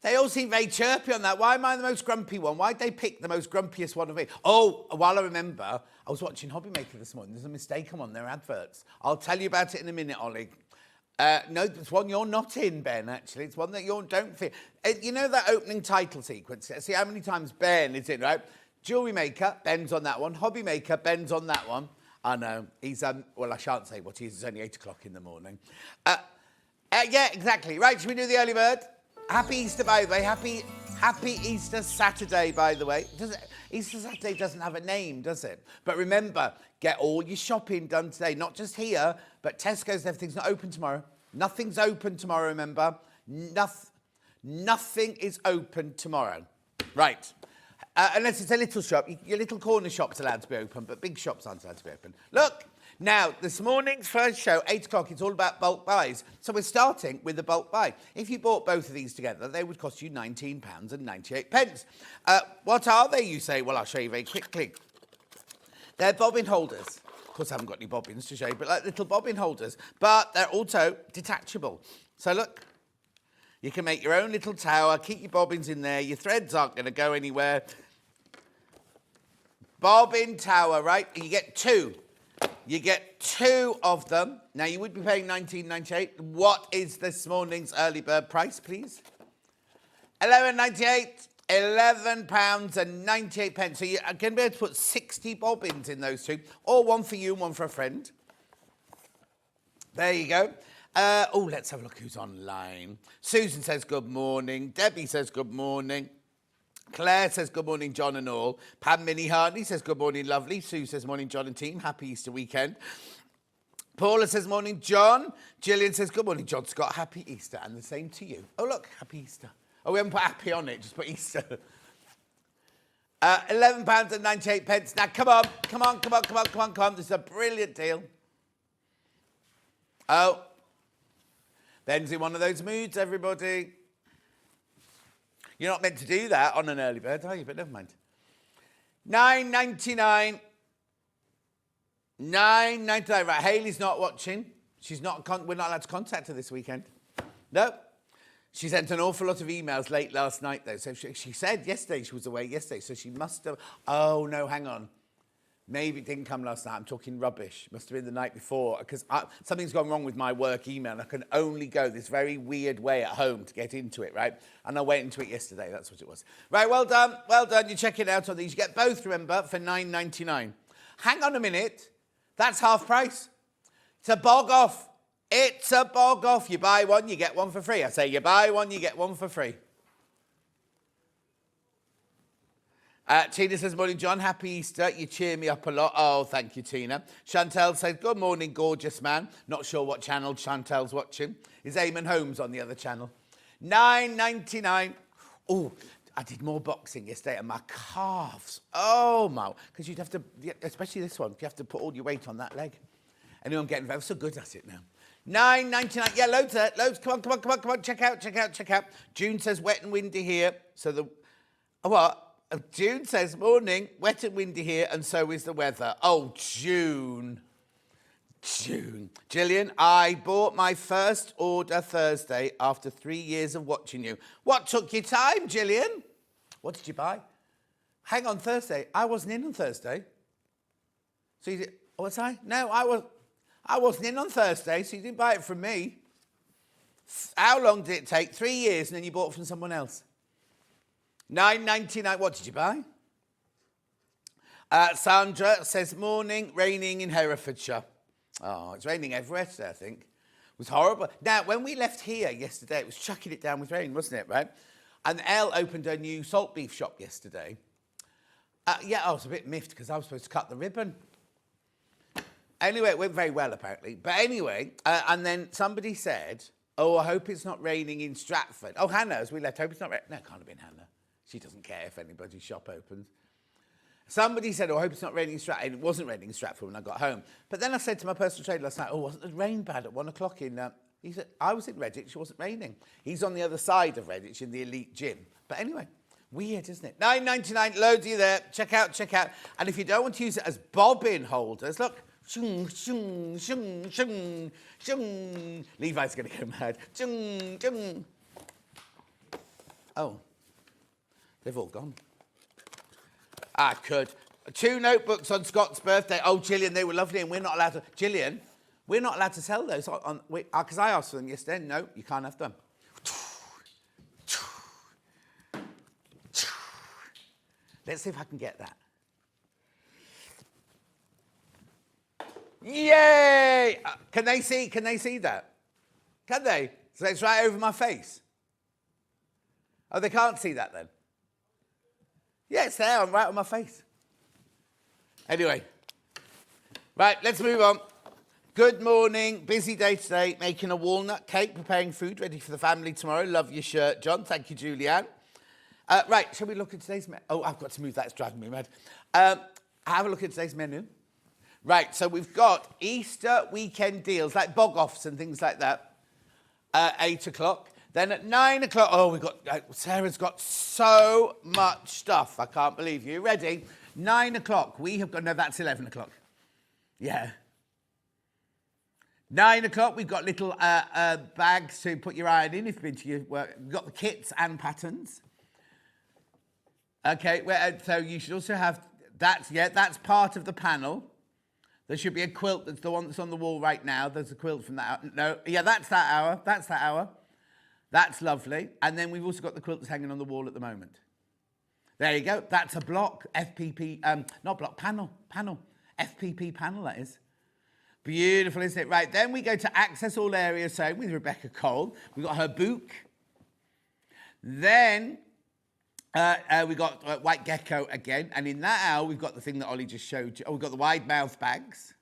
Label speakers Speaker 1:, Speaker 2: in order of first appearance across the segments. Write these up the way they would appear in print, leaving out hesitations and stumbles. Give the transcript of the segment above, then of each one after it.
Speaker 1: They all seem very chirpy on that. Why am I the most grumpy one? Why'd they pick the most grumpiest one of me? Oh, while I remember, I was watching Hobbymaker this morning. There's a mistake on their adverts. I'll tell you about it in a minute, Ollie. No, it's one you're not in, Ben, actually. It's one that you don't feel. You know that opening title sequence? See how many times Ben is in, right? Jewellery maker, Ben's on that one. Hobby maker, Ben's on that one. I know. He's, well, I shan't say what he is. It's only 8 o'clock in the morning. Yeah, exactly. Right, should we do the early bird? Happy Easter, by the way. Happy Easter Saturday, by the way. Easter Saturday doesn't have a name, does it? But remember, get all your shopping done today. Not just here, but Tesco's and everything's not open tomorrow. Nothing's open tomorrow, remember. Nothing is open tomorrow. Right. Unless it's a little shop. Your little corner shop's allowed to be open, but big shops aren't allowed to be open. Look. Now, this morning's first show, 8 o'clock, it's all about bulk buys. So we're starting with the bulk buy. If you bought both of these together, they would cost you £19.98. What are they, you say? Well, I'll show you very quickly. They're bobbin holders. Of course, I haven't got any bobbins to show you, but like little bobbin holders. But they're also detachable. So look, you can make your own little tower, keep your bobbins in there. Your threads aren't going to go anywhere. Bobbin tower, right? You get two. You get 2 of them. Now, you would be paying £19.98. What is this morning's early bird price, please? £11.98. £11.98. So you're going to be able to put 60 bobbins in those 2, or one for you and one for a friend. There you go. Oh, let's have a look who's online. Susan says good morning. Debbie says good morning. Claire says, good morning, John and all. Pam Minnie Hartley says, good morning, lovely. Sue says, morning, John and team. Happy Easter weekend. Paula says, morning, John. Gillian says, good morning, John Scott. Happy Easter. And the same to you. Oh, look, happy Easter. Oh, we haven't put happy on it, just put Easter. £11.98. Now, come on. This is a brilliant deal. Oh. Ben's in one of those moods, everybody. You're not meant to do that on an early bird, are you? But never mind. £9.99. £9.99. Right, Hayley's not watching. We're not allowed to contact her this weekend. No. She sent an awful lot of emails late last night, though. So she said yesterday she was away yesterday, so she must have... Oh, no, hang on. Maybe it didn't come last night. I'm talking rubbish. Must have been the night before, because something's gone wrong with my work email. I can only go this very weird way at home to get into it, right? And I went into it yesterday. That's what it was. Right, well done. Well done. You check it out on these. You get both, remember, for £9.99. Hang on a minute. That's half price. It's a bog off. It's a bog off. You buy one, you get one for free. I say you buy one, you get one for free. Tina says, morning, John. Happy Easter. You cheer me up a lot. Oh, thank you, Tina. Chantel says, good morning, gorgeous man. Not sure what channel Chantel's watching. Is Eamon Holmes on the other channel? £9.99. Oh, I did more boxing yesterday and my calves. Oh, my. Because you'd have to, especially this one, you have to put all your weight on that leg. Anyway, I'm getting very so good at it now. £9.99. Yeah, loads there. Loads. Come on. Check out. June says, wet and windy here. So the... What? June says, morning, wet and windy here, and so is the weather. Oh, June. Gillian, I bought my first order Thursday after 3 years of watching you. What took your time, Gillian? What did you buy? Hang on, Thursday. I wasn't in on Thursday. So you did... What's I? No, I wasn't in on Thursday, so you didn't buy it from me. How long did it take? 3 years, and then you bought it from someone else. £9.99. What did you buy? Sandra says, morning, raining in Herefordshire. Oh, it's raining everywhere today, I think. It was horrible. Now, when we left here yesterday, it was chucking it down with rain, wasn't it, right? And Elle opened a new salt beef shop yesterday. Yeah, I was a bit miffed because I was supposed to cut the ribbon. Anyway, it went very well, apparently. But anyway, and then somebody said, oh, I hope it's not raining in Stratford. Oh, Hannah, as we left, hope it's not raining. No, it can't have been Hannah. She doesn't care if anybody's shop opens. Somebody said, oh, I hope it's not raining in Stratford. And it wasn't raining in Stratford when I got home. But then I said to my personal trainer last night, oh, wasn't the rain bad at 1 o'clock in... He said, I was in Redditch, it wasn't raining. He's on the other side of Redditch in the elite gym. But anyway, weird, isn't it? £9.99, loads of you there. Check out. And if you don't want to use it as bobbin holders, look. Shung, shung, shung, shung, shung. Levi's going to go mad. Shung, shung. Oh, they've all gone. I could. 2 notebooks on Scott's birthday. Oh, Gillian, they were lovely, and we're not allowed to. Gillian, we're not allowed to sell those because I asked for them yesterday. No, you can't have them. Let's see if I can get that. Yay! Can they see? Can they see that? Can they? So it's right over my face. Oh, they can't see that then. Yeah, it's there. I'm right on my face. Anyway, right, let's move on. Good morning. Busy day today. Making a walnut cake, preparing food ready for the family tomorrow. Love your shirt, John. Thank you, Julianne. Right, shall we look at today's menu? Oh, I've got to move that. It's driving me mad. Have a look at today's menu. Right, so we've got Easter weekend deals, like bog-offs and things like that, 8 o'clock. Then at 9 o'clock, oh, we've got, Sarah's got so much stuff. I can't believe you. Ready? 9 o'clock, we have got, no, that's 11 o'clock. Yeah. 9 o'clock, we've got little bags to put your iron in if you've been to your work. We've got the kits and patterns. Okay, well, so you should also have, that's part of the panel. There should be a quilt, that's the one that's on the wall right now. There's a quilt from that hour. No, yeah, that's that hour. That's that hour. That's lovely. And then we've also got the quilt that's hanging on the wall at the moment. There you go. That's a block, FPP, not block, panel. FPP panel, that is. Beautiful, isn't it? Right, then we go to Access All Areas Sewing with Rebecca Cole. We've got her book. Then we got White Gecko again. And in that hour, we've got the thing that Ollie just showed you. Oh, we've got the wide mouth bags.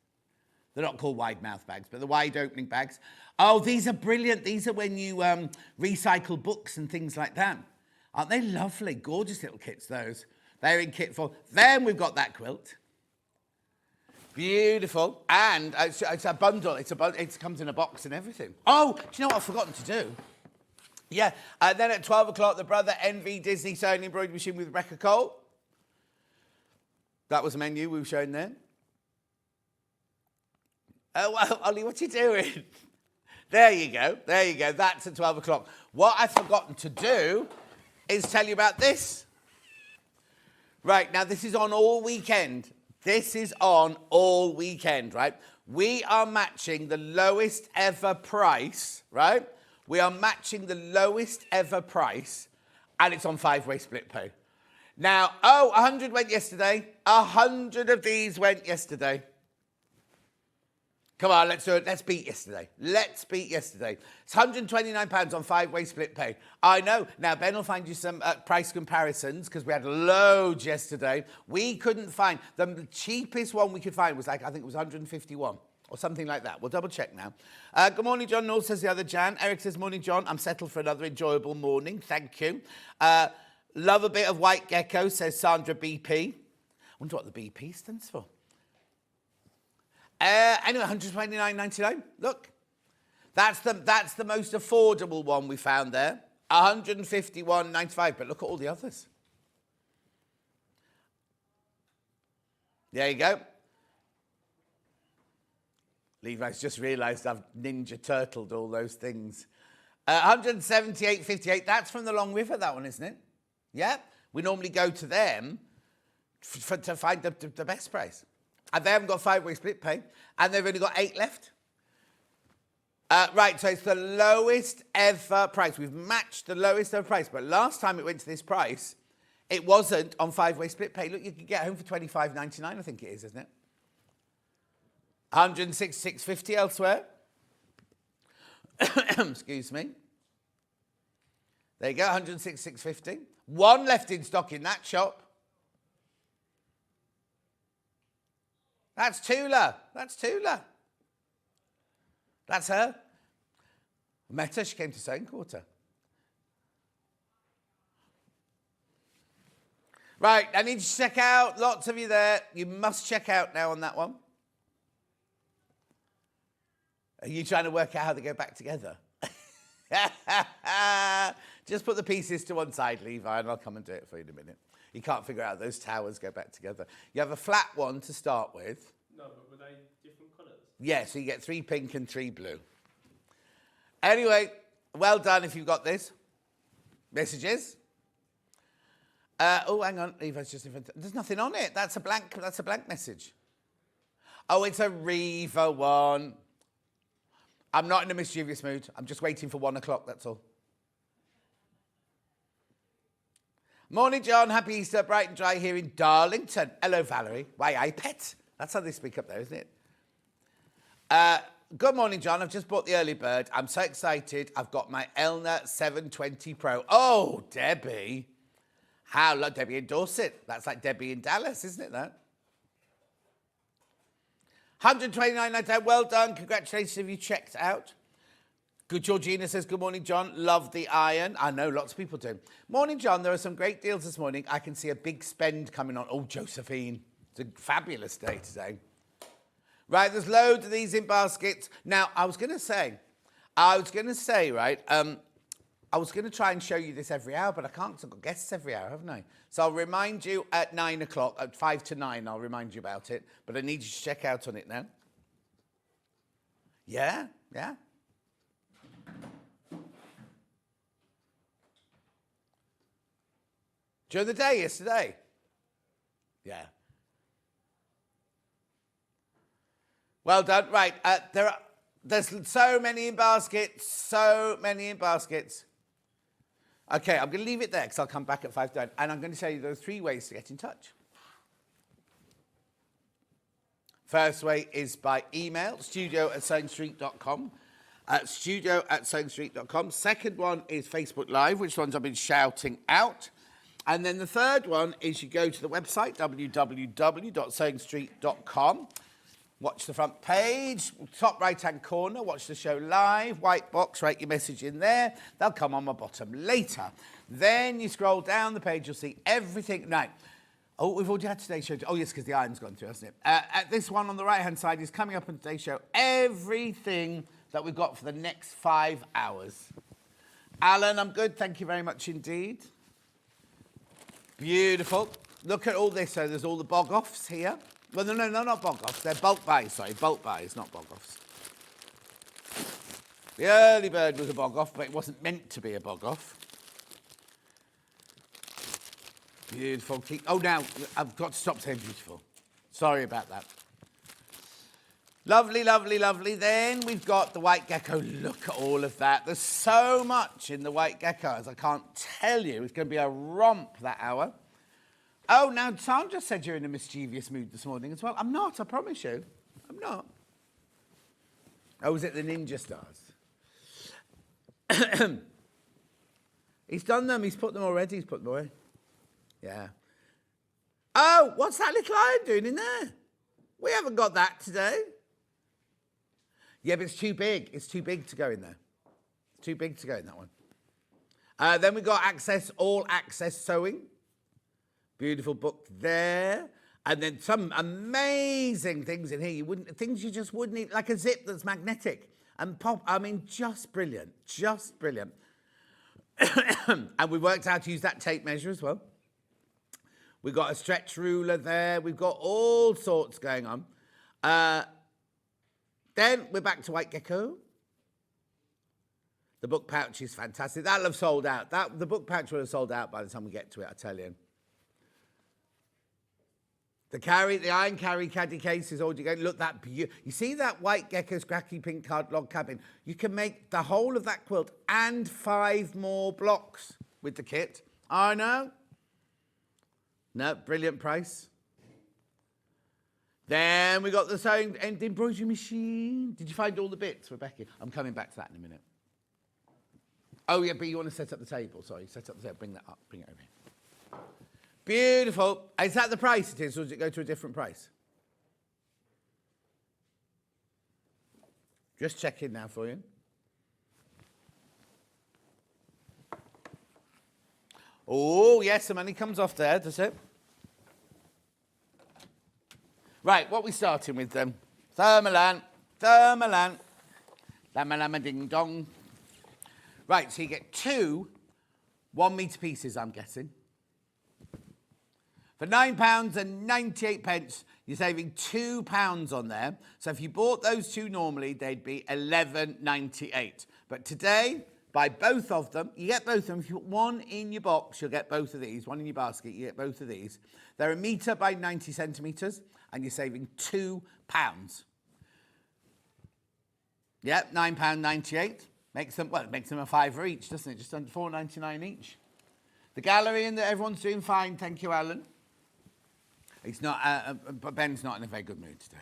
Speaker 1: They're not called wide mouth bags, but the wide opening bags. Oh, these are brilliant. These are when you recycle books and things like that. Aren't they lovely? Gorgeous little kits, those. They're in kit form. Then we've got that quilt. Beautiful. And it's a bundle. It comes in a box and everything. Oh, do you know what I've forgotten to do? Yeah. Then at 12 o'clock, the Brother NV Disney Sewing Embroidery Machine with Rebecca Cole. That was the menu we were showing then. Oh, well, Ollie, what are you doing? There you go. There you go. That's at 12 o'clock. What I've forgotten to do is tell you about this. Right, now this is on all weekend. This is on all weekend, right? We are matching the lowest ever price, right? We are matching the lowest ever price, and it's on 5-way split pay. Now, 100 went yesterday. 100 of these went yesterday. Come on, let's do it. Let's beat yesterday. Let's beat yesterday. It's £129 on 5-way split pay. I know. Now, Ben will find you some price comparisons because we had loads yesterday. We couldn't find. The cheapest one we could find was I think it was 151 or something like that. We'll double check now. Good morning, John. Noel says the other Jan. Eric says, morning, John. I'm settled for another enjoyable morning. Thank you. Love a bit of White Gecko, says Sandra BP. I wonder what the BP stands for. Anyway, £129.99. Look, that's the most affordable one we found there. £151.95. But look at all the others. There you go. Levi's just realised I've Ninja Turtled all those things. £178.58. That's from the Long River, that one, isn't it? Yeah. We normally go to them to find the best price. And they haven't got 5-way split pay. And they've only got 8 left. Right, so it's the lowest ever price. We've matched the lowest ever price. But last time it went to this price, it wasn't on 5-way split pay. Look, you can get home for $25.99, I think it is, isn't it? $106,650 elsewhere. Excuse me. There you go, $106,650. One left in stock in that shop. That's Tula. That's Tula. That's her. I met her. She came to Sewing Quarter. Right, I need you to check out. Lots of you there. You must check out now on that one. Are you trying to work out how they go back together? Just put the pieces to one side, Levi, and I'll come and do it for you in a minute. You can't figure out those towers go back together. You have a flat one to start with.
Speaker 2: No, but were they different colours?
Speaker 1: Yeah, so you get 3 pink and 3 blue. Anyway, well done if you've got this. Messages. Oh, hang on. Eva's just in front. There's nothing on it. That's a blank message. Oh, it's a Reva one. I'm not in a mischievous mood. I'm just waiting for 1 o'clock, that's all. Morning, John. Happy Easter. Bright and dry here in Darlington. Hello, Valerie. Why, I pet. That's how they speak up there, isn't it? Good morning, John. I've just bought the early bird. I'm so excited. I've got my Elna 720 Pro. Oh, Debbie. How? Look, Debbie in Dorset. That's like Debbie in Dallas, isn't it, that? 129.99. Well done. Congratulations if you checked out. Good Georgina says, good morning, John. Love the iron. I know lots of people do. Morning, John. There are some great deals this morning. I can see a big spend coming on. Oh, Josephine. It's a fabulous day today. Right, there's loads of these in baskets. Now, I was going to say, right, I was going to try and show you this every hour, but I can't because I've got guests every hour, haven't I? So I'll remind you at 9 o'clock, at 5 to 9, I'll remind you about it. But I need you to check out on it now. Yeah. During the day yesterday? Yeah. Well done. Right, there's so many in baskets, Okay, I'm going to leave it there because I'll come back at 5 to 9. And I'm going to tell you there are 3 ways to get in touch. First way is by email, studio@sewingstreet.com. Studio@sewingstreet.com. Second one is Facebook Live, which ones I've been shouting out. And then the third one is you go to the website, www.sewingstreet.com. Watch the front page, top right-hand corner, watch the show live, white box, write your message in there. They'll come on my bottom later. Then you scroll down the page, you'll see everything. Now, oh, we've already had today's show. Oh, yes, because the iron's gone through, hasn't it? At this one on the right-hand side is coming up on today's show, everything that we've got for the next 5 hours. Alan, I'm good. Thank you very much indeed. Beautiful. Look at all this. So there's all the bog-offs here. Well, no, not bog-offs. They're bulk buys, sorry. Bulk buys, not bog-offs. The early bird was a bog-off, but it wasn't meant to be a bog-off. Beautiful. Oh, now, I've got to stop saying beautiful. Sorry about that. Lovely, lovely, lovely. Then we've got the white gecko. Look at all of that. There's so much in the white gecko, as I can't tell you. It's going to be a romp that hour. Oh, now, Sandra said you're in a mischievous mood this morning as well. I'm not, I promise you. I'm not. Oh, was it the Ninja Stars? He's done them. He's put them already. He's put them away. Yeah. Oh, what's that little iron doing in there? We haven't got that today. Yeah, but it's too big. It's too big to go in there. It's too big to go in that one. Then we've got all access sewing. Beautiful book there. And then some amazing things in here. Things you just wouldn't need, like a zip that's magnetic and pop. I mean, just brilliant. Just brilliant. And we worked out how to use that tape measure as well. We've got a stretch ruler there. We've got all sorts going on. Then we're back to white gecko. The book pouch is fantastic. That'll have sold out. The book pouch will have sold out by the time we get to it, I tell you. The iron carry caddy case is all you get. Look, you see that white gecko's cracky pink card log cabin? You can make the whole of that quilt and 5 more blocks with the kit. I know. No, brilliant price. Then we got the sewing and embroidery machine. Did you find all the bits, Rebecca? I'm coming back to that in a minute. Oh, yeah, but you want to set up the table. Sorry, set up the table. Bring that up. Bring it over here. Beautiful. Is that the price it is, or does it go to a different price? Just checking now for you. Oh, yes, the money comes off there, does it? Right, what are we starting with then? Thermalan. Lama ding dong. Right, so you get 2 1-metre pieces, I'm guessing. For £9.98, you're saving £2 on there. So if you bought those 2 normally, they'd be £11.98. But today, Buy both of them. You get both of them. If you put one in your box, you'll get both of these. One in your basket, you get both of these. They're 1 metre by 90 centimetres, and you're saving £2. Yep, £9.98. Makes them, well, it makes them a fiver each, doesn't it? Just under £4.99 each. The gallery and everyone's doing fine, thank you, Alan. It's not, but Ben's not in a very good mood today.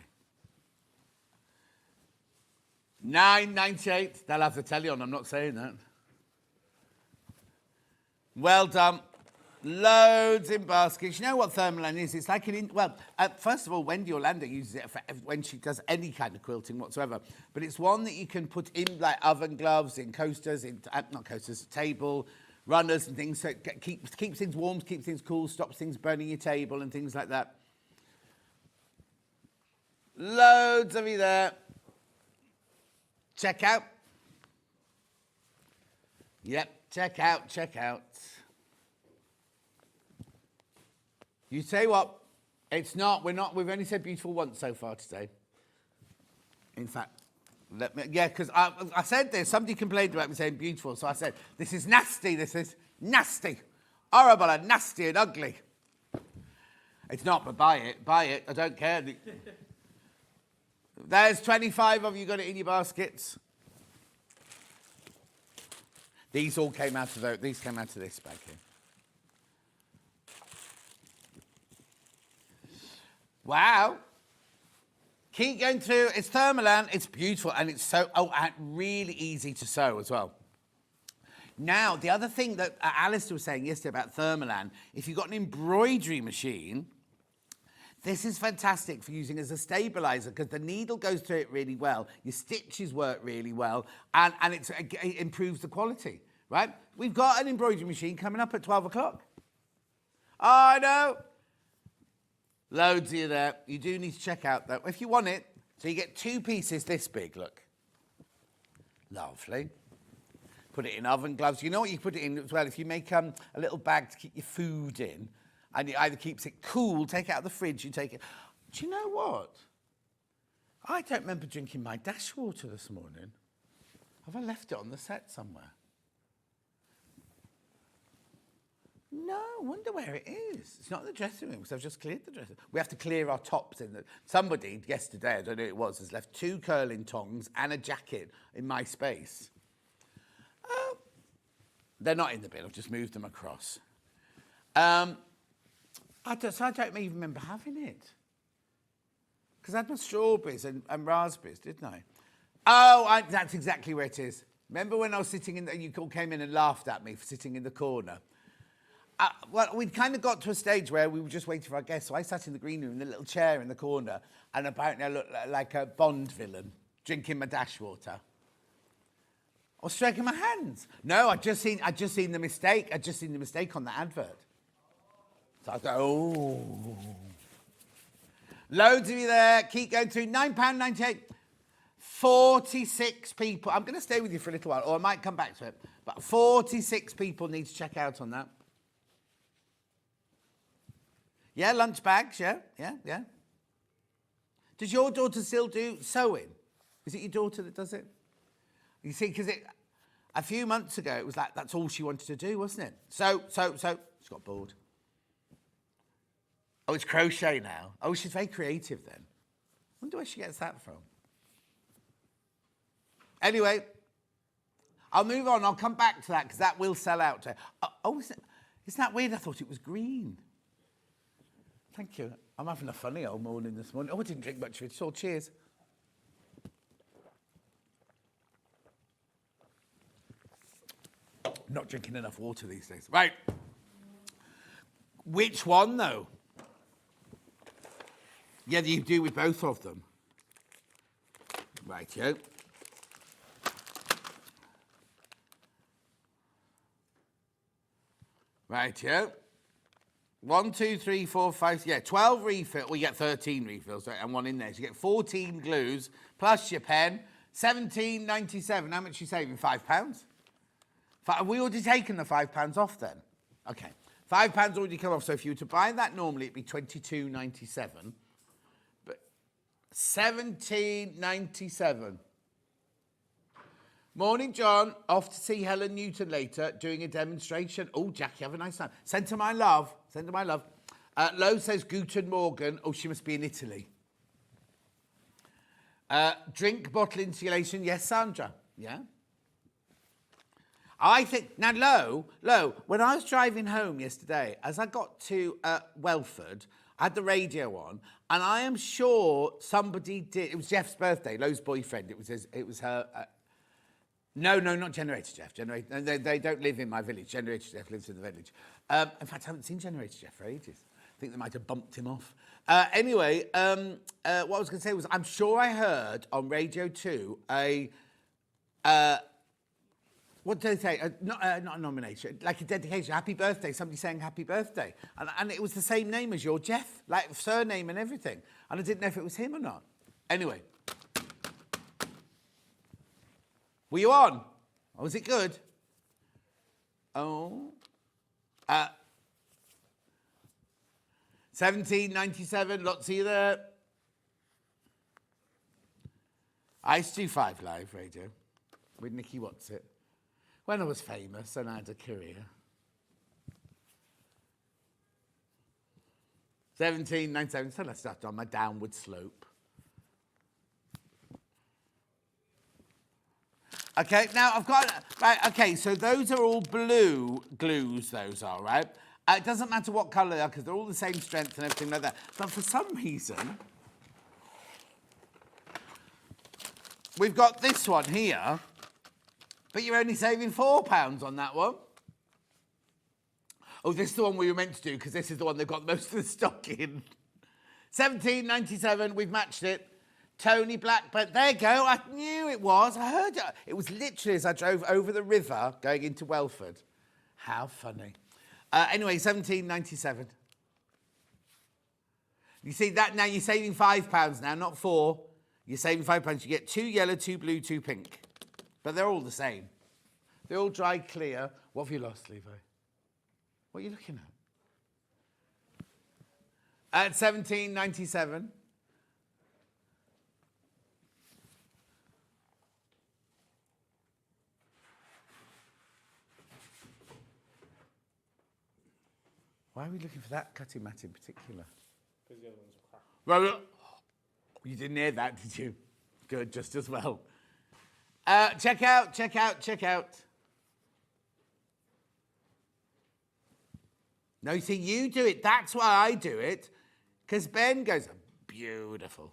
Speaker 1: £9.98. They'll have the telly on, I'm not saying that. Well done. Loads in baskets. You know what Thermalan is? It's like first of all, Wendy Orlando uses it for when she does any kind of quilting whatsoever. But it's one that you can put in like oven gloves, in coasters, not coasters, table, runners and things. So it keeps things warm, keeps things cool, stops things burning your table and things like that. Loads of you there. Check out. Yep, check out, check out. You say what? It's not, we've only said beautiful once so far today. In fact, because I said this, somebody complained about me saying beautiful, so I said, this is nasty, horrible and nasty and ugly. It's not, but buy it, I don't care. There's 25 of you got it in your baskets. These all came out of this bag here. Wow. Keep going through. It's Thermalan. It's beautiful. And it's and really easy to sew as well. Now, the other thing that Alistair was saying yesterday about Thermalan, if you've got an embroidery machine, this is fantastic for using as a stabiliser because the needle goes through it really well. Your stitches work really well. And it improves the quality, right? We've got an embroidery machine coming up at 12 o'clock. Oh, I know. Loads of you there. You do need to check out, though, if you want it. So you get 2 pieces this big, look. Lovely. Put it in oven gloves. You know what you put it in as well? If you make a little bag to keep your food in, and it either keeps it cool, take it out of the fridge, you take it. Do you know what? I don't remember drinking my dash water this morning. Have I left it on the set somewhere? No, I wonder where it is. It's not in the dressing room, because I've just cleared the dressing room. We have to clear our tops in the... Somebody yesterday, I don't know who it was, has left 2 curling tongs and a jacket in my space. They're not in the bin, I've just moved them across. I don't even remember having it. Because I had my strawberries and raspberries, didn't I? Oh, that's exactly where it is. Remember when I was sitting in you all came in and laughed at me for sitting in the corner? Well, we'd kind of got to a stage where we were just waiting for our guests. So I sat in the green room in a little chair in the corner, and apparently I looked like a Bond villain, drinking my dash water. Or stroking my hands. No, I'd just seen the mistake. I'd just seen the mistake on the advert. So I was like, oh. Loads of you there. Keep going through. £9.98. 46 people. I'm going to stay with you for a little while, or I might come back to it. But 46 people need to check out on that. Yeah, lunch bags, yeah. Does your daughter still do sewing? Is it your daughter that does it? You see, because a few months ago, it was like, that's all she wanted to do, wasn't it? So, she got bored. Oh, it's crochet now. Oh, she's very creative then. Wonder where she gets that from. Anyway, I'll move on. I'll come back to that, because that will sell out. Isn't that weird? I thought it was green. Thank you. I'm having a funny old morning this morning. Oh, I didn't drink much of it at all. Cheers. Not drinking enough water these days. Right. Which one, though? Yeah, you do with both of them. Rightio. Rightio. 1, 2, 3, 4, 5, 12 refills. Well, you get 13 refills, right, and one in there. So you get 14 glues, plus your pen, £17.97. How much are you saving? £5? Have we already taken the £5 off then? Okay. £5 already come off. So if you were to buy that normally, it'd be £22.97. But £17.97. Morning, John. Off to see Helen Newton later, doing a demonstration. Oh, Jackie, have a nice time. Send her my love. Send her my love. Lo says Guten Morgen. Oh, she must be in Italy. Drink bottle insulation. Yes, Sandra. Yeah. I think, now, Lo, when I was driving home yesterday, as I got to Welford, I had the radio on, and I am sure somebody did, it was Jeff's birthday, Lo's boyfriend, it was her, no, not Generator Jeff, they don't live in my village, Generator Jeff lives in the village. In fact, I haven't seen Generator Jeff for ages. I think they might have bumped him off. Anyway, what I was going to say was, I'm sure I heard on Radio 2 what did they say? Not a nomination, like a dedication. Happy birthday. Somebody saying happy birthday. And it was the same name as your Jeff, like surname and everything. And I didn't know if it was him or not. Anyway. Were you on? Or was it good? Oh. 1797, lots of you there. I used to do 5 Live radio with Nicky Watson. When I was famous and I had a career. 1797, so I started on my downward slope. Okay, now I've got, right, okay, so those are all blue glues, those are, right? It doesn't matter what colour they are, because they're all the same strength and everything like that. But for some reason, we've got this one here, but you're only saving £4 on that one. Oh, this is the one we were meant to do, because this is the one they've got most of the stock in. 1797, we've matched it. Tony Blackburn, there you go, I knew it was. I heard it. It was literally as I drove over the river going into Welford. How funny. Anyway, 1797. You see that now, you're saving £5 now, not 4. You're saving £5. You get 2 yellow, 2 blue, 2 pink. But they're all the same. They're all dry clear. What have you lost, Levi? What are you looking at? At 1797. Why are we looking for that cutting mat in particular?
Speaker 2: Because the other ones are crap.
Speaker 1: Well, you didn't hear that, did you? Good, just as well. Check out. No, you see, you do it. That's why I do it. Because Ben goes, beautiful.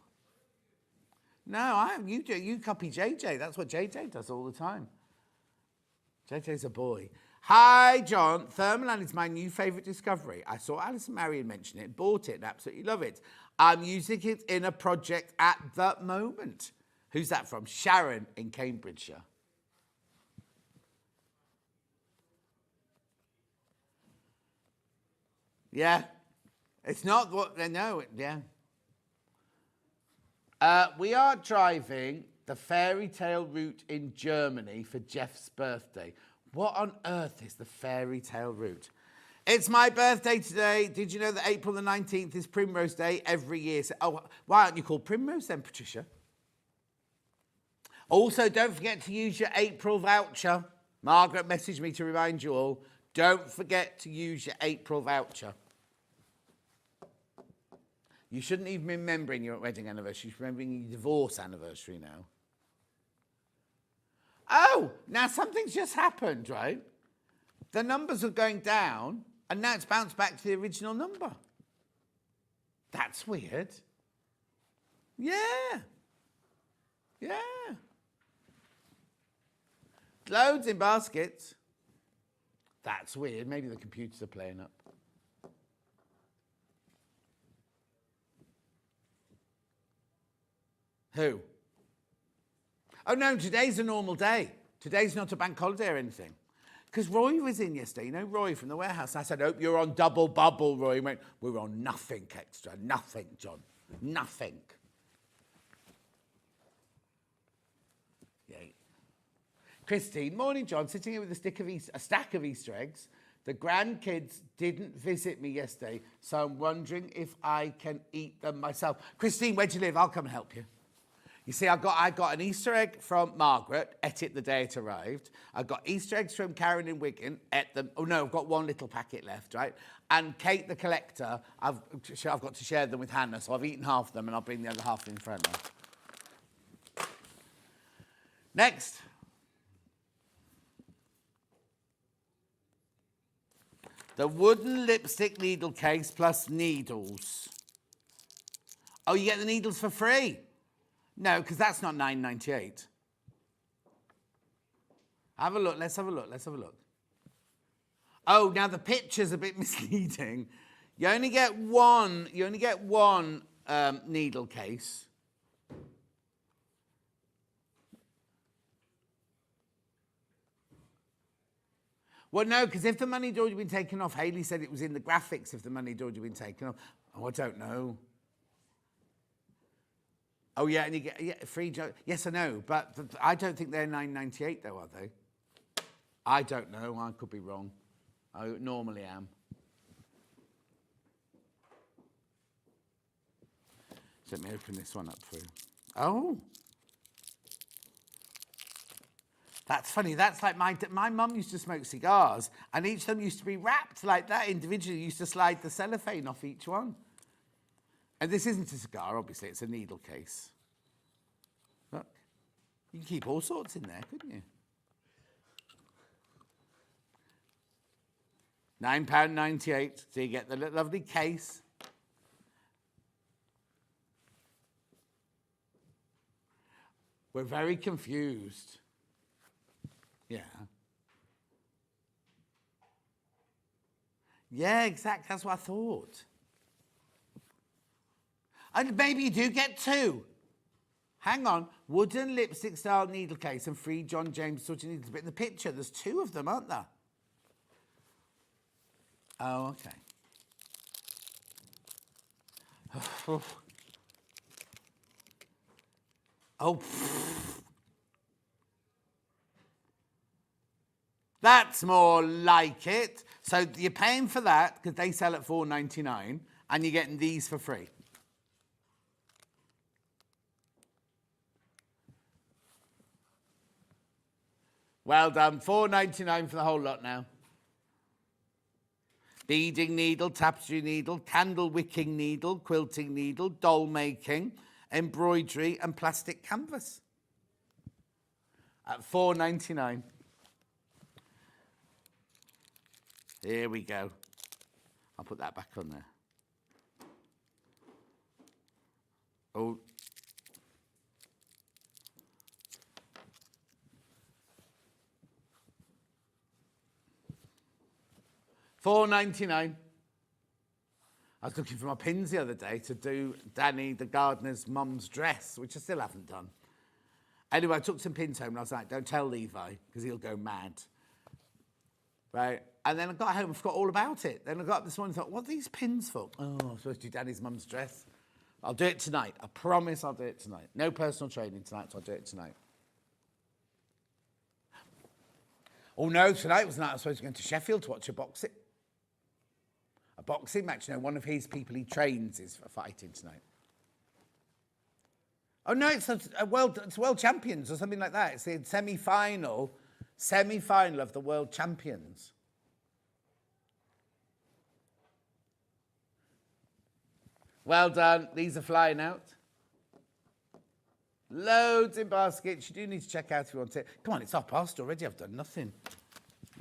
Speaker 1: No, I am. You do it. You copy JJ. That's what JJ does all the time. JJ's a boy. Hi, John. Thermaland is my new favourite discovery. I saw Alison Marion mention it, bought it, and absolutely love it. I'm using it in a project at the moment. Who's that from? Sharon in Cambridgeshire. Yeah. It's not what they know. Yeah. We are driving the fairy tale route in Germany for Jeff's birthday. What on earth is the fairy tale route? It's my birthday today. Did you know that April the 19th is Primrose Day every year? So, oh, why aren't you called Primrose then, Patricia? Also, don't forget to use your April voucher. Margaret messaged me to remind you all. Don't forget to use your April voucher. You shouldn't even be remembering your wedding anniversary. You should be remembering your divorce anniversary now. Oh, now something's just happened, right? The numbers are going down, and now it's bounced back to the original number. That's weird. Yeah. Loads in baskets. That's weird. Maybe the computers are playing up. Who? Oh, no, today's a normal day. Today's not a bank holiday or anything. Because Roy was in yesterday, you know, Roy from the warehouse. I said, hope you're on double bubble, Roy. He went, we're on nothing extra. Nothing, John. Nothing. Yay. Christine, morning, John. Sitting here with a stack of Easter eggs. The grandkids didn't visit me yesterday, so I'm wondering if I can eat them myself. Christine, where do you live? I'll come and help you. You see, I got an Easter egg from Margaret, ate it the day it arrived. I got Easter eggs from Karen in Wigan, ate them. Oh no, I've got one little packet left, right? And Kate the collector, I've got to share them with Hannah, so I've eaten half of them and I'll bring the other half in front of her. Next. The wooden lipstick needle case plus needles. Oh, you get the needles for free? No, because that's not $9.98. Have a look. Let's have a look. Let's have a look. Oh, now the picture's a bit misleading. You only get one. You only get one needle case. Well, no, because if the money had already been taken off, Hayley said it was in the graphics if the money had already been taken off. Oh, I don't know. Oh, yeah, and you get free... Yes, I know, but I don't think they're $9.98, though, are they? I don't know. I could be wrong. I normally am. So let me open this one up for you. Oh. That's funny. That's like my mum used to smoke cigars, and each of them used to be wrapped like that individually. You used to slide the cellophane off each one. And this isn't a cigar, obviously. It's a needle case. Look. You can keep all sorts in there, couldn't you? £9.98. So you get the lovely case. We're very confused. Yeah. Yeah, exactly. That's what I thought. And maybe you do get two. Hang on. Wooden lipstick style needle case and free John James sort of needles. But in the picture, there's two of them, aren't there? Oh, okay. Oh. That's more like it. So you're paying for that because they sell at $4.99 and you're getting these for free. Well done. $4.99 for the whole lot now. Beading needle, tapestry needle, candle wicking needle, quilting needle, doll making, embroidery and plastic canvas. At $4.99. Here we go. I'll put that back on there. Oh. $4.99. I was looking for my pins the other day to do Danny the gardener's mum's dress, which I still haven't done. Anyway, I took some pins home and I was like, don't tell Levi, because he'll go mad. Right? And then I got home and forgot all about it. Then I got up this morning and thought, what are these pins for? Oh, I'm supposed to do Danny's mum's dress. I'll do it tonight. I promise I'll do it tonight. No personal training tonight, so I'll do it tonight. Oh, no, tonight was the night I was supposed to go to Sheffield to watch a boxing match. You know, one of his people he trains is fighting tonight. Oh, no, it's World Champions or something like that. It's the semi-final of the World Champions. Well done. These are flying out. Loads in baskets. You do need to check out if you want it. Come on, it's 1:30 already. I've done nothing.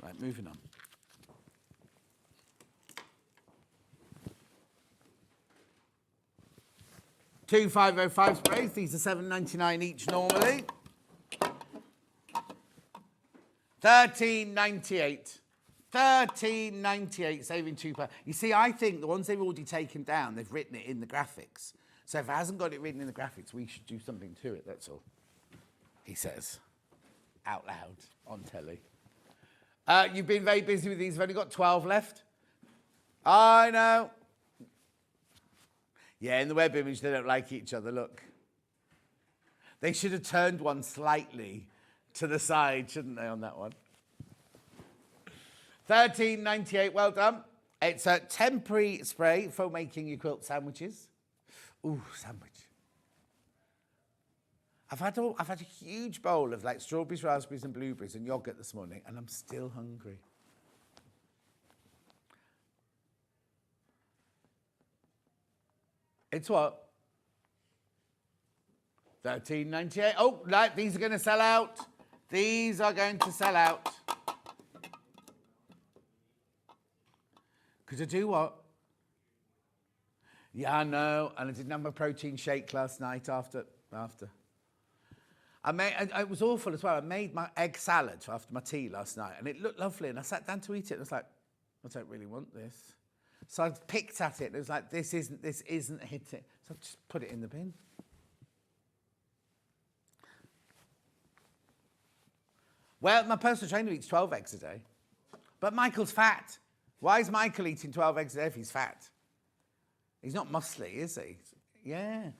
Speaker 1: Right, moving on. Two 505 sprays. These are $7.99 each normally. $13.98. $13.98, saving £2. You see, I think the ones they've already taken down, they've written it in the graphics. So if it hasn't got it written in the graphics, we should do something to it, that's all. He says, out loud, on telly. You've been very busy with these. You've only got 12 left. I know. Yeah, in the web image, they don't like each other, look. They should have turned one slightly to the side, shouldn't they, on that one? $13.98, well done. It's a temporary spray for making your quilt sandwiches. Ooh, sandwich. I've had a huge bowl of like strawberries, raspberries and blueberries and yogurt this morning and I'm still hungry. It's what? $13.98. Oh, right, these are going to sell out. These are going to sell out. Could I do what? Yeah, I know. And I didn't have my protein shake last night after. It was awful as well. I made my egg salad after my tea last night and it looked lovely. And I sat down to eat it and I was like, I don't really want this. So I picked at it and it was like, this isn't hitting. So I just put it in the bin. Well, my personal trainer eats 12 eggs a day. But Michael's fat. Why is Michael eating 12 eggs a day if he's fat? He's not muscly, is he? Yeah.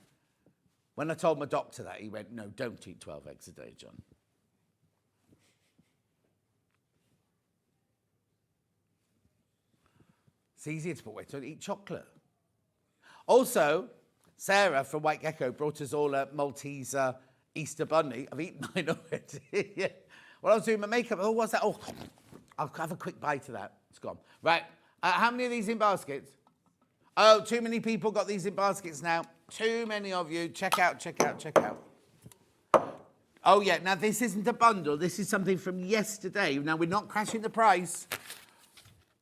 Speaker 1: When I told my doctor that, he went, no, don't eat 12 eggs a day, John. It's easier to put weight on, eat chocolate. Also, Sarah from White Gecko brought us all a Maltese Easter bunny. I've eaten mine already. Yeah. Well, I was doing my makeup. Oh, what's that? Oh, I'll have a quick bite of that. It's gone. Right. How many of these in baskets? Oh, too many people got these in baskets now. Too many of you. Check out. Oh, yeah. Now, this isn't a bundle. This is something from yesterday. Now, we're not crashing the price.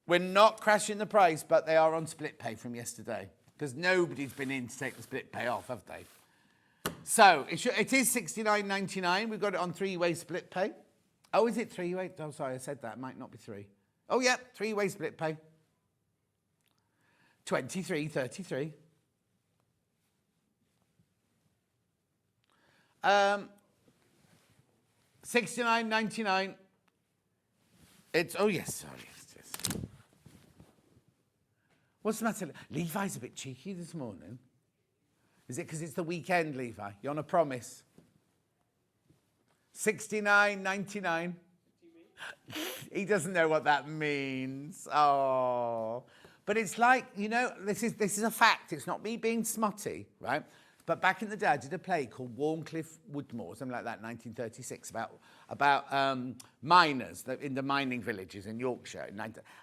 Speaker 1: We're not crashing the price, but they are on split pay from yesterday because nobody's been in to take the split pay off, have they? So, it is $69.99. We've got it on three-way split pay. Oh, is it three-way? Oh, sorry, I said that. It might not be three. Oh, yeah, three-way split pay. $23.33. $69.99. It's, oh, yes, sorry. Yes. What's the matter? Levi's a bit cheeky this morning. Is it because it's the weekend, Levi? You're on a promise. $69.99. He doesn't know what that means. Oh. But it's like, you know, this is a fact. It's not me being smutty, right? But back in the day, I did a play called Warncliffe Woodmore, something like that, 1936, about miners in the mining villages in Yorkshire.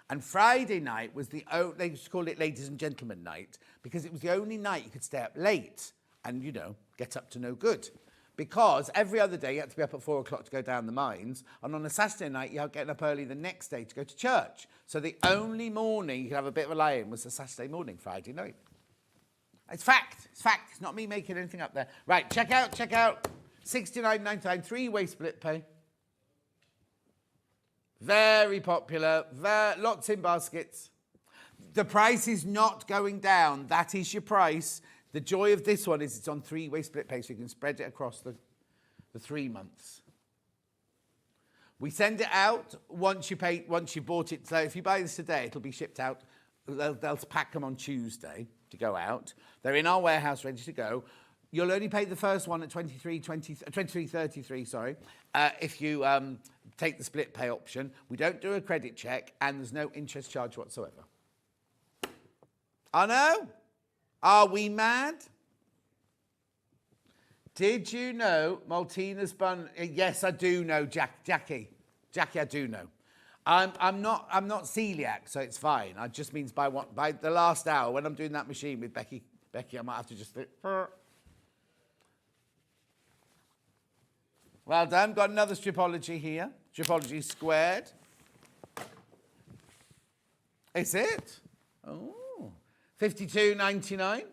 Speaker 1: And Friday night was they used to call it Ladies and Gentlemen Night because it was the only night you could stay up late and, you know, get up to no good. Because every other day you had to be up at 4 o'clock to go down the mines, and on a Saturday night you had getting up early the next day to go to church. So the only morning you could have a bit of a lie-in was a Saturday morning, Friday night. It's fact. It's fact. It's not me making anything up there. Right, check out. $69.99, three-way split pay. Very popular. Lots in baskets. The price is not going down. That is your price. The joy of this one is it's on three-way split pay, so you can spread it across the 3 months. We send it out once you bought it. So if you buy this today, it'll be shipped out. They'll pack them on Tuesday to go out. They're in our warehouse ready to go. You'll only pay the first one at $23.33, if you take the split pay option. We don't do a credit check, and there's no interest charge whatsoever. I know. Are we mad? Did you know Maltina's bun? Yes, I do know, Jackie, I do know. I'm not celiac, so it's fine. It just means by the last hour when I'm doing that machine with Becky, I might have to just. Well done. Got another Stripology here. Stripology squared. Is it? Oh. $52.99.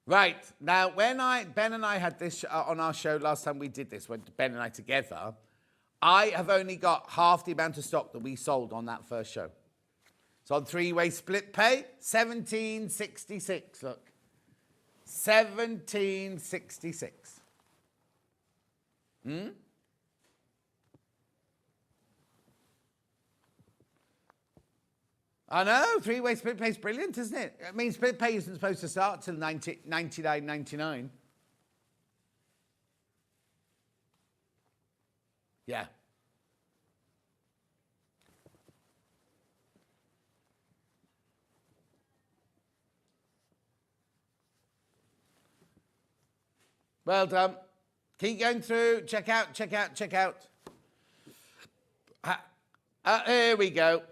Speaker 1: Right, now when Ben and I had this on our show last time we did this, when Ben and I together, I have only got half the amount of stock that we sold on that first show. So on three-way split pay, $17.66, look. $17.66. I know, three-way split pay is brilliant, isn't it? I mean, split pay isn't supposed to start till $99.99. Yeah. Well done. Keep going through. Check out, check out, check out. Here we go.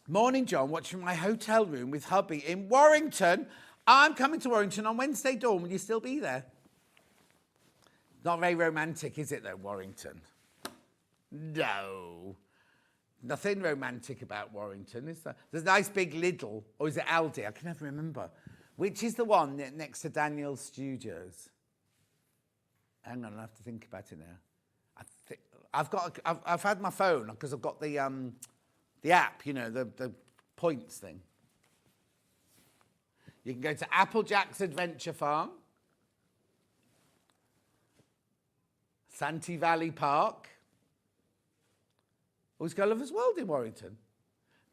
Speaker 1: Morning, John. Watching my hotel room with hubby in Warrington. I'm coming to Warrington on Wednesday, Dawn. Will you still be there? Not very romantic, is it, though, Warrington? No. Nothing romantic about Warrington, is there? There's a nice big Lidl, or is it Aldi? I can never remember. Which is the one next to Daniel's Studios? Hang on, I have to think about it now. I've had my phone because I've got the app, you know, the points thing. You can go to Applejack's Adventure Farm, Santee Valley Park. Always go Lovers World in Warrington.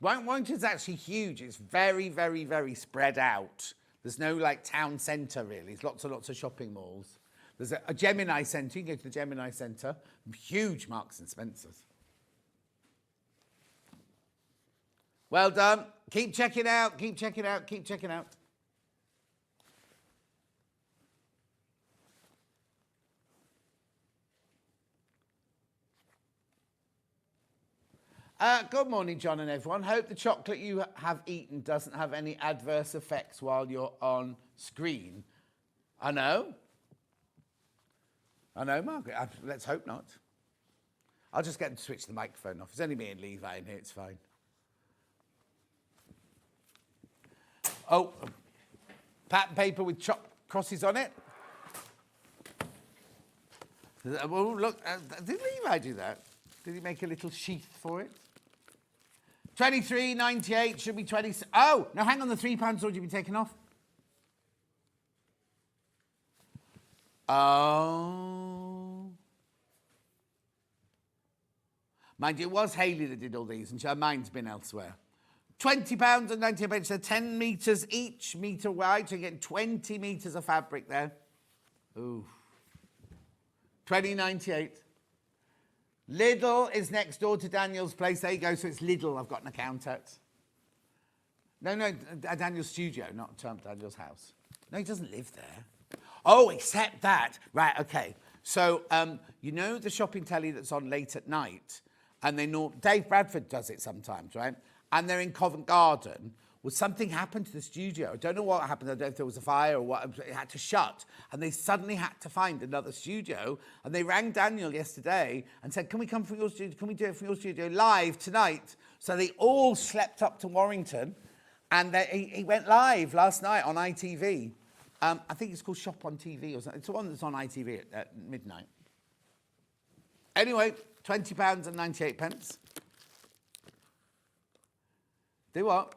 Speaker 1: Warrington's actually huge. It's very, very, very spread out. There's no like town centre really. There's lots and lots of shopping malls. There's a Gemini Centre. You can go to the Gemini Centre. Huge Marks and Spencer's. Well done. Keep checking out. Keep checking out. Keep checking out. Good morning, John and everyone. Hope the chocolate you have eaten doesn't have any adverse effects while you're on screen. I know, Margaret. Let's hope not. I'll just get them to switch the microphone off. It's only me and Levi in here. It's fine. Oh, pattern paper with crosses on it. Well, look, did Levi do that? Did he make a little sheath for it? 23.98 should be 20. Oh, no, hang on. The £3 already been taken off. Oh. Mind you, it was Hayley that did all these, and her mind's been elsewhere. £20 and 98 so 10 metres each, metre wide, so you're getting 20 metres of fabric there. Ooh. 20.98. Lidl is next door to Daniel's place. There you go. So it's Lidl I've got an account at. No, Daniel's studio, not Daniel's house. No, he doesn't live there. Oh, except that. Right, okay. So, you know the shopping telly that's on late at night? And Dave Bradford does it sometimes, right? And they're in Covent Garden. Well, something happened to the studio. I don't know what happened. I don't know if there was a fire or what. It had to shut. And they suddenly had to find another studio. And they rang Daniel yesterday and said, can we come from your studio? Can we do it from your studio live tonight? So they all slept up to Warrington. And he went live last night on ITV. I think it's called Shop on TV or something. It's the one that's on ITV at midnight. Anyway, £20 and 98 pence. Do what?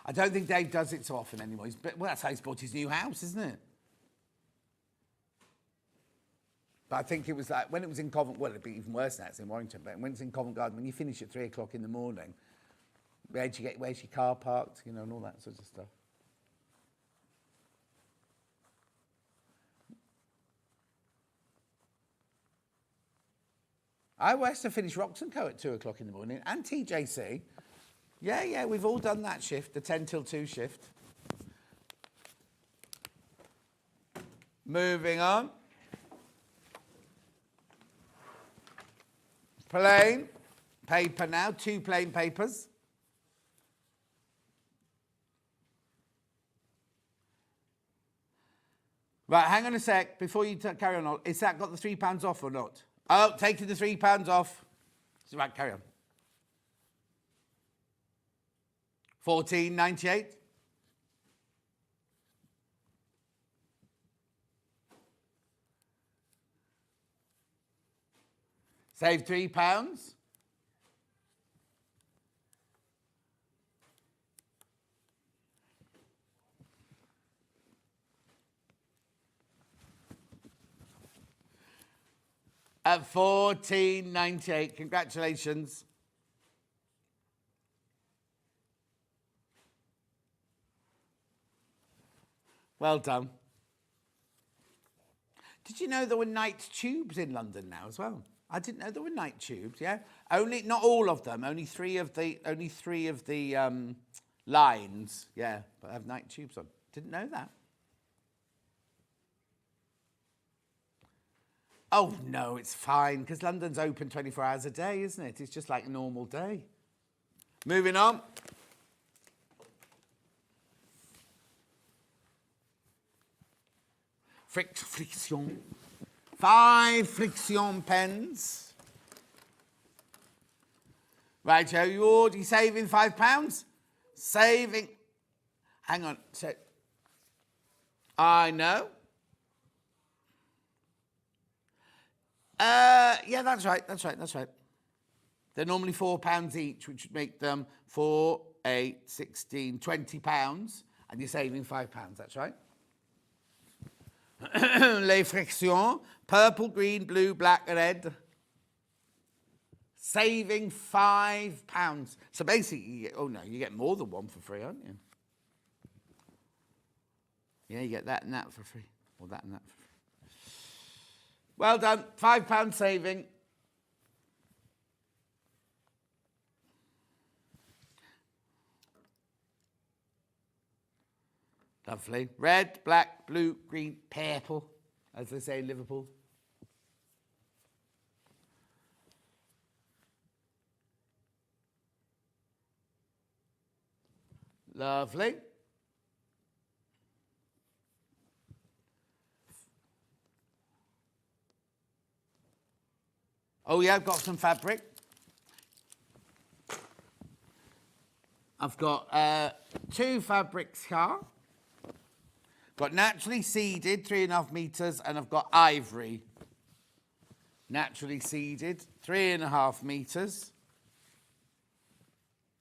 Speaker 1: I don't think Dave does it so often anymore. Well, that's how he's bought his new house, isn't it? But I think it was like, when it was in Covent, well, it'd be even worse now, it's in Warrington, but when it's in Covent Garden, when you finish at 3 o'clock in the morning, where's your car parked, you know, and all that sort of stuff. I used to finish Rocks & Co at 2 o'clock in the morning, and TJC. Yeah, we've all done that shift, the 10 till 2 shift. Moving on. Plain paper now, 2 plain papers. Right, hang on a sec, before you carry on, is that got the £3 off or not? Oh, taking the £3 off. Right, carry on. 14.98. Save £3. At 14.98. Congratulations. Well done. Did you know there were night tubes in London now as well? I didn't know there were night tubes. Yeah, not all of them. Only three of the lines. Yeah, but have night tubes on. Didn't know that. Oh, no, it's fine, because London's open 24 hours a day, isn't it? It's just like a normal day. Moving on. Friction. 5 friction pens. Right, Joe, you already saving £5? Saving. Hang on. So, I know. Yeah, that's right. They're normally £4 each, which would make them 4, 8, 16, £20, and you're saving £5. That's right. Les frictions, purple, green, blue, black, red. Saving £5. So basically, you get more than one for free, aren't you? Yeah, you get that and that for free, or that and that for free. Well done, £5 saving. Lovely. Red, black, blue, green, purple, as they say in Liverpool. Lovely. Oh yeah, I've got some fabric. I've got 2 fabrics here. Got naturally seeded, 3.5 meters, and I've got ivory. Naturally seeded, 3.5 meters.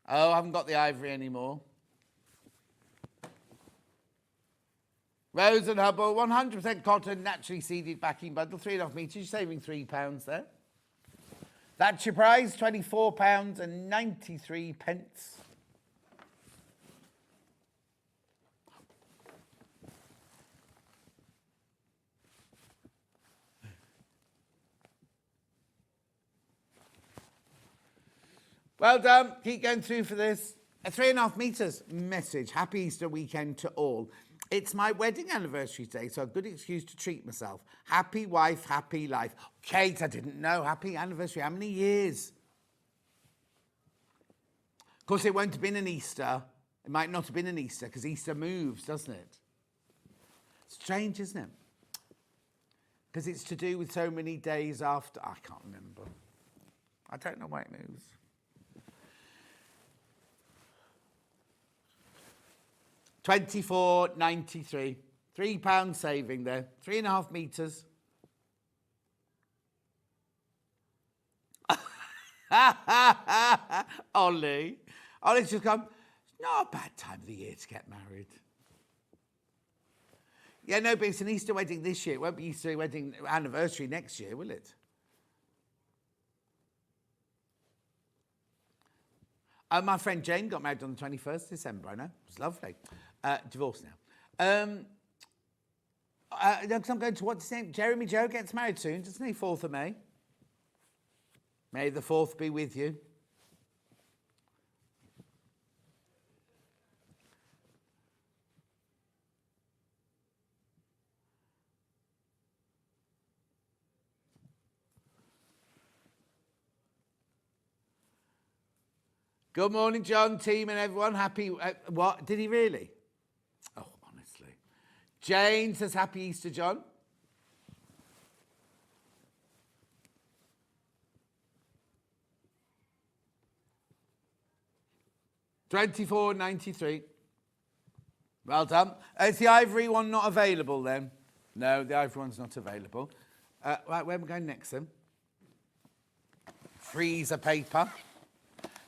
Speaker 1: Oh, I haven't got the ivory anymore. Rose and Hubble, 100% cotton, naturally seeded backing bundle, 3.5 meters. You're saving £3 there. That's your prize, £24.93. Well done. Keep going through for this. 3.5 meters message. Happy Easter weekend to all. It's my wedding anniversary today, so a good excuse to treat myself. Happy wife, happy life. Kate, I didn't know. Happy anniversary. How many years? Of course, it won't have been an Easter. It might not have been an Easter, because Easter moves, doesn't it? Strange, isn't it? Because it's to do with so many days after. I can't remember. I don't know why it moves. £24.93. £3 saving there. 3.5 meters. Ollie's just gone, it's not a bad time of the year to get married. Yeah, no, but it's an Easter wedding this year. It won't be Easter wedding anniversary next year, will it? My friend Jane got married on the 21st December, I know. It was lovely. Divorced now. I'm going to what's his name? Jeremy Joe gets married soon, doesn't he? 4th of May. May the 4th be with you. Good morning, John, team and everyone. Happy... what? Did he really? Oh, honestly. Jane says happy Easter, John. £24.93. Well done. Is the ivory one not available then? No, the ivory one's not available. Right, where am I going next then? Freezer paper.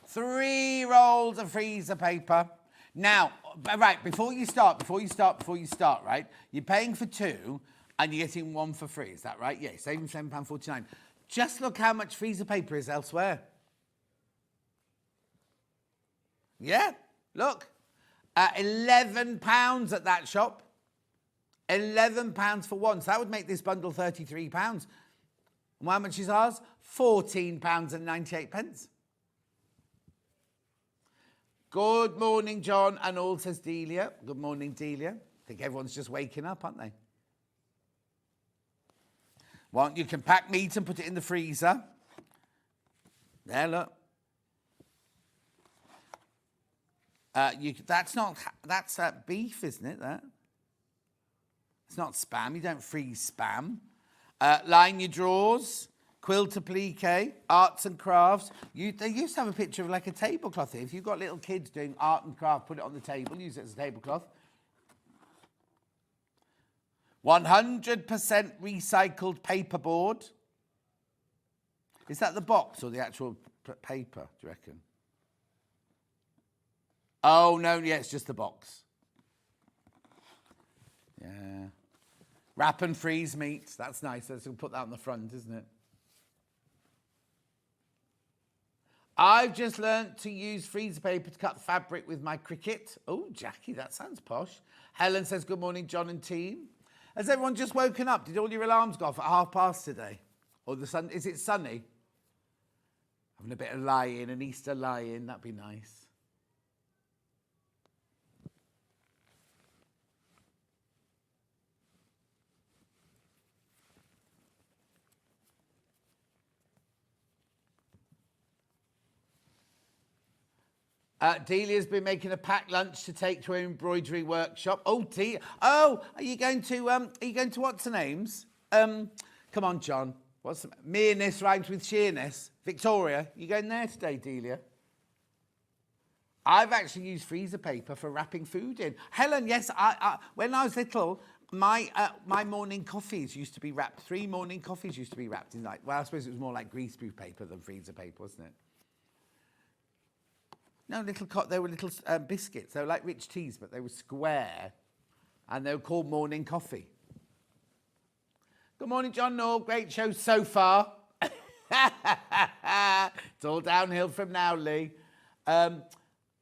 Speaker 1: 3 rolls of freezer paper. Now, right, before you start, right, you're paying for 2 and you're getting 1 for free. Is that right? Yeah, saving £7.49. Just look how much freezer paper is elsewhere. Yeah, look. £11 at that shop. £11 for 1. So that would make this bundle £33. And how much is ours? £14.98. Good morning, John, and all, says Delia. Good morning, Delia. I think everyone's just waking up, aren't they? Well, you can pack meat and put it in the freezer. There, look. That's beef, isn't it, that? It's not Spam. You don't freeze Spam. Line your drawers. Quilt applique. Arts and crafts. They used to have a picture of like a tablecloth here. If you've got little kids doing art and craft, put it on the table. Use it as a tablecloth. 100% recycled paperboard. Is that the box or the actual paper, do you reckon? Oh, no, yeah, it's just the box. Yeah. Wrap and freeze meat. That's nice. Let's put that on the front, isn't it? I've just learnt to use freezer paper to cut fabric with my Cricut. Oh, Jackie, that sounds posh. Helen says, good morning, John and team. Has everyone just woken up? Did all your alarms go off at 5:30 today? Or the sun? Is it sunny? Having a bit of lie-in, an Easter lie-in. That'd be nice. Delia's been making a packed lunch to take to her embroidery workshop. Oh, are you going to what's her name's? Come on, John. Mearness rhymes with sheerness. Victoria, you going there today, Delia? I've actually used freezer paper for wrapping food in. Helen, yes, when I was little, my morning coffees used to be wrapped. 3 morning coffees used to be wrapped in I suppose it was more like greaseproof paper than freezer paper, wasn't it? No, they were little biscuits. They were like rich teas, but they were square, and they were called morning coffee. Good morning, John Noel. Great show so far. It's all downhill from now, Lee.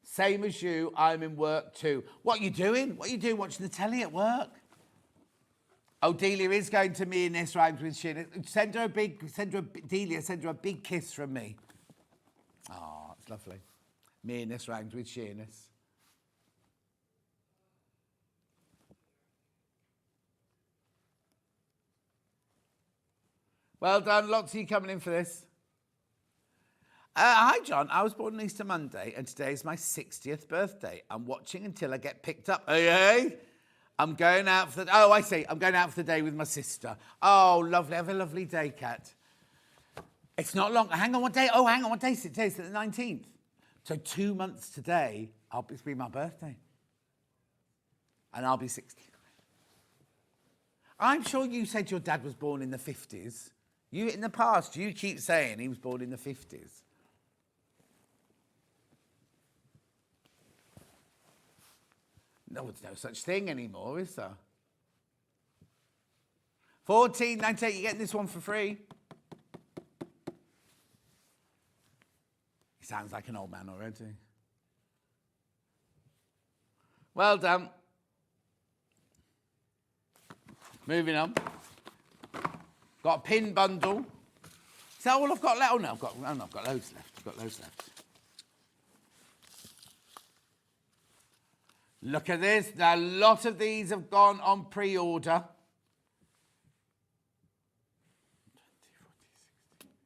Speaker 1: Same as you, I'm in work too. What are you doing? What are you doing watching the telly at work? Oh, Delia is going to me in this rhymes with Delia, send her a big kiss from me. Oh, it's lovely. Mearness rhymes with sheerness. Well done. Lots of you coming in for this. Hi, John. I was born on Easter Monday, and today is my 60th birthday. I'm watching until I get picked up. Hey. I'm going out for the... Oh, I see. I'm going out for the day with my sister. Oh, lovely. Have a lovely day, Kat. It's not long. Hang on, what day? Oh, hang on. What day is it? Today's the 19th. So 2 months today, it's be my birthday. And I'll be 60. I'm sure you said your dad was born in the 50s. In the past, you keep saying he was born in the 50s. No, there's no such thing anymore, is there? 14.98, you're getting this one for free. He sounds like an old man already. Well done. Moving on. Got a pin bundle. Is that all I've got left? Oh no, I've got loads left. I've got loads left. Look at this. Now, a lot of these have gone on pre-order. 20, 40, 60.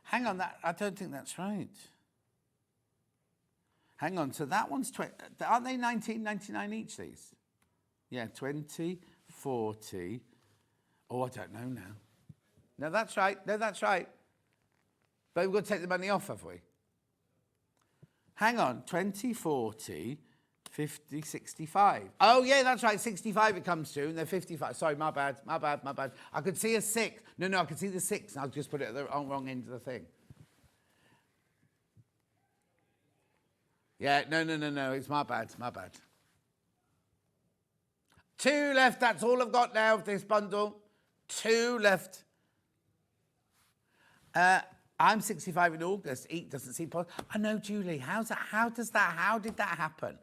Speaker 1: Hang on, I don't think that's right. Hang on, so that one's 20. Aren't they $19.99 each, these? Yeah, 20, 40. Oh, I don't know now. No, that's right. No, that's right. But we've got to take the money off, have we? Hang on, 20, 40, 50, 65. Oh, yeah, that's right. 65 it comes to, and they're 55. Sorry, my bad. I could see a 6. No, I could see the 6, and I'll just put it at the wrong end of the thing. Yeah, no. It's my bad. 2 left. That's all I've got now of this bundle. 2 left. I'm 65 in August. Eat doesn't seem possible. I know, Julie. How did that happen?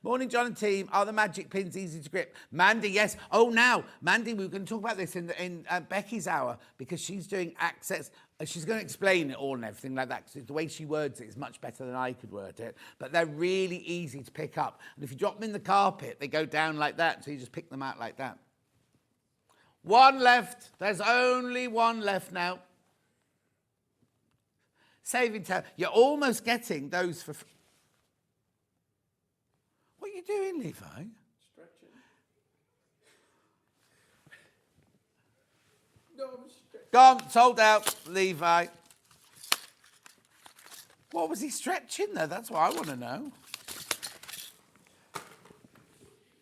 Speaker 1: Morning, John and team. Are the magic pins easy to grip? Mandy, yes. Oh, now, Mandy, we were going to talk about this in Becky's hour because she's doing access. She's going to explain it all and everything like that because the way she words it is much better than I could word it. But they're really easy to pick up. And if you drop them in the carpet, they go down like that. So you just pick them out like that. One left. There's only one left now. Saving time. You're almost getting those for... What are you doing, Levi?
Speaker 2: Stretching. No, I'm stretching.
Speaker 1: Gone, sold out, Levi. What was he stretching there? That's what I want to know.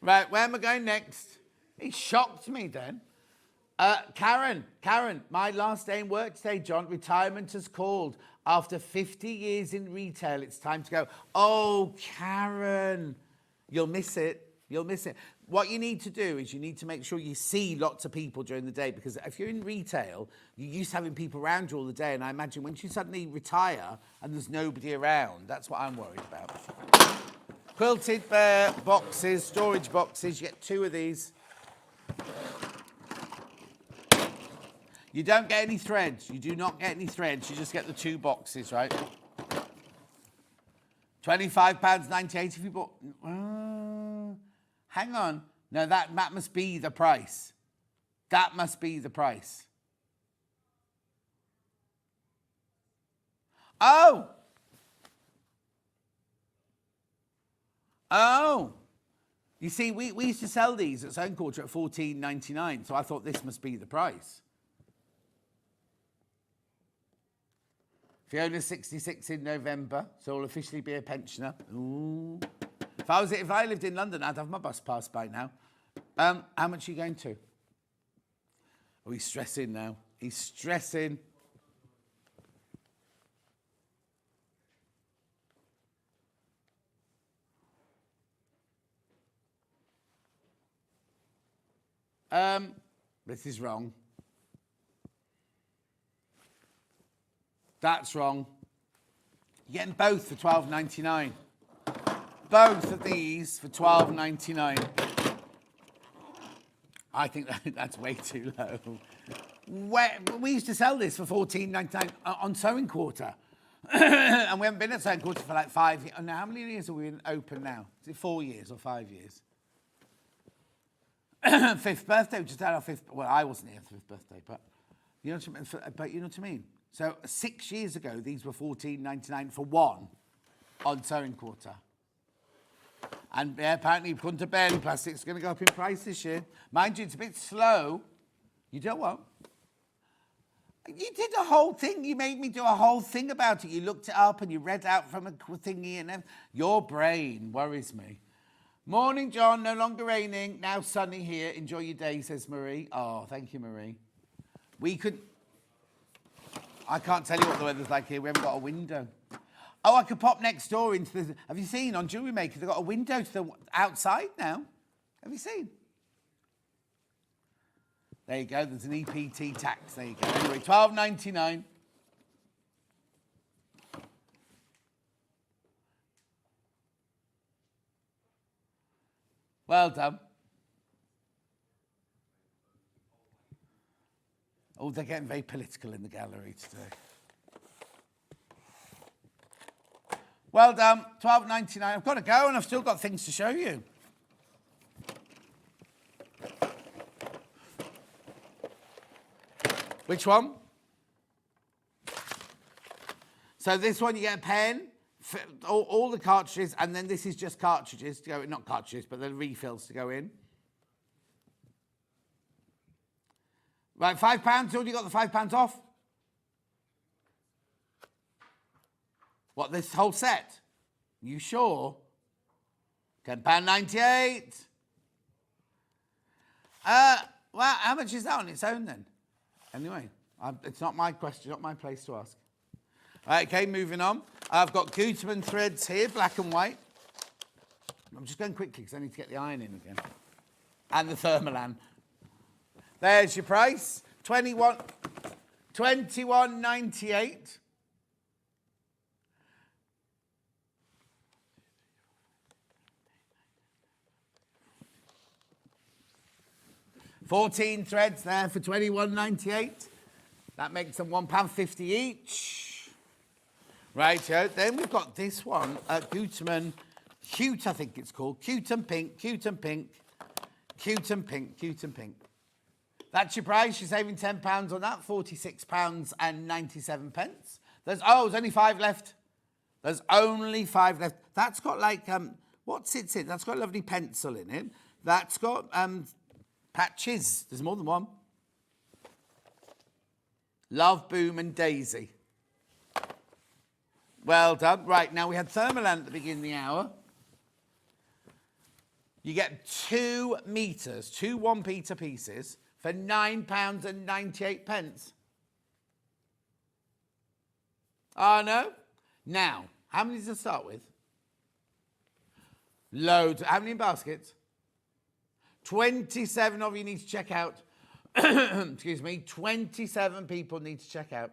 Speaker 1: Right, where am I going next? He shocked me then. Karen, my last day in work today, John. Retirement has called. After 50 years in retail, it's time to go. Oh, Karen, you'll miss it. You'll miss it. What you need to do is you need to make sure you see lots of people during the day, because if you're in retail, you're used to having people around you all the day. And I imagine once you suddenly retire and there's nobody around, that's what I'm worried about. Quilted boxes, storage boxes. You get 2 of these. You don't get any threads. You do not get any threads. You just get the 2 boxes, right? £25.98 if you bought... hang on. No, that must be the price. That must be the price. Oh! Oh! You see, we used to sell these at Sewing Quarter at $14.99, so I thought this must be the price. Fiona's 66 in November, so will officially be a pensioner. Ooh. If I lived in London, I'd have my bus pass by now. How much are you going to? Oh, he's stressing now. He's stressing. This is wrong. That's wrong. You're getting both for $12.99. Both of these for $12.99. I think that's way too low. We used to sell this for $14.99 on Sewing Quarter. And we haven't been at Sewing Quarter for like 5 years. Now, how many years are we open now? Is it 4 years or 5 years? 5th birthday, we just had our 5th... Well, I wasn't here for 5th birthday, but you know what I mean? So 6 years ago, these were $14.99 for one on Sewing Quarter. And yeah, apparently, Punta Belly plastic's going to go up in price this year. Mind you, it's a bit slow. You don't what? You did a whole thing. You made me do a whole thing about it. You looked it up and you read out from a thingy and everything. Your brain worries me. Morning, John. No longer raining. Now sunny here. Enjoy your day, says Marie. Oh, thank you, Marie. I can't tell you what the weather's like here. We haven't got a window. Oh, I could pop next door into the... Have you seen on Jewellery Maker, they've got a window to the outside now? Have you seen? There you go. There's an EPT tax. There you go. Anyway, $12.99. Well done. Oh, they're getting very political in the gallery today. Well done, $12.99. I've got to go and I've still got things to show you. Which one? So this one you get a pen, all the cartridges, and then this is just cartridges to go in, not cartridges, but the refills to go in. Right, £5. All you got the £5 off? What, this whole set? You sure? £10.98. Well, how much is that on its own then? Anyway, it's not my question, not my place to ask. Right, okay, moving on. I've got Gutermann threads here, black and white. I'm just going quickly because I need to get the iron in again. And the Thermolan. There's your price. $21.98. $14 threads there for $21.98. That makes them £1.50 each. Righto. Then we've got this one at Gutermann. Cute, I think it's called. Cute and pink, cute and pink, cute and pink, cute and pink. That's your price. You're saving £10 on that. £46.97. There's only 5 left. There's only 5 left. That's got like, what sits in? That's got a lovely pencil in it. That's got patches. There's more than one. Love, Boom and Daisy. Well done. Right, now we had Thermoland at the beginning of the hour. You get 2 meters, 2 1-meter pieces for £9.98. Oh, no? Now, how many does it start with? Loads. How many in baskets? 27 of you need to check out. Excuse me. 27 people need to check out.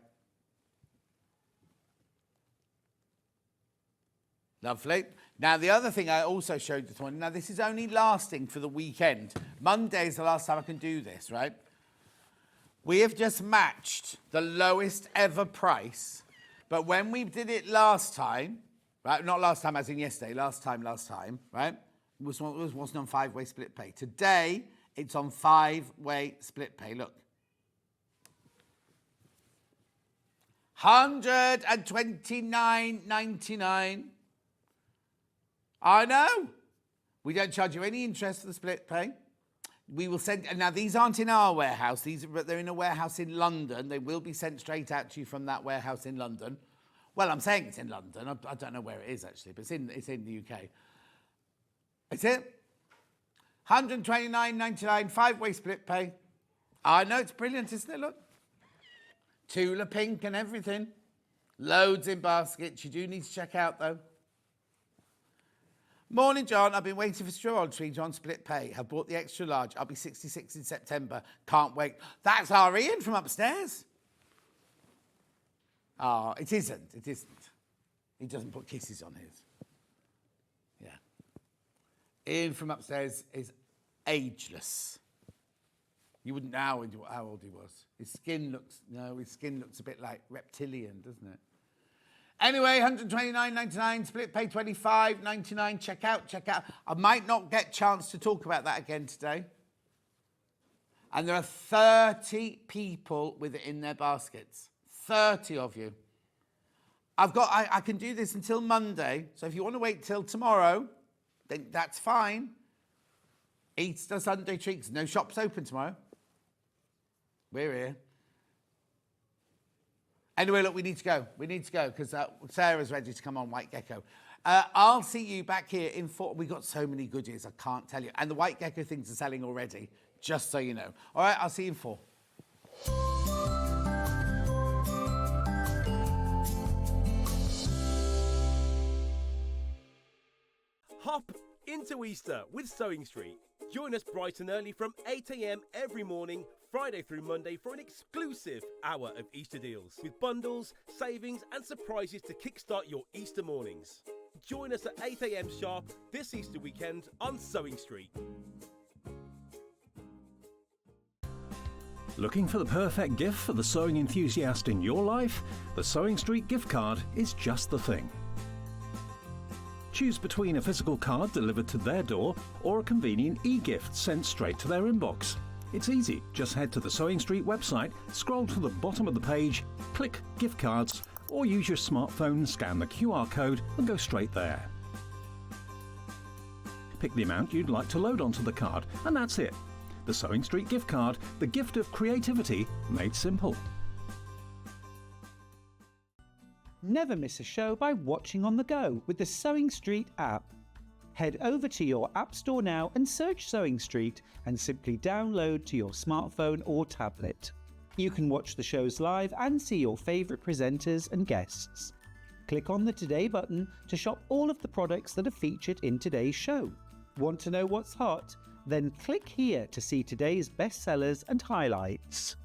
Speaker 1: Lovely. Now, the other thing I also showed this morning, now this is only lasting for the weekend. Monday is the last time I can do this, right? We have just matched the lowest ever price, but when we did it last time, right, not last time as in yesterday, last time, right, it wasn't on 5-way split pay. Today, it's on 5-way split pay, look. £129.99. I know. We don't charge you any interest for the split pay. We will send, now these aren't in our warehouse, they're in a warehouse in London. They will be sent straight out to you from that warehouse in London. Well, I'm saying it's in London. I don't know where it is actually, but it's in the UK. That's it. £129.99, 5-way split pay. I know, it's brilliant, isn't it? Look. Tula pink and everything. Loads in baskets. You do need to check out though. Morning, John. I've been waiting for straw trees on split pay. Have bought the extra large. I'll be 66 in September. Can't wait. That's our Ian from upstairs. Oh, it isn't. It isn't. He doesn't put kisses on his. Yeah. Ian from upstairs is ageless. You wouldn't know how old he was. His skin looks a bit like reptilian, doesn't it? Anyway, £129.99, split pay £25.99. Check out. I might not get a chance to talk about that again today. And there are 30 people with it in their baskets. 30 of you. I can do this until Monday. So if you want to wait till tomorrow, then that's fine. Easter, Sunday treats. No shops open tomorrow. We're here. Anyway, look, we need to go because Sarah's ready to come on White Gecko. I'll see you back here in 4. We've got so many goodies, I can't tell you. And the White Gecko things are selling already, just so you know. All right, I'll see you in 4.
Speaker 3: Hop into Easter with Sewing Street. Join us bright and early from 8 a.m. every morning, Friday through Monday, for an exclusive hour of Easter deals with bundles, savings and surprises to kickstart your Easter mornings. Join us at 8 a.m. sharp this Easter weekend on Sewing Street.
Speaker 4: Looking for the perfect gift for the sewing enthusiast in your life? The Sewing Street gift card is just the thing. Choose between a physical card delivered to their door or a convenient e-gift sent straight to their inbox. It's easy. Just head to the Sewing Street website, scroll to the bottom of the page, click Gift Cards, or use your smartphone, scan the QR code and go straight there. Pick the amount you'd like to load onto the card, and that's it. The Sewing Street gift card, the gift of creativity made simple.
Speaker 5: Never miss a show by watching on the go with the Sewing Street app. Head over to your App Store now and search Sewing Street and simply download to your smartphone or tablet. You can watch the shows live and see your favourite presenters and guests. Click on the Today button to shop all of the products that are featured in today's show. Want to know what's hot? Then click here to see today's bestsellers and highlights.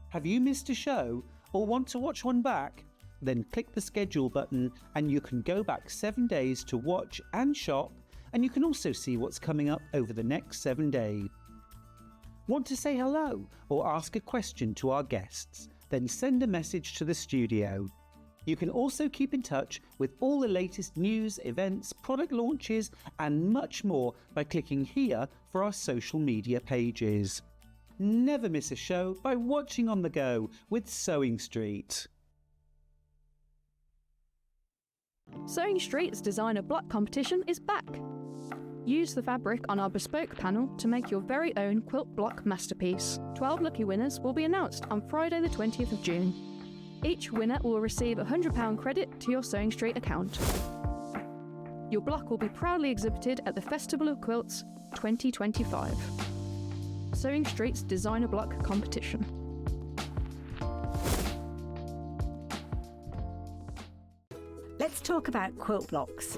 Speaker 5: Have you missed a show or want to watch one back? Then click the schedule button and you can go back 7 days to watch and shop, and you can also see what's coming up over the next 7 days. Want to say hello or ask a question to our guests? Then send a message to the studio. You can also keep in touch with all the latest news, events, product launches and much more by clicking here for our social media pages. Never miss a show by watching on the go with Sewing Street.
Speaker 6: Sewing Street's designer block competition is back. Use the fabric on our bespoke panel to make your very own quilt block masterpiece. 12 lucky winners will be announced on Friday the 20th of June. Each winner will receive a £100 credit to your Sewing Street account. Your block will be proudly exhibited at the Festival of Quilts 2025. Sewing Street's designer block competition.
Speaker 7: Let's talk about quilt blocks.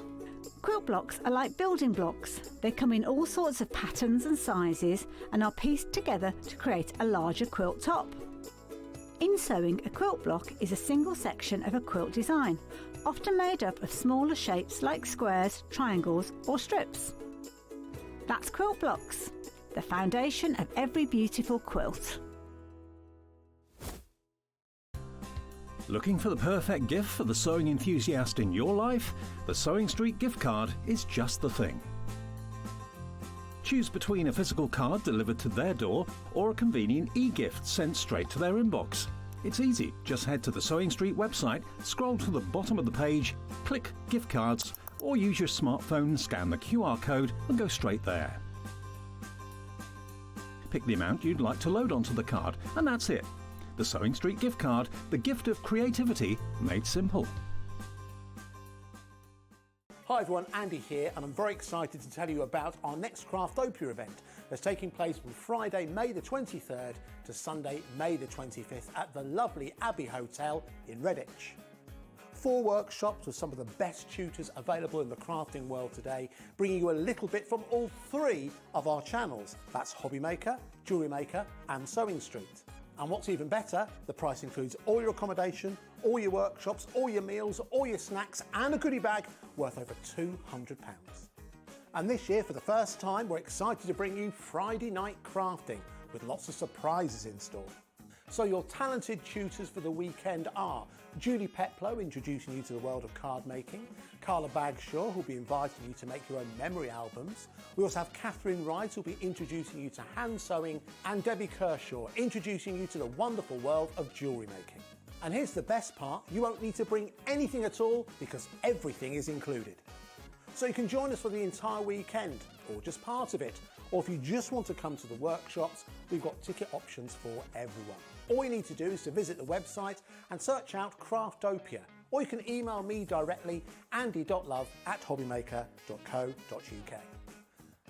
Speaker 7: Quilt blocks are like building blocks. They come in all sorts of patterns and sizes and are pieced together to create a larger quilt top. In sewing, a quilt block is a single section of a quilt design, often made up of smaller shapes like squares, triangles or strips. That's quilt blocks, the foundation of every beautiful quilt.
Speaker 4: Looking for the perfect gift for the sewing enthusiast in your life? The Sewing Street gift card is just the thing. Choose between a physical card delivered to their door or a convenient e-gift sent straight to their inbox. It's easy, just head to the Sewing Street website, scroll to the bottom of the page, click gift cards, or use your smartphone, scan the QR code and go straight there. Pick the amount you'd like to load onto the card and that's it. The Sewing Street gift card, the gift of creativity made simple.
Speaker 2: Hi everyone, Andy here, and I'm very excited to tell you about our next Craftopia event that's taking place from Friday, May the 23rd to Sunday, May the 25th at the lovely Abbey Hotel in Redditch. 4 workshops with some of the best tutors available in the crafting world today, bringing you a little bit from all 3 of our channels. That's Hobby Maker, Jewellery Maker and Sewing Street. And what's even better, the price includes all your accommodation, all your workshops, all your meals, all your snacks and a goodie bag worth over £200. And this year, for the first time, we're excited to bring you Friday night crafting with lots of surprises in store. So your talented tutors for the weekend are Julie Peplow, introducing you to the world of card making, Carla Bagshaw, who'll be inviting you to make your own memory albums. We also have Catherine Wright, who'll be introducing you to hand sewing, and Debbie Kershaw, introducing you to the wonderful world of jewellery making. And here's the best part, you won't need to bring anything at all because everything is included. So you can join us for the entire weekend, or just part of it, or if you just want to come to the workshops, we've got ticket options for everyone. All you need to do is to visit the website and search out Craftopia, or you can email me directly, andy.love@hobbymaker.co.uk.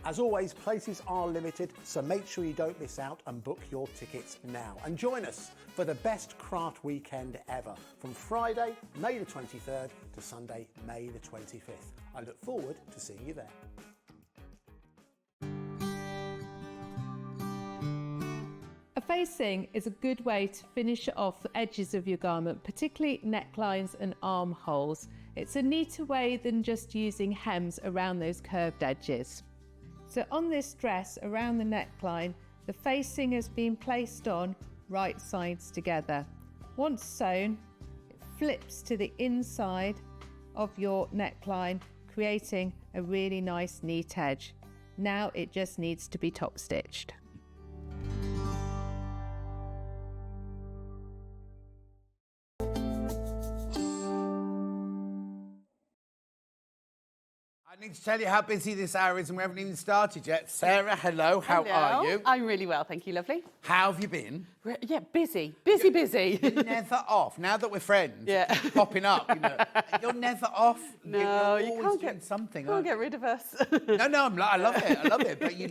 Speaker 2: As always, places are limited, so make sure you don't miss out and book your tickets now. And join us for the best craft weekend ever, from Friday, May the 23rd to Sunday, May the 25th. I look forward to seeing you there.
Speaker 8: A facing is a good way to finish off the edges of your garment, particularly necklines and armholes. It's a neater way than just using hems around those curved edges. So on this dress, around the neckline, the facing has been placed on right sides together. Once sewn, it flips to the inside of your neckline, creating a really nice neat edge. Now it just needs to be top stitched.
Speaker 1: I need to tell you how busy this hour is and we haven't even started yet. Sarah, hello, how are you?
Speaker 9: I'm really well, thank you, lovely.
Speaker 1: How have you been?
Speaker 9: Yeah, busy. Busy.
Speaker 1: You're never off. Now that we're friends,
Speaker 9: Yeah.
Speaker 1: you keep popping up, you know. You're never off.
Speaker 9: No,
Speaker 1: you're
Speaker 9: you
Speaker 1: always
Speaker 9: can't
Speaker 1: doing
Speaker 9: get
Speaker 1: something.
Speaker 9: Can't get rid of us.
Speaker 1: No, I love it. But you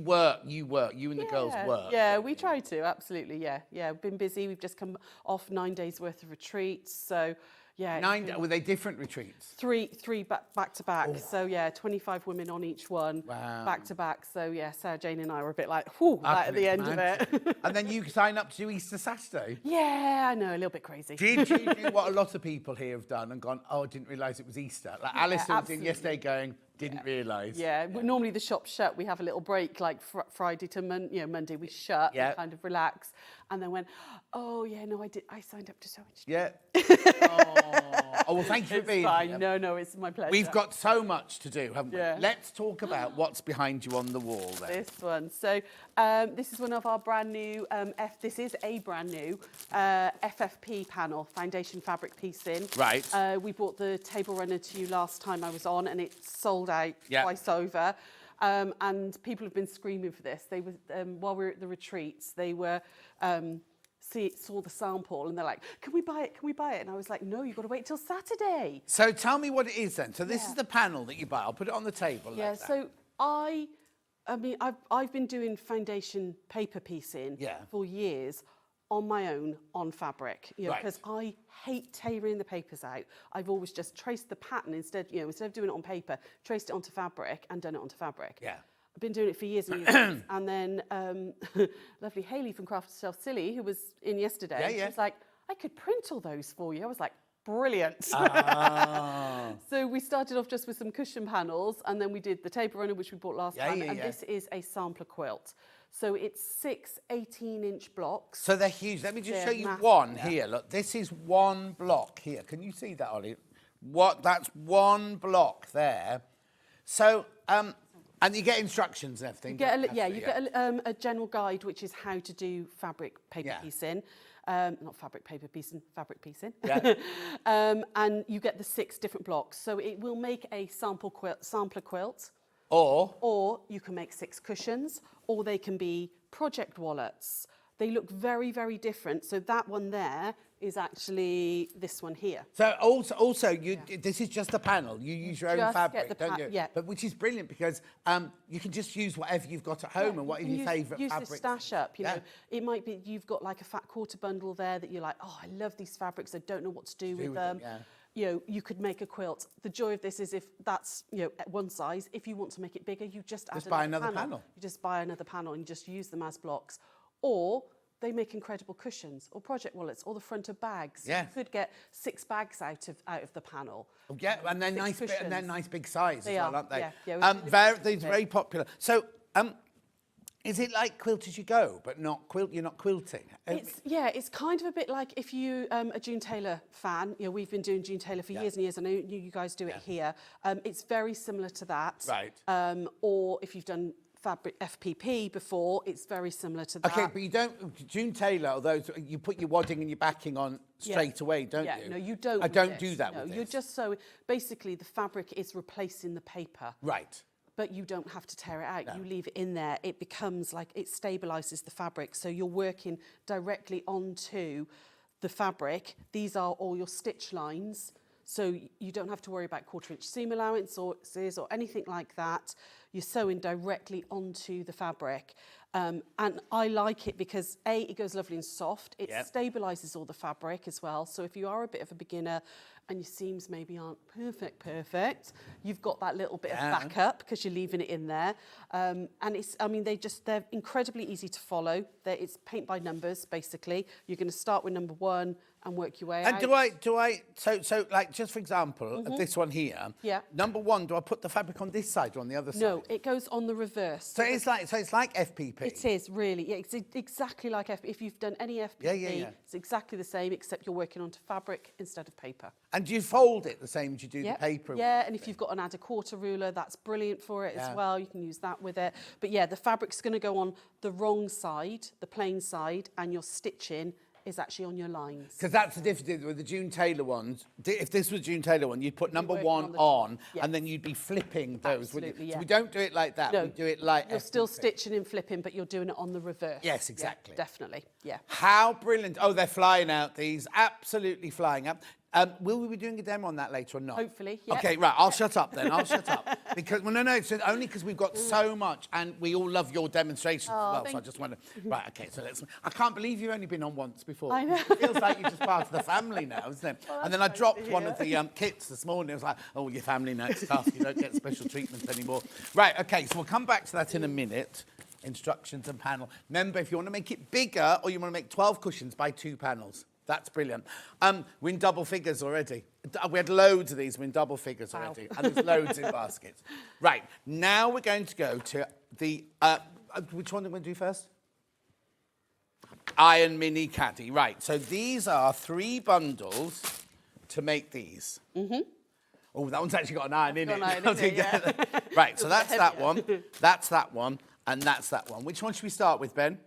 Speaker 1: work. You and the girls work.
Speaker 9: Yeah, we try to, absolutely, yeah. We've been busy. We've just come off 9 days worth of retreats, so yeah.
Speaker 1: Were they different retreats?
Speaker 9: Three back to back. So yeah, 25 women on each one, back to back. So yeah, Sarah Jane and I were a bit like, whew, at the end of it.
Speaker 1: And then you sign up to do Easter Saturday.
Speaker 9: Yeah, I know, a little bit crazy.
Speaker 1: Did you do what a lot of people here have done and gone, oh, I didn't realise it was Easter? Like Alison was in yesterday going, Didn't realise.
Speaker 9: Yeah, normally the shop's shut. We have a little break, like Friday to Monday. We shut,
Speaker 1: Yeah.
Speaker 9: and kind of relax, and then went, oh yeah, no, I signed up to Sewing Street.
Speaker 1: Yeah. Oh, well, thank you for being
Speaker 9: Fine.
Speaker 1: here.
Speaker 9: No, it's my pleasure.
Speaker 1: We've got so much to do, haven't we?
Speaker 9: Yeah.
Speaker 1: Let's talk about what's behind you on the wall there.
Speaker 9: This one. So this is one of our brand new, this is a brand new FFP panel, foundation fabric piecing.
Speaker 1: Right.
Speaker 9: We brought the table runner to you last time I was on, and it sold out
Speaker 1: Yeah.
Speaker 9: twice over. And people have been screaming for this. They were, while we were at the retreats, they were... saw the sample and they're like, can we buy it? Can we buy it? And I was like, no, you've got to wait till Saturday.
Speaker 1: So tell me what it is then. So this is the panel that you buy. I'll put it on the table.
Speaker 9: Yeah,
Speaker 1: like that.
Speaker 9: so I mean, I've been doing foundation paper piecing for years on my own on fabric, you know, because I hate tearing the papers out. I've always just traced the pattern instead of doing it on paper, traced it onto fabric and done it onto fabric.
Speaker 1: Yeah.
Speaker 9: I've been doing it for years and years. And then lovely Hayley from Craft Yourself Silly, who was in yesterday, she was like, I could print all those for you. I was like, brilliant. So we started off just with some cushion panels, and then we did the table runner, which we bought last time. And this is a sampler quilt. So it's 6 18-inch blocks.
Speaker 1: So they're huge. Let me just show you one here. Look, this is one block here. Can you see that, Ollie? That's one block there. So, and you get instructions and everything.
Speaker 9: You get a general guide, which is how to do fabric paper piecing. Not fabric paper piecing, fabric piecing. Yeah. And you get the 6 different blocks. So it will make a sampler quilt. Or you can make 6 cushions, or they can be project wallets. They look very, very different. So that one there is actually this one here.
Speaker 1: So also this is just a panel. You use your own fabric, don't you?
Speaker 9: Yeah.
Speaker 1: But which is brilliant because you can just use whatever you've got at home and whatever your favourite fabric.
Speaker 9: Use the stash up. You know, it might be you've got like a fat quarter bundle there that you're like, oh, I love these fabrics. I don't know what to do with them. You know, you could make a quilt. The joy of this is if that's, at one size, if you want to make it bigger, you just
Speaker 1: buy another panel.
Speaker 9: You just buy another panel and you just use them as blocks. Or they make incredible cushions or project wallets or the front of bags.
Speaker 1: Yeah.
Speaker 9: You could get 6 bags out of the panel.
Speaker 1: Yeah, and they're nice big size as well, aren't they?
Speaker 9: Yeah.
Speaker 1: They're very popular. So, is it like quilt as you go, but not quilt? You're not quilting.
Speaker 9: It's kind of a bit like if you a June Taylor fan. You know, we've been doing June Taylor for years and years. I know you guys do it here. It's very similar to that.
Speaker 1: Right.
Speaker 9: Or if you've done fabric FPP before, it's very similar to that.
Speaker 1: Okay, but you don't June Taylor. Although you put your wadding and your backing on straight away, don't you?
Speaker 9: Yeah, no, you don't.
Speaker 1: I don't do that.
Speaker 9: No,
Speaker 1: with
Speaker 9: you're
Speaker 1: this.
Speaker 9: just so basically the fabric is replacing the paper.
Speaker 1: Right.
Speaker 9: But you don't have to tear it out. No. You leave it in there. It becomes like it stabilises the fabric. So you're working directly onto the fabric. These are all your stitch lines. So you don't have to worry about 1/4-inch seam allowances or anything like that. You're sewing directly onto the fabric. And I like it because A, it goes lovely and soft. It stabilises all the fabric as well. So if you are a bit of a beginner and your seams maybe aren't perfect, you've got that little bit of backup because you're leaving it in there. And they're incredibly easy to follow. It's paint by numbers, basically. You're going to start with number 1 and work your way out.
Speaker 1: And so like just for example, this one here. Yeah. Number 1, do I put the fabric on this side or on the other side?
Speaker 9: No, it goes on the reverse.
Speaker 1: So it's like FPP.
Speaker 9: It is really. Yeah, it's exactly like FPP. If you've done any FPP, it's exactly the same except you're working onto fabric instead of paper.
Speaker 1: And do you fold it the same as you do the paper?
Speaker 9: Yeah, and if you've got an add a quarter ruler, that's brilliant for it as well. You can use that with it. But yeah, the fabric's going to go on the wrong side, the plain side, and your stitching is actually on your lines.
Speaker 1: Because that's the difference with the June Taylor ones. If this was June Taylor one, you'd put number 1 on, and then you'd be flipping those, wouldn't you? So we don't do it like that.
Speaker 9: No,
Speaker 1: we do it like
Speaker 9: you're still stitching and flipping, but you're doing it on the reverse.
Speaker 1: Yes, exactly.
Speaker 9: Yeah, definitely, yeah.
Speaker 1: How brilliant. Oh, they're flying out, these. Absolutely flying up. Will we be doing a demo on that later or not?
Speaker 9: Hopefully, yeah.
Speaker 1: Okay, right, I'll shut up then. I'll shut up. Because, well, no, it's only because we've got so much and we all love your demonstrations as well. So I just want to... Right, okay, so I can't believe you've only been on once before.
Speaker 9: I know.
Speaker 1: It feels like you're just part of the family now, isn't it? Well, and then I dropped one of the kits this morning. It was like, oh, your family now, it's tough. You don't get special treatment anymore. Right, okay, so we'll come back to that in a minute. Instructions and panel. Remember, if you want to make it bigger or you want to make 12 cushions, buy 2 panels. That's brilliant. We're in double figures already. We had loads of these. We're in double figures already. And there's loads in baskets. Right, now we're going to go to the... which one do we do first? Iron Mini Caddy. Right, so these are 3 bundles to make these. Mm-hmm. Oh, that one's actually got an iron in it. Right, so that's that one, that's that one, and that's that one. Which one should we start with, Ben?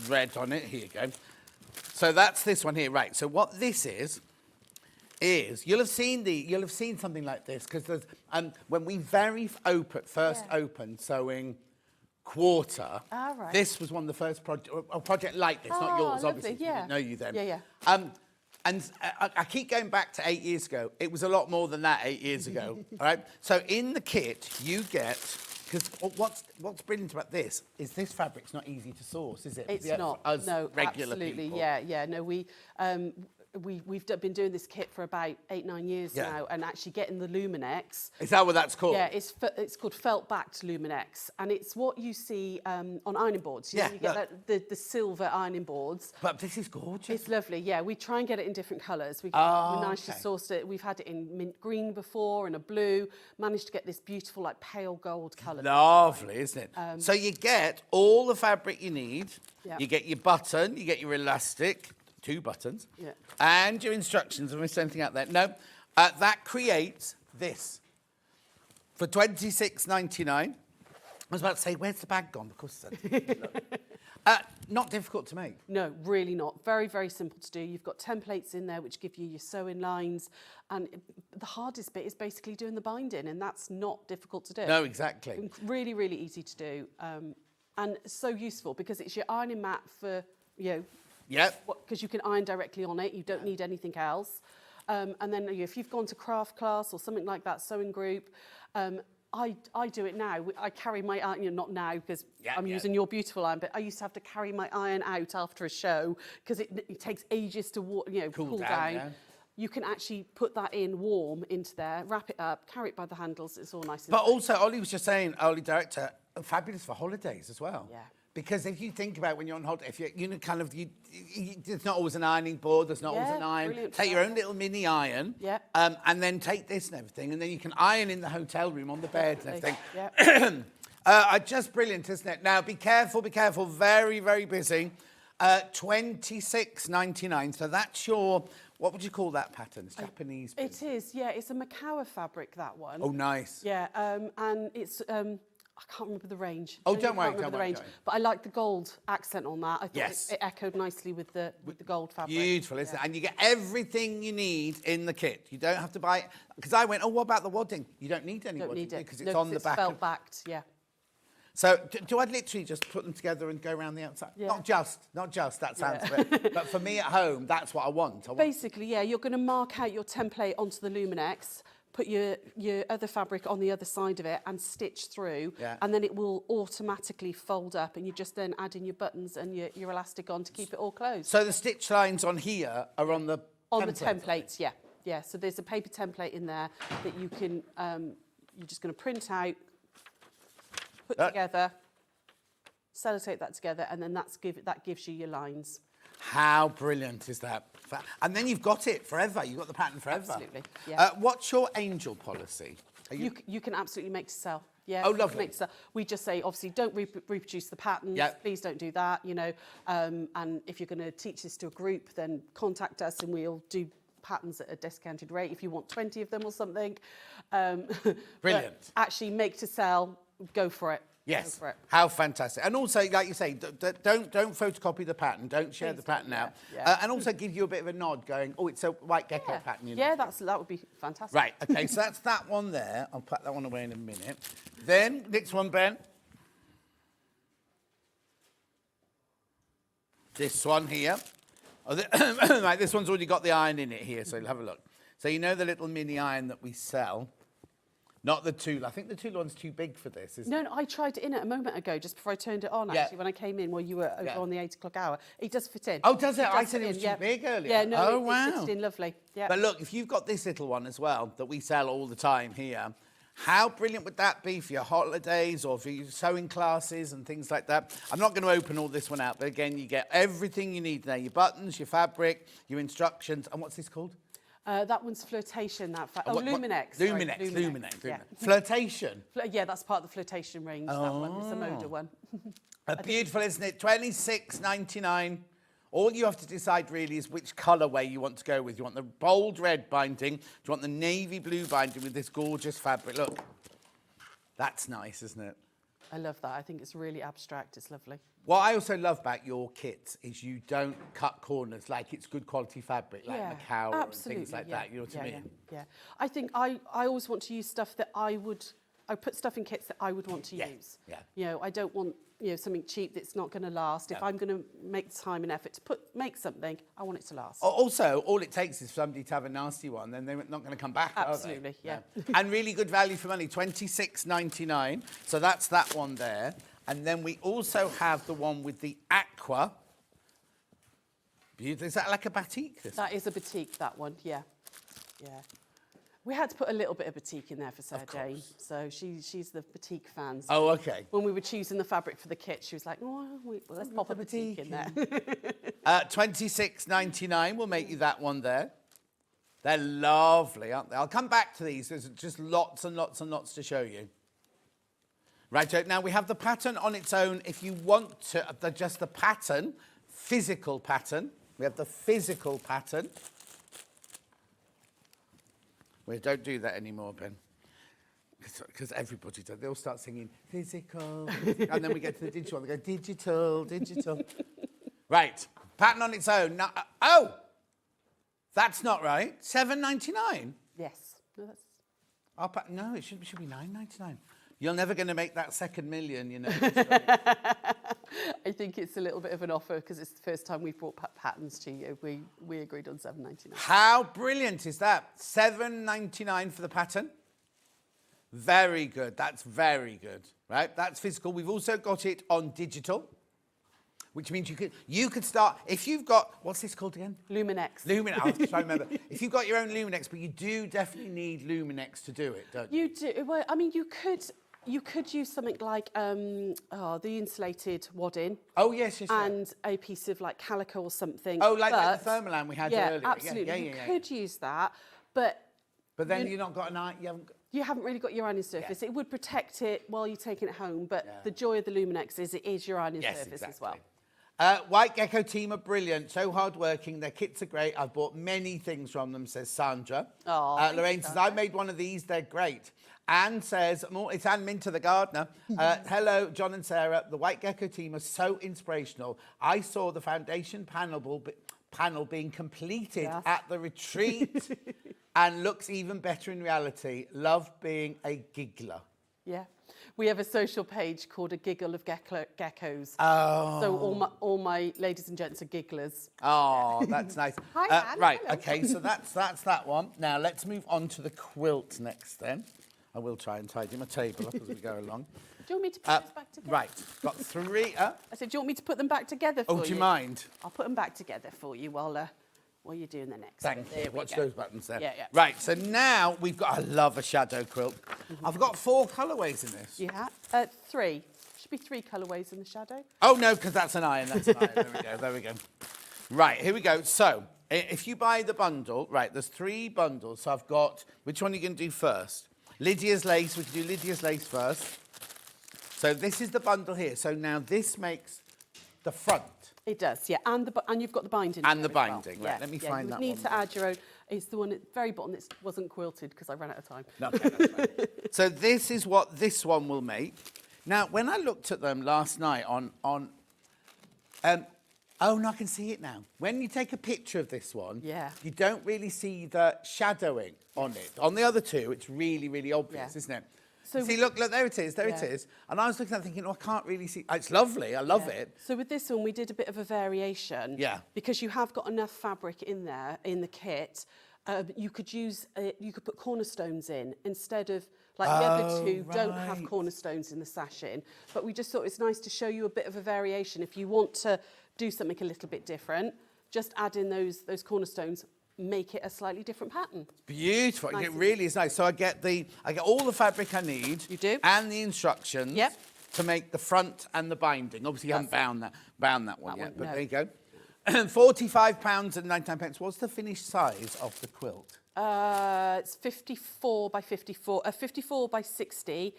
Speaker 1: Red on it. Here you go. So that's this one here. Right, so what this is you'll have seen something like this, because there's when we first opened sewing quarter.
Speaker 9: Right.
Speaker 1: This was one of the first project like this, not yours,
Speaker 9: lovely,
Speaker 1: obviously.
Speaker 9: yeah.
Speaker 1: We didn't know you then.
Speaker 9: Yeah.
Speaker 1: And I keep going back to 8 years ago. It was a lot more than that 8 years ago. All right. So in the kit you get, because what's brilliant about this is this fabric's not easy to source, is it?
Speaker 9: It's not. No,
Speaker 1: regular
Speaker 9: absolutely.
Speaker 1: people.
Speaker 9: Yeah. No, we've been doing this kit for about 8-9 years now, and actually getting the Luminex.
Speaker 1: Is that what that's called?
Speaker 9: Yeah, it's called felt backed Luminex, and it's what you see on ironing boards. You know, you get the silver ironing boards.
Speaker 1: But this is gorgeous.
Speaker 9: It's lovely. Yeah, we try and get it in different colours. We managed to source it. We've had it in mint green before and a blue. Managed to get this beautiful like pale gold colour.
Speaker 1: Lovely, isn't it? So you get all the fabric you need.
Speaker 9: Yeah.
Speaker 1: You get your button. You get your elastic. 2 buttons, and your instructions. Have I missed anything out there? No. That creates this for $26.99. I was about to say, where's the bag gone? Because not difficult to make.
Speaker 9: No, really not. Very, very simple to do. You've got templates in there which give you your sewing lines, and the hardest bit is basically doing the binding, and that's not difficult to do.
Speaker 1: No, exactly.
Speaker 9: Really, really easy to do, and so useful because it's your ironing mat for, you know, because you can iron directly on it. You don't need anything else. And then if you've gone to craft class or something like that, sewing group, I do it now. I carry my iron, not now because I'm using your beautiful iron, but I used to have to carry my iron out after a show because it takes ages to cool down. Yeah. You can actually put that in warm into there, wrap it up, carry it by the handles. It's all nice.
Speaker 1: But also, Ollie was just saying, Ollie director, fabulous for holidays as well.
Speaker 9: Yeah.
Speaker 1: Because if you think about when you're on holiday, if there's not always an ironing board, there's not always an iron. Take your own little mini iron, and then take this and everything, and then you can iron in the hotel room on the bed and everything. Just brilliant, isn't it? Now, be careful, very, very busy. $26.99. So that's your, what would you call that pattern? It's Japanese.
Speaker 9: It is, yeah. It's a Makawa fabric, that one.
Speaker 1: Oh, nice.
Speaker 9: Yeah, and it's... I can't remember the range.
Speaker 1: Oh, don't worry.
Speaker 9: But I like the gold accent on that. I thought it echoed nicely with the gold fabric.
Speaker 1: Beautiful, isn't it? And you get everything you need in the kit. You don't have to buy it. Because I went, what about the wadding? You don't need any wadding because it's on the back.
Speaker 9: Felt backed, yeah.
Speaker 1: So do I literally just put them together and go around the outside? Yeah. Not just. That sounds a bit. But for me at home, that's what I want.
Speaker 9: Basically, you're going to mark out your template onto the Luminex. Put your other fabric on the other side of it and stitch through, and then it will automatically fold up, and you just then add in your buttons and your elastic on to keep it all closed.
Speaker 1: So the stitch lines on here are on the
Speaker 9: templates, yeah. So there's a paper template in there that you can, you're just going to print out, put together, sellotape that together, and then that gives you your lines.
Speaker 1: How brilliant is that? And then you've got it forever. You've got the pattern forever.
Speaker 9: Absolutely, yeah.
Speaker 1: What's your angel policy?
Speaker 9: You can absolutely make to sell. Yeah.
Speaker 1: Oh, lovely.
Speaker 9: Make to sell. We just say, obviously, don't reproduce the patterns. Yep. Please don't do that, And if you're going to teach this to a group, then contact us and we'll do patterns at a discounted rate if you want 20 of them or something.
Speaker 1: Brilliant.
Speaker 9: Actually, make to sell, go for it.
Speaker 1: Yes, how fantastic. And also, like you say, don't photocopy the pattern, don't share the pattern out. Yeah. And also give you a bit of a nod going, oh, it's a white gecko pattern.
Speaker 9: Yeah, that would be fantastic.
Speaker 1: Right, okay, so that's that one there. I'll put that one away in a minute. Then, next one, Ben. This one here. Right, this one's already got the iron in it here, so have a look. So you know the little mini iron that we sell? Not the tool. I think the tool one's too big for this, isn't it?
Speaker 9: No, I tried it in it a moment ago, just before I turned it on, actually, when I came in, while you were over on the 8 o'clock hour. It does fit in.
Speaker 1: Oh, does it? I said it was too big earlier.
Speaker 9: Yeah, no,
Speaker 1: wow.
Speaker 9: It fitted in lovely. Yeah.
Speaker 1: But look, if you've got this little one as well, that we sell all the time here, How brilliant would that be for your holidays or for your sewing classes and things like that? I'm not going to open all this one out, but again, you get everything you need there. Your buttons, your fabric, your instructions. And what's this called?
Speaker 9: That one's flirtation. Luminex.
Speaker 1: Luminex.
Speaker 9: Yeah.
Speaker 1: Flirtation.
Speaker 9: Yeah, that's part of the flirtation range, that one. It's a moda one.
Speaker 1: Beautiful, isn't it? $26.99. All you have to decide really is which colourway you want to go with. You want the bold red binding? Do you want the navy blue binding with this gorgeous fabric? Look, that's nice, isn't it?
Speaker 9: I love that. I think it's really abstract. It's lovely.
Speaker 1: What I also love about your kits is you don't cut corners, like it's good quality fabric, like Macau and things like that. You know what I mean?
Speaker 9: Yeah. I think I always want to use stuff that I put stuff in kits that I would want to use.
Speaker 1: Yeah.
Speaker 9: You know, I don't want something cheap that's not going to last. If I'm going to make the time and effort to make something, I want it to last.
Speaker 1: Also, all it takes is for somebody to have a nasty one, then they're not going to come back.
Speaker 9: Absolutely,
Speaker 1: are they?
Speaker 9: yeah.
Speaker 1: And really good value for money, $26.99. So that's that one there. And then we also have the one with the aqua. Is that like a batik?
Speaker 9: That is a batik, that one, yeah. We had to put a little bit of batik in there for Sarah Jane. So she's the batik fan. So
Speaker 1: oh, okay.
Speaker 9: When we were choosing the fabric for the kit, she was like, well, let's pop a batik in there.
Speaker 1: $26.99 will make you that one there. They're lovely, aren't they? I'll come back to these. There's just lots and lots and lots to show you. Right, now we have the pattern on its own. If you want to, just the pattern, physical pattern. We have the physical pattern. We don't do that anymore, Ben. Because everybody does. They all start singing physical. And then we get to the digital one. They go digital, digital. Right, pattern on its own. Now, that's not right. $7.99.
Speaker 9: Yes. No,
Speaker 1: no, it should be $9.99. You're never going to make that second million, you know.
Speaker 9: I think it's a little bit of an offer because it's the first time we've brought patterns to you. We agreed on $7.99.
Speaker 1: How brilliant is that? $7.99 for the pattern. Very good. That's very good, right? That's physical. We've also got it on digital, which means you could start, if you've got, what's this called again?
Speaker 9: Luminex.
Speaker 1: Luminex, I was trying to remember. If you've got your own Luminex, but you do definitely need Luminex to do it, don't you?
Speaker 9: You do. Well, I mean, you could use something like the insulated wadding.
Speaker 1: Oh, yes.
Speaker 9: And a piece of like calico or something.
Speaker 1: Oh, like the Thermalan we had earlier.
Speaker 9: Absolutely. You could use that, but
Speaker 1: then you've not got an eye,
Speaker 9: you haven't really got your ironing surface. It would protect it while you're taking it home, but the joy of the Luminex is it is your ironing surface as well.
Speaker 1: White Gecko team are brilliant, so hard-working. Their kits are great. I've bought many things from them, says Sandra. Lorraine says, I made one of these. They're great. Anne says, it's Anne Minter, the gardener. Hello, John and Sarah. The White Gecko team are so inspirational. I saw the foundation panel being completed at the retreat and looks even better in reality. Love being a giggler.
Speaker 9: Yeah. We have a social page called A Giggle of Geckos.
Speaker 1: Oh.
Speaker 9: So all my ladies and gents are gigglers.
Speaker 1: Oh, that's nice.
Speaker 7: Hi, Anne.
Speaker 1: Right,
Speaker 7: Hello.
Speaker 1: okay, so that's that one. Now, let's move on to the quilt next then. I will try and tidy my table up as we go along.
Speaker 9: Do you want me to put this back together?
Speaker 1: Right, got three.
Speaker 9: I said, do you want me to put them back together for you?
Speaker 1: Oh, do you mind?
Speaker 9: I'll put them back together for you while you're doing the next.
Speaker 1: Thank you. Watch those buttons there.
Speaker 9: Yeah.
Speaker 1: Right, so now we've got, I love a shadow quilt. I've got 4 colourways in this.
Speaker 9: You have? 3. Should be 3 colourways in the shadow.
Speaker 1: Oh, no, because that's an iron. There we go. Right, here we go. So, if you buy the bundle, right, there's 3 bundles. So I've got, which one are you going to do first? Lydia's lace. We can do Lydia's lace first. So this is the bundle here. So now this makes the front.
Speaker 9: It does, yeah. And you've got the binding.
Speaker 1: And the
Speaker 9: there as
Speaker 1: binding,
Speaker 9: well.
Speaker 1: right. Let me find that
Speaker 9: You
Speaker 1: one.
Speaker 9: need to add your own. It's the one at the very bottom that wasn't quilted because I ran out of time.
Speaker 1: No, okay, that's fine. So this is what this one will make. Now, when I looked at them last night oh, no, I can see it now. When you take a picture of this one, you don't really see the shadowing on it. On the other 2, it's really, really obvious, isn't it? So see, look, there it is, it is. And I was looking at it thinking, I can't really see. It's lovely, I love it.
Speaker 9: So with this one, we did a bit of a variation.
Speaker 1: Yeah.
Speaker 9: Because you have got enough fabric in there, in the kit. You could put cornerstones in instead of, like the other 2 don't have cornerstones in the sash in. But we just thought it's nice to show you a bit of a variation. If you want to do something a little bit different, just add in those cornerstones make it a slightly different pattern.
Speaker 1: Beautiful.
Speaker 9: Nice
Speaker 1: It
Speaker 9: and-
Speaker 1: really is nice. So I get all the fabric I need.
Speaker 9: You do.
Speaker 1: And the instructions.
Speaker 9: Yep.
Speaker 1: To make the front and the binding. Obviously, you haven't bound that one
Speaker 9: That
Speaker 1: yet,
Speaker 9: one,
Speaker 1: but
Speaker 9: no.
Speaker 1: there you go. £45.99. What's the finished size of the quilt?
Speaker 9: It's 54 by 54, 54 by 60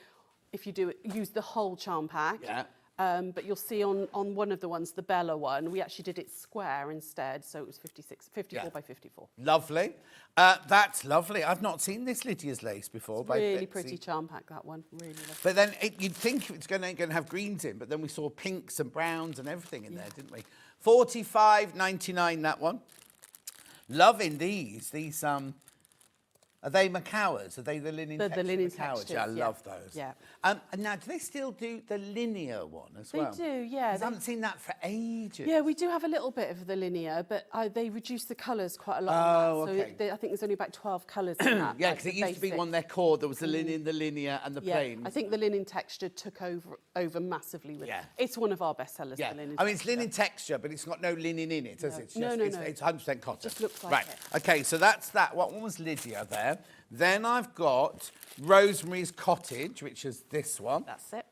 Speaker 9: if you use the whole charm pack.
Speaker 1: Yeah.
Speaker 9: But you'll see on one of the ones, the Bella one, we actually did it square instead, so it was 54 by 54.
Speaker 1: Lovely. That's lovely. I've not seen this Lydia's lace before. By
Speaker 9: Really
Speaker 1: Betsy.
Speaker 9: pretty charm pack, that one. Really lovely.
Speaker 1: But then you'd think it's going to have greens in, but then we saw pinks and browns and everything in there, didn't we? £45.99, that one. Loving these. These, are they Macauers? Are they the linen
Speaker 9: The
Speaker 1: texture
Speaker 9: linen
Speaker 1: Macauers?
Speaker 9: textures,
Speaker 1: Yeah, I
Speaker 9: yeah.
Speaker 1: love those.
Speaker 9: Yeah.
Speaker 1: And now, do they still do the linear one as well?
Speaker 9: They do, yeah.
Speaker 1: 'Cause I haven't seen that for ages.
Speaker 9: Yeah, we do have a little bit of the linear, but they reduce the colours quite a lot.
Speaker 1: Oh,
Speaker 9: on that.
Speaker 1: okay.
Speaker 9: So I think there's only about 12 colours in that.
Speaker 1: Yeah,
Speaker 9: like
Speaker 1: because it
Speaker 9: the
Speaker 1: used to be
Speaker 9: basic.
Speaker 1: one their core. There was the linen, the linear, and the
Speaker 9: Yeah,
Speaker 1: plain.
Speaker 9: I think the linen texture took over massively with
Speaker 1: Yeah.
Speaker 9: It's one of our best sellers,
Speaker 1: Yeah,
Speaker 9: the linen
Speaker 1: I mean, it's
Speaker 9: texture.
Speaker 1: linen texture, but it's got no linen in it, does it? It's
Speaker 9: No,
Speaker 1: just,
Speaker 9: no,
Speaker 1: it's,
Speaker 9: no.
Speaker 1: it's 100% cotton.
Speaker 9: Just looks like
Speaker 1: right.
Speaker 9: it.
Speaker 1: Okay, so that's that. What one was Lydia there? Then I've got Rosemary's Cottage, which is this one.
Speaker 9: That's it.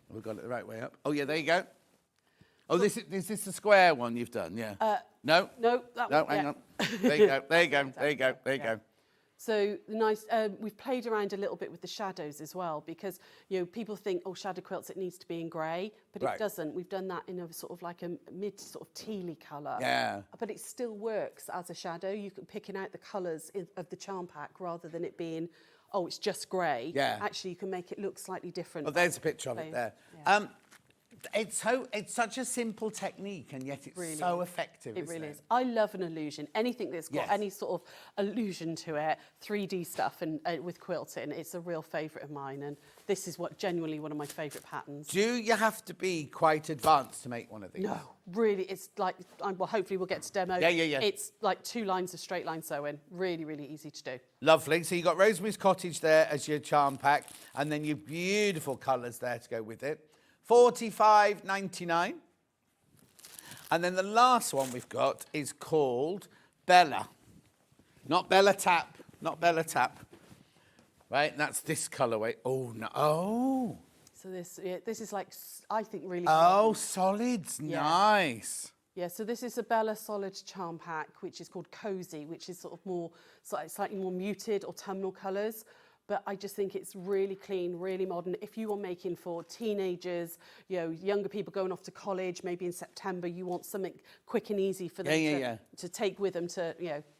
Speaker 1: We've got it the right way up. Oh, yeah, there you go. Oh, is this the square one you've done? Yeah. No?
Speaker 9: No, that
Speaker 1: No,
Speaker 9: one,
Speaker 1: hang
Speaker 9: yeah.
Speaker 1: on. There you go. There you go. There you go. There you go.
Speaker 9: So nice. We've played around a little bit with the shadows as well because people think, oh, shadow quilts, it needs to be in grey, but
Speaker 1: Right.
Speaker 9: it doesn't. We've done that in a sort of like a mid sort of tealy colour.
Speaker 1: Yeah.
Speaker 9: But it still works as a shadow. You can picking out the colours of the charm pack rather than it being, oh, it's just grey.
Speaker 1: Yeah.
Speaker 9: Actually, you can make it look slightly different.
Speaker 1: Oh, there's a picture of it
Speaker 9: Plain.
Speaker 1: there.
Speaker 9: Yeah.
Speaker 1: It's such a simple technique, and yet it's
Speaker 9: Really
Speaker 1: so
Speaker 9: is.
Speaker 1: effective.
Speaker 9: It
Speaker 1: isn't
Speaker 9: really
Speaker 1: it?
Speaker 9: is. I love an illusion. Anything that's got
Speaker 1: Yes.
Speaker 9: any sort of allusion to it, 3D stuff, and with quilting, it's a real favourite of mine. And this is genuinely one of my favourite patterns.
Speaker 1: Do you have to be quite advanced to make one of these?
Speaker 9: No, really, it's like, well, hopefully we'll get to demo.
Speaker 1: Yeah.
Speaker 9: It's like 2 lines of straight line sewing. Really, really easy to do.
Speaker 1: Lovely. So you've got Rosemary's Cottage there as your charm pack, and then your beautiful colours there to go with it. £45.99. And then the last one we've got is called Bella. Not Bella Tap. Not Bella Tap. Right, and that's this colourway. Oh, no. Oh.
Speaker 9: So this is like, I think, really
Speaker 1: Oh,
Speaker 9: modern.
Speaker 1: solids.
Speaker 9: Yeah.
Speaker 1: Nice.
Speaker 9: Yeah, so this is a Bella Solid charm pack, which is called Cozy, which is sort of more, slightly more muted autumnal colours. But I just think it's really clean, really modern. If you are making for teenagers, younger people going off to college, maybe in September, you want something quick and easy for them to take with them to,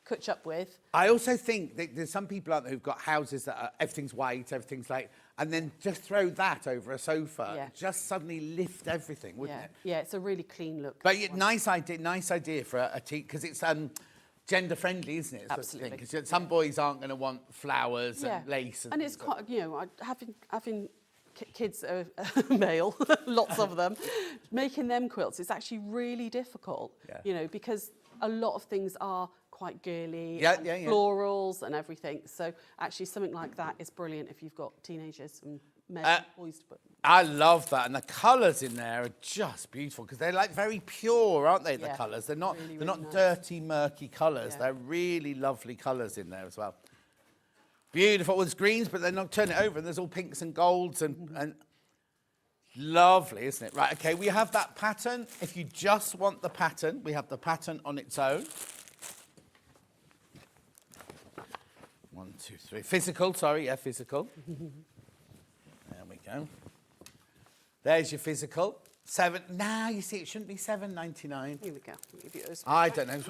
Speaker 9: catch up with.
Speaker 1: I also think that there's some people out there who've got houses that are, everything's white, everything's like, and then just throw that over a sofa.
Speaker 9: Yeah.
Speaker 1: Just suddenly lift everything, wouldn't it?
Speaker 9: Yeah, it's a really clean look.
Speaker 1: But nice idea for a tea, because it's gender friendly, isn't it?
Speaker 9: Absolutely.
Speaker 1: Because some boys aren't going to want flowers and lace.
Speaker 9: And it's quite, having kids male, lots of them, making them quilts, it's actually really difficult, because a lot of things are quite girly, and florals and everything. So actually something like that is brilliant if you've got teenagers and boys to put.
Speaker 1: I love that, and the colours in there are just beautiful because they're like very pure, aren't they? The
Speaker 9: Yeah.
Speaker 1: colours, they're not
Speaker 9: Really,
Speaker 1: they're not
Speaker 9: really nice.
Speaker 1: dirty, murky colours.
Speaker 9: Yeah.
Speaker 1: They're really lovely colours in there as well. Beautiful. Well, there's greens, but then not turn it over, and there's all pinks and golds and lovely, isn't it? Right. Okay. We have that pattern. If you just want the pattern, we have the pattern on its own. 1, 2, 3. Physical. Sorry. Yeah, physical. There we go. There's your physical. Now you see, it shouldn't be £7.99.
Speaker 9: Here we go. I'll give you those.
Speaker 1: I don't know.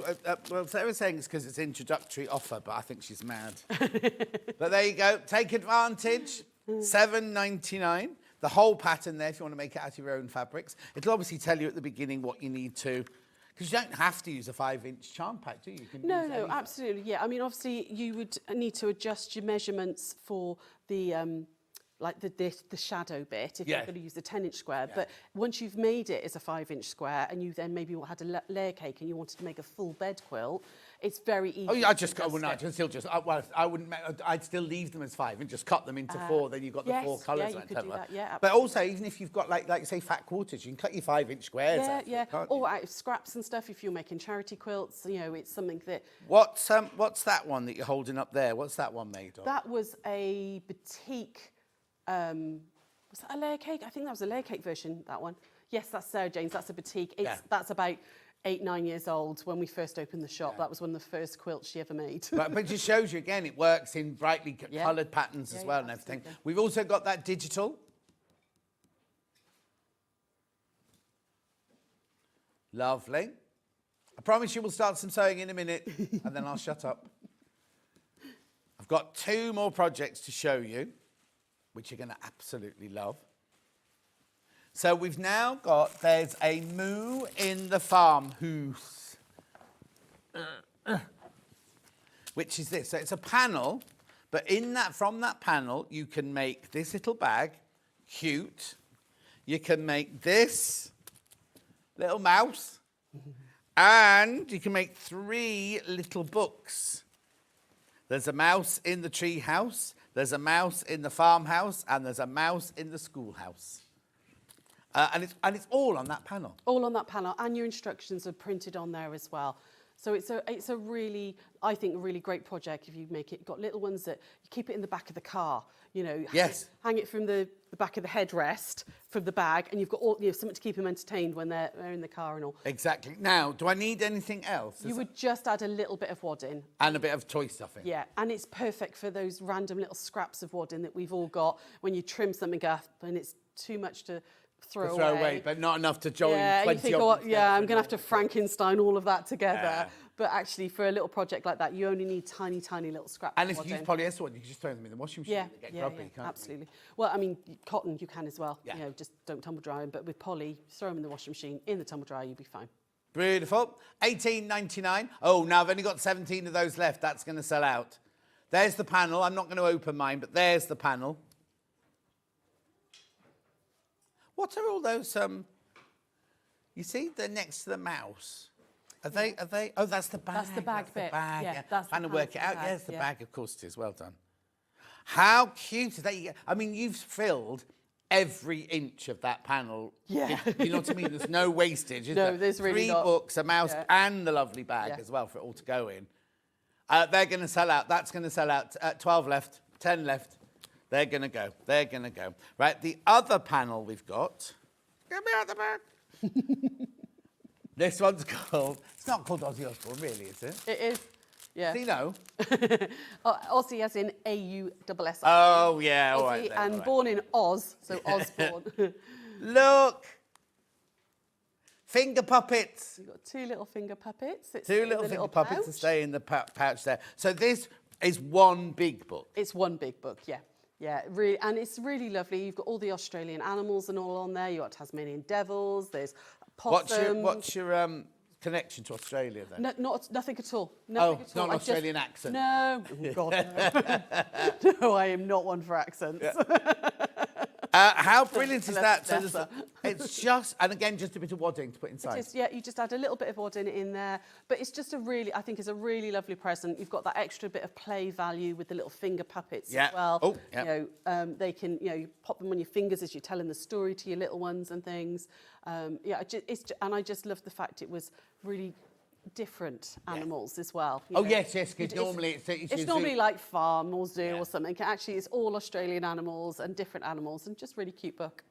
Speaker 1: Well, Sarah's saying it's because it's introductory offer, but I think she's mad. But there you go. Take advantage. £7.99. The whole pattern there, if you want to make it out of your own fabrics. It'll obviously tell you at the beginning what you need to, because you don't have to use a 5-inch charm pack, do you? You can use
Speaker 9: No,
Speaker 1: anything.
Speaker 9: absolutely. Yeah, I mean, obviously, you would need to adjust your measurements for the like the shadow bit, if
Speaker 1: Yeah.
Speaker 9: you're going to use the 10-inch square. But once you've made it as a 5-inch square, and you then maybe had a layer cake and you wanted to make a full bed quilt, it's very easy.
Speaker 1: Oh, yeah, I'd still leave them as 5 and just cut them into 4. Then you've got the 4 colours.
Speaker 9: Yeah, you could do that. Yeah,
Speaker 1: but also, even if you've got like say fat quarters, you can cut your 5-inch squares.
Speaker 9: Yeah,
Speaker 1: out of it, can't you?
Speaker 9: or out of scraps and stuff. If you're making charity quilts, you know, it's something that.
Speaker 1: What's that one that you're holding up there? What's that one made of?
Speaker 9: That was a batik. Was that a layer cake? I think that was a layer cake version. That one. Yes, that's Sarah Jane's. That's a batik. That's about 8-9 years old when we first opened the shop. That was one of the first quilts she ever made.
Speaker 1: But it just shows you again, it works in brightly coloured patterns as well and everything.
Speaker 9: Absolutely.
Speaker 1: We've also got that digital. Lovely. I promise you we'll start some sewing in a minute and then I'll shut up. I've got 2 more projects to show you, which you're going to absolutely love. So we've now got, there's a moo in the farmhouse, which is this. So it's a panel, but from that panel, you can make this little bag, cute. You can make this little mouse, and you can make 3 little books. There's a mouse in the tree house, there's a mouse in the farmhouse, and there's a mouse in the schoolhouse. And it's all on that panel.
Speaker 9: All on that panel, and your instructions are printed on there as well. So it's a really, I think, a really great project if you make it. You've got little ones that you keep it in the back of the car, you know.
Speaker 1: Yes.
Speaker 9: Hang it from the back of the headrest, from the bag, and you've got something to keep them entertained when they're in the car and all.
Speaker 1: Exactly. Now, do I need anything else?
Speaker 9: You would just add a little bit of wadding.
Speaker 1: And a bit of toy stuffing.
Speaker 9: Yeah, and it's perfect for those random little scraps of wadding that we've all got when you trim something up and it's too much to throw away,
Speaker 1: but not enough to join 20
Speaker 9: and you think, I'm going to have to
Speaker 1: to
Speaker 9: Frankenstein all of that together.
Speaker 1: Yeah.
Speaker 9: But actually, for a little project like that, you only need tiny, tiny little scraps.
Speaker 1: And
Speaker 9: of
Speaker 1: if you use
Speaker 9: wadding.
Speaker 1: polyester one, you can just throw them in the washing machine and they get grubby, can't
Speaker 9: absolutely. Well, I mean, cotton you can as well.
Speaker 1: Yeah.
Speaker 9: You know, just don't tumble dry them. But with poly, throw them in the washing machine, in the tumble dryer, you'll be fine.
Speaker 1: Beautiful. $18.99. Oh, now I've only got 17 of those left. That's going to sell out. There's the panel. I'm not going to open mine, but there's the panel. What are all those, you see, they're next to the mouse. Are they, oh, that's the bag.
Speaker 9: That's the bag bit.
Speaker 1: Bag,
Speaker 9: Yeah, that's the
Speaker 1: trying to
Speaker 9: panel
Speaker 1: work it
Speaker 9: for the
Speaker 1: out.
Speaker 9: bag,
Speaker 1: Yes, the
Speaker 9: yeah.
Speaker 1: bag, of course it is. Well done. How cute is that? I mean, you've filled every inch of that panel.
Speaker 9: Yeah.
Speaker 1: You know what I mean? There's no wastage, is
Speaker 9: No,
Speaker 1: there?
Speaker 9: there's really
Speaker 1: 3
Speaker 9: not.
Speaker 1: books, a mouse,
Speaker 9: Yeah.
Speaker 1: and the lovely bag
Speaker 9: Yeah.
Speaker 1: as well for it all to go in. They're going to sell out. That's going to sell out. 12 left, 10 left. They're going to go. They're going to go. Right, the other panel we've got. Get me out the bag. This one's called. It's not called Ozzy Osbourne, really, is it?
Speaker 9: It is. Yeah.
Speaker 1: Do you know?
Speaker 9: Aussie as in AUSS.
Speaker 1: Oh, yeah, all right.
Speaker 9: Aussie
Speaker 1: then,
Speaker 9: and
Speaker 1: all right.
Speaker 9: born in Oz, so Osborne.
Speaker 1: Look! Finger puppets.
Speaker 9: You've got 2 little finger puppets. It's
Speaker 1: 2
Speaker 9: in
Speaker 1: little
Speaker 9: the
Speaker 1: finger puppets to
Speaker 9: pouch.
Speaker 1: stay in the pouch there. So this is one big book.
Speaker 9: It's one big book, yeah. Yeah, really, and it's really lovely. You've got all the Australian animals and all on there. You've got Tasmanian devils, there's possums.
Speaker 1: What's your connection to Australia then?
Speaker 9: No, nothing at all. Nothing at all.
Speaker 1: Not an
Speaker 9: I just-
Speaker 1: Australian accent.
Speaker 9: No. Oh, God, no. No, I am not one for accents.
Speaker 1: How brilliant is that? So
Speaker 9: Bless her.
Speaker 1: it's just, and again, just a bit of wadding to put inside.
Speaker 9: Yeah, you just add a little bit of wadding in there. But it's just I think it's a really lovely present. You've got that extra bit of play value with the little finger puppets
Speaker 1: Yeah.
Speaker 9: as well.
Speaker 1: Oh, yeah.
Speaker 9: You know, they can, you pop them on your fingers as you're telling the story to your little ones and things. And I just love the fact it was really different animals as well. you
Speaker 1: Oh,
Speaker 9: know.
Speaker 1: yes, because normally
Speaker 9: It's normally like farm or zoo or something. Actually, it's all Australian animals and different animals, and just really cute book.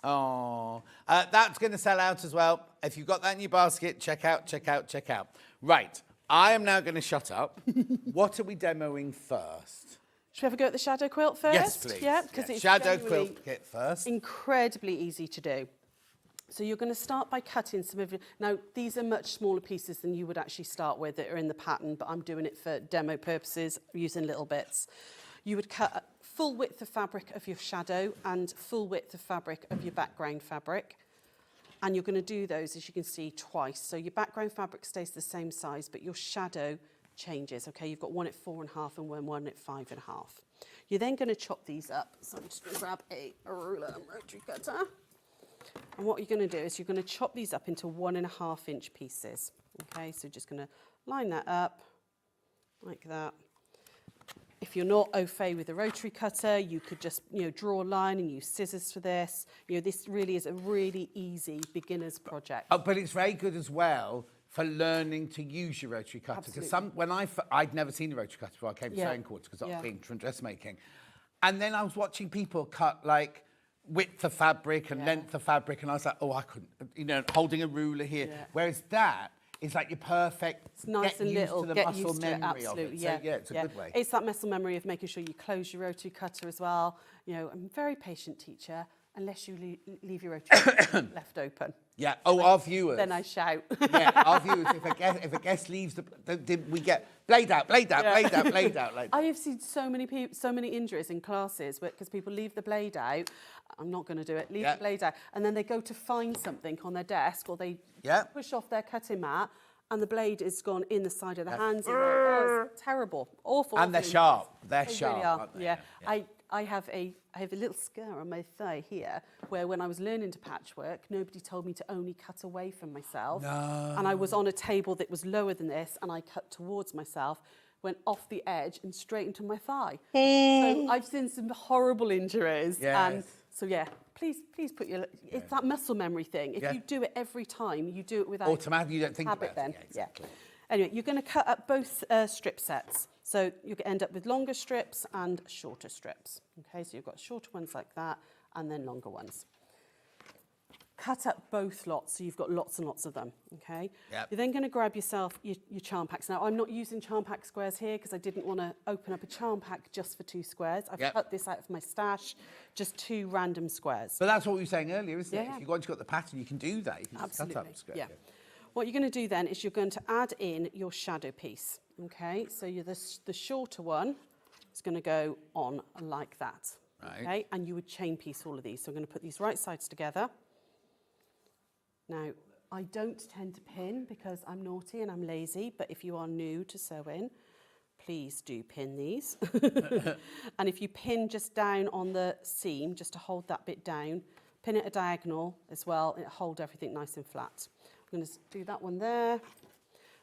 Speaker 1: Oh, that's going to sell out as well. If you've got that in your basket, check out, check out, check out. Right, I am now going to shut up. What are we demoing first?
Speaker 9: Should we have a go at the shadow quilt first?
Speaker 1: Yes, please.
Speaker 9: Yeah, because it's
Speaker 1: Shadow
Speaker 9: genuinely
Speaker 1: quilt kit first.
Speaker 9: incredibly easy to do. So you're going to start by cutting some of your... Now, these are much smaller pieces than you would actually start with that are in the pattern, but I'm doing it for demo purposes, using little bits. You would cut full width of fabric of your shadow and full width of fabric of your background fabric. And you're going to do those, as you can see, twice. So your background fabric stays the same size, but your shadow changes, okay? You've got one at 4.5 and one at 5.5. You're then going to chop these up. So I'm just going to grab a ruler and rotary cutter. And what you're going to do is you're going to chop these up into 1.5 inch pieces. Okay, so just going to line that up like that. If you're not au fait with a rotary cutter, you could just, draw a line and use scissors for this. This really is a really easy beginner's project.
Speaker 1: Oh, but it's very good as well for learning to use your rotary cutter. Because I'd never seen a rotary cutter before I came to sewing quarters because I was being from dressmaking. And then I was watching people cut like width of fabric and length of fabric, and I was like, oh, I couldn't, holding a ruler here. Yeah. Whereas that is like your perfect,
Speaker 9: it's nice
Speaker 1: get
Speaker 9: and
Speaker 1: used
Speaker 9: little,
Speaker 1: to the
Speaker 9: get
Speaker 1: muscle
Speaker 9: used to it,
Speaker 1: memory
Speaker 9: absolutely,
Speaker 1: of it. So, it's a good way.
Speaker 9: It's that muscle memory of making sure you close your rotary cutter as well. I'm a very patient teacher, unless you leave your rotary cutter left open.
Speaker 1: Yeah. Oh, our viewers.
Speaker 9: Then I shout.
Speaker 1: Yeah, our viewers. If a guest leaves, we get blade out, blade out, blade out, blade out. Like
Speaker 9: I have seen so many injuries in classes because people leave the blade out. I'm not going to do it. Leave the blade out, and then they go to find something on their desk, or they push off their cutting mat, and the blade is gone in the side of the hands. It's terrible, awful.
Speaker 1: And they're sharp. They're sharp.
Speaker 9: Really are.
Speaker 1: Aren't they?
Speaker 9: Yeah. I have a little scar on my thigh here, where when I was learning to patchwork, nobody told me to only cut away from myself. No. And I was on a table that was lower than this, and I cut towards myself, went off the edge and straight into my thigh. So I've seen some horrible injuries.
Speaker 1: Yes.
Speaker 9: And so please put it's that muscle memory thing. If you do it every time, you do it without
Speaker 1: automatically, you don't think
Speaker 9: habit
Speaker 1: about
Speaker 9: then.
Speaker 1: it. Yeah, exactly.
Speaker 9: Anyway, you're going to cut up both strip sets. So you end up with longer strips and shorter strips. Okay, so you've got shorter ones like that and then longer ones. Cut up both lots so you've got lots and lots of them, okay?
Speaker 1: Yep.
Speaker 9: You're then going to grab yourself your charm packs. Now, I'm not using charm pack squares here because I didn't want to open up a charm pack just for 2 squares. I've cut this out of my stash, just 2 random squares.
Speaker 1: But that's what we were saying earlier, isn't it?
Speaker 9: Yeah.
Speaker 1: If you've got the pattern, you can do that. You can
Speaker 9: Absolutely.
Speaker 1: just cut up square.
Speaker 9: Yeah. What you're going to do then is you're going to add in your shadow piece, okay? So the shorter one is going to go on like that, okay? And you would chain piece all of these. So I'm going to put these right sides together. Now, I don't tend to pin because I'm naughty and I'm lazy, but if you are new to sewing, please do pin these. And if you pin just down on the seam, just to hold that bit down, pin it a diagonal as well, and it'll hold everything nice and flat. I'm going to do that one there. I'm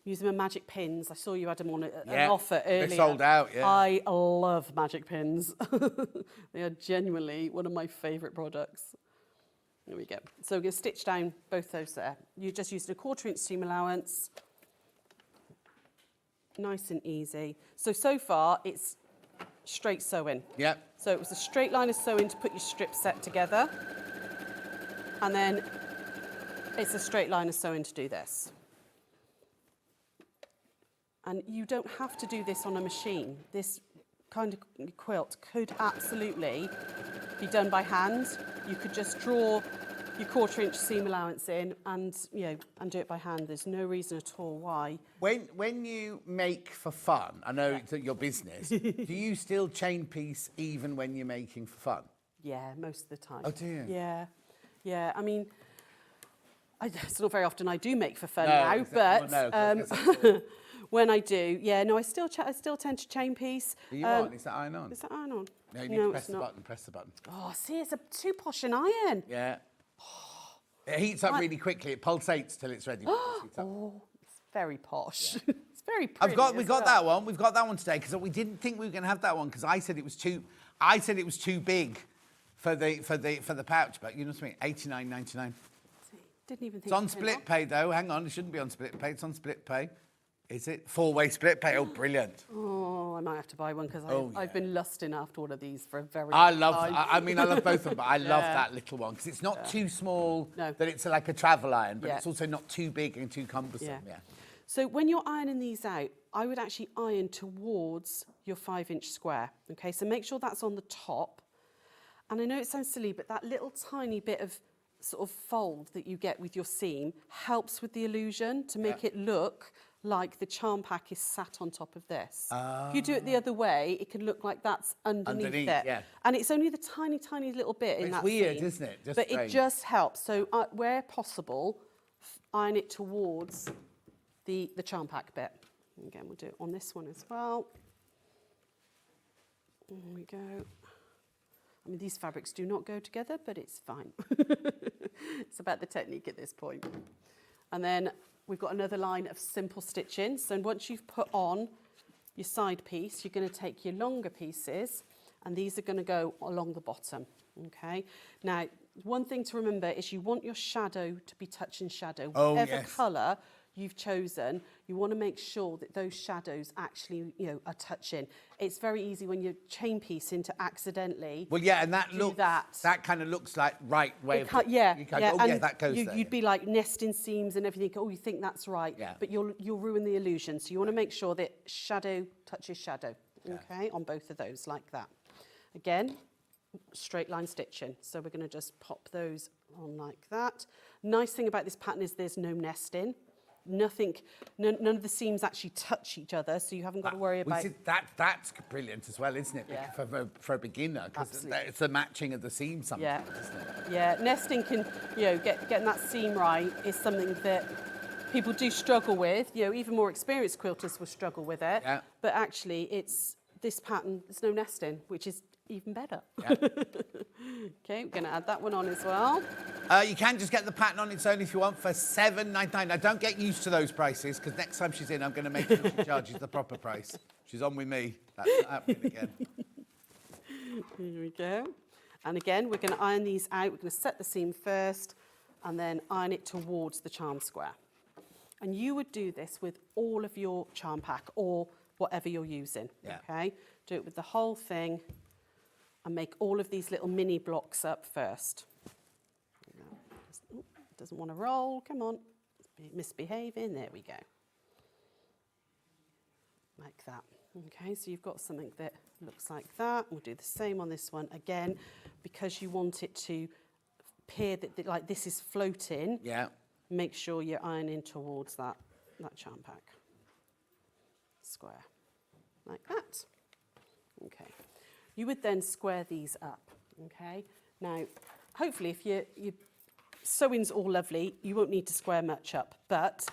Speaker 9: using my magic pins. I saw you had them on an offer earlier.
Speaker 1: They're sold out, yeah.
Speaker 9: I love magic pins. They are genuinely one of my favourite products. There we go. So we're going to stitch down both those there. You just used a 1/4 inch seam allowance. Nice and easy. So far it's straight sewing.
Speaker 1: Yep.
Speaker 9: So it was a straight line of sewing to put your strip set together. And then it's a straight line of sewing to do this. And you don't have to do this on a machine. This kind of quilt could absolutely be done by hand. You could just draw your 1/4 inch seam allowance in and do it by hand. There's no reason at all why.
Speaker 1: When you make for fun, I know it's your business, do you still chain piece even when you're making for fun?
Speaker 9: Yeah, most of the time.
Speaker 1: Oh, do you?
Speaker 9: Yeah. Yeah, I mean, it's not very often I do make for fun now, but when I do, I still tend to chain piece.
Speaker 1: Are you on? Is that iron on?
Speaker 9: Is that iron on?
Speaker 1: No, you need to press the button. Press the button.
Speaker 9: Oh, see, it's too posh an iron.
Speaker 1: Yeah. It heats up really quickly. It pulsates till it's ready.
Speaker 9: Oh, it's very posh. Yeah. It's very pretty.
Speaker 1: We've got that one. We've got that one today because we didn't think we were going to have that one because I said it was too big for the pouch. But you know what I mean? $89.99.
Speaker 9: Didn't even think
Speaker 1: it's on split pay though. Hang on, it shouldn't be on split pay. It's on split pay. Is it 4-way split pay? Oh, brilliant.
Speaker 9: Oh, I might have to buy one because I've been lusting after one of these for a very
Speaker 1: long
Speaker 9: time.
Speaker 1: I mean, I love both of them, but I love that little one because it's not too small that it's like a travel iron, but it's also not too big and too cumbersome. Yeah.
Speaker 9: So when you're ironing these out, I would actually iron towards your 5-inch square. Okay, so make sure that's on the top. And I know it sounds silly, but that little tiny bit of sort of fold that you get with your seam helps with the illusion to make it look like the charm pack is sat on top of this. If you do it the other way, it can look like that's underneath it. Yeah. And it's only the tiny, tiny little bit in that seam.
Speaker 1: It's weird, isn't it?
Speaker 9: But it just helps. So where possible, iron it towards the charm pack bit. Again, we'll do it on this one as well. There we go. I mean, these fabrics do not go together, but it's fine. It's about the technique at this point. And then we've got another line of simple stitching. So once you've put on your side piece, you're going to take your longer pieces, and these are going to go along the bottom. Okay. Now, one thing to remember is you want your shadow to be touching shadow. Whatever colour you've chosen, you want to make sure that those shadows actually, are touching. It's very easy when you're chain piecing to accidentally.
Speaker 1: Well, yeah, and that looks that kind of looks like right way.
Speaker 9: That goes
Speaker 1: there.
Speaker 9: You'd be like nesting seams and everything. Oh, you think that's right, but you'll ruin the illusion. So you want to make sure that shadow touches shadow. Okay, on both of those like that. Again, straight line stitching. So we're going to just pop those on like that. Nice thing about this pattern is there's no nesting. None of the seams actually touch each other, so you haven't got to worry about...
Speaker 1: That's brilliant as well, isn't it?
Speaker 9: Yeah.
Speaker 1: For a beginner, because it's the matching of the seams sometimes, isn't it?
Speaker 9: Yeah, nesting can, getting that seam right is something that people do struggle with. Even more experienced quilters will struggle with it.
Speaker 1: Yeah.
Speaker 9: But actually, it's this pattern, there's no nesting, which is even better.
Speaker 1: Yeah.
Speaker 9: Okay, we're going to add that one on as well.
Speaker 1: You can just get the pattern on its own if you want for $7.99. Now, don't get used to those prices, because next time she's in, I'm going to make sure she charges the proper price. She's on with me. That's not happening again.
Speaker 9: Here we go. And again, we're going to iron these out. We're going to set the seam first and then iron it towards the charm square. And you would do this with all of your charm pack or whatever you're using.
Speaker 1: Yeah.
Speaker 9: Okay? Do it with the whole thing and make all of these little mini blocks up first. Doesn't want to roll. Come on. It's misbehaving. There we go. Like that. Okay, so you've got something that looks like that. We'll do the same on this one. Again, because you want it to appear that like this is floating, make sure you're ironing towards that charm pack. Square. Like that. Okay. You would then square these up, okay? Now, hopefully if your sewing's all lovely, you won't need to square much up, but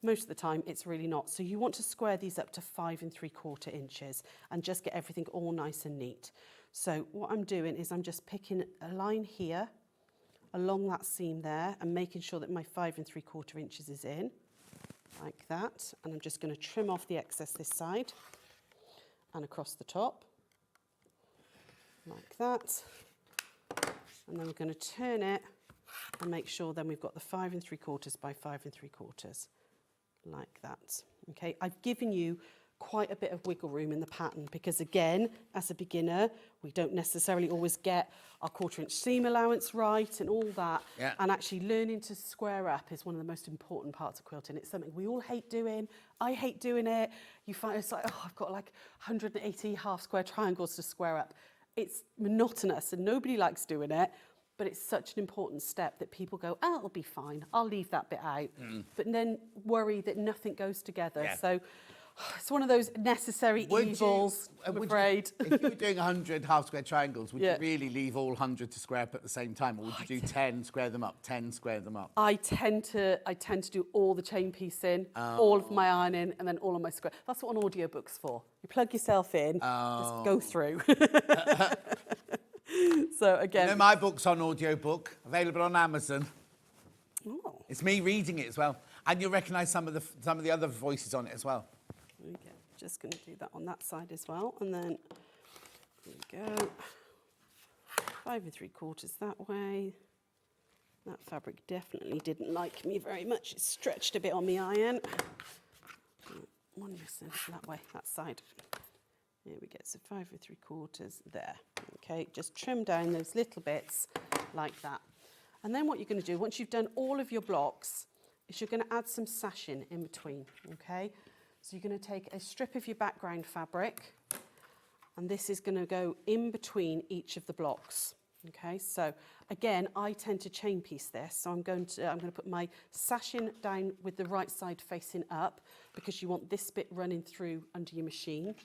Speaker 9: most of the time it's really not. So you want to square these up to 5 3/4 inches and just get everything all nice and neat. So what I'm doing is I'm just picking a line here along that seam there and making sure that my 5 3/4 inches is in, like that. And I'm just going to trim off the excess this side and across the top. Like that, and then we're going to turn it and make sure then we've got the 5 3/4 by 5 3/4, like that. Okay, I've given you quite a bit of wiggle room in the pattern because again, as a beginner, we don't necessarily always get our 1/4 inch seam allowance right and all that.
Speaker 1: Yeah.
Speaker 9: And actually learning to square up is one of the most important parts of quilting. It's something we all hate doing. I hate doing it. You find it's like, oh, I've got like 180 half square triangles to square up. It's monotonous and nobody likes doing it, but it's such an important step that people go, oh, it'll be fine. I'll leave that bit out. But then worry that nothing goes together.
Speaker 1: Yeah.
Speaker 9: So it's one of those necessary evils, I'm afraid.
Speaker 1: If you were doing 100 half square triangles, would you really leave all 100 to square up at the same time? Or would you do 10, square them up, 10, square them up?
Speaker 9: I tend to do all the chain piecing, all of my ironing, and then all of my square. That's what an audiobook's for. You plug yourself in, just go through. So again...
Speaker 1: my book's on audiobook, available on Amazon.
Speaker 9: Oh.
Speaker 1: It's me reading it as well. And you'll recognise some of the other voices on it as well.
Speaker 9: Okay, just going to do that on that side as well. And then, there we go. 5 3/4 that way. That fabric definitely didn't like me very much. It stretched a bit on the iron. One missing that way, that side. Here we go, so 5 3/4 there. Okay, just trim down those little bits like that. And then what you're going to do, once you've done all of your blocks, is you're going to add some sashing in between, okay? So you're going to take a strip of your background fabric, and this is going to go in between each of the blocks, okay? So again, I tend to chain piece this, so I'm going to put my sashing down with the right side facing up because you want this bit running through under your machine,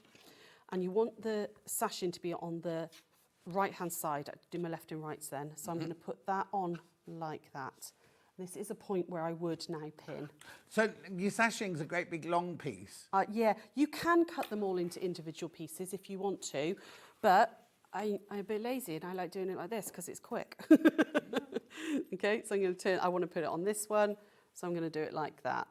Speaker 9: and you want the sashing to be on the right-hand side. I do my left and rights then, so I'm going to put that on like that. This is a point where I would now pin.
Speaker 1: So your sashing's a great big long piece?
Speaker 9: Yeah, you can cut them all into individual pieces if you want to, But I'm a bit lazy and I like doing it like this because it's quick. Okay, so I'm going to turn, I want to put it on this one, so I'm going to do it like that.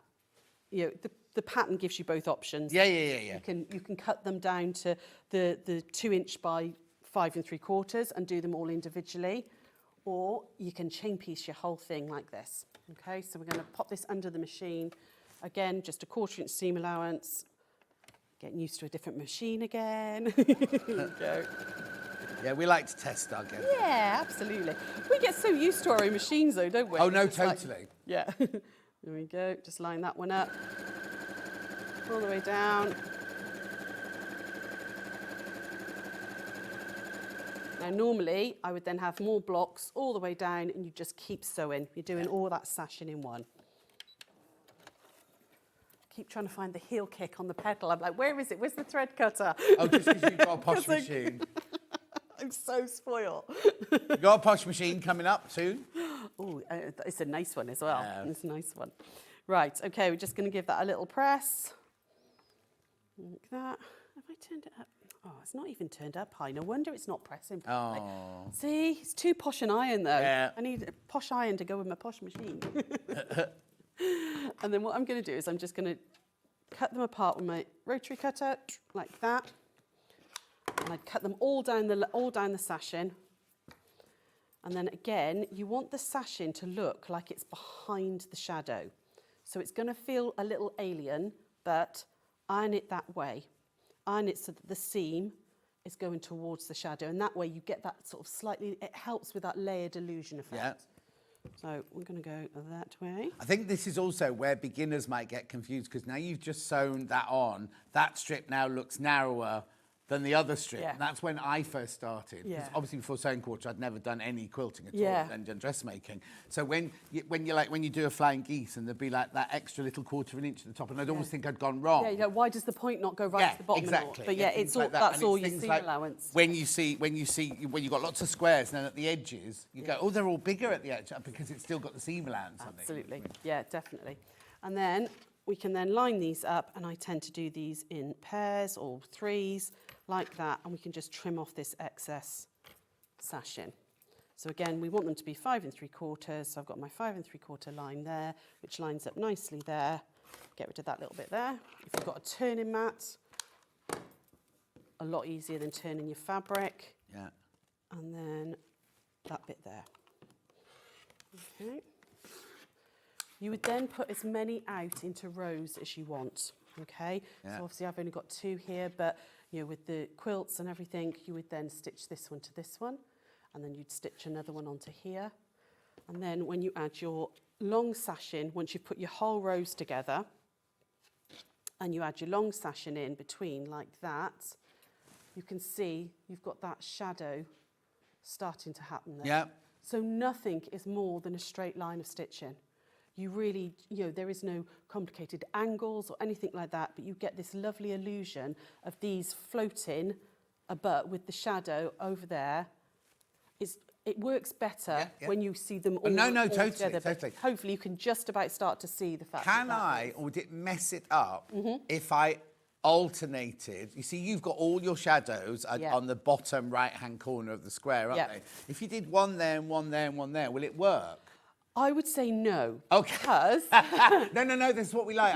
Speaker 9: You know, the pattern gives you both options.
Speaker 1: Yeah.
Speaker 9: You can cut them down to the 2 inch by 5 3/4 and do them all individually, or you can chain piece your whole thing like this. Okay, so we're going to pop this under the machine. Again, just a 1/4 inch seam allowance. Getting used to a different machine again. There we go.
Speaker 1: Yeah, we like to test our game.
Speaker 9: Yeah, absolutely. We get so used to our own machines though, don't we?
Speaker 1: Oh, no,
Speaker 9: It's like-
Speaker 1: totally.
Speaker 9: yeah. There we go. Just line that one up. All the way down. Now, normally, I would then have more blocks all the way down and you just keep sewing. You're doing all that sashing in one. Keep trying to find the heel kick on the pedal. I'm like, where is it? Where's the thread cutter?
Speaker 1: Oh, just because you've got a posh
Speaker 9: 'Cause I-
Speaker 1: machine.
Speaker 9: I'm so spoiled.
Speaker 1: You've got a posh machine coming up soon.
Speaker 9: Oh, it's a nice one as well.
Speaker 1: Yeah.
Speaker 9: It's a nice one. Right, okay, we're just going to give that a little press. Like that. Have I turned it up? Oh, it's not even turned up high. No wonder it's not pressing properly.
Speaker 1: Oh.
Speaker 9: See, it's too posh an iron though.
Speaker 1: Yeah.
Speaker 9: I need a posh iron to go with my posh machine. And then what I'm going to do is I'm just going to cut them apart with my rotary cutter, like that. And I'd cut them all down the sashing. And then again, you want the sashing to look like it's behind the shadow. So it's going to feel a little alien, but iron it that way. Iron it so that the seam is going towards the shadow. And that way you get that sort of slightly, it helps with that layered illusion effect.
Speaker 1: Yeah.
Speaker 9: So we're going to go that way.
Speaker 1: I think this is also where beginners might get confused because now you've just sewn that on. That strip now looks narrower than the other strip.
Speaker 9: Yeah.
Speaker 1: And that's when I first started. 'Cause
Speaker 9: Yeah.
Speaker 1: obviously before sewing quarter, I'd never done any quilting at
Speaker 9: Yeah.
Speaker 1: all and done dressmaking. So when you do a flying geese and there'd be like that extra little 1/4 inch at the top, and I'd always think I'd gone wrong.
Speaker 9: Yeah, you go, why does the point not go right to the bottom?
Speaker 1: exactly.
Speaker 9: But yeah,
Speaker 1: things
Speaker 9: it's all,
Speaker 1: like that.
Speaker 9: that's
Speaker 1: And
Speaker 9: all
Speaker 1: it's
Speaker 9: your
Speaker 1: things
Speaker 9: seam
Speaker 1: like
Speaker 9: allowance.
Speaker 1: when you've got lots of squares, and then at the edges you go, oh, they're all bigger at the edge because it's still got the seam allowance on it.
Speaker 9: Absolutely, yeah, definitely. And then we can then line these up, and I tend to do these in pairs or threes, like that, and we can just trim off this excess sashing. So again, we want them to be 5 3/4, so I've got my 5 3/4 line there, which lines up nicely there. Get rid of that little bit there. If you've got a turning mat, a lot easier than turning your fabric.
Speaker 1: Yeah.
Speaker 9: And then that bit there. Okay. You would then put as many out into rows as you want, okay?
Speaker 1: Yeah.
Speaker 9: So obviously I've only got 2 here, but you know, with the quilts and everything, you would then stitch this one to this one, and then you'd stitch another one onto here. And then when you add your long sashing, once you've put your whole rows together, and you add your long sashing in between like that, you can see you've got that shadow starting to happen there.
Speaker 1: Yeah.
Speaker 9: So nothing is more than a straight line of stitching. You really, there is no complicated angles or anything like that, but you get this lovely illusion of these floating above with the shadow over there. It works better when you see them all,
Speaker 1: No,
Speaker 9: all
Speaker 1: totally,
Speaker 9: together. But
Speaker 1: totally.
Speaker 9: hopefully you can just about start to see the fact
Speaker 1: Can
Speaker 9: that
Speaker 1: I, or would it mess it up if I alternated? You see, you've got all your shadows on the bottom right-hand corner of the square, aren't they? If you did one there and one there and one there, will it work?
Speaker 9: I would say no.
Speaker 1: Okay.
Speaker 9: Because
Speaker 1: No, this is what we like.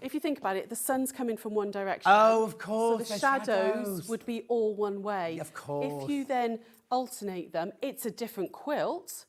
Speaker 9: if you think about it, the sun's coming from one direction.
Speaker 1: Oh, of course.
Speaker 9: So the
Speaker 1: they're
Speaker 9: shadows would be all one way.
Speaker 1: Of course.
Speaker 9: If you then alternate them, it's a different quilt,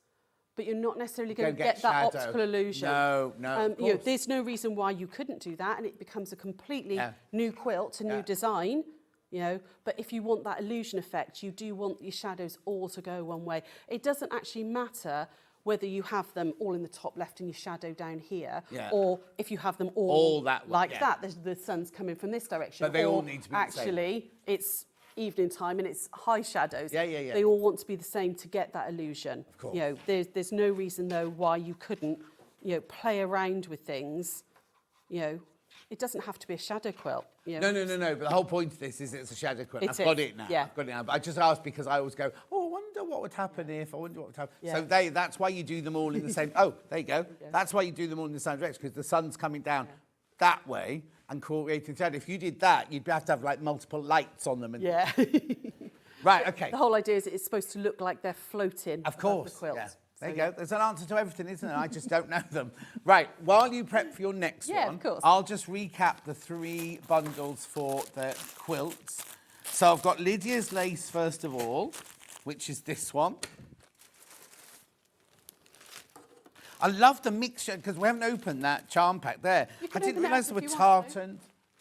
Speaker 9: but you're not necessarily going to
Speaker 1: Don't get
Speaker 9: get that
Speaker 1: shadow.
Speaker 9: optical illusion.
Speaker 1: No, of course.
Speaker 9: There's no reason why you couldn't do that, and it becomes a completely new quilt, a new design. But if you want that illusion effect, you do want your shadows all to go one way. It doesn't actually matter whether you have them all in the top left and your shadow down here, or if you have them all
Speaker 1: that way,
Speaker 9: like that. The sun's coming from this direction.
Speaker 1: But they
Speaker 9: or
Speaker 1: all need to be the same.
Speaker 9: actually, it's evening time and it's high shadows.
Speaker 1: Yeah.
Speaker 9: They all want to be the same to get that illusion.
Speaker 1: Of course.
Speaker 9: There's no reason though why you couldn't, play around with things. It doesn't have to be a shadow quilt.
Speaker 1: No. But the whole point of this is it's a shadow quilt. I've got it now.
Speaker 9: Yeah.
Speaker 1: I've got it now. But I just asked because I always go, oh, I wonder what would happen if. I wonder what would happen.
Speaker 9: Yeah.
Speaker 1: So that's why you do them all in the same. Oh, there you go. That's why you do them all in the same direction because the sun's coming down that way and creating shadow. If you did that, you'd have to have like multiple lights on them. And Right, okay.
Speaker 9: The whole idea is it's supposed to look like they're floating
Speaker 1: Of
Speaker 9: above
Speaker 1: course.
Speaker 9: the quilt.
Speaker 1: Yeah. There you
Speaker 9: So,
Speaker 1: go. There's an answer to everything, isn't there? I just don't know them. Right, while you prep for your next
Speaker 9: Yeah,
Speaker 1: one,
Speaker 9: of course.
Speaker 1: I'll just recap the 3 bundles for the quilts. So I've got Lydia's lace first of all, which is this one. I love the mixture because we haven't opened that charm pack there.
Speaker 9: You
Speaker 1: I
Speaker 9: can
Speaker 1: didn't
Speaker 9: open it
Speaker 1: realise
Speaker 9: up
Speaker 1: they were
Speaker 9: if you want to.
Speaker 1: tartan.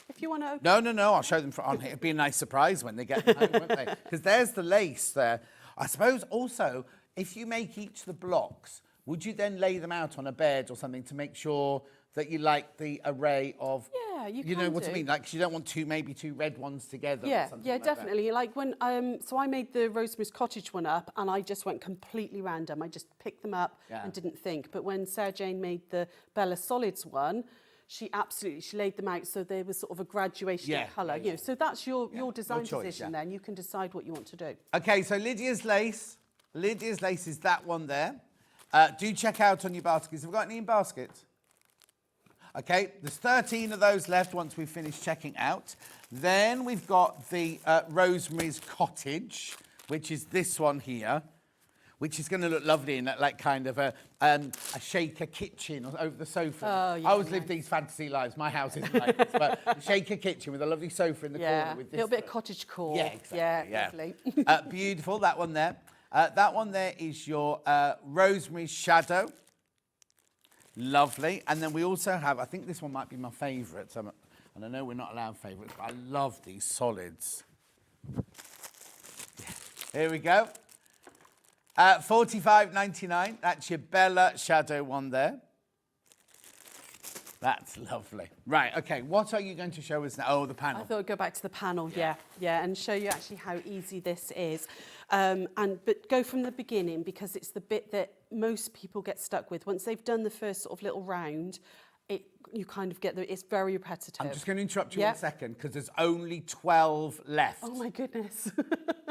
Speaker 9: If you want to open
Speaker 1: No, I'll show them on here. It'd be a nice surprise when they get them home, won't they? Because there's the lace there. I suppose also, if you make each of the blocks, would you then lay them out on a bed or something to make sure that you like the array of...
Speaker 9: Yeah, you
Speaker 1: You know
Speaker 9: can
Speaker 1: what I
Speaker 9: do.
Speaker 1: mean? Like, 'cause you don't want maybe two red ones together or
Speaker 9: Yeah,
Speaker 1: something
Speaker 9: yeah,
Speaker 1: like that.
Speaker 9: definitely. Like when, so I made the Rosemary's Cottage one up and I just went completely random. I just picked them up
Speaker 1: Yeah.
Speaker 9: and didn't think. But when Sarah Jane made the Bella Solids one, she laid them out so there was sort of a graduation
Speaker 1: Yeah,
Speaker 9: of colour.
Speaker 1: yeah,
Speaker 9: You know, so that's your design
Speaker 1: choice,
Speaker 9: decision
Speaker 1: yeah.
Speaker 9: then. You can decide what you want to do.
Speaker 1: Okay, so Lydia's lace. Lydia's lace is that one there. Do check out on your baskets. Have we got any in baskets? Okay, there's 13 of those left once we've finished checking out. Then we've got the Rosemary's Cottage, which is this one here, which is going to look lovely in that, like, kind of a shaker kitchen over the sofa.
Speaker 9: Oh, yeah,
Speaker 1: I always
Speaker 9: nice.
Speaker 1: live these fantasy lives. My house isn't like this, but a shaker kitchen with a lovely sofa in the
Speaker 9: Yeah,
Speaker 1: corner with
Speaker 9: a
Speaker 1: this.
Speaker 9: little bit of cottage core.
Speaker 1: Yeah, exactly.
Speaker 9: Yeah,
Speaker 1: Yeah.
Speaker 9: lovely.
Speaker 1: Beautiful, that one there. That one there is your Rosemary's Shadow. Lovely. And then we also have, I think this one might be my favourite, and I know we're not allowed favourites, but I love these solids. Here we go. $45.99. That's your Bella Shadow one there. That's lovely. Right, okay, what are you going to show us now? Oh, the panel.
Speaker 9: I thought I'd go back to the panel, yeah, and show you actually how easy this is. But go from the beginning because it's the bit that most people get stuck with. Once they've done the first sort of little round, you kind of get it's very repetitive.
Speaker 1: I'm just going to interrupt you
Speaker 9: Yeah.
Speaker 1: 1 second because there's only 12 left.
Speaker 9: Oh my goodness.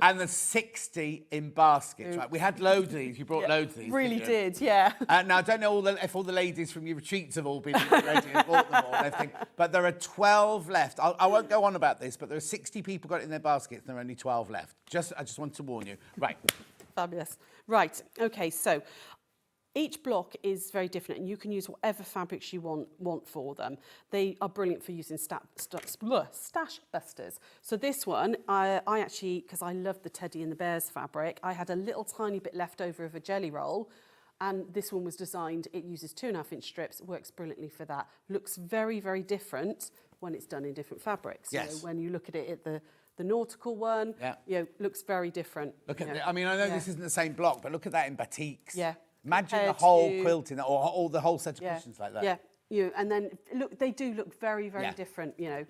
Speaker 1: And there's 60 in baskets, right? We had loads of these. You brought loads of these.
Speaker 9: Really
Speaker 1: didn't you?
Speaker 9: did, yeah.
Speaker 1: Now, I don't know if all the ladies from your retreats have all been ready and bought them all and everything, but there are 12 left. I won't go on about this, but there are 60 people got it in their baskets and there are only 12 left. I just want to warn you. Right.
Speaker 9: Fabulous. Right, okay, so each block is very different and you can use whatever fabrics you want for them. They are brilliant for using stash busters. So this one, I actually, because I love the Teddy and the Bears fabric, I had a little tiny bit left over of a jelly roll and this one was designed, it uses 2.5-inch strips, works brilliantly for that. Looks very, very different when it's done in different fabrics.
Speaker 1: Yes.
Speaker 9: You know, when you look at it at the nautical one, looks very different.
Speaker 1: Look at I mean, I know this isn't the same block, but look at that in batiks.
Speaker 9: Yeah.
Speaker 1: Imagine the
Speaker 9: Compared
Speaker 1: whole
Speaker 9: to-
Speaker 1: quilting or the whole set of cushions like that.
Speaker 9: Yeah, and then look, they do look very, very
Speaker 1: Yeah.
Speaker 9: different, you know,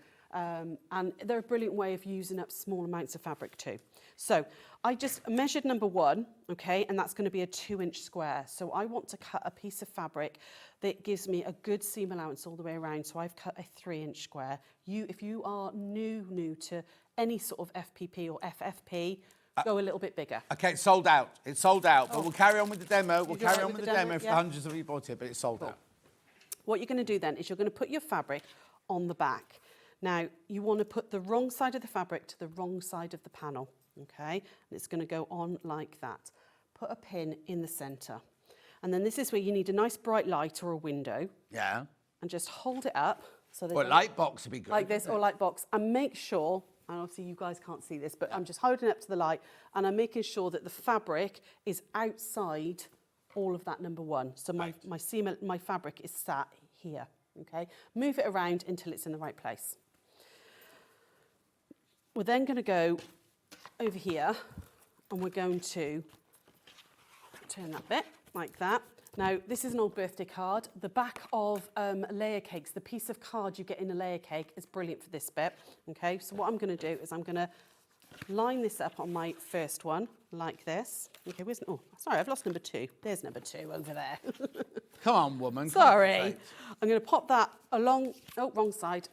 Speaker 9: and they're a brilliant way of using up small amounts of fabric too. So I just measured number 1, okay, and that's going to be a 2-inch square. So I want to cut a piece of fabric that gives me a good seam allowance all the way around. So I've cut a 3-inch square. If you are new to any sort of FPP or FFP, go a little bit bigger.
Speaker 1: Okay, it's sold out. It's sold out, but we'll carry on with the demo. We'll
Speaker 9: do
Speaker 1: carry
Speaker 9: right
Speaker 1: on
Speaker 9: with
Speaker 1: with
Speaker 9: the
Speaker 1: the
Speaker 9: demo,
Speaker 1: demo for
Speaker 9: yeah.
Speaker 1: the hundreds of you bought it, but it's sold out.
Speaker 9: What you're going to do then is you're going to put your fabric on the back. Now, you want to put the wrong side of the fabric to the wrong side of the panel, okay? And it's going to go on like that. Put a pin in the centre. And then this is where you need a nice bright light or a window.
Speaker 1: Yeah.
Speaker 9: And just hold it up. So there's
Speaker 1: Or a light box would be good.
Speaker 9: like this, or light box. And make sure, and obviously you guys can't see this, but I'm just holding it up to the light and I'm making sure that the fabric is outside all of that number 1. So my fabric is sat here, okay? Move it around until it's in the right place. We're then going to go over here and we're going to turn that bit like that. Now, this is an old birthday card. The back of layer cakes, the piece of card you get in a layer cake is brilliant for this bit, okay? So what I'm going to do is I'm going to line this up on my first one like this. Okay, sorry, I've lost number 2. There's number 2 over there.
Speaker 1: Come on, woman.
Speaker 9: Sorry.
Speaker 1: Concentrate.
Speaker 9: I'm going to pop that along, wrong side.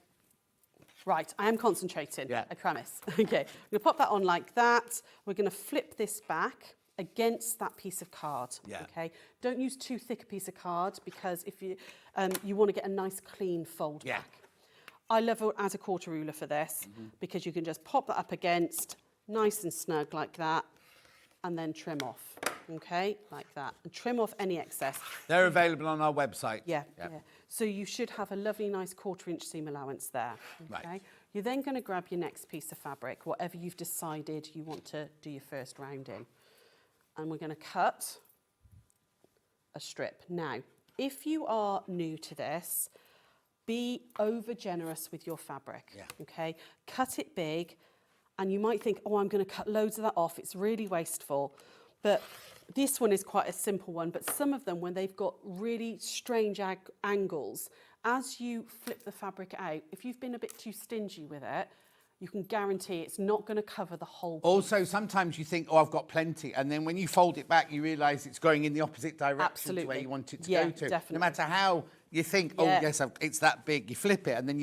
Speaker 9: Right, I am concentrating,
Speaker 1: Yeah.
Speaker 9: I promise. Okay, I'm going to pop that on like that. We're going to flip this back against that piece of card,
Speaker 1: Yeah.
Speaker 9: okay? Don't use too thick a piece of card because if you want to get a nice clean fold
Speaker 1: Yeah.
Speaker 9: back. I love it as a quarter ruler for this because you can just pop that up against, nice and snug like that, and then trim off, okay, like that. And trim off any excess.
Speaker 1: They're available on our website.
Speaker 9: Yeah, yeah. So you should have a lovely, nice 1/4 inch seam allowance there, okay?
Speaker 1: Right.
Speaker 9: You're then going to grab your next piece of fabric, whatever you've decided you want to do your first round in. And we're going to cut a strip. Now, if you are new to this, be over generous with your fabric, okay? Cut it big, and you might think, oh, I'm going to cut loads of that off. It's really wasteful. But this one is quite a simple one, but some of them, when they've got really strange angles, as you flip the fabric out, if you've been a bit too stingy with it, you can guarantee it's not going to cover the whole piece.
Speaker 1: Also, sometimes you think, oh, I've got plenty. And then when you fold it back, you realise it's going in the opposite direction to where you want it to go to.
Speaker 9: Definitely.
Speaker 1: No matter how you think, oh, yes, it's that big, you flip it, and then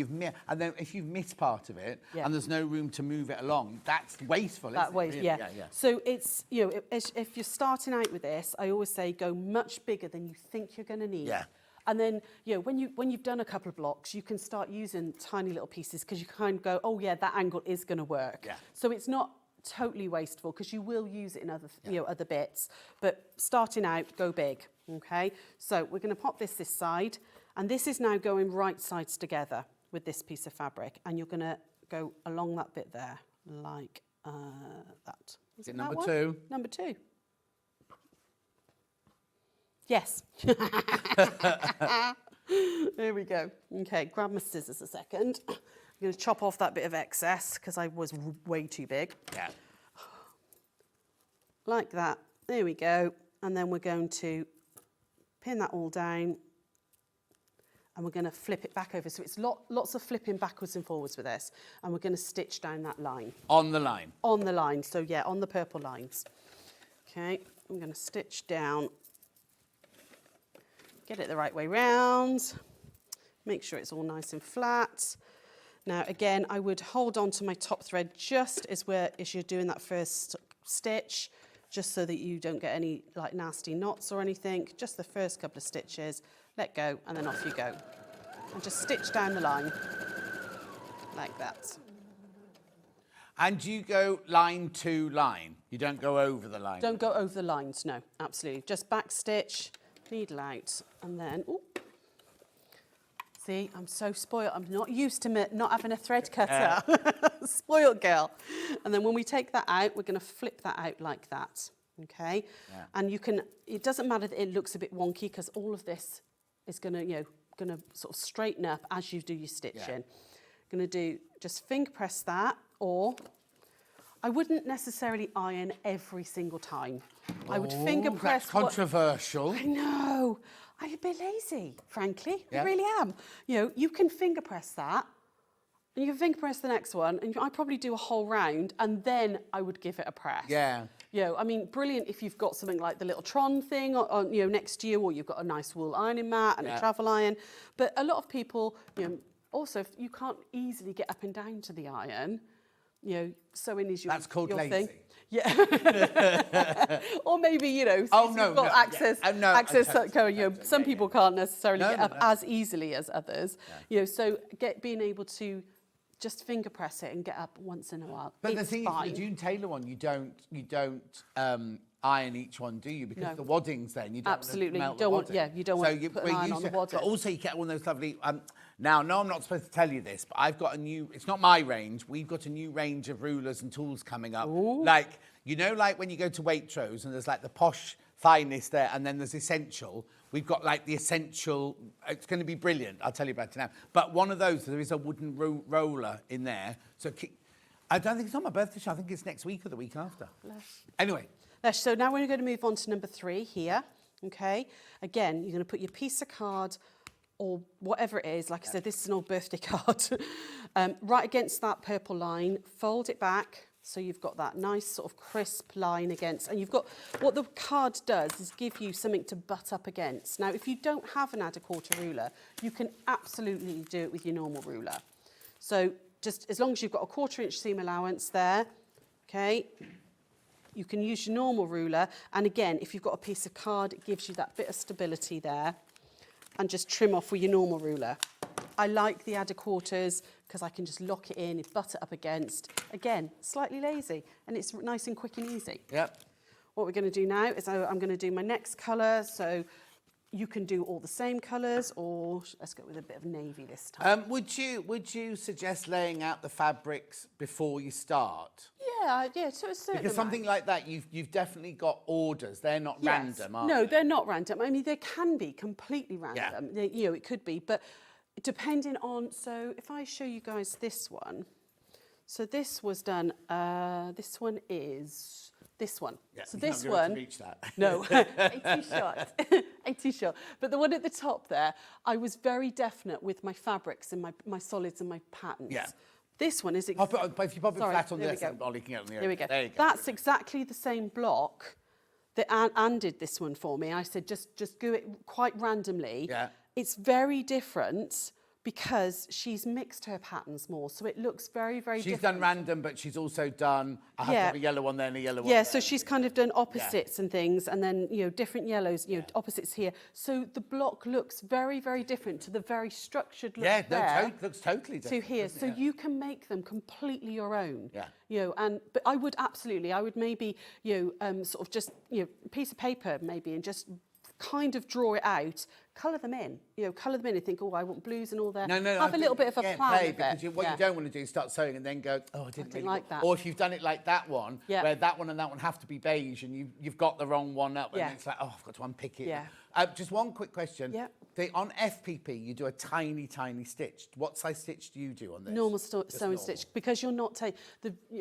Speaker 1: if you've missed part of it, and there's no room to move it along, that's wasteful, isn't it? Really?
Speaker 9: Yeah. So it's, you know, if you're starting out with this, I always say go much bigger than you think you're going to need.
Speaker 1: Yeah.
Speaker 9: And then, you know, when you've done a couple of blocks, you can start using tiny little pieces because you kind of go, oh yeah, that angle is going to work.
Speaker 1: Yeah.
Speaker 9: So it's not totally wasteful because you will use it in other, you know, other bits. But starting out, go big. Okay. So we're going to pop this side, and this is now going right sides together with this piece of fabric, and you're going to go along that bit there, like that.
Speaker 1: Is it number 2?
Speaker 9: Number 2. Yes. There we go. Okay, grab my scissors a second. I'm going to chop off that bit of excess because I was way too big.
Speaker 1: Yeah.
Speaker 9: Like that. There we go. And then we're going to pin that all down, and we're going to flip it back over. So it's lots of flipping backwards and forwards with this. And we're going to stitch down that line.
Speaker 1: On the line?
Speaker 9: On the line. So yeah, on the purple lines. Okay, I'm going to stitch down. Get it the right way round. Make sure it's all nice and flat. Now, again, I would hold on to my top thread just as you're doing that first stitch, just so that you don't get any like nasty knots or anything. Just the first couple of stitches, let go, and then off you go. And just stitch down the line like that.
Speaker 1: And you go line to line? You don't go over the line?
Speaker 9: Don't go over the lines, no, absolutely. Just back stitch, needle out, and then, ooh. See, I'm so spoiled. I'm not used to not having a thread cutter. Spoiled girl. And then when we take that out, we're going to flip that out like that, okay? Yeah. And you can, it doesn't matter that it looks a bit wonky because all of this is going to, you know, going to sort of straighten up as you do your stitching. Yeah. Going to do, just finger press that, or I wouldn't necessarily iron every single time. I would finger press.
Speaker 1: That's controversial.
Speaker 9: I know. I'm a bit lazy, frankly. I really am. You know, you can finger press that, and you can finger press the next one, and I'd probably do a whole round, and then I would give it a press.
Speaker 1: Yeah.
Speaker 9: You know, I mean, brilliant if you've got something like the little Tron thing, or you know, next to you, or you've got a nice wool ironing mat and a travel iron. But a lot of people, you know, also if you can't easily get up and down to the iron, you know, sewing is your
Speaker 1: That's called
Speaker 9: your
Speaker 1: lazy.
Speaker 9: thing. Yeah. Or maybe, you know, you've got access. You know, some people can't necessarily get up as easily as others. Yeah. You know, so being able to just finger press it and get up once in a while.
Speaker 1: But the thing is, the June Taylor one, you don't iron each one, do you? Because the wadding's there, and you don't
Speaker 9: absolutely
Speaker 1: melt
Speaker 9: you don't
Speaker 1: the
Speaker 9: want. Yeah, you don't want to put an iron on the wadding.
Speaker 1: But also, you get one of those lovely. Now, no, I'm not supposed to tell you this, but I've got a new. It's not my range. We've got a new range of rulers and tools coming up. Ooh. Like, you know, like when you go to Waitrose and there's like the posh finest there, and then there's essential. We've got like the essential. It's going to be brilliant. I'll tell you about it now. But one of those, there is a wooden roller in there. So I don't think it's on my birthday show. I think it's next week or the week after. Bless. Anyway.
Speaker 9: So now we're going to move on to number 3 here. Okay. Again, you're going to put your piece of card or whatever it is. Like I said, this is an old birthday card. Right against that purple line, fold it back. So you've got that nice sort of crisp line against, and you've got, what the card does is give you something to butt up against. Now, if you don't have an add a quarter ruler, you can absolutely do it with your normal ruler. So just as long as you've got a 1/4 inch seam allowance there, okay, you can use your normal ruler. And again, if you've got a piece of card, it gives you that bit of stability there. And just trim off with your normal ruler. I like the adder quarters because I can just lock it in, butt it up against. Again, slightly lazy, and it's nice and quick and easy.
Speaker 1: Yep.
Speaker 9: What we're going to do now is I'm going to do my next colour. So you can do all the same colours, or let's go with a bit of navy this time.
Speaker 1: Would you suggest laying out the fabrics before you start?
Speaker 9: Yeah, to a certain
Speaker 1: Because something like that, you've definitely got orders. They're not random, are
Speaker 9: No,
Speaker 1: they?
Speaker 9: they're not random. I mean, they can be completely random.
Speaker 1: Yeah.
Speaker 9: You know, it could be, but depending on. So if I show you guys this one, so this was done. This one is. This one.
Speaker 1: Yeah,
Speaker 9: so
Speaker 1: you
Speaker 9: this
Speaker 1: can't go
Speaker 9: one.
Speaker 1: to reach that.
Speaker 9: No, 80 short. 80 short. But the one at the top there, I was very definite with my fabrics and my solids and my patterns.
Speaker 1: Yeah.
Speaker 9: This one is.
Speaker 1: If you pop it
Speaker 9: Sorry,
Speaker 1: flat on
Speaker 9: there we
Speaker 1: this,
Speaker 9: go.
Speaker 1: Ollie can get on the
Speaker 9: There we go.
Speaker 1: There you go.
Speaker 9: That's exactly the same block that Anne did this one for me. I said, just do it quite randomly.
Speaker 1: Yeah.
Speaker 9: It's very different because she's mixed her patterns more. So it looks very, very
Speaker 1: She's
Speaker 9: different.
Speaker 1: done random, but she's also done, I have to have a yellow one there and a yellow one
Speaker 9: Yeah,
Speaker 1: there.
Speaker 9: so she's kind of done opposites and things, and then, you know, different yellows, you know, opposites here. So the block looks very, very different to the very structured look there.
Speaker 1: Looks totally different.
Speaker 9: To here,
Speaker 1: doesn't
Speaker 9: so
Speaker 1: it?
Speaker 9: you can make them completely your own.
Speaker 1: Yeah.
Speaker 9: You know, but I would maybe, you know, sort of just, you know, piece of paper maybe, and just kind of draw it out, colour them in, you know, colour them in and think, oh, I want blues and all that.
Speaker 1: No,
Speaker 9: have a little bit of a plan
Speaker 1: play,
Speaker 9: of
Speaker 1: because
Speaker 9: it.
Speaker 1: what you don't want to do is start sewing and then go, oh, I didn't really
Speaker 9: like that.
Speaker 1: Or if you've done it like that one,
Speaker 9: Yeah.
Speaker 1: where that one and that one have to be beige, and you've got the wrong one up,
Speaker 9: Yeah.
Speaker 1: and it's like, oh, I've got to unpick it.
Speaker 9: Yeah.
Speaker 1: Just one quick question.
Speaker 9: Yeah.
Speaker 1: On FPP, you do a tiny, tiny stitch. What size stitch do you do on this?
Speaker 9: Normal
Speaker 1: Just
Speaker 9: sewing
Speaker 1: normal.
Speaker 9: stitch, because you're not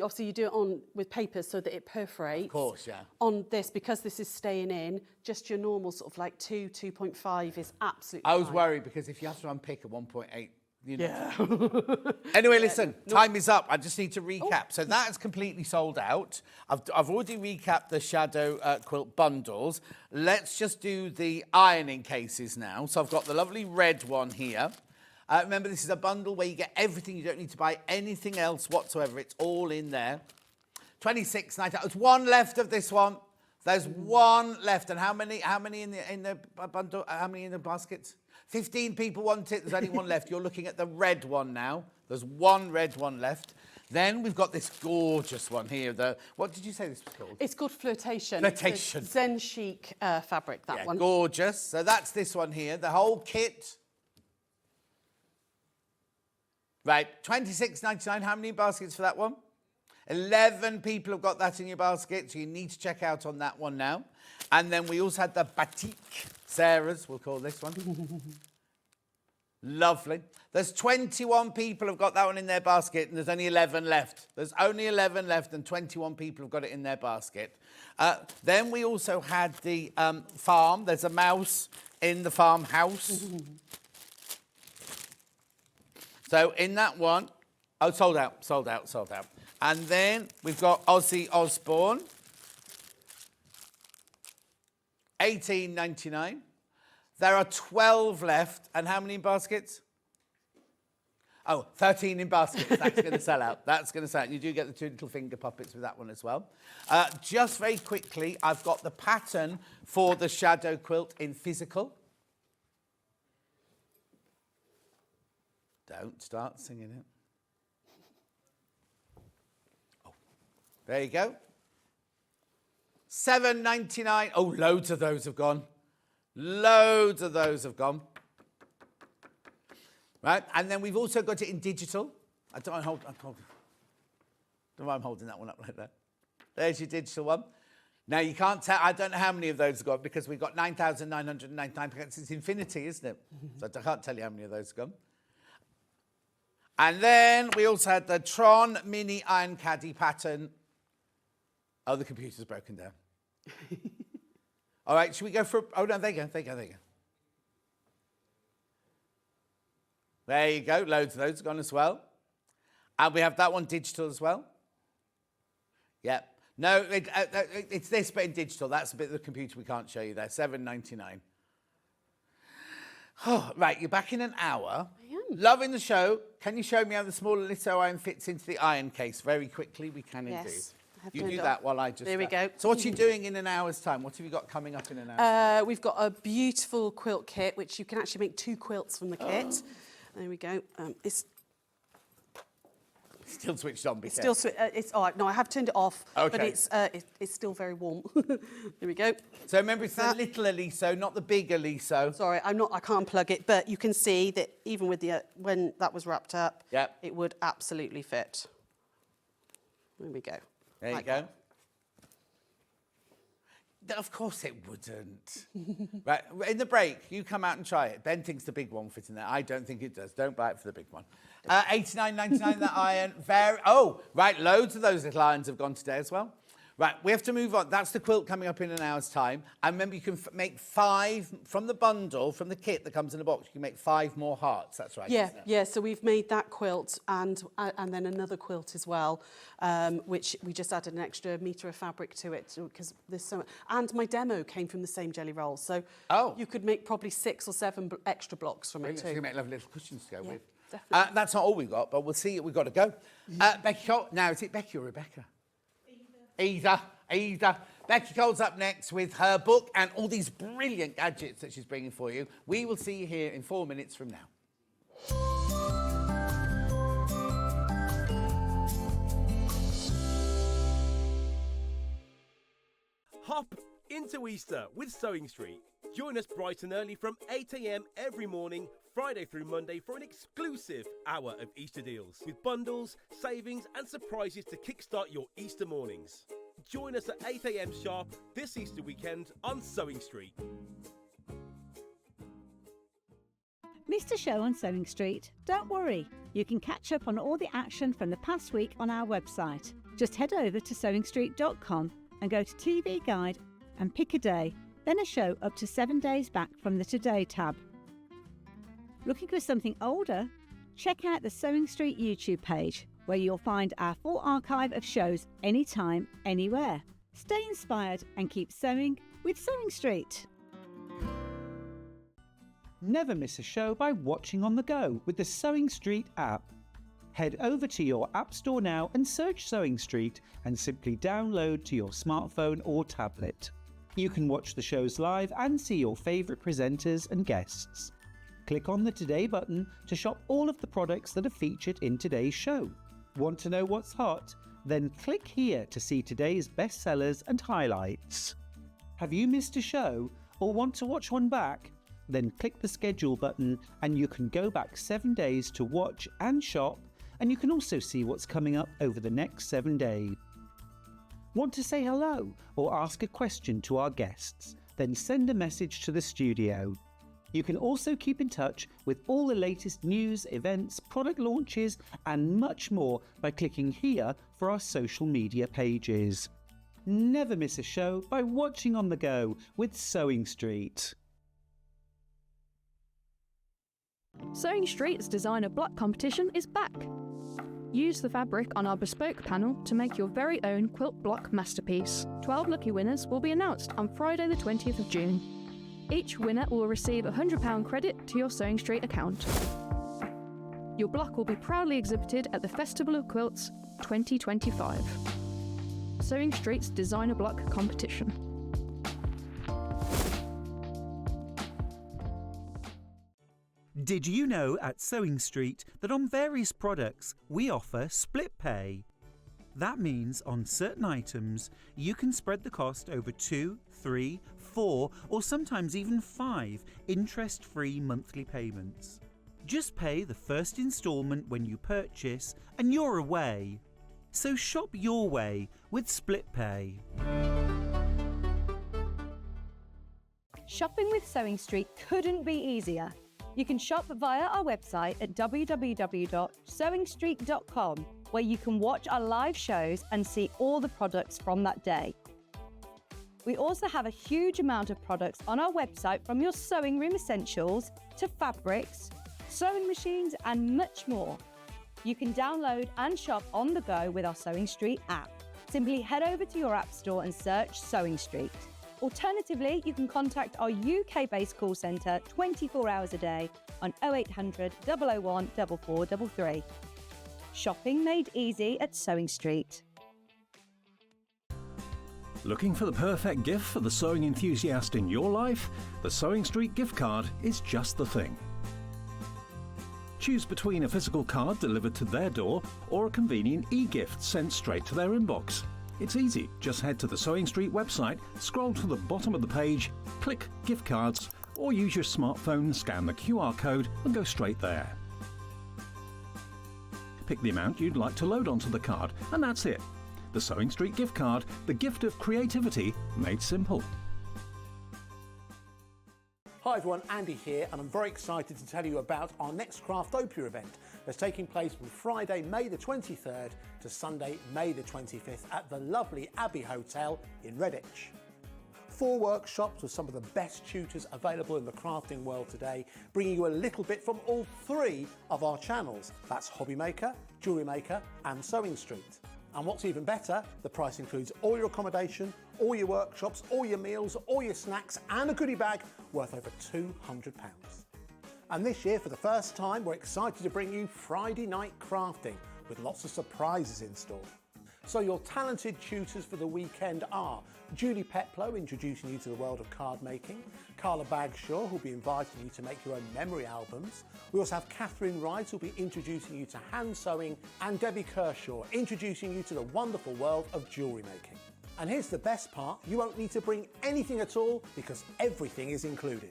Speaker 9: obviously you do it on with paper so that it perforates.
Speaker 1: Of course, yeah.
Speaker 9: On this, because this is staying in, just your normal sort of like 2.5 is absolutely
Speaker 1: I was
Speaker 9: fine.
Speaker 1: worried because if you have to unpick a 1.8, you know.
Speaker 9: Yeah.
Speaker 1: Anyway, listen, time is up. I just need to recap. So that is completely sold out. I've already recapped the shadow quilt bundles. Let's just do the ironing cases now. So I've got the lovely red one here. Remember, this is a bundle where you get everything. You don't need to buy anything else whatsoever. It's all in there. 26.90. There's one left of this one. There's one left. And how many in the bundle? How many in the baskets? 15 people want it. There's only one left. You're looking at the red one now. There's one red one left. Then we've got this gorgeous one here. What did you say this was called?
Speaker 9: It's called Flirtation.
Speaker 1: Flirtation.
Speaker 9: It's a Zen chic fabric, that one.
Speaker 1: Gorgeous. So that's this one here. The whole kit. Right, 26.99. How many baskets for that one? 11 people have got that in your basket, so you need to check out on that one now. And then we also had the batik, Sarah's, we'll call this one. Lovely. There's 21 people have got that one in their basket, and there's only 11 left. There's only 11 left, and 21 people have got it in their basket. Then we also had the farm. There's a mouse in the farmhouse. So in that one, oh, sold out. And then we've got Ozzy Osbourne, $18.99. There are 12 left. And how many in baskets? Oh, 13 in baskets. That's going to sell out. That's going to sell out. You do get the two little finger puppets with that one as well. Just very quickly, I've got the pattern for the shadow quilt in physical. Don't start singing it. Oh, there you go. $7.99. Oh, loads of those have gone. Loads of those have gone. Right, and then we've also got it in digital. I don't know why I'm holding that one up like that. There's your digital one. Now, you can't tell, I don't know how many of those have gone because we've got 9,999 packets. It's infinity, isn't it? So I can't tell you how many of those have gone. And then we also had the Tron Mini Iron Caddy pattern. Oh, the computer's broken down. All right, should we go for... Oh, no, there you go. There you go. Loads of those have gone as well. And we have that one digital as well. Yep. No, it's this, but in digital. That's a bit of the computer we can't show you there. $7.99. Oh, right, you're back in an hour.
Speaker 9: I am.
Speaker 1: Loving the show. Can you show me how the smaller litho iron fits into the iron case? Very quickly, we can indeed.
Speaker 9: Yes.
Speaker 1: You do that while I just...
Speaker 9: There we go.
Speaker 1: So what are you doing in an hour's time? What have you got coming up in an hour's time?
Speaker 9: We've got a beautiful quilt kit, which you can actually make 2 quilts from the kit. There we go. It's
Speaker 1: Still switched on, be
Speaker 9: still it's all right. No, I have turned it off, but
Speaker 1: Okay.
Speaker 9: it's still very warm. There we go.
Speaker 1: So remember, it's the little Aliso, not the big Aliso.
Speaker 9: Sorry, I can't plug it, but you can see that even with the when that was wrapped up,
Speaker 1: Yep.
Speaker 9: it would absolutely fit. There we go.
Speaker 1: There you
Speaker 9: Like
Speaker 1: go. Of course it wouldn't. Right, in the break, you come out and try it. Ben thinks the big one fits in there. I don't think it does. Don't buy it for the big one. 89.99 that iron. Right, loads of those little irons have gone today as well. Right, we have to move on. That's the quilt coming up in an hour's time. And remember, you can make 5 from the bundle, from the kit that comes in a box. You can make 5 more hearts. That's right.
Speaker 9: Yeah,
Speaker 1: isn't it?
Speaker 9: yeah. So we've made that quilt and then another quilt as well, which we just added an extra metre of fabric to it because there's so much. And my demo came from the same jelly roll, so you could make probably 6 or 7 extra blocks from it
Speaker 1: So
Speaker 9: too.
Speaker 1: you can make lovely little cushions to go with.
Speaker 9: Definitely.
Speaker 1: That's not all we've got, but we'll see. We've got to go. Becky Cole. Now, is it Becky or Rebecca? Either. Becky Cole's up next with her book and all these brilliant gadgets that she's bringing for you. We will see you here in 4 minutes from now.
Speaker 3: Hop into Easter with Sewing Street. Join us bright and early from 8 a.m. every morning, Friday through Monday, for an exclusive hour of Easter deals with bundles, savings and surprises to kickstart your Easter mornings. Join us at 8 a.m. sharp this Easter weekend on Sewing Street.
Speaker 7: Missed a show on Sewing Street? Don't worry, you can catch up on all the action from the past week on our website. Just head over to sewingstreet.com and go to TV Guide and pick a day, then a show up to 7 days back from the Today tab. Looking for something older? Check out the Sewing Street YouTube page, where you'll find our full archive of shows anytime, anywhere. Stay inspired and keep sewing with Sewing Street.
Speaker 5: Never miss a show by watching on the go with the Sewing Street app. Head over to your App Store now and search Sewing Street and simply download to your smartphone or tablet. You can watch the shows live and see your favourite presenters and guests. Click on the Today button to shop all of the products that are featured in today's show. Want to know what's hot? Then click here to see today's bestsellers and highlights. Have you missed a show or want to watch one back? Then click the schedule button and you can go back 7 days to watch and shop, and you can also see what's coming up over the next 7 days. Want to say hello or ask a question to our guests? Then send a message to the studio. You can also keep in touch with all the latest news, events, product launches and much more by clicking here for our social media pages. Never miss a show by watching on the go with Sewing Street.
Speaker 6: Sewing Street's designer block competition is back. Use the fabric on our bespoke panel to make your very own quilt block masterpiece. 12 lucky winners will be announced on Friday the 20th of June. Each winner will receive a £100 credit to your Sewing Street account. Your block will be proudly exhibited at the Festival of Quilts 2025. Sewing Street's designer block competition.
Speaker 10: Did you know at Sewing Street that on various products we offer split pay? That means on certain items you can spread the cost over 2, 3, 4 or sometimes even 5 interest-free monthly payments. Just pay the first instalment when you purchase and you're away. So shop your way with split pay.
Speaker 11: Shopping with Sewing Street couldn't be easier. You can shop via our website at www.sewingstreet.com, where you can watch our live shows and see all the products from that day. We also have a huge amount of products on our website, from your sewing room essentials to fabrics, sewing machines and much more. You can download and shop on the go with our Sewing Street app. Simply head over to your app store and search Sewing Street. Alternatively, you can contact our UK-based call centre 24 hours a day on 0800 001 4433. Shopping made easy at Sewing Street.
Speaker 4: Looking for the perfect gift for the sewing enthusiast in your life? The Sewing Street gift card is just the thing. Choose between a physical card delivered to their door or a convenient e-gift sent straight to their inbox. It's easy. Just head to the Sewing Street website, scroll to the bottom of the page, click Gift Cards, or use your smartphone, scan the QR code and go straight there. Pick the amount you'd like to load onto the card, and that's it. The Sewing Street gift card, the gift of creativity made simple.
Speaker 2: Hi everyone, Andy here, and I'm very excited to tell you about our next Craftopia event that's taking place from Friday, May the 23rd to Sunday, May the 25th at the lovely Abbey Hotel in Redditch. 4 workshops with some of the best tutors available in the crafting world today, bringing you a little bit from all 3 of our channels. That's Hobby Maker, Jewellery Maker and Sewing Street. And what's even better, the price includes all your accommodation, all your workshops, all your meals, all your snacks and a goodie bag worth over £200. And this year, for the first time, we're excited to bring you Friday night crafting with lots of surprises in store. So your talented tutors for the weekend are Julie Peplow, introducing you to the world of card making, Carla Bagshaw, who'll be inviting you to make your own memory albums. We also have Catherine Wright, who'll be introducing you to hand sewing, and Debbie Kershaw, introducing you to the wonderful world of jewellery making. And here's the best part, you won't need to bring anything at all because everything is included.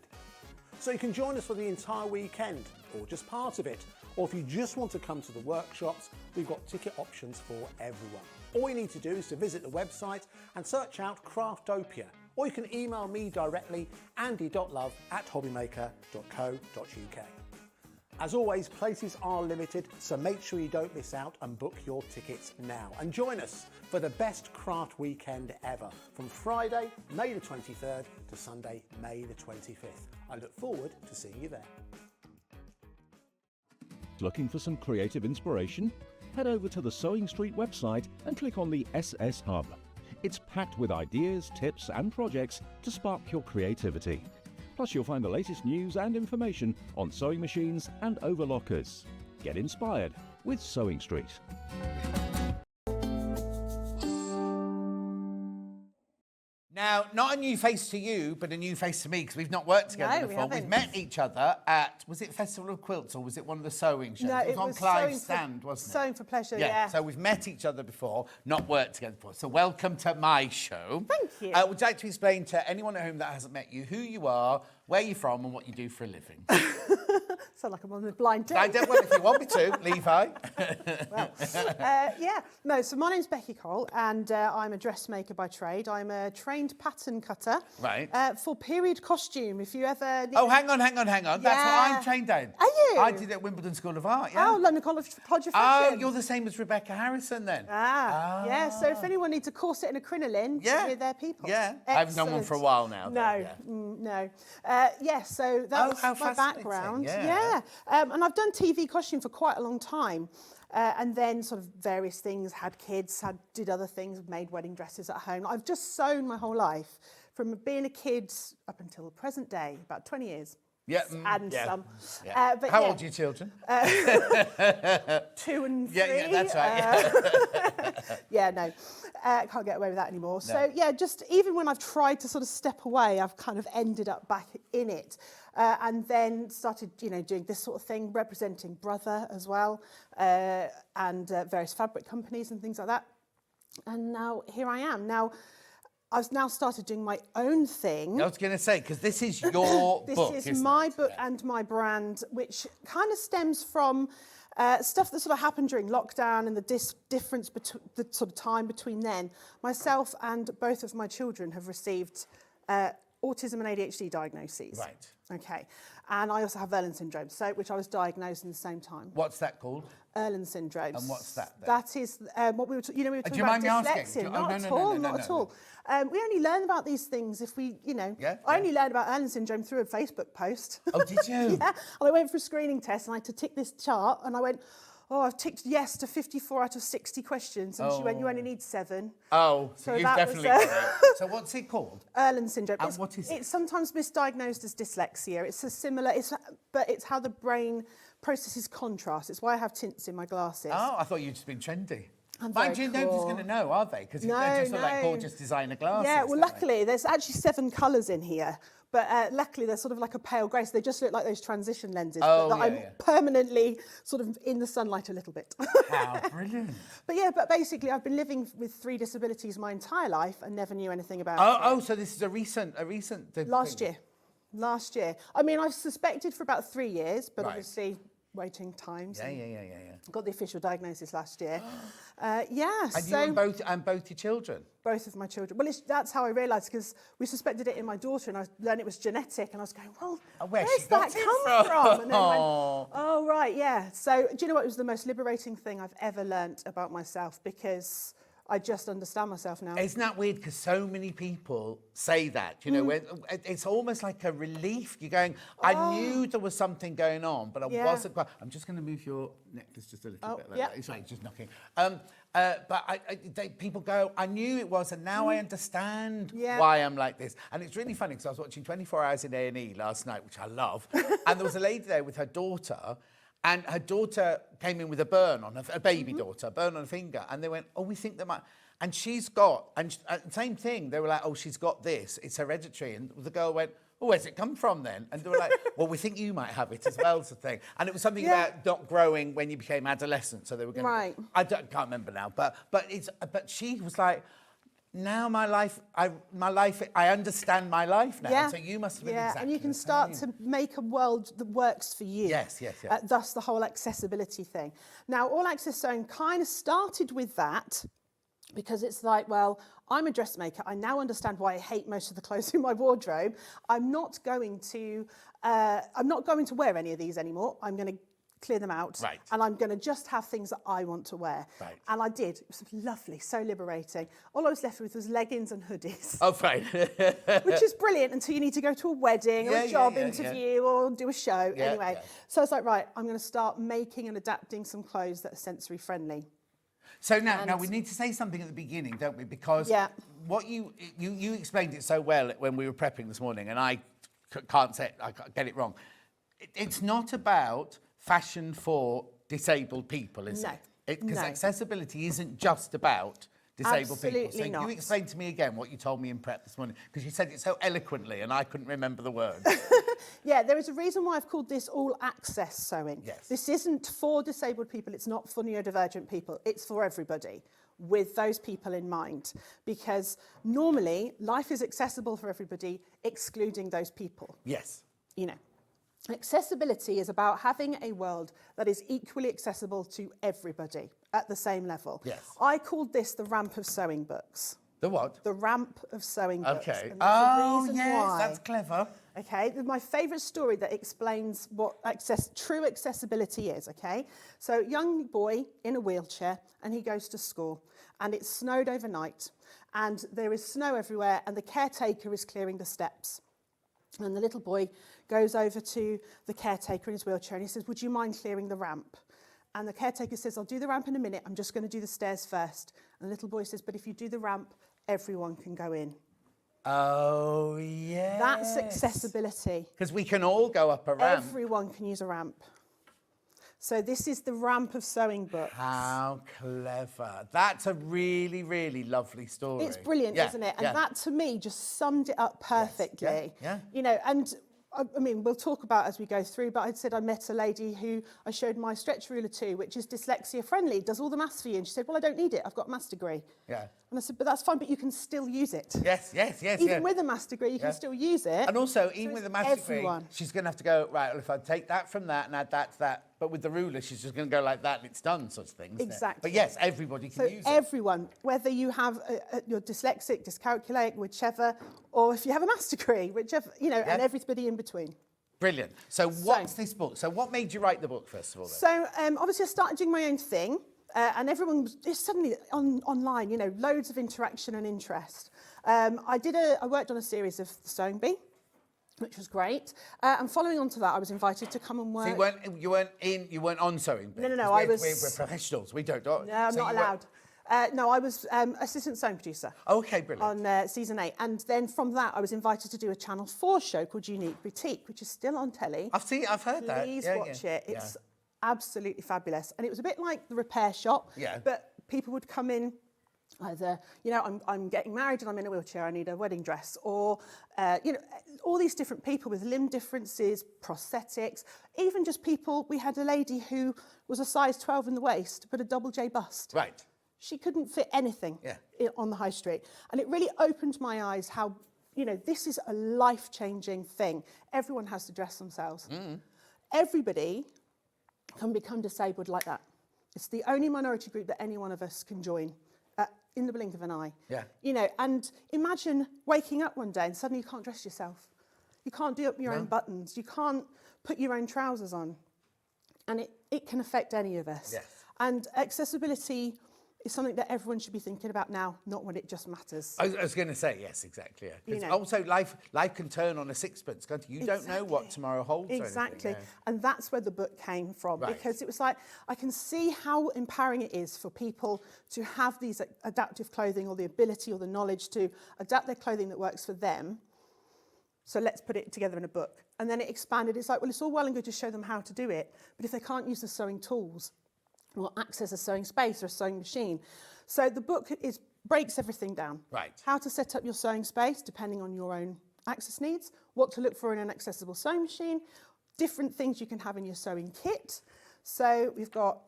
Speaker 2: So you can join us for the entire weekend, or just part of it, or if you just want to come to the workshops, we've got ticket options for everyone. All you need to do is to visit the website and search out Craftopia, or you can email me directly, andy.love@hobbymaker.co.uk. As always, places are limited, so make sure you don't miss out and book your tickets now. And join us for the best craft weekend ever, from Friday, May the 23rd to Sunday, May the 25th. I look forward to seeing you there.
Speaker 4: Looking for some creative inspiration? Head over to the Sewing Street website and click on the SS Hub. It's packed with ideas, tips and projects to spark your creativity. Plus you'll find the latest news and information on sewing machines and overlockers. Get inspired with Sewing Street.
Speaker 1: Now, not a new face to you, but a new face to me, because we've not worked together before. We've met each other at, was it Festival of Quilts, or was it one of the sewing shows?
Speaker 9: No,
Speaker 1: it was on Clive's stand, wasn't it?
Speaker 9: Sewing for Pleasure, yeah.
Speaker 1: So we've met each other before, not worked together before. So welcome to my show.
Speaker 9: Thank you.
Speaker 1: Would you like to explain to anyone at home that hasn't met you who you are, where you're from, and what you do for a living?
Speaker 9: Sound like I'm on a blind date.
Speaker 1: I don't want, if you want me to, Levi.
Speaker 9: So my name's Becky Cole, and I'm a dressmaker by trade. I'm a trained pattern cutter.
Speaker 1: Right.
Speaker 9: For period costume, if you ever...
Speaker 1: Oh, hang on. That's what I'm trained in.
Speaker 9: Are you?
Speaker 1: I did it at Wimbledon School of Art, yeah.
Speaker 9: Oh, London College of Fashion.
Speaker 1: Oh, you're the same as Rebecca Harrison, then.
Speaker 9: Yeah, so if anyone needs a corset and a crinoline, we're their people.
Speaker 1: Yeah, I've known one for a while now.
Speaker 9: No. So that was my background.
Speaker 1: Yeah.
Speaker 9: And I've done TV costume for quite a long time. And then sort of various things, had kids, did other things, made wedding dresses at home. I've just sewn my whole life, from being a kid up until the present day, about 20 years.
Speaker 1: Yeah.
Speaker 9: Some.
Speaker 1: Yeah.
Speaker 9: But
Speaker 1: How old are your children?
Speaker 9: 2 and 3.
Speaker 1: Yeah, that's right.
Speaker 9: Can't get away with that anymore. No. So just even when I've tried to sort of step away, I've kind of ended up back in it. And then started, doing this sort of thing, representing Brother as well, and various fabric companies and things like that. And now here I am. Now, I've now started doing my own thing.
Speaker 1: I was going to say, because this is your book,
Speaker 9: This is my book and my brand, which kind of stems from stuff that sort of happened during lockdown and the difference between the sort of time between then. Myself and both of my children have received autism and ADHD diagnoses.
Speaker 1: Right.
Speaker 9: Okay. And I also have Erlen syndrome, which I was diagnosed in the same time.
Speaker 1: What's that called?
Speaker 9: Erlen syndrome.
Speaker 1: And what's that then?
Speaker 9: That is what we were talking about
Speaker 1: Do you mind me
Speaker 9: dyslexia.
Speaker 1: asking?
Speaker 9: Not at all. We only learn about these things if we, I only learned about Erlen syndrome through a Facebook post.
Speaker 1: Oh, did you?
Speaker 9: Yeah. And I went for a screening test and I had to tick this chart and I went, I've ticked yes to 54 out of 60 questions. And she went, you only need 7.
Speaker 1: Oh, so you've definitely got it. So what's it called?
Speaker 9: Erlen syndrome.
Speaker 1: And what is it?
Speaker 9: It's sometimes misdiagnosed as dyslexia. But it's how the brain processes contrast. It's why I have tints in my glasses.
Speaker 1: Oh, I thought you'd just been trendy.
Speaker 9: Mind
Speaker 1: you, nobody's going to know, are they? Because they're just like gorgeous designer glasses.
Speaker 9: Yeah, well, luckily, there's actually 7 colours in here. But luckily, they're sort of like a pale grey, so they just look like those transition lenses.
Speaker 1: Oh,
Speaker 9: but that
Speaker 1: yeah,
Speaker 9: I'm
Speaker 1: yeah.
Speaker 9: permanently sort of in the sunlight a little bit.
Speaker 1: How brilliant.
Speaker 9: But basically, I've been living with 3 disabilities my entire life and never knew anything about it.
Speaker 1: Oh, so this is a recent
Speaker 9: Last year. I mean, I've suspected for about 3 years, but
Speaker 1: Right.
Speaker 9: obviously waiting times.
Speaker 1: Yeah.
Speaker 9: Got the official diagnosis last year.
Speaker 1: And
Speaker 9: so
Speaker 1: you and both your children?
Speaker 9: both of my children. Well, that's how I realised, because we suspected it in my daughter, and I learned it was genetic, and I was going, well,
Speaker 1: where's
Speaker 9: that come from? And then went,
Speaker 1: Oh.
Speaker 9: oh, right, yeah. So do you know what? It was the most liberating thing I've ever learnt about myself, because I just understand myself now.
Speaker 1: Isn't that weird? Because so many people say that, you know, when it's almost like a relief. You're going, I knew there was something going on, but I wasn't quite. I'm just going to move your necklace just a little bit like that. It's like just knocking. People go, I knew it was, and now I understand why I'm like this. And it's really funny, because I was watching 24 Hours in A&E last night, which I love, and there was a lady there with her daughter. And her daughter came in with a burn on a baby daughter, burn on her finger. And they went, oh, we think that might... And she's got... And same thing. They were like, oh, she's got this. It's hereditary. And the girl went, oh, where's it come from then? And they were like, well, we think you might have it as well, sort of thing. And it was something about not growing when you became adolescent. So they were going...
Speaker 9: Right.
Speaker 1: I can't remember now. But she was like... Now my life, I understand my life now.
Speaker 9: Yeah.
Speaker 1: So you must have been exactly
Speaker 9: and you can
Speaker 1: the
Speaker 9: start
Speaker 1: same.
Speaker 9: to make a world that works for you.
Speaker 1: Yes.
Speaker 9: Thus the whole accessibility thing. Now, All Access Sewing kind of started with that, because it's like, well, I'm a dressmaker. I now understand why I hate most of the clothes in my wardrobe. I'm not going to wear any of these anymore. I'm going to clear them out, and I'm going to just have things that I want to wear. And I did. It was lovely, so liberating. All I was left with was leggings and hoodies.
Speaker 1: Oh, fine.
Speaker 9: Which is brilliant until you need to go to a wedding or a job interview or do a show. Anyway, so I was like, right, I'm going to start making and adapting some clothes that are sensory friendly.
Speaker 1: So now we need to say something at the beginning, don't we? Because what you explained it so well when we were prepping this morning, and I can't get it wrong. It's not about fashion for disabled people, is it? Because accessibility isn't just about disabled people. So you explain to me again what you told me in prep this morning, because you said it so eloquently and I couldn't remember the words.
Speaker 9: Yeah, there is a reason why I've called this all access sewing.
Speaker 1: Yes.
Speaker 9: This isn't for disabled people, it's not for neurodivergent people, it's for everybody, with those people in mind. Because normally, life is accessible for everybody, excluding those people.
Speaker 1: Yes.
Speaker 9: You know. Accessibility is about having a world that is equally accessible to everybody at the same level.
Speaker 1: Yes.
Speaker 9: I called this the ramp of sewing books.
Speaker 1: The what?
Speaker 9: The ramp of sewing books.
Speaker 1: Okay.
Speaker 9: And
Speaker 1: Oh,
Speaker 9: yes,
Speaker 1: yes, that's clever.
Speaker 9: Okay, my favourite story that explains what true accessibility is, okay? So, young boy in a wheelchair, and he goes to school, and it snowed overnight, and there is snow everywhere, and the caretaker is clearing the steps. And the little boy goes over to the caretaker in his wheelchair and he says, would you mind clearing the ramp? And the caretaker says, I'll do the ramp in a minute. I'm just going to do the stairs first. And the little boy says, but if you do the ramp, everyone can go in.
Speaker 1: Oh, yeah.
Speaker 9: That's accessibility.
Speaker 1: Because we can all go up a ramp.
Speaker 9: Everyone can use a ramp. So this is the ramp of sewing books.
Speaker 1: How clever. That's a really, really lovely story.
Speaker 9: It's brilliant, isn't it? And that, to me, just summed it up perfectly.
Speaker 1: Yes. Yeah.
Speaker 9: You know, and I mean, we'll talk about as we go through, but I'd said I met a lady who I showed my stretch ruler to, which is dyslexia friendly, does all the maths for you. And she said, well, I don't need it. I've got a maths degree. Yeah. And I said, but that's fine, but you can still use it.
Speaker 1: Yes.
Speaker 9: Even with a maths degree, you can still use it.
Speaker 1: And also, even with a maths degree, she's going to have to go, right, well, if I take that from that and add that to that, but with the ruler, she's just going to go like that and it's done, sort of thing.
Speaker 9: Exactly.
Speaker 1: But yes, everybody can use it.
Speaker 9: Everyone, whether you have, you're dyslexic, dyscalculate, whichever, or if you have a maths degree, whichever, you know, and everybody in between.
Speaker 1: Brilliant. So what's this book? So what made you write the book, first of all, then?
Speaker 9: So obviously I started doing my own thing and everyone was suddenly online, you know, loads of interaction and interest. I worked on a series of The Sewing Bee, which was great. And following on to that, I was invited to come and work.
Speaker 1: So you weren't on Sewing Bee?
Speaker 9: No, I was...
Speaker 1: We're professionals, we don't. No,
Speaker 9: I'm not allowed. No, I was assistant sewing producer.
Speaker 1: Okay, brilliant.
Speaker 9: On season 8. And then from that, I was invited to do a Channel 4 show called Unique Boutique, which is still on telly.
Speaker 1: I've heard that.
Speaker 9: Please watch it. It's absolutely fabulous. And it was a bit like The Repair Shop, but people would come in Either, you know, I'm getting married and I'm in a wheelchair, I need a wedding dress, or, you know, all these different people with limb differences, prosthetics, even just people, we had a lady who was a size 12 in the waist, but a double J bust.
Speaker 1: Right.
Speaker 9: She couldn't fit anything on the high street. And it really opened my eyes how, you know, this is a life-changing thing. Everyone has to dress themselves. Everybody can become disabled like that. It's the only minority group that any one of us can join. In the blink of an eye. Yeah. You know, and imagine waking up one day and suddenly you can't dress yourself. You can't do up your own buttons. You can't put your own trousers on. And it can affect any of us. Yes. And accessibility is something that everyone should be thinking about now, not when it just matters.
Speaker 1: I was going to say, yes, exactly. Yeah. You know. Also, life can turn on a sixpence, can't you? You don't know what tomorrow holds.
Speaker 9: Exactly.
Speaker 1: Or anything,
Speaker 9: And that's where the book came from, because it was like, I can see how empowering it is for people to have these adaptive clothing or the ability or the knowledge to adapt their clothing that works for them. So let's put it together in a book. And then it expanded. It's like, well, it's all well and good to show them how to do it, but if they can't use the sewing tools, or access a sewing space or a sewing machine. So the book breaks everything down. Right. How to set up your sewing space depending on your own access needs, what to look for in an accessible sewing machine, different things you can have in your sewing kit. So we've got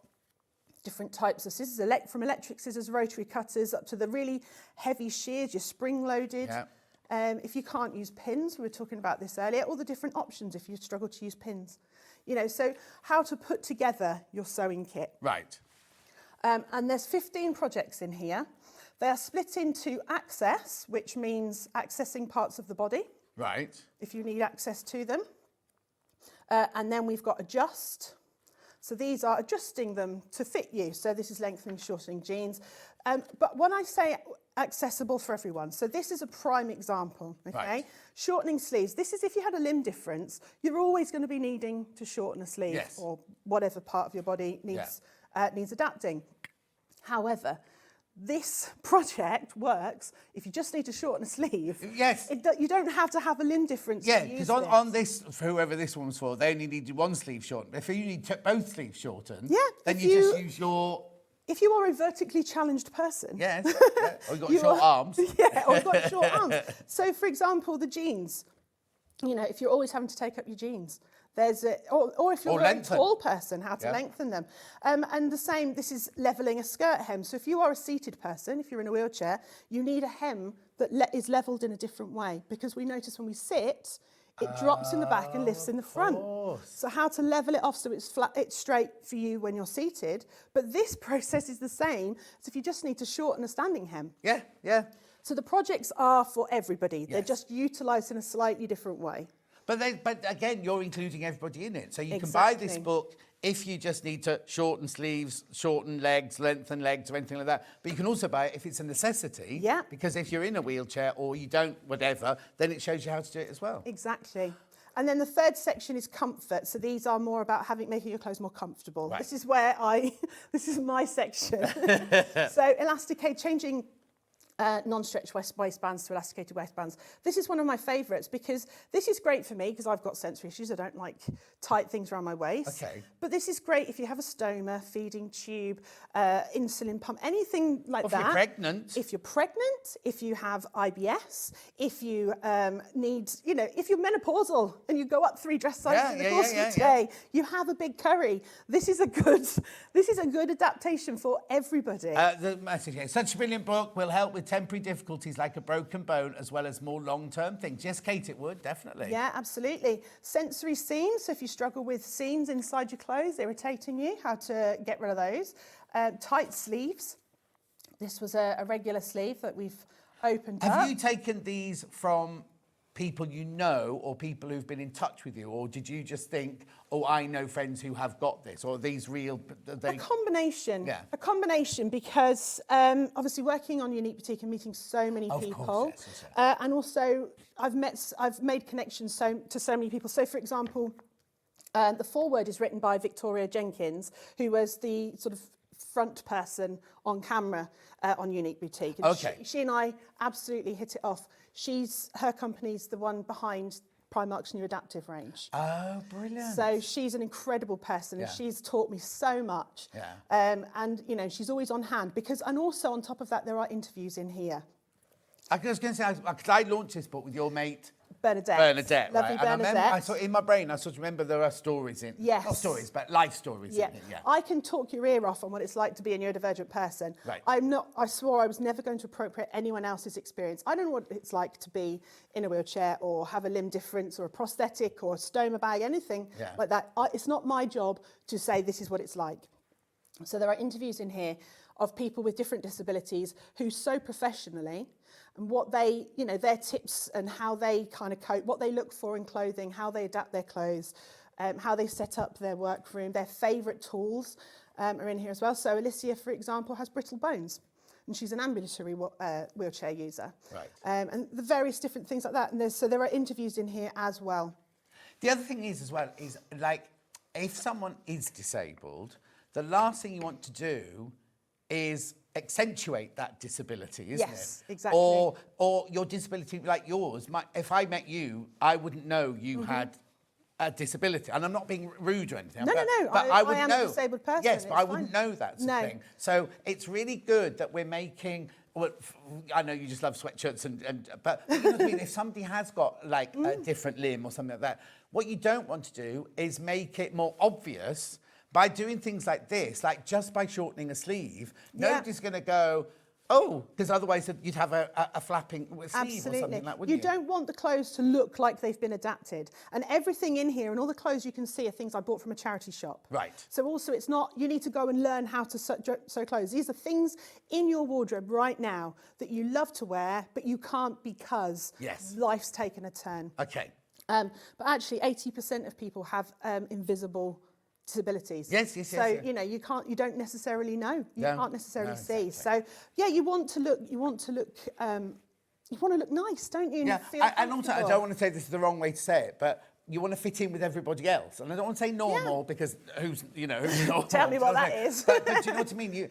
Speaker 9: different types of scissors, from electric scissors, rotary cutters, up to the really heavy shears, your spring-loaded. Yeah. If you can't use pins, we were talking about this earlier, all the different options if you struggle to use pins. You know, so how to put together your sewing kit. Right. And there's 15 projects in here. They are split into access, which means accessing parts of the body. Right. If you need access to them. And then we've got adjust. So these are adjusting them to fit you. So this is lengthening, shortening jeans. But when I say accessible for everyone, so this is a prime example, okay? Right. Shortening sleeves. This is if you had a limb difference, you're always going to be needing to shorten a sleeve or whatever part of your body needs adapting. However, this project works if you just need to shorten a sleeve. Yes. You don't have to have a limb difference. Yeah, because on this, for whoever this one was for, they only need one sleeve shortened. If you need both sleeves shortened, then you just use your... If you are a vertically challenged person... Yes, or you've got short arms. Yeah, or you've got short arms. So, for example, the jeans. You know, if you're always having to take up your jeans, there's or if you're a very tall person, how to lengthen them. And the same, this is levelling a skirt hem. So if you are a seated person, if you're in a wheelchair, you need a hem that is levelled in a different way, because we notice when we sit, it drops in the back and lifts in the front. So how to level it off so it's flat, it's straight for you when you're seated. But this process is the same as if you just need to shorten a standing hem. Yeah, yeah. So the projects are for everybody. Yes. They're just utilised in a slightly different way. But again, you're including everybody in it. So you can buy this book if you just need to shorten sleeves, shorten legs, lengthen legs, or anything like that. But you can also buy it if it's a necessity. Yeah. Because if you're in a wheelchair or you don't, whatever, then it shows you how to do it as well. Exactly. And then the third section is comfort. So these are more about making your clothes more comfortable. Right. This is where this is my section. So elasticated, changing non-stretch waistbands to elasticated waistbands. This is one of my favourites because this is great for me because I've got sensory issues. I don't like tight things around my waist. Okay. But this is great if you have a stoma, feeding tube, insulin pump, anything like that. If you're pregnant. If you're pregnant, if you have IBS, if you need, if you're menopausal and you go up 3 dress sizes in the course of the day, you have a big curry. This is a good adaptation for everybody. Such a brilliant book will help with temporary difficulties like a broken bone, as well as more long-term things. Yes, Kate, it would, definitely. Yeah, absolutely. Sensory seams, so if you struggle with seams inside your clothes, irritating you, how to get rid of those. Tight sleeves. This was a regular sleeve that we've opened up. Have you taken these from people you know or people who've been in touch with you, or did you just think, oh, I know friends who have got this, or are these real? A combination. Yeah. A combination, because obviously working on Unique Boutique and meeting so many people, course, yes. And also I've made connections to so many people. So, for example, the foreword is written by Victoria Jenkins, who was the sort of front person on camera on Unique Boutique. And she and I absolutely hit it off. Her company's the one behind Primark's new adaptive range.
Speaker 1: Oh, brilliant.
Speaker 9: So she's an incredible person and she's taught me so much.
Speaker 1: Yeah.
Speaker 9: And, you know, she's always on hand and also on top of that, there are interviews in here.
Speaker 1: I was going to say, because I launched this book with your mate,
Speaker 9: Bernadette.
Speaker 1: Bernadette,
Speaker 9: Lovely
Speaker 1: right? And
Speaker 9: Bernadette.
Speaker 1: I sort in my brain, I sort of remember there are stories in.
Speaker 9: Yes.
Speaker 1: Not stories, but life stories in it. Yeah.
Speaker 9: I can talk your ear off on what it's like to be a neurodivergent person.
Speaker 1: Right.
Speaker 9: I swore I was never going to appropriate anyone else's experience. I don't know what it's like to be in a wheelchair or have a limb difference or a prosthetic or a stoma bag, anything like that. It's not my job to say this is what it's like. So there are interviews in here of people with different disabilities who sew professionally, and what they, you know, their tips and how they kind of cope, what they look for in clothing, how they adapt their clothes, how they set up their workroom, their favourite tools are in here as well. So Alicia, for example, has brittle bones, and she's an ambulatory wheelchair user.
Speaker 1: Right.
Speaker 9: And the various different things like that. And so there are interviews in here as well.
Speaker 1: The other thing is, as well, is like, if someone is disabled, the last thing you want to do is accentuate that disability, isn't it?
Speaker 9: Yes, exactly.
Speaker 1: Or your disability, like yours. If I met you, I wouldn't know you had a disability, and I'm not being rude or anything.
Speaker 9: No.
Speaker 1: But
Speaker 9: I
Speaker 1: would
Speaker 9: am
Speaker 1: know.
Speaker 9: a disabled person.
Speaker 1: Yes, but
Speaker 9: it's
Speaker 1: I wouldn't know that sort of thing.
Speaker 9: No.
Speaker 1: So it's really good that we're making. Well, I know you just love sweatshirts, but you know what I mean? If somebody has got like a different limb or something like that, what you don't want to do is make it more obvious by doing things like this, like just by shortening a sleeve. Nobody's going to go, oh, because otherwise you'd have a flapping sleeve or something like that, wouldn't you?
Speaker 9: You don't want the clothes to look like they've been adapted. And everything in here and all the clothes you can see are things I bought from a charity shop.
Speaker 1: Right.
Speaker 9: So also it's not, you need to go and learn how to sew clothes. These are things in your wardrobe right now that you love to wear, but you can't because life's taken a turn.
Speaker 1: Okay.
Speaker 9: But actually 80% of people have invisible disabilities.
Speaker 1: Yes.
Speaker 9: So you know you don't necessarily know. You can't necessarily see.
Speaker 1: Exactly.
Speaker 9: So yeah, you want to look nice, don't you?
Speaker 1: Yeah.
Speaker 9: Feel
Speaker 1: And also, I don't want to say this is the wrong way to say it, but you want to fit in with everybody else. And I don't want to say normal because who's normal?
Speaker 9: Tell me what that is.
Speaker 1: But do you know what I mean?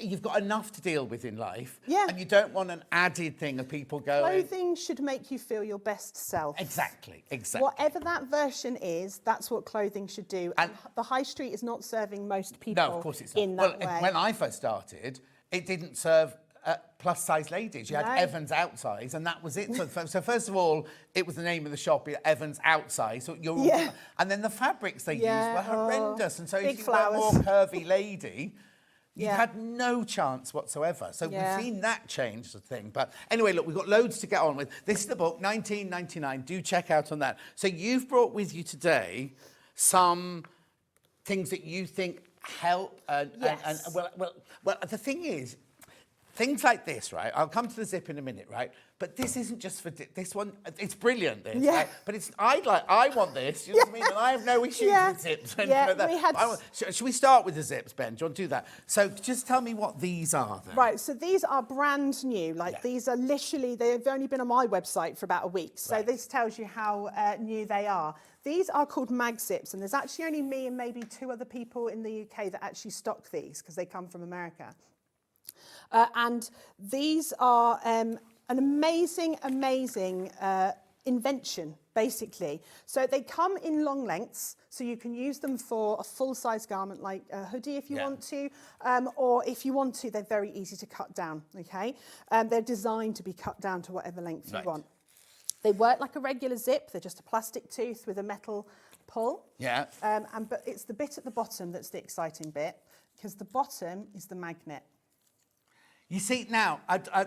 Speaker 1: You've got enough to deal with in life.
Speaker 9: Yeah.
Speaker 1: And you don't want an added thing of people going.
Speaker 9: Clothing should make you feel your best self.
Speaker 1: Exactly.
Speaker 9: Whatever that version is, that's what clothing should do. And the high street is not serving most people.
Speaker 1: No, of course it's not.
Speaker 9: In that way.
Speaker 1: When I first started, it didn't serve plus-size ladies. You had Evans outsize, and that was it. So first of all, it was the name of the shop, Evans outsize. So and then the fabrics they used were horrendous. And so if you were a more curvy lady, you had no chance whatsoever. So we've seen that change, the thing. But anyway, look, we've got loads to get on with. This is the book, $19.99. Do check out on that. So you've brought with you today some things that you think help. Well, the thing is, things like this, right? I'll come to the zip in a minute, right? But this isn't just for this one. It's brilliant, this.
Speaker 9: Yeah.
Speaker 1: Right? But I want this. You know what I mean? And I have no issues with zips. Should we start with the zips, Ben? Do you want to do that? So just tell me what these are, then.
Speaker 9: Right. So these are brand new. These are literally, they've only been on my website for about a week. So this tells you how new they are. These are called mag zips, and there's actually only me and maybe 2 other people in the UK that actually stock these because they come from America. And these are an amazing invention, basically. So they come in long lengths, so you can use them for a full-size garment like a hoodie if you want to, or if you want to, they're very easy to cut down, okay? They're designed to be cut down to whatever length you want. They work like a regular zip. They're just a plastic tooth with a metal pull.
Speaker 1: Yeah.
Speaker 9: But it's the bit at the bottom that's the exciting bit, because the bottom is the magnet.
Speaker 1: You see, now, I don't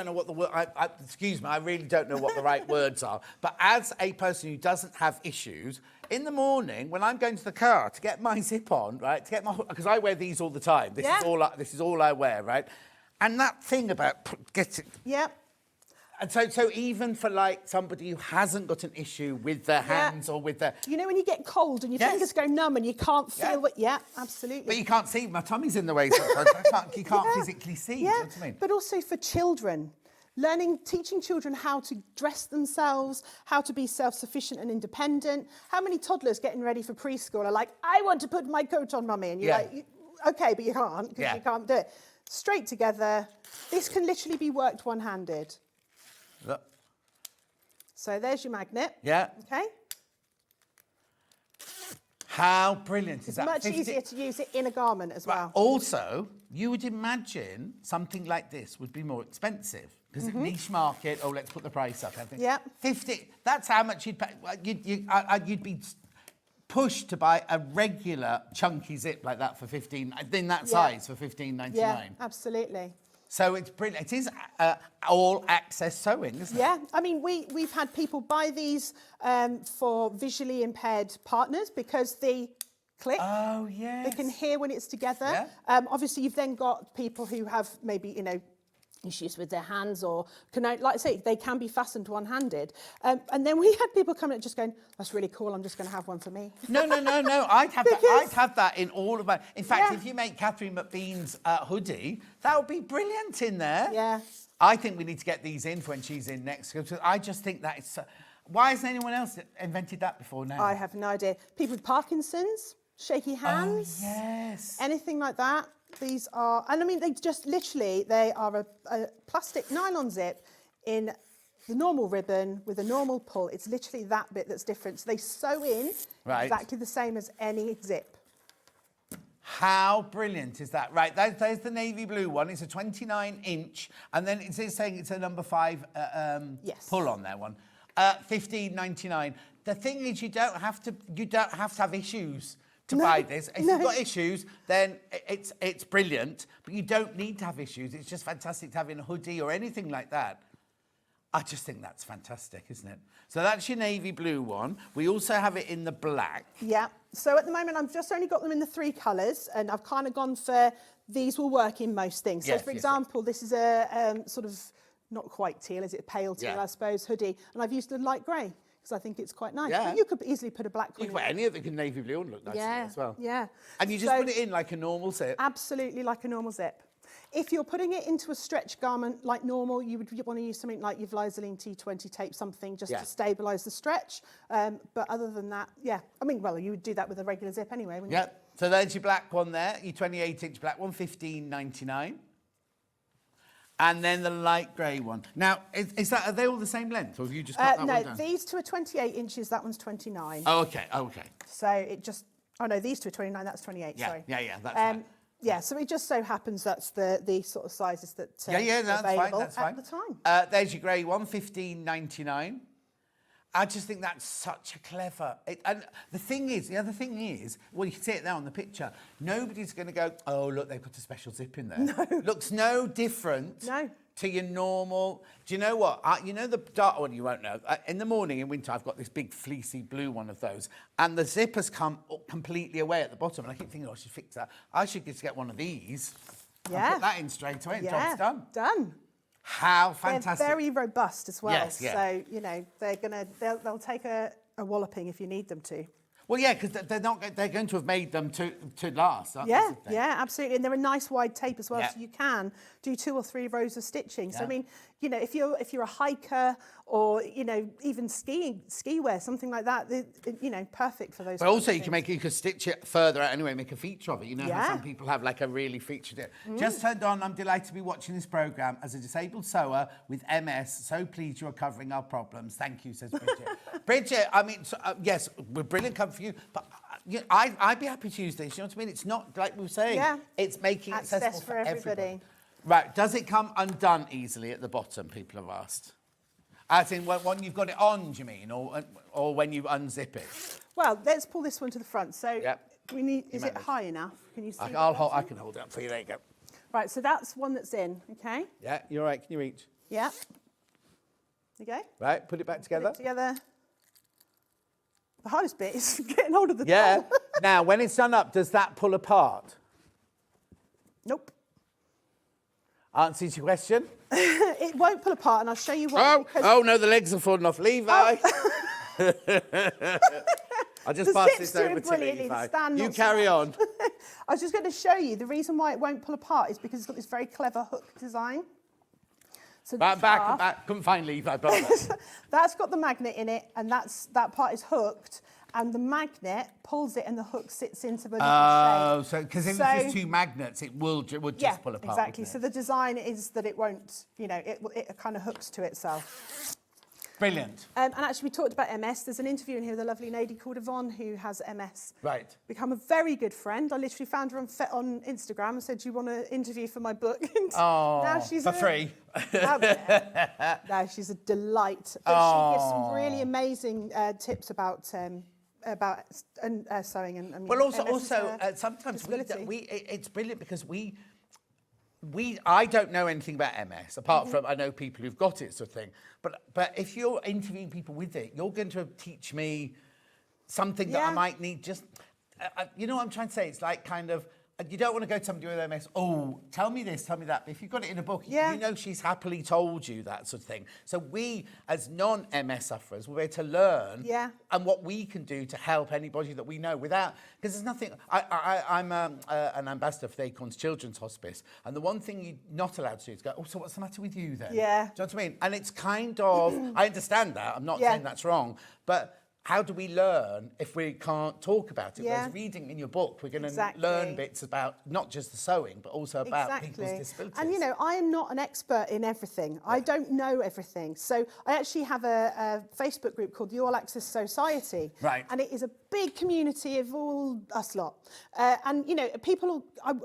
Speaker 1: know what the word, excuse me, I really don't know what the right words are, but as a person who doesn't have issues, in the morning, when I'm going to the car to get my zip on, right, because I wear these all the time, this is all I wear, right, and that thing about getting...
Speaker 9: Yeah.
Speaker 1: And so even for like somebody who hasn't got an issue with their hands or with their...
Speaker 9: You know when you get cold and your fingers go numb and you can't feel what... Yeah, absolutely.
Speaker 1: But you can't see, my tummy's in the way, so you can't physically see, you know what I mean?
Speaker 9: But also for children, teaching children how to dress themselves, how to be self-sufficient and independent. How many toddlers getting ready for preschool are like, I want to put my coat on, mummy, and you're like, okay, but you can't, because you can't do it. Straight together, this can literally be worked one-handed.
Speaker 12: So there's your magnet.
Speaker 1: Yeah.
Speaker 12: Okay.
Speaker 1: How brilliant is
Speaker 12: It's
Speaker 1: that?
Speaker 12: much easier to use it in a garment as well.
Speaker 1: Also, you would imagine something like this would be more expensive because it's niche market. Oh, let's put the price up.
Speaker 12: Yeah.
Speaker 1: 50. That's how much you'd pay. You'd be pushed to buy a regular chunky zip like that for 15. In that size for $15.99.
Speaker 12: Yeah, absolutely.
Speaker 1: So it's brilliant. It is all access sewing, isn't it?
Speaker 12: Yeah, I mean, we've had people buy these for visually impaired partners because they click.
Speaker 1: Oh, yes.
Speaker 12: They can hear when it's together.
Speaker 1: Yeah.
Speaker 12: Obviously, you've then got people who have maybe, you know, issues with their hands or, like I say, they can be fastened one-handed. And then we had people coming and just going, that's really cool, I'm just going to have one for me.
Speaker 1: No. I'd have that. I'd have that in all of my... In fact, if you make Catherine McBean's hoodie, that would be brilliant in there.
Speaker 12: Yeah.
Speaker 1: I think we need to get these in for when she's in next. Because I just think that it's... why hasn't anyone else invented that before now?
Speaker 12: I have no idea. People with Parkinson's, shaky hands.
Speaker 1: Oh, yes.
Speaker 12: Anything like that. These are, and I mean, they just literally, they are a plastic nylon zip in the normal ribbon with a normal pull. It's literally that bit that's different. So they sew in exactly the same as any zip.
Speaker 1: How brilliant is that? Right, there's the navy blue one. It's a 29-inch, and then it's saying it's a number 5 pull on that one. $15.99. The thing is, you don't have to have issues to buy this. If you've got issues, then it's brilliant, but you don't need to have issues. It's just fantastic to have in a hoodie or anything like that. I just think that's fantastic, isn't it? So that's your navy blue one. We also have it in the black.
Speaker 12: Yeah. So at the moment, I've just only got them in the 3 colours, and I've kind of gone for these will work in most things. So, for example, this is a sort of not quite teal, is it? Pale teal, I suppose, hoodie, and I've used a light grey. Because I think it's quite nice.
Speaker 1: Yeah.
Speaker 12: But you could easily put a black one in.
Speaker 1: You could put any of the navy blue and look nice as well.
Speaker 12: Yeah.
Speaker 1: And you just put it in like a normal zip?
Speaker 12: Absolutely, like a normal zip. If you're putting it into a stretch garment like normal, you would want to use something like your Vlizoline T20 tape, something just to stabilise the stretch. But other than that, I mean, well, you would do that with a regular zip anyway, wouldn't you?
Speaker 1: So there's your black one there, your 28-inch black one, $15.99. And then the light grey one. Now, are they all the same length, or have you just got that one down?
Speaker 12: No, these two are 28 inches, that one's 29.
Speaker 1: Oh, okay, okay.
Speaker 12: So it just, no, these two are 29, that's 28, sorry.
Speaker 1: Yeah, that's right.
Speaker 12: Yeah, so it just so happens that's the sort of sizes that are
Speaker 1: that's
Speaker 12: available
Speaker 1: fine,
Speaker 12: at the time.
Speaker 1: There's your grey one, $15.99. I just think that's such a clever... and the other thing is, well, you can see it there on the picture, nobody's going to go, oh, look, they put a special zip in there. No. Looks no different to your normal... Do you know what? You know the dark one, you won't know. In the morning, in winter, I've got this big fleecy blue one of those, and the zip has come completely away at the bottom, and I keep thinking, I should fix that. I should just get one of these and put that in straight away, and job's done.
Speaker 12: Done.
Speaker 1: How fantastic.
Speaker 12: They're very robust as well.
Speaker 1: Yes,
Speaker 12: So, you know, they'll take a walloping if you need them to.
Speaker 1: Well, yeah, because they're going to have made them to last, aren't they?
Speaker 12: Yeah, absolutely. And they're a nice wide tape as well, so you can do 2 or 3 rows of stitching. So, I mean, you know, if you're a hiker or, you know, even ski wear, something like that, you know, perfect for those.
Speaker 1: But also you can stitch it further out anyway, make a feature of it. You know how some people have like a really featured it. Just turned on, I'm delighted to be watching this programme as a disabled sewer with MS. So pleased you're covering our problems. Thank you, says Bridget. Bridget, I mean, yes, we're brilliant cover for you, but I'd be happy to use this. You know what I mean? It's not, like we were saying, it's making it accessible for everybody. Right, does it come undone easily at the bottom, people have asked? As in when you've got it on, do you mean, or when you unzip it?
Speaker 12: Well, let's pull this one to the front. So we need, is it high enough? Can you see?
Speaker 1: I can hold it up for you, there you go.
Speaker 12: Right, so that's one that's in, okay?
Speaker 1: Yeah, you're right, can you reach?
Speaker 12: Yeah. There you go.
Speaker 1: Right, put it back together.
Speaker 12: Put it together. The hardest bit is getting hold of the doll.
Speaker 1: Now, when it's done up, does that pull apart?
Speaker 12: Nope.
Speaker 1: Answers your question?
Speaker 12: It won't pull apart, and I'll show you why.
Speaker 1: Oh, no, the legs are falling off. Levi. I'll just pass this over to Levi. You carry on.
Speaker 12: I was just going to show you the reason why it won't pull apart is because it's got this very clever hook design. So
Speaker 1: back. Couldn't find Levi.
Speaker 12: That's got the magnet in it, and that part is hooked. And the magnet pulls it, and the hook sits into the shape.
Speaker 1: Oh, so because if it's just 2 magnets, it would just pull apart.
Speaker 12: Exactly. So the design is that it won't, you know, it kind of hooks to itself.
Speaker 1: Brilliant.
Speaker 12: And actually, we talked about MS. There's an interview in here with a lovely lady called Yvonne who has MS.
Speaker 1: Right.
Speaker 12: Become a very good friend. I literally found her on Instagram and said, "Do you want to interview for my book?" And now she's
Speaker 1: for free.
Speaker 12: No, she's a delight. But she gives some really amazing tips about sewing and
Speaker 1: Well, also,
Speaker 12: MS is a
Speaker 1: sometimes
Speaker 12: disability.
Speaker 1: it's brilliant because I don't know anything about MS apart from I know people who've got it, sort of thing. But if you're interviewing people with it, you're going to teach me something that I might need. Just you know what I'm trying to say? It's like kind of. You don't want to go to somebody with MS, oh, tell me this, tell me that. But if you've got it in a book, you know she's happily told you that sort of thing. So we, as non-MS sufferers, will be able to learn and what we can do to help anybody that we know without... Because there's nothing... I'm an ambassador for the Acorns Children's Hospice, and the one thing you're not allowed to do is go, oh, so what's the matter with you then?
Speaker 12: Yeah.
Speaker 1: Do you know what I mean? And it's kind of... I understand that. I'm not saying that's wrong, but... How do we learn if we can't talk about it? Whereas reading in your book, we're going to learn bits about not just the sewing, but also about people's disabilities.
Speaker 12: And, you know, I am not an expert in everything. Yeah. I don't know everything. So I actually have a Facebook group called the All Access Society.
Speaker 1: Right.
Speaker 12: And it is a big community of all us lot. And, you know,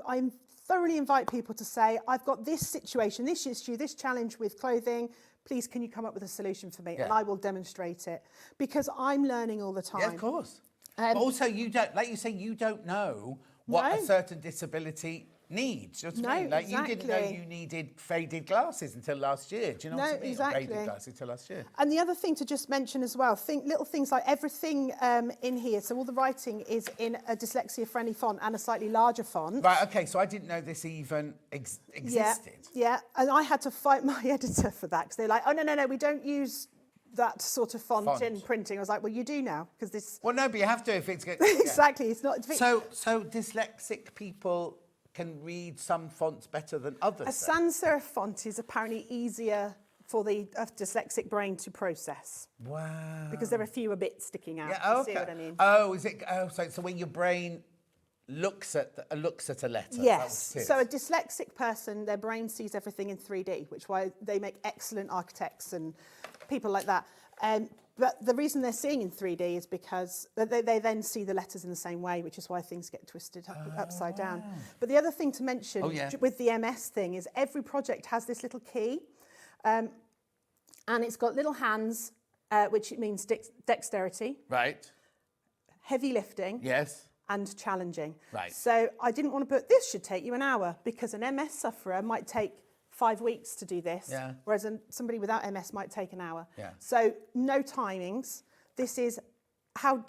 Speaker 12: I thoroughly invite people to say, I've got this situation, this issue, this challenge with clothing. Please, can you come up with a solution for me? And I will demonstrate it because I'm learning all the time.
Speaker 1: Yeah, of course. But also, you don't, like you say, you don't know what a certain disability needs. You know what I mean? Like, you didn't know you needed faded glasses until last year. Do you know what I mean?
Speaker 12: Exactly.
Speaker 1: Faded glasses until last year.
Speaker 12: And the other thing to just mention as well, little things like everything in here. So all the writing is in a dyslexia-friendly font and a slightly larger font.
Speaker 1: Right, OK, so I didn't know this even existed.
Speaker 12: Yeah, and I had to fight my editor for that because they're like, oh, no, we don't use that sort of font in printing. I was like, well, you do now because this...
Speaker 1: Well, no, but you have to if it's...
Speaker 12: Exactly, it's not...
Speaker 1: So dyslexic people... can read some fonts better than others.
Speaker 12: A sans serif font is apparently easier for the dyslexic brain to process.
Speaker 1: Wow.
Speaker 12: Because there are fewer bits sticking out.
Speaker 1: Yeah,
Speaker 12: See what I mean?
Speaker 1: Oh, is it? Oh, so when your brain looks at a letter.
Speaker 12: Yes. So a dyslexic person, their brain sees everything in 3D, which is why they make excellent architects and people like that. But the reason they're seeing in 3D is because they then see the letters in the same way, which is why things get twisted upside down. But the other thing to mention with the MS thing is every project has this little key, and it's got little hands, which means dexterity.
Speaker 1: Right.
Speaker 12: Heavy lifting.
Speaker 1: Yes.
Speaker 12: And challenging.
Speaker 1: Right.
Speaker 12: So I didn't want to put this should take you an hour because an MS sufferer might take 5 weeks to do this, whereas somebody without MS might take an hour.
Speaker 1: Yeah.
Speaker 12: So no timings. This is how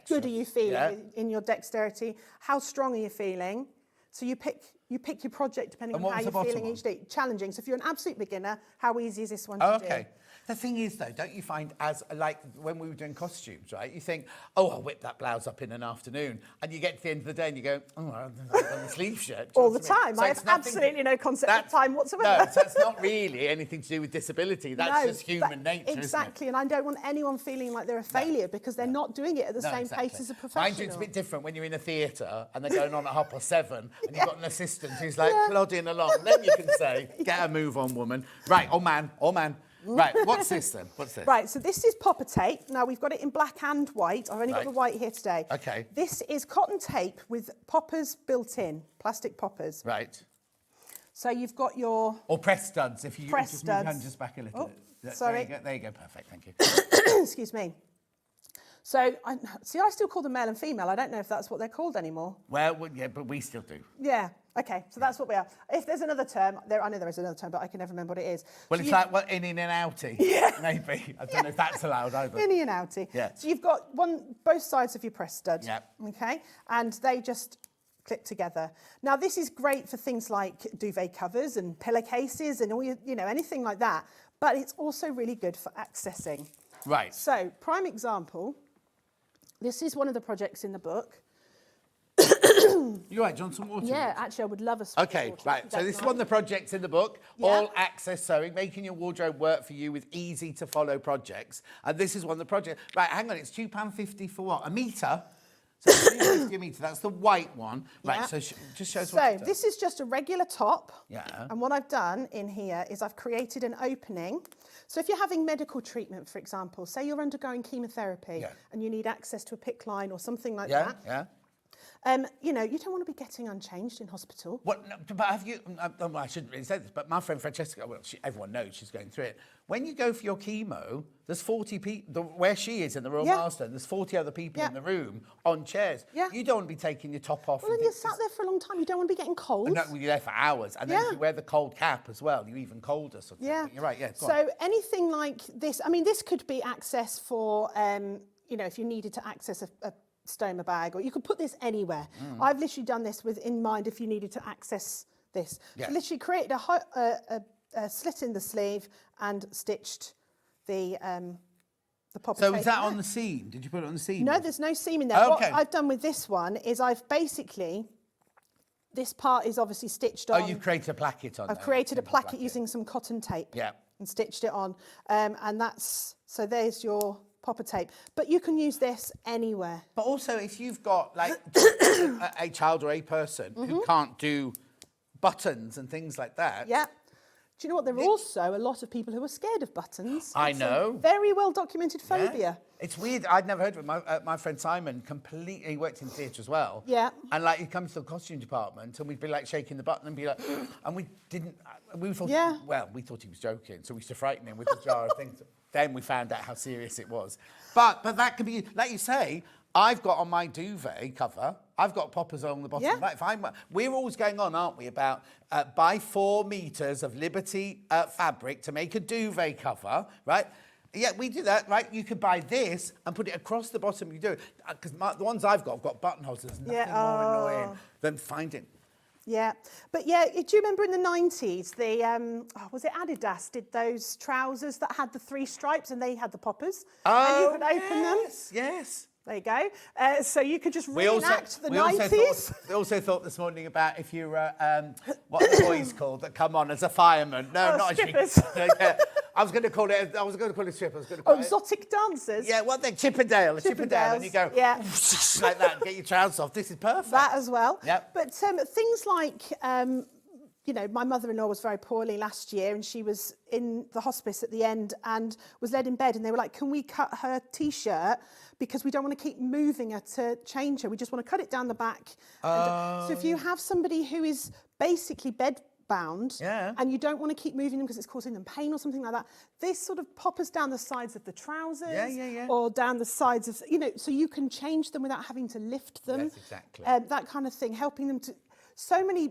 Speaker 12: good are you feeling in your dexterity? How strong are you feeling? So you pick your project depending on how you're feeling each day. Challenging. So if you're an absolute beginner, how easy is this one to do?
Speaker 1: Okay. The thing is, though, don't you find, as like when we were doing costumes, right? You think, oh, I'll whip that blouse up in an afternoon, and you get to the end of the day and you go, oh, I've done the sleeve shirt.
Speaker 12: All the time. I have absolutely no concept of time whatsoever.
Speaker 1: No, so it's not really anything to do with disability. That's just human nature,
Speaker 12: exactly, and I don't want anyone feeling like they're a failure because they're not doing it at the same pace as a professional.
Speaker 1: Mind you, it's a bit different when you're in a theatre and they're going on at 7:30 and you've got an assistant who's like plodding along. Then you can say, get a move on, woman. Right, or man. Right, what's this then? What's this?
Speaker 12: Right, so this is popper tape. Now, we've got it in black and white. I've only got the white here today.
Speaker 1: OK.
Speaker 12: This is cotton tape with poppers built in, plastic poppers.
Speaker 1: Right.
Speaker 12: So you've got your...
Speaker 1: Or press studs, if you
Speaker 12: press
Speaker 1: just
Speaker 12: studs.
Speaker 1: move your hand just back a little bit.
Speaker 12: Sorry.
Speaker 1: There you go, perfect, thank you.
Speaker 12: Excuse me. So, I still call them male and female. I don't know if that's what they're called anymore.
Speaker 1: Well, yeah, but we still do.
Speaker 12: Yeah, OK, so that's what we are. If there's another term, I know there is another term, but I can never remember what it is.
Speaker 1: Well, so it's like, innie and outie. Yeah. Maybe. I don't know if that's allowed either.
Speaker 12: Innie and outie.
Speaker 1: Yeah.
Speaker 12: So you've got both sides of your press stud.
Speaker 1: Yeah.
Speaker 12: OK, and they just click together. Now, this is great for things like duvet covers and pillowcases and all anything like that, but it's also really good for accessing.
Speaker 1: Right.
Speaker 12: So, prime example, this is one of the projects in the book.
Speaker 1: You're right, Johnson Water.
Speaker 12: Yeah, actually, I would love a switch.
Speaker 1: OK, right. So this is one of the projects in the book, All Access Sewing, making your wardrobe work for you with easy-to-follow projects. And this is one of the projects. Right, hang on, it's £2.50 for what? A metre? So 350 a metre, that's the white one. Right,
Speaker 12: Yeah.
Speaker 1: so just show us what
Speaker 12: So
Speaker 1: you've done.
Speaker 12: this is just a regular top.
Speaker 1: Yeah.
Speaker 12: And what I've done in here is I've created an opening. So if you're having medical treatment, for example, say you're undergoing chemotherapy and you need access to a PICC line or something like that.
Speaker 1: Yeah.
Speaker 12: You know, you don't want to be getting unchanged in hospital.
Speaker 1: What? No, but have you? Well, I shouldn't really say this, but my friend Francesca, well, everyone knows she's going through it. When you go for your chemo, there's 40 people where she is in the Royal Marsden. There's 40 other people in the room on chairs.
Speaker 12: Yeah.
Speaker 1: You don't want to be taking your top off.
Speaker 12: Well, then you're sat there for a long time. You don't want to be getting cold.
Speaker 1: And you're there for hours, and then if you wear the cold cap as well, you're even colder. Sort of thing. You're right. Yeah. Go on.
Speaker 12: So anything like this, I mean, this could be access for, you know, if you needed to access a stoma bag, or you could put this anywhere. I've literally done this with in mind if you needed to access this.
Speaker 1: Yeah.
Speaker 12: So literally created a slit in the sleeve and stitched the popper
Speaker 1: So
Speaker 12: tape
Speaker 1: is that
Speaker 12: in
Speaker 1: on
Speaker 12: there.
Speaker 1: the seam? Did you put it on the seam?
Speaker 12: No, there's no seam in there.
Speaker 1: Okay.
Speaker 12: What I've done with this one is I've basically, this part is obviously stitched on.
Speaker 1: Oh, you've created a placket on
Speaker 12: I've
Speaker 1: there.
Speaker 12: created a placket using some cotton tape.
Speaker 1: Yeah.
Speaker 12: And stitched it on. And that's, so there's your popper tape. But you can use this anywhere.
Speaker 1: But also, if you've got like a child or a person who can't do buttons and things like that.
Speaker 12: Yeah. Do you know what? There are also a lot of people who are scared of buttons.
Speaker 1: I
Speaker 12: It's
Speaker 1: know.
Speaker 12: A very well documented
Speaker 1: Yeah.
Speaker 12: phobia.
Speaker 1: It's weird. I'd never heard of it. My friend Simon he worked in theatre as well.
Speaker 12: Yeah.
Speaker 1: And like he'd come to the costume department and we'd be like shaking the button and be like, and we thought, we thought he was joking. So we used to frighten him with a jar of things. Then we found out how serious it was. But that could be, like you say, I've got on my duvet cover, I've got poppers on the bottom.
Speaker 12: Yeah.
Speaker 1: Like we're always going on, aren't we, about buy 4 meters of Liberty fabric to make a duvet cover, right? Yeah, we do that, right? You could buy this and put it across the bottom. You do it because the ones I've got buttonholes. There's nothing more annoying than finding.
Speaker 12: Yeah, but yeah, do you remember in the 90s, was it Adidas did those trousers that had the 3 stripes and they had the poppers? And you could open them?
Speaker 1: Yes.
Speaker 12: There you go. So you could just reenact the 90s.
Speaker 1: We also thought this morning about if you were, what are the boys called that come on as a fireman? No, not
Speaker 12: strippers.
Speaker 1: a I was going to call it strippers.
Speaker 12: Exotic dancers.
Speaker 1: Yeah, what they Chippendale, and you go like that and get your trousers off. This is perfect.
Speaker 12: That as well.
Speaker 1: Yep.
Speaker 12: But things like, you know, my mother-in-law was very poorly last year and she was in the hospice at the end and was led in bed and they were like, can we cut her T-shirt because we don't want to keep moving her to change her. We just want to cut it down the back. So if you have somebody who is basically bed-bound and you don't want to keep moving them because it's causing them pain or something like that, this sort of poppers down the sides of the trousers or down the sides of, you know, so you can change them without having to lift them.
Speaker 1: Yes, exactly.
Speaker 12: That kind of thing, helping them to, so many,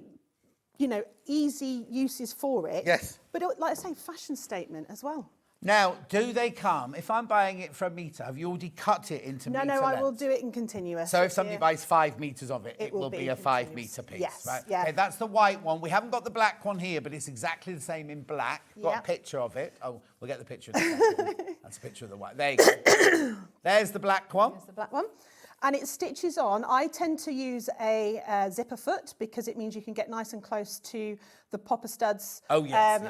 Speaker 12: you know, easy uses for it.
Speaker 1: Yes.
Speaker 12: But like I say, fashion statement as well.
Speaker 1: Now, do they come, if I'm buying it for a metre, have you already cut it into metre
Speaker 12: No, I will
Speaker 1: length?
Speaker 12: do it in continuous.
Speaker 1: So if somebody buys 5 metres of it, it will be a 5
Speaker 12: continuous.
Speaker 1: metre piece,
Speaker 12: Yes,
Speaker 1: right?
Speaker 12: yeah.
Speaker 1: Okay, that's the white one. We haven't got the black one here, but it's exactly the same in black. Got
Speaker 12: Yeah.
Speaker 1: a picture of it. Oh, we'll get the picture in a second. That's a picture of the white. There you go. There's the black one.
Speaker 12: There's the black one. And it stitches on. I tend to use a zipper foot because it means you can get nice and close to the popper studs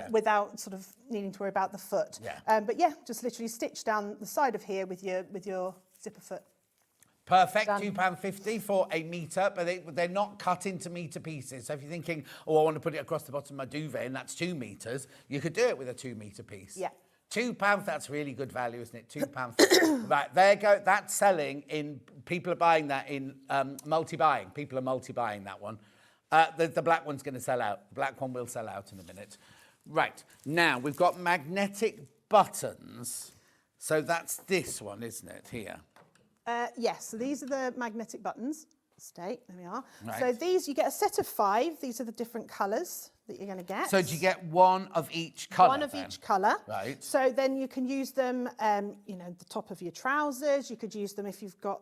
Speaker 12: without sort of needing to worry about the foot.
Speaker 1: Yeah.
Speaker 12: But yeah, just literally stitch down the side of here with your zipper foot.
Speaker 1: Perfect,
Speaker 12: Done.
Speaker 1: £2.50 for a metre, but they're not cut into metre pieces. So if you're thinking, oh, I want to put it across the bottom of my duvet and that's 2 metres, you could do it with a 2 metre piece.
Speaker 12: Yeah.
Speaker 1: £2, that's really good value, isn't it? £2. Right, there you go. That's selling in, people are buying that in multi-buying. People are multi-buying that one. The black one's going to sell out. The black one will sell out in a minute. Right, now we've got magnetic buttons. So that's this one, isn't it, here?
Speaker 12: Yes, so these are the magnetic buttons. There we are.
Speaker 1: Right.
Speaker 12: So these, you get a set of 5. These are the different colours that you're going to get.
Speaker 1: So do you get one of each colour?
Speaker 12: One of each colour.
Speaker 1: Right.
Speaker 12: So then you can use them, you know, the top of your trousers. You could use them if you've got,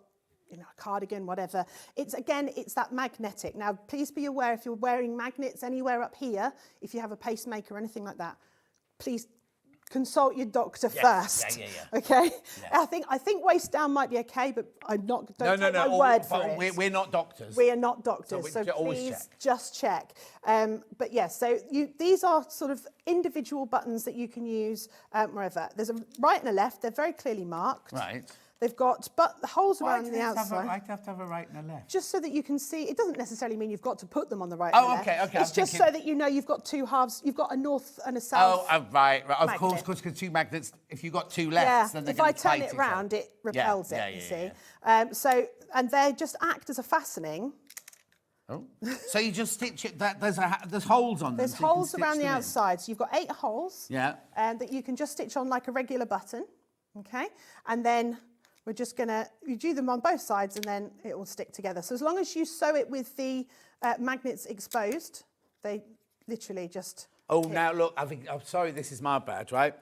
Speaker 12: you know, a cardigan, whatever. It's that magnetic. Now, please be aware if you're wearing magnets anywhere up here, if you have a pacemaker or anything like that, please consult your doctor first.
Speaker 1: Yeah.
Speaker 12: Okay.
Speaker 1: Yeah.
Speaker 12: I think waist down might be okay, but don't take my
Speaker 1: No,
Speaker 12: word for it.
Speaker 1: We're not doctors.
Speaker 12: We are not doctors, so
Speaker 1: always
Speaker 12: please
Speaker 1: check.
Speaker 12: just check. But yes, so these are sort of individual buttons that you can use wherever. There's a right and a left. They're very clearly marked.
Speaker 1: Right.
Speaker 12: They've got holes
Speaker 1: Why
Speaker 12: around
Speaker 1: do
Speaker 12: the
Speaker 1: they have
Speaker 12: outside.
Speaker 1: to have a right and a left?
Speaker 12: Just so that you can see. It doesn't necessarily mean you've got to put them on the right
Speaker 1: Oh,
Speaker 12: and the left.
Speaker 1: okay, okay,
Speaker 12: It's
Speaker 1: I'm
Speaker 12: just
Speaker 1: thinking-
Speaker 12: so that you know you've got two halves. You've got a north and a south.
Speaker 1: Oh, right. Of
Speaker 12: magnet.
Speaker 1: course, because two magnets, if you've got two lefts, then they're
Speaker 12: if I
Speaker 1: going to
Speaker 12: turn it round, it repels it, you see. And they just act as a fastening.
Speaker 1: Oh. So you just stitch it, there's holes on them.
Speaker 12: There's
Speaker 1: so you can
Speaker 12: holes
Speaker 1: stitch
Speaker 12: around the
Speaker 1: them in.
Speaker 12: outside. So you've got 8 holes that you can just stitch on like a regular button, okay? And then we're just you do them on both sides and then it will stick together. So as long as you sew it with the magnets exposed, they literally just...
Speaker 1: Oh, now look, I'm sorry, this is my bad, right?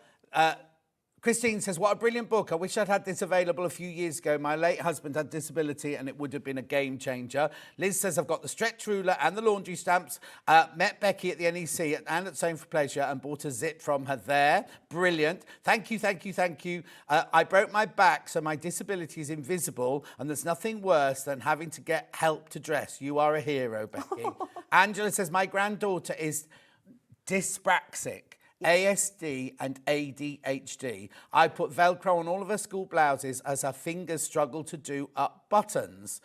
Speaker 1: Christine says, what a brilliant book. I wish I'd had this available a few years ago. My late husband had disability and it would have been a game changer. Liz says, I've got the stretch ruler and the laundry stamps. Met Becky at the NEC and at Sewing for Pleasure and bought a zip from her there. Brilliant. Thank you, thank you, thank you. I broke my back, so my disability is invisible and there's nothing worse than having to get help to dress. You are a hero, Becky. Angela says, my granddaughter is dyspraxic. ASD and ADHD. I put Velcro on all of her school blouses as her fingers struggle to do up buttons.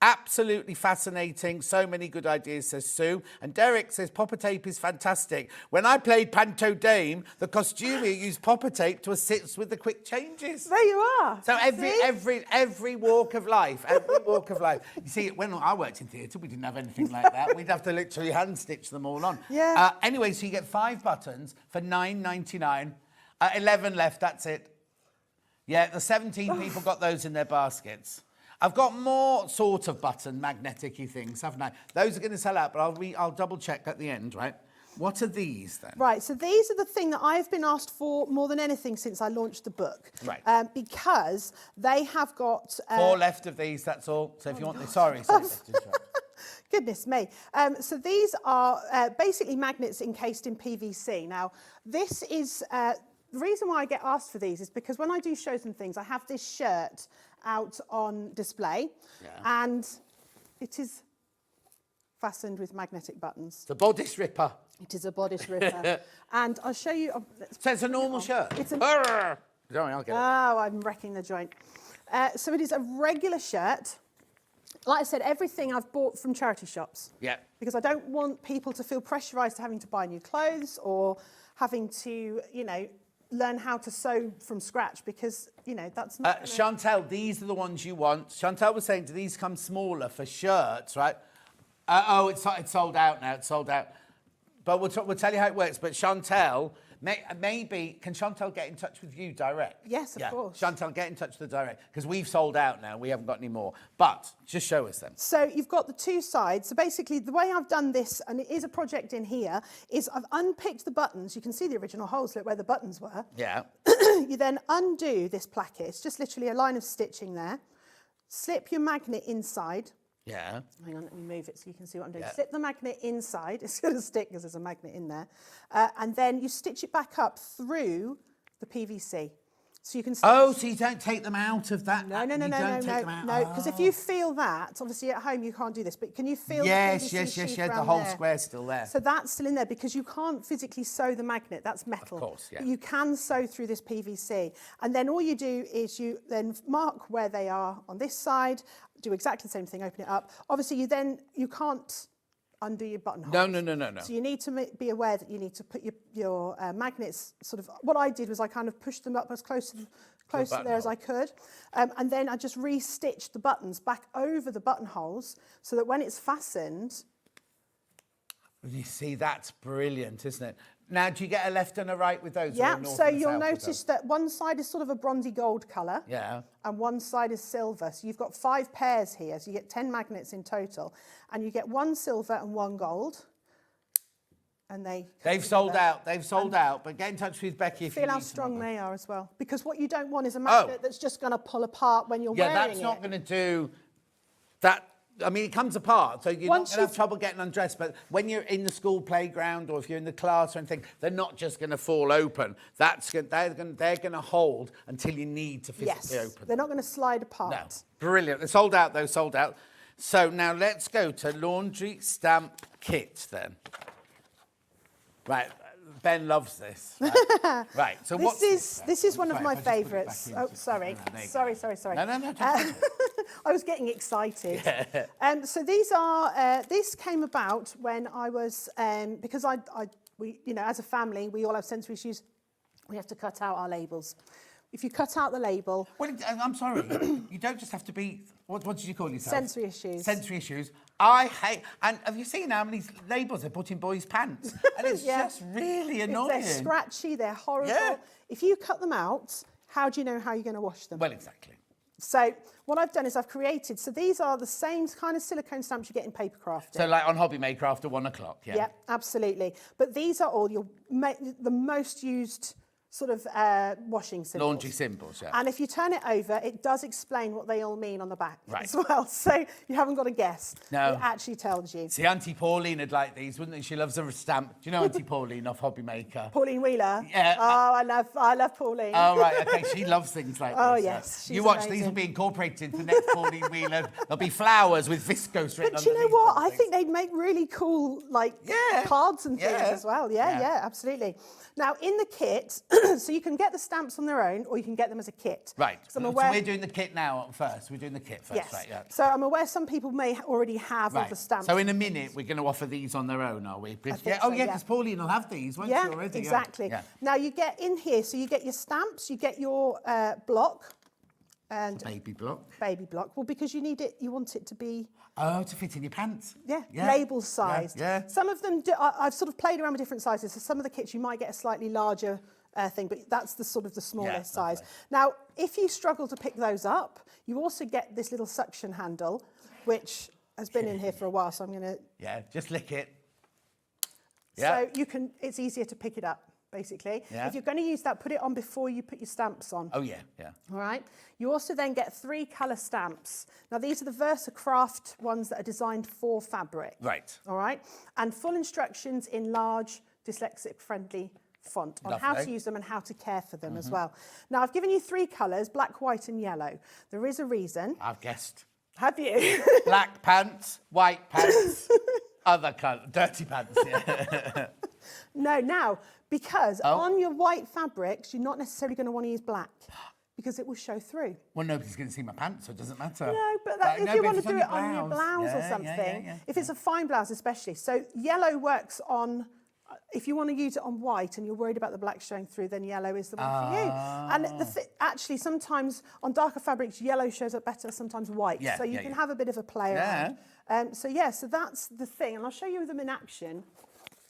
Speaker 1: Absolutely fascinating. So many good ideas, says Sue. And Derek says popper tape is fantastic. When I played Panto Dame, the costumier used popper tape to assist with the quick changes.
Speaker 12: There you are.
Speaker 1: So every walk of life, You see, when I worked in theatre, we didn't have anything like that. We'd have to literally hand stitch them all on.
Speaker 12: Yeah.
Speaker 1: Anyway, so you get 5 buttons for $9.99. 11 left, that's it. Yeah, the 17 people got those in their baskets. I've got more sort of button magnetic-y things, haven't I? Those are going to sell out, but I'll double check at the end, right? What are these then?
Speaker 12: Right, so these are the thing that I've been asked for more than anything since I launched the book.
Speaker 1: Right.
Speaker 12: Because they have got...
Speaker 1: 4 left of these, that's all. So if you want this, sorry.
Speaker 12: Goodness me. So these are basically magnets encased in PVC. Now, this is... the reason why I get asked for these is because when I do shows and things, I have this shirt out on display and it is fastened with magnetic buttons.
Speaker 1: The bodice ripper.
Speaker 12: It is a bodice ripper. And I'll show you...
Speaker 1: So it's a normal shirt?
Speaker 12: It's a...
Speaker 1: Sorry, I'll get it.
Speaker 12: Oh, I'm wrecking the joint. So it is a regular shirt. Like I said, everything I've bought from charity shops.
Speaker 1: Yeah.
Speaker 12: Because I don't want people to feel pressurised to having to buy new clothes or having to, learn how to sew from scratch because, that's not...
Speaker 1: Chantel, these are the ones you want. Chantel was saying, do these come smaller for shirts, right? It's sold out now. It's sold out. But we'll tell you how it works. But Chantel, maybe, can Chantel get in touch with you direct?
Speaker 12: Yes, of course.
Speaker 1: Chantel, get in touch with the direct. Because we've sold out now. We haven't got any more. But just show us them.
Speaker 12: So you've got the 2 sides. So basically, the way I've done this, and it is a project in here, is I've unpicked the buttons. You can see the original holes, look where the buttons were.
Speaker 1: Yeah.
Speaker 12: You then undo this placket. It's just literally a line of stitching there. Slip your magnet inside.
Speaker 1: Yeah.
Speaker 12: Hang on, let me move it so you can see what I'm doing.
Speaker 1: Yeah.
Speaker 12: Slip the magnet inside. It's going to stick because there's a magnet in there. And then you stitch it back up through the PVC. So you can...
Speaker 1: Oh, so you don't take them out of that?
Speaker 12: No, because if you feel that, obviously at home you can't do this, but can you feel
Speaker 1: Yes,
Speaker 12: the PVC sheath
Speaker 1: the
Speaker 12: around
Speaker 1: whole
Speaker 12: there?
Speaker 1: square's still there.
Speaker 12: So that's still in there because you can't physically sew the magnet, that's metal.
Speaker 1: Of course, yeah.
Speaker 12: But you can sew through this PVC. And then all you do is you then mark where they are on this side, do exactly the same thing, open it up. Obviously you can't undo your buttonhole.
Speaker 1: No.
Speaker 12: So you need to be aware that you need to put your magnets sort of... What I did was I kind of pushed them up as close to there as I could. And then I just re-stitched the buttons back over the buttonholes so that when it's fastened...
Speaker 1: You see, that's brilliant, isn't it? Now, do you get a left and a right with those?
Speaker 12: Yeah, so you'll notice that one side is sort of a bronzy gold colour.
Speaker 1: Yeah.
Speaker 12: And one side is silver. So you've got 5 pairs here. So you get 10 magnets in total. And you get 1 silver and 1 gold. And they've
Speaker 1: sold out. They've sold out. But get in touch with Becky if you need
Speaker 12: feel how strong they are as well. Because what you don't want is a magnet that's just going to pull apart when you're wearing it.
Speaker 1: Yeah, that's not going to do that. I mean, it comes apart, so you're not going to have trouble getting undressed. But when you're in the school playground or if you're in the class or anything, they're not just going to fall open. They're going to hold until you need to physically open.
Speaker 12: They're not going to slide apart.
Speaker 1: No. Brilliant. They're sold out, though, sold out. So now let's go to laundry stamp kit then. Right, Ben loves this. Right. Right. So
Speaker 12: this is one of
Speaker 1: Right,
Speaker 12: my
Speaker 1: if I just put it
Speaker 12: favourites.
Speaker 1: back
Speaker 12: Oh,
Speaker 1: into-
Speaker 12: sorry.
Speaker 1: there you
Speaker 12: Sorry.
Speaker 1: No.
Speaker 12: I was getting excited. So this came about when I was, because we, you know, as a family, we all have sensory issues. We have to cut out our labels. If you cut out the label...
Speaker 1: Well, I'm sorry. You don't just have to be... What did you call yourself?
Speaker 12: Sensory issues.
Speaker 1: Sensory issues. I hate... And have you seen how many labels they put in boys' pants? And it's just really annoying.
Speaker 12: They're scratchy, they're horrible.
Speaker 1: Yeah.
Speaker 12: If you cut them out, how do you know how you're going to wash them?
Speaker 1: Well, exactly.
Speaker 12: So what I've done is I've created... So these are the same kind of silicone stamps you get in paper crafting.
Speaker 1: So like on Hobby Maker after 1 o'clock, yeah?
Speaker 12: Yeah, absolutely. But these are all the most used sort of washing symbols.
Speaker 1: Laundry symbols, yeah.
Speaker 12: And if you turn it over, it does explain what they all mean on the back as well. So you haven't got to guess.
Speaker 1: No.
Speaker 12: It actually tells you.
Speaker 1: See, Auntie Pauline would like these, wouldn't she? She loves a stamp. Do you know Auntie Pauline off Hobby Maker?
Speaker 12: Pauline Wheeler?
Speaker 1: Yeah.
Speaker 12: Oh, I love Pauline.
Speaker 1: Oh, right, OK. She loves things like
Speaker 12: Oh,
Speaker 1: this.
Speaker 12: yes.
Speaker 1: You
Speaker 12: she's
Speaker 1: watch,
Speaker 12: amazing.
Speaker 1: these will be incorporated into the next Pauline Wheeler. There'll be flowers with viscose written
Speaker 12: But you know
Speaker 1: underneath
Speaker 12: what?
Speaker 1: and
Speaker 12: I
Speaker 1: things.
Speaker 12: think they'd make really cool, like, cards and things as well. Yeah, absolutely. Now, in the kit, so you can get the stamps on their own or you can get them as a kit.
Speaker 1: Right.
Speaker 12: So I'm
Speaker 1: So
Speaker 12: aware...
Speaker 1: we're doing the kit now first. We're doing the kit first,
Speaker 12: Yes.
Speaker 1: right? Yeah.
Speaker 12: So I'm aware some people may already have all the stamps.
Speaker 1: So in a minute, we're going to offer these on their own, are we?
Speaker 12: think
Speaker 1: Yeah.
Speaker 12: so,
Speaker 1: Oh, yeah,
Speaker 12: yeah.
Speaker 1: because Pauline will have these, won't she, already?
Speaker 12: Exactly.
Speaker 1: Yeah.
Speaker 12: Now, you get in here, so you get your stamps, you get your block. And
Speaker 1: baby block.
Speaker 12: Baby block. Well, because you need it, you want it to be...
Speaker 1: Oh, to fit in your pants.
Speaker 12: Yeah, label sized.
Speaker 1: Yeah.
Speaker 12: Some of them, I've sort of played around with different sizes. So some of the kits, you might get a slightly larger thing, but that's the sort of the smallest size.
Speaker 1: Right.
Speaker 12: Now, if you struggle to pick those up, you also get this little suction handle, which has been in here for a while, so I'm going to...
Speaker 1: Yeah, just lick it. Yeah.
Speaker 12: So you can, it's easier to pick it up, basically.
Speaker 1: Yeah.
Speaker 12: If you're going to use that, put it on before you put your stamps on.
Speaker 1: Oh, yeah.
Speaker 12: All right. You also then get 3 colour stamps. Now, these are the VersaCraft ones that are designed for fabric.
Speaker 1: Right.
Speaker 12: All right. And full instructions in large, dyslexic-friendly font on how to
Speaker 1: Lovely.
Speaker 12: use them and how to care for them as well. Now, I've given you 3 colours, black, white and yellow. There is a reason.
Speaker 1: I've guessed.
Speaker 12: Have you?
Speaker 1: Black pants, white pants, other colour, dirty pants, yeah.
Speaker 12: No, now, because on your white fabrics, you're not necessarily going to want to use black because it will show through.
Speaker 1: Well, nobody's going to see my pants, so it doesn't matter.
Speaker 12: No, but if you want to do it on your blouse or something, if it's a fine blouse especially. So yellow works on, if you want to use it on white and you're worried about the black showing through, then yellow is the one for you. And actually, sometimes on darker fabrics, yellow shows up better, sometimes white.
Speaker 1: Yeah,
Speaker 12: so you can have a bit of a play around. So that's the thing. And I'll show you them in action.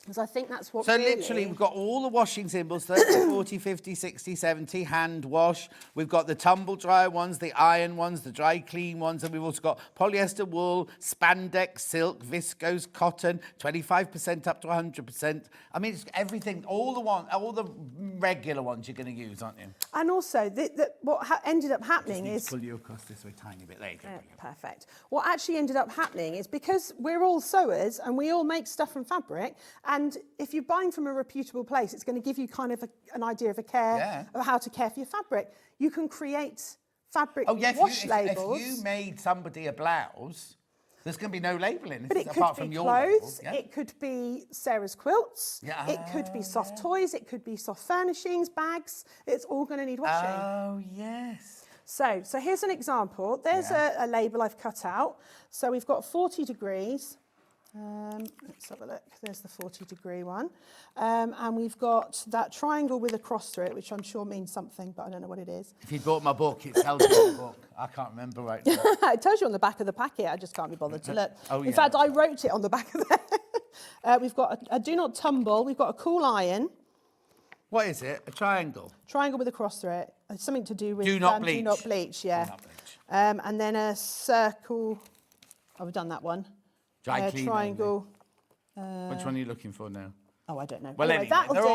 Speaker 12: Because I think that's what
Speaker 1: So
Speaker 12: really...
Speaker 1: literally, we've got all the washing symbols, 30, 40, 50, 60, 70, hand wash. We've got the tumble dry ones, the iron ones, the dry clean ones, and we've also got polyester wool, spandex, silk, viscose, cotton, 25% up to 100%. I mean, it's everything, all the regular ones you're going to use, aren't you?
Speaker 12: And also, what ended up happening is...
Speaker 1: Pull you across this way a tiny bit. There you go.
Speaker 12: Perfect. What actually ended up happening is because we're all sewers and we all make stuff from fabric, and if you're buying from a reputable place, it's going to give you kind of an idea of of how to care for your fabric. You can create fabric wash labels.
Speaker 1: If you made somebody a blouse, there's going to be no labelling
Speaker 12: But it
Speaker 1: apart
Speaker 12: could
Speaker 1: from
Speaker 12: be
Speaker 1: your
Speaker 12: clothes,
Speaker 1: label.
Speaker 12: it could be Sarah's quilts, it could be soft toys, it could be soft furnishings, bags. It's all going to need washing.
Speaker 1: Oh, yes.
Speaker 12: So here's an example. There's a label I've cut out. So we've got 40 degrees. Let's have a look. There's the 40-degree one. And we've got that triangle with a cross through it, which I'm sure means something, but I don't know what it is.
Speaker 1: If you bought my book, it tells you in the book. I can't remember right now.
Speaker 12: It tells you on the back of the packet. I just can't be bothered to look.
Speaker 1: Oh,
Speaker 12: in fact, I wrote it on the back of there. We've got a do not tumble. We've got a cool iron.
Speaker 1: What is it? A triangle?
Speaker 12: Triangle with a cross through it. It's something to do with...
Speaker 1: Do not bleach.
Speaker 12: Do not bleach, yeah.
Speaker 1: Do not bleach.
Speaker 12: And then a circle. Oh, we've done that one.
Speaker 1: Dry clean
Speaker 12: triangle.
Speaker 1: Which one are you looking for now?
Speaker 12: Oh, I don't know.
Speaker 1: Well, anyway,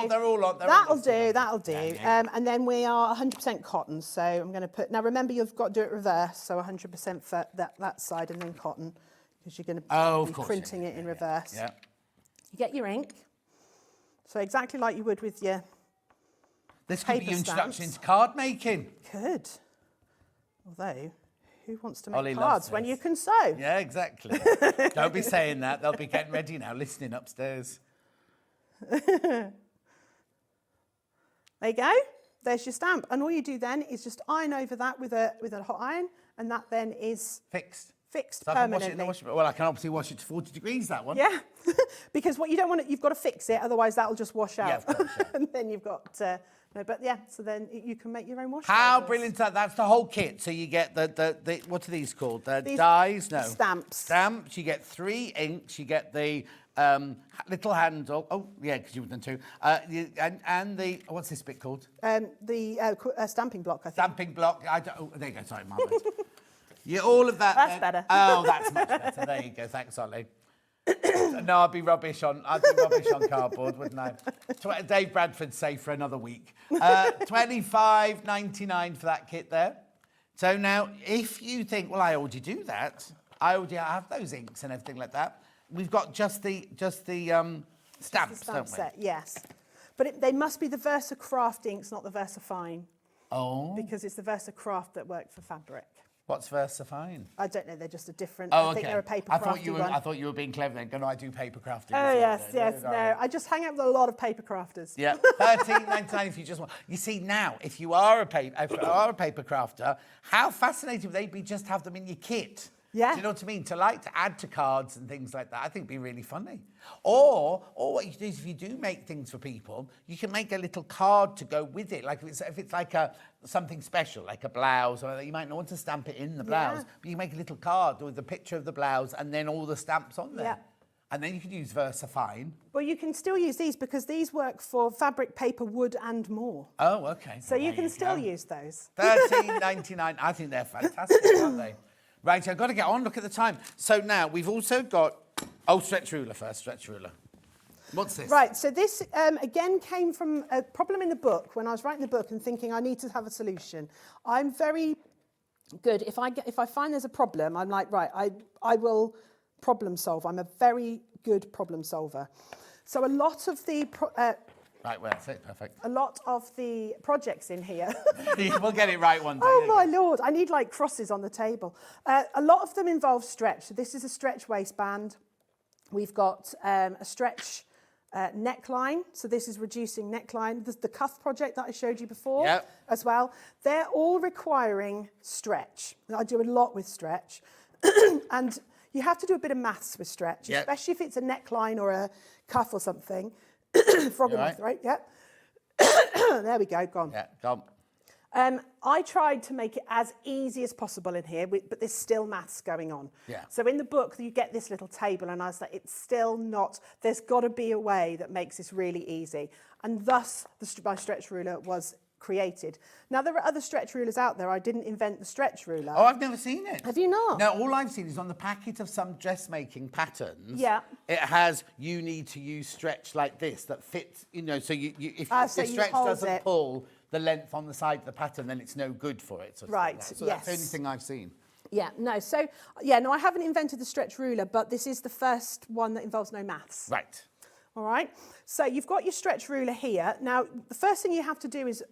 Speaker 1: they're all on.
Speaker 12: That'll do.
Speaker 1: Yeah.
Speaker 12: And then we are 100% cotton. So I'm going to put... Now, remember, you've got to do it reverse. So 100% for that side and then cotton. Because you're going to be printing it in reverse.
Speaker 1: Yeah.
Speaker 12: You get your ink. So exactly like you would with your
Speaker 1: This could be
Speaker 12: paper
Speaker 1: your introduction
Speaker 12: stamps.
Speaker 1: into card making.
Speaker 12: Could. Although, who wants to make
Speaker 1: Ollie loves
Speaker 12: cards when
Speaker 1: this.
Speaker 12: you can sew?
Speaker 1: Yeah, exactly. Don't be saying that. They'll be getting ready now, listening upstairs.
Speaker 12: There you go. There's your stamp. And all you do then is just iron over that with a hot iron, and that then is
Speaker 1: fixed
Speaker 12: so
Speaker 1: permanently. Well, I can obviously wash it to 40 degrees, that one.
Speaker 12: Yeah, because what you don't want, you've got to fix it, otherwise that'll just wash out.
Speaker 1: Yeah, of course, yeah.
Speaker 12: And then you've got, no, but yeah, so then you can make your own wash.
Speaker 1: How
Speaker 12: tables.
Speaker 1: brilliant is that? That's the whole kit. So you get the what are these called? The dies? No.
Speaker 12: Stamps.
Speaker 1: Stamps. You get 3 inks. You get the little handle. Oh, yeah, because you've done 2. And the, what's this bit called?
Speaker 12: Stamping block, I think.
Speaker 1: Stamping block. Oh, there you go. Sorry, my bad. Yeah, all of that.
Speaker 12: That's better.
Speaker 1: Oh, that's much better. There you go. Thanks, Ollie. No, I'd be rubbish on cardboard, wouldn't I? Dave Bradford'd say for another week. $25.99 for that kit there. So now, if you think, well, I already do that, I already have those inks and everything like that. We've got just the stamps, don't we?
Speaker 12: Set, yes, but they must be the VersaCraft inks, not the VersaFine.
Speaker 1: Oh.
Speaker 12: Because it's the VersaCraft that work for fabric.
Speaker 1: What's VersaFine?
Speaker 12: I don't know. They're just a different.
Speaker 1: Oh,
Speaker 12: I think
Speaker 1: okay.
Speaker 12: they're a paper
Speaker 1: I
Speaker 12: crafting one.
Speaker 1: thought you were being clever then. Go, no, I do paper crafting.
Speaker 12: Oh yes. No, I just hang out with a lot of paper crafters.
Speaker 1: Yeah, $13.99 if you just want. You see now, if you are a paper crafter, how fascinating would they be just to have them in your kit?
Speaker 12: Yeah.
Speaker 1: Do you know what I mean? To add to cards and things like that, I think would be really funny. Or what you can do is, if you do make things for people, you can make a little card to go with it. Like if it's like something special, like a blouse, or you might not want to stamp it in the blouse, but you make a little card with the picture of the blouse and then all the stamps on there.
Speaker 12: Yeah.
Speaker 1: And then you can use VersaFine.
Speaker 12: Well, you can still use these because these work for fabric, paper, wood, and more.
Speaker 1: Oh, okay.
Speaker 12: So you can still use those.
Speaker 1: $13.99. I think they're fantastic, aren't they? Right, I've got to get on. Look at the time. So now we've also got... Oh, stretch ruler first, stretch ruler. What's this? Right,
Speaker 12: so this, again, came from a problem in the book when I was writing the book and thinking I need to have a solution. I'm very good. If I find there's a problem, I'm like, right, I will problem solve. I'm a very good problem solver. So a lot of the...
Speaker 1: Right, well, that's it, perfect.
Speaker 12: A lot of the projects in here...
Speaker 1: We'll get it right one day.
Speaker 12: Oh, my Lord. I need, like, crosses on the table. A lot of them involve stretch. So this is a stretch waistband. We've got a stretch neckline. So this is reducing neckline. The cuff project that I showed you before as well. They're all requiring stretch. I do a lot with stretch. And you have to do a bit of maths with stretch, especially if it's a neckline or a cuff or something. Frog in my throat, there we go, gone.
Speaker 1: Yeah, gone.
Speaker 12: I tried to make it as easy as possible in here, but there's still maths going on.
Speaker 1: Yeah.
Speaker 12: So in the book, you get this little table, and I was like, it's still not, there's got to be a way that makes this really easy. And thus, my stretch ruler was created. Now, there are other stretch rulers out there. I didn't invent the stretch ruler.
Speaker 1: Oh, I've never seen it.
Speaker 12: Have you not?
Speaker 1: No, all I've seen is on the packet of some dressmaking patterns.
Speaker 12: Yeah.
Speaker 1: It has, you need to use stretch like this that fits, you know, so if the stretch doesn't pull the length on the side of the pattern, then it's no good for it.
Speaker 12: Right,
Speaker 1: So that's the only thing I've seen.
Speaker 12: Yeah, no, so, yeah, no, I haven't invented the stretch ruler, but this is the first one that involves no maths.
Speaker 1: Right.
Speaker 12: All right, so you've got your stretch ruler here. Now, the first thing you have to do is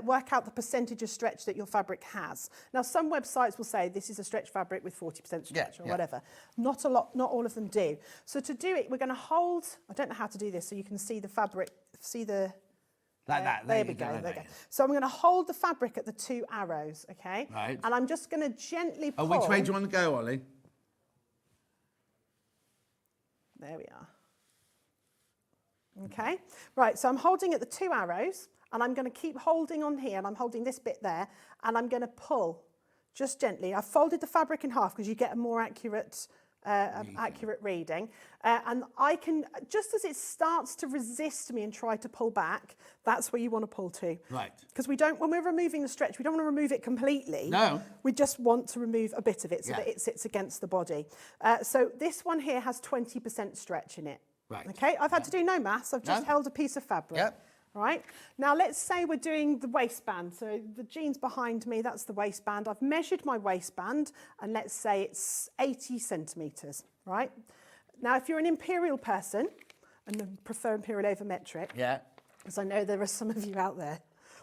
Speaker 12: work out the percentage of stretch that your fabric has. Now, some websites will say this is a stretch fabric with 40% stretch or whatever. Not a lot, not all of them do. So to do it, we're going to hold, I don't know how to do this, so you can see the fabric, see the...
Speaker 1: Like that.
Speaker 12: There we go. There we go. So I'm going to hold the fabric at the 2 arrows, okay?
Speaker 1: Right.
Speaker 12: And I'm just going to gently pull...
Speaker 1: Oh, which way do you want to go, Ollie?
Speaker 12: There we are. Okay, right, so I'm holding at the 2 arrows, and I'm going to keep holding on here, and I'm holding this bit there, and I'm going to pull just gently. I've folded the fabric in half because you get a more accurate reading. And I can, just as it starts to resist me and try to pull back, that's where you want to pull to.
Speaker 1: Right.
Speaker 12: Because we don't, when we're removing the stretch, we don't want to remove it completely.
Speaker 1: No.
Speaker 12: We just want to remove a bit of it so that it sits against the body. So this one here has 20% stretch in it.
Speaker 1: Right.
Speaker 12: Okay, I've had to do no maths, I've just held a piece of fabric.
Speaker 1: Yep.
Speaker 12: Right, now let's say we're doing the waistband. So the jeans behind me, that's the waistband. I've measured my waistband, and let's say it's 80 centimetres, right? Now, if you're an imperial person, and prefer imperial over metric, because I know there are some of you out there.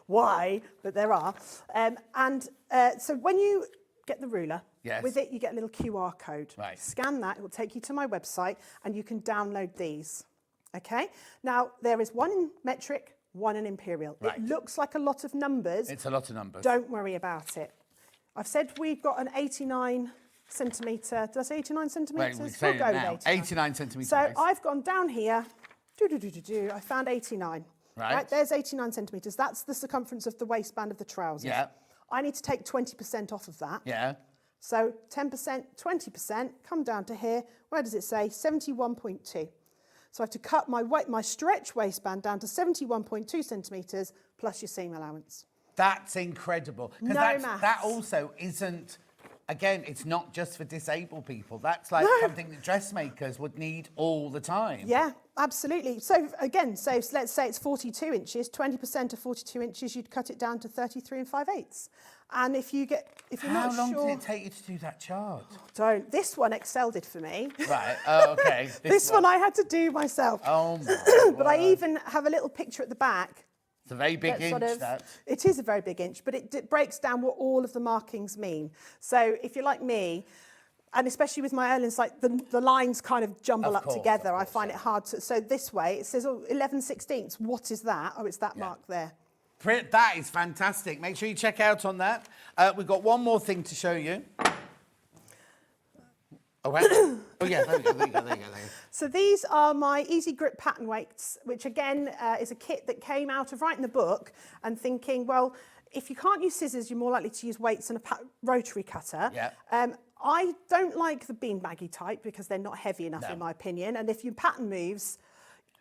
Speaker 12: Why? But there are. So when you get the ruler, with it you get a little QR code.
Speaker 1: Right.
Speaker 12: Scan that, it will take you to my website, and you can download these. Okay, now there is one in metric, one an imperial.
Speaker 1: Right.
Speaker 12: It looks like a lot of numbers.
Speaker 1: It's a lot of numbers.
Speaker 12: Don't worry about it. I've said we've got an 89 centimetre. Did I say 89 centimetres?
Speaker 1: Wait, we'll go
Speaker 12: now.
Speaker 1: with 89 centimetres.
Speaker 12: So I've gone down here. I found 89.
Speaker 1: Right.
Speaker 12: There's 89 centimetres. That's the circumference of the waistband of the trousers.
Speaker 1: Yeah.
Speaker 12: I need to take 20% off of that.
Speaker 1: Yeah.
Speaker 12: So 10%, 20%, come down to here. Where does it say? 71.2. So I have to cut my stretch waistband down to 71.2 centimetres plus your seam allowance.
Speaker 1: That's incredible.
Speaker 12: No
Speaker 1: Because
Speaker 12: maths.
Speaker 1: that also isn't, again, it's not just for disabled people. That's like something that dressmakers would need all the time.
Speaker 12: Yeah, absolutely. So again, so let's say it's 42 inches, 20% of 42 inches, you'd cut it down to 33 5/8. And if you're
Speaker 1: How
Speaker 12: not
Speaker 1: long
Speaker 12: sure...
Speaker 1: did it take you to do that chart?
Speaker 12: Don't. This one Excel did for me.
Speaker 1: Right, oh, okay.
Speaker 12: This one I had to do myself.
Speaker 1: Oh, my
Speaker 12: But I
Speaker 1: word.
Speaker 12: even have a little picture at the back.
Speaker 1: It's a very big
Speaker 12: that
Speaker 1: inch,
Speaker 12: sort of-
Speaker 1: that.
Speaker 12: It is a very big inch, but it breaks down what all of the markings mean. So if you're like me, and especially with my Erlings, like the lines kind of jumble
Speaker 1: Of
Speaker 12: up
Speaker 1: course,
Speaker 12: together.
Speaker 1: of
Speaker 12: I
Speaker 1: course,
Speaker 12: find it hard to... So this way, it says 11/16. What is that? Oh, it's that mark there.
Speaker 1: That is fantastic. Make sure you check out on that. We've got one more thing to show you. Oh, right. Oh, yeah, there you go.
Speaker 12: So these are my Easy Grip pattern weights, which again is a kit that came out of writing the book and thinking, well, if you can't use scissors, you're more likely to use weights and a rotary cutter.
Speaker 1: Yeah.
Speaker 12: I don't like the beanbaggy type because they're not heavy enough, in my opinion. And if your pattern moves,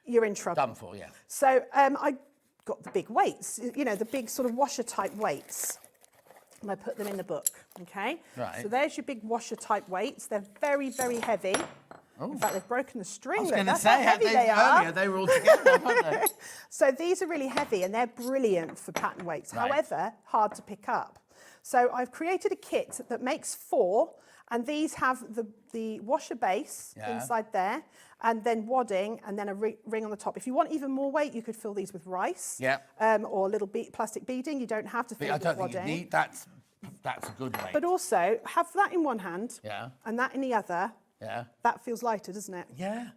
Speaker 12: you're in trouble.
Speaker 1: Done for, yeah.
Speaker 12: So I got the big weights, you know, the big sort of washer type weights. And I put them in the book, okay?
Speaker 1: Right.
Speaker 12: So there's your big washer type weights. They're very, very heavy.
Speaker 1: Oh.
Speaker 12: In fact, they've broken the string.
Speaker 1: I was
Speaker 12: Look,
Speaker 1: going to
Speaker 12: that's
Speaker 1: say,
Speaker 12: how heavy they are.
Speaker 1: earlier they were all together, weren't they?
Speaker 12: So these are really heavy and they're brilliant for pattern weights.
Speaker 1: Right.
Speaker 12: However, hard to pick up. So I've created a kit that makes 4, and these have the washer base inside there, and then wadding, and then a ring on the top. If you want even more weight, you could fill these with rice, or a little plastic beading. You don't have to fill it with wadding.
Speaker 1: I don't think you need that's a good weight.
Speaker 12: But also, have that in one hand, and that in the other.
Speaker 1: Yeah.
Speaker 12: That feels lighter, doesn't it?
Speaker 1: Yeah.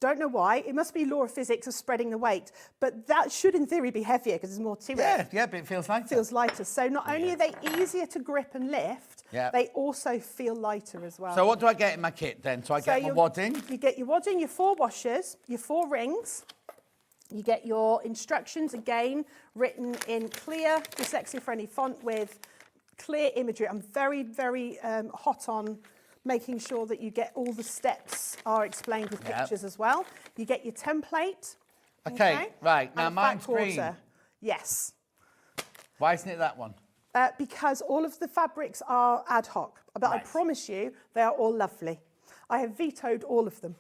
Speaker 12: Don't know why. It must be law of physics of spreading the weight. But that should, in theory, be heavier because there's more to it.
Speaker 1: Yeah, but it feels lighter.
Speaker 12: Feels lighter. So not only are they easier to grip and lift,
Speaker 1: Yeah.
Speaker 12: they also feel lighter as well.
Speaker 1: So what do I get in my kit then? So I get my wadding?
Speaker 12: You get your wadding, your 4 washers, your 4 rings. You get your instructions, again, written in clear, dyslexia-friendly font with clear imagery. I'm very, very hot on making sure that you get all the steps are explained with pictures as well. You get your template.
Speaker 1: Okay, right. Now
Speaker 12: and a
Speaker 1: mine's
Speaker 12: fat quarter.
Speaker 1: green.
Speaker 12: Yes.
Speaker 1: Why isn't it that one?
Speaker 12: Because all of the fabrics are ad hoc. But I promise you, they are all lovely. I have vetoed all of them.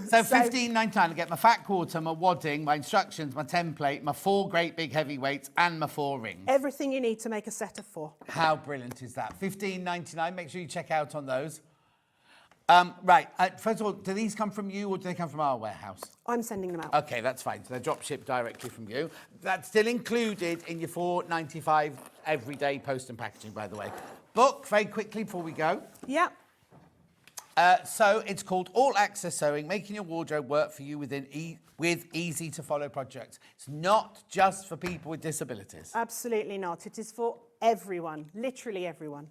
Speaker 1: So $15.99 I get my fat quarter, my wadding, my instructions, my template, my 4 great big heavy weights, and my 4 rings.
Speaker 12: Everything you need to make a set of 4.
Speaker 1: How brilliant is that? $15.99. Make sure you check out on those. Right. First of all, do these come from you or do they come from our warehouse?
Speaker 12: I'm sending them out.
Speaker 1: Okay, that's fine. So they're drop shipped directly from you. That's still included in your $4.95 everyday post and packaging, by the way. Book, very quickly before we go.
Speaker 12: Yeah.
Speaker 1: So it's called All Access Sewing, making your wardrobe work for you with easy-to-follow projects. It's not just for people with disabilities.
Speaker 12: Absolutely not. It is for everyone, literally everyone.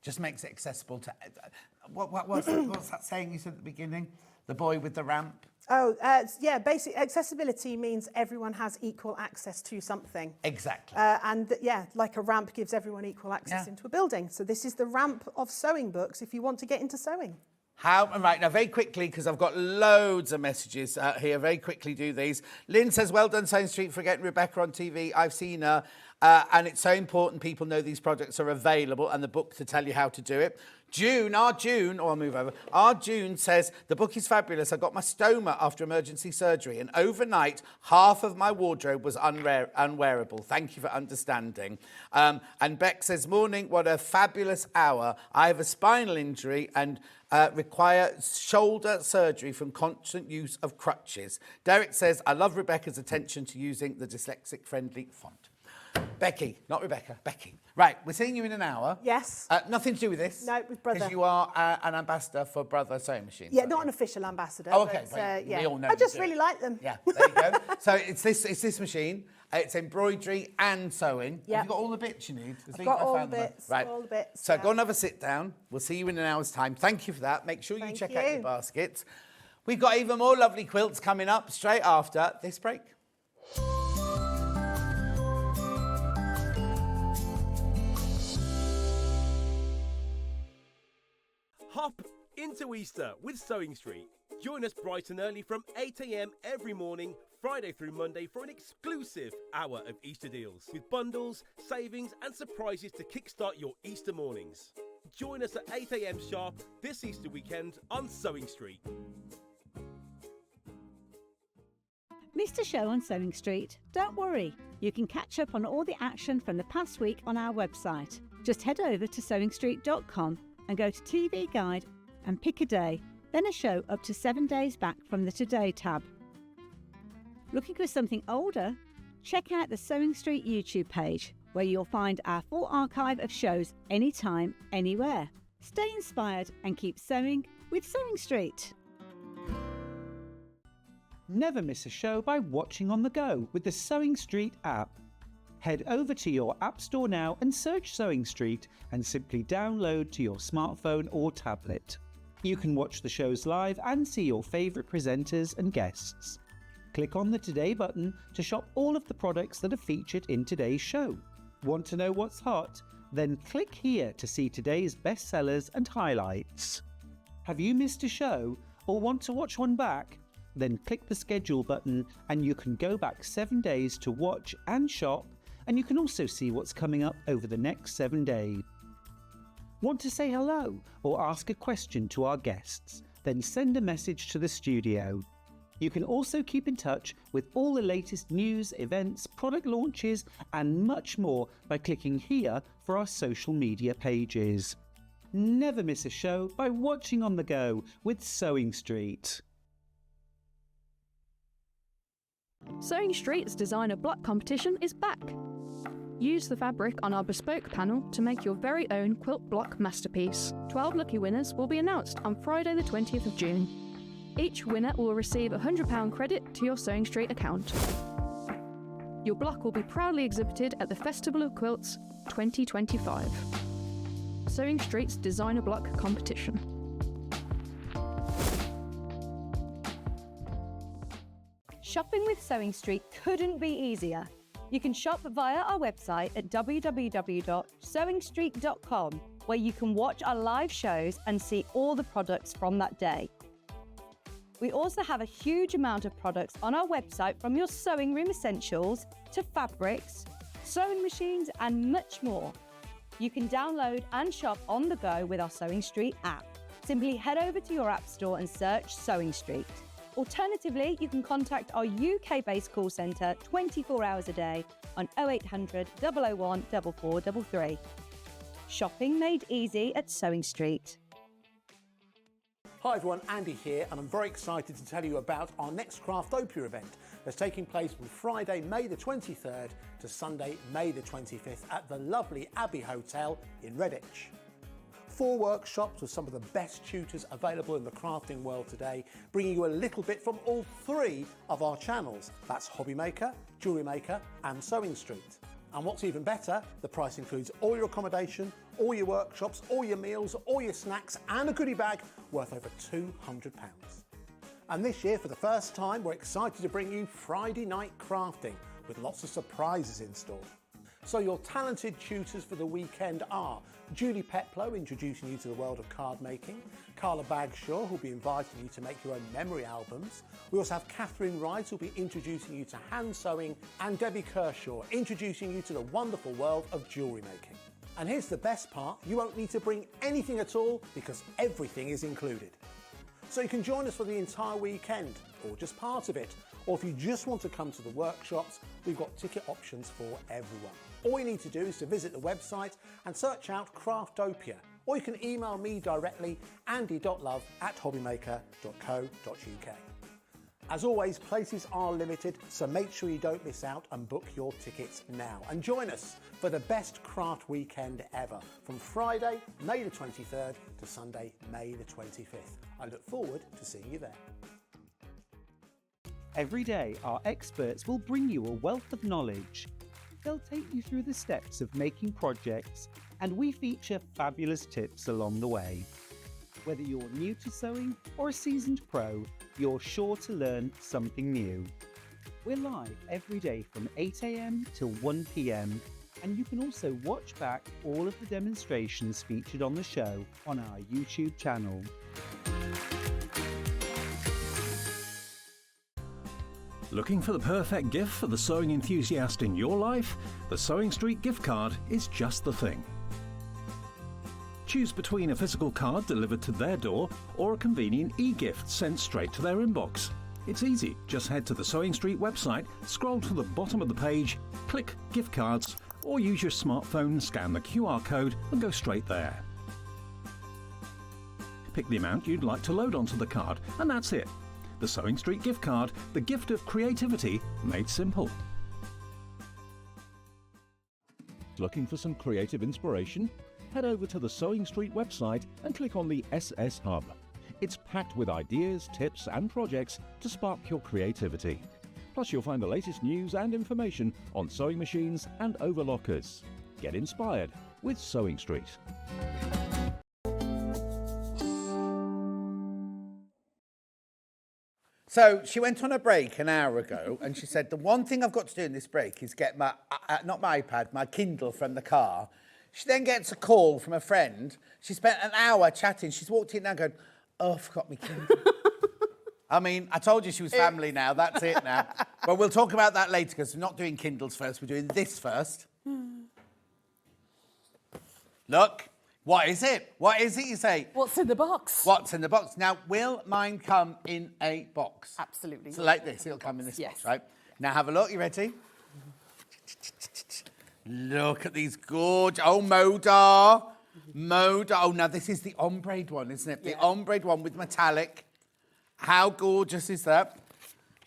Speaker 1: Just makes it accessible to... what's that saying you said at the beginning? The boy with the ramp?
Speaker 12: Oh, yeah, basic accessibility means everyone has equal access to something.
Speaker 1: Exactly.
Speaker 12: Yeah, like a ramp gives everyone equal access into a building. So this is the ramp of sewing books if you want to get into sewing.
Speaker 1: Right, now very quickly, because I've got loads of messages here, very quickly do these. Lynn says, well done, Sewing Street, for getting Rebecca on TV. I've seen her, and it's so important people know these projects are available and the book to tell you how to do it. Our June says, the book is fabulous. I got my stoma after emergency surgery, and overnight, half of my wardrobe was unwearable. Thank you for understanding. And Beck says, morning, what a fabulous hour. I have a spinal injury and require shoulder surgery from constant use of crutches. Derek says, I love Rebecca's attention to using the dyslexic-friendly font. Becky, not Rebecca, Becky. Right, we're seeing you in an hour.
Speaker 12: Yes.
Speaker 1: Nothing to do with this.
Speaker 12: No, with Brother.
Speaker 1: Because you are an ambassador for Brother Sewing Machine.
Speaker 12: Yeah, not an official ambassador.
Speaker 1: Oh, okay.
Speaker 12: But,
Speaker 1: We all know
Speaker 12: I
Speaker 1: you
Speaker 12: just
Speaker 1: do.
Speaker 12: really like them.
Speaker 1: Yeah, there you go. So it's this machine. It's embroidery and sewing.
Speaker 12: Yeah.
Speaker 1: Have you got all the bits you need?
Speaker 12: I've got all the bits.
Speaker 1: Right.
Speaker 12: All the bits.
Speaker 1: So
Speaker 12: yeah.
Speaker 1: go and have a sit down. We'll see you in an hour's time. Thank you for that. Make sure you
Speaker 12: Thank
Speaker 1: check out your
Speaker 12: you.
Speaker 1: baskets. We've got even more lovely quilts coming up straight after this break.
Speaker 3: Hop into Easter with Sewing Street. Join us bright and early from 8 a.m. every morning, Friday through Monday, for an exclusive hour of Easter deals with bundles, savings, and surprises to kickstart your Easter mornings. Join us at 8 a.m. sharp this Easter weekend on Sewing Street.
Speaker 7: Missed a show on Sewing Street? Don't worry, you can catch up on all the action from the past week on our website. Just head over to sewingstreet.com and go to TV Guide and pick a day, then a show up to 7 days back from the Today tab. Looking for something older? Check out the Sewing Street YouTube page, where you'll find our full archive of shows anytime, anywhere. Stay inspired and keep sewing with Sewing Street.
Speaker 5: Never miss a show by watching on the go with the Sewing Street app. Head over to your App Store now and search Sewing Street and simply download to your smartphone or tablet. You can watch the shows live and see your favourite presenters and guests. Click on the Today button to shop all of the products that are featured in today's show. Want to know what's hot? Then click here to see today's bestsellers and highlights. Have you missed a show or want to watch one back? Then click the schedule button and you can go back 7 days to watch and shop, and you can also see what's coming up over the next 7 days. Want to say hello or ask a question to our guests? Then send a message to the studio. You can also keep in touch with all the latest news, events, product launches, and much more by clicking here for our social media pages. Never miss a show by watching on the go with Sewing Street.
Speaker 6: Sewing Street's designer block competition is back. Use the fabric on our bespoke panel to make your very own quilt block masterpiece. 12 lucky winners will be announced on Friday the 20th of June. Each winner will receive a £100 credit to your Sewing Street account. Your block will be proudly exhibited at the Festival of Quilts 2025. Sewing Street's designer block competition.
Speaker 11: Shopping with Sewing Street couldn't be easier. You can shop via our website at www.sewingstreet.com, where you can watch our live shows and see all the products from that day. We also have a huge amount of products on our website, from your sewing room essentials to fabrics, sewing machines, and much more. You can download and shop on the go with our Sewing Street app. Simply head over to your app store and search Sewing Street. Alternatively, you can contact our UK-based call centre 24 hours a day on 0800 001 4433. Shopping made easy at Sewing Street.
Speaker 2: Hi everyone, Andy here, and I'm very excited to tell you about our next Craftopia event that's taking place from Friday, May the 23rd to Sunday, May the 25th at the lovely Abbey Hotel in Redditch. 4 workshops with some of the best tutors available in the crafting world today, bringing you a little bit from all 3 of our channels. That's Hobby Maker, Jewellery Maker and Sewing Street. And what's even better, the price includes all your accommodation, all your workshops, all your meals, all your snacks and a goodie bag worth over £200. And this year, for the first time, we're excited to bring you Friday night crafting with lots of surprises in store. So your talented tutors for the weekend are Julie Peplow, introducing you to the world of card making, Carla Bagshaw, who'll be inviting you to make your own memory albums. We also have Catherine Wright, who'll be introducing you to hand sewing, and Debbie Kershaw, introducing you to the wonderful world of jewellery making. And here's the best part, you won't need to bring anything at all because everything is included. So you can join us for the entire weekend, or just part of it, or if you just want to come to the workshops, we've got ticket options for everyone. All you need to do is to visit the website and search out Craftopia, or you can email me directly, andy.love@hobbymaker.co.uk. As always, places are limited, so make sure you don't miss out and book your tickets now. And join us for the best craft weekend ever, from Friday, May the 23rd to Sunday, May the 25th. I look forward to seeing you there.
Speaker 5: Every day, our experts will bring you a wealth of knowledge. They'll take you through the steps of making projects, and we feature fabulous tips along the way. Whether you're new to sewing or a seasoned pro, you're sure to learn something new. We're live every day from 8 AM till 1 PM, and you can also watch back all of the demonstrations featured on the show on our YouTube channel.
Speaker 4: Looking for the perfect gift for the sewing enthusiast in your life? The Sewing Street gift card is just the thing. Choose between a physical card delivered to their door or a convenient e-gift sent straight to their inbox. It's easy, just head to the Sewing Street website, scroll to the bottom of the page, click gift cards, or use your smartphone, scan the QR code and go straight there. Pick the amount you'd like to load onto the card and that's it. The Sewing Street gift card, the gift of creativity made simple. Looking for some creative inspiration? Head over to the Sewing Street website and click on the SS Hub. It's packed with ideas, tips and projects to spark your creativity. Plus you'll find the latest news and information on sewing machines and overlockers. Get inspired with Sewing Street.
Speaker 1: So she went on a break an hour ago and she said, the one thing I've got to do in this break is get my, not my iPad, my Kindle from the car. She then gets a call from a friend. She spent an hour chatting. She's walked in now going, oh, I forgot my Kindle. I mean, I told you she was family now. That's it now. But we'll talk about that later because we're not doing Kindles first. We're doing this first. Look. What is it? What is it, you say?
Speaker 9: What's in the box?
Speaker 1: What's in the box? Now, will mine come in a box?
Speaker 9: Absolutely.
Speaker 1: So like this, it'll come in this box, right? Now, have a look. You ready? Look at these gorgeous... Oh, Modar. Modar. Oh, now, this is the ombre one, isn't it? The ombre one with metallic. How gorgeous is that?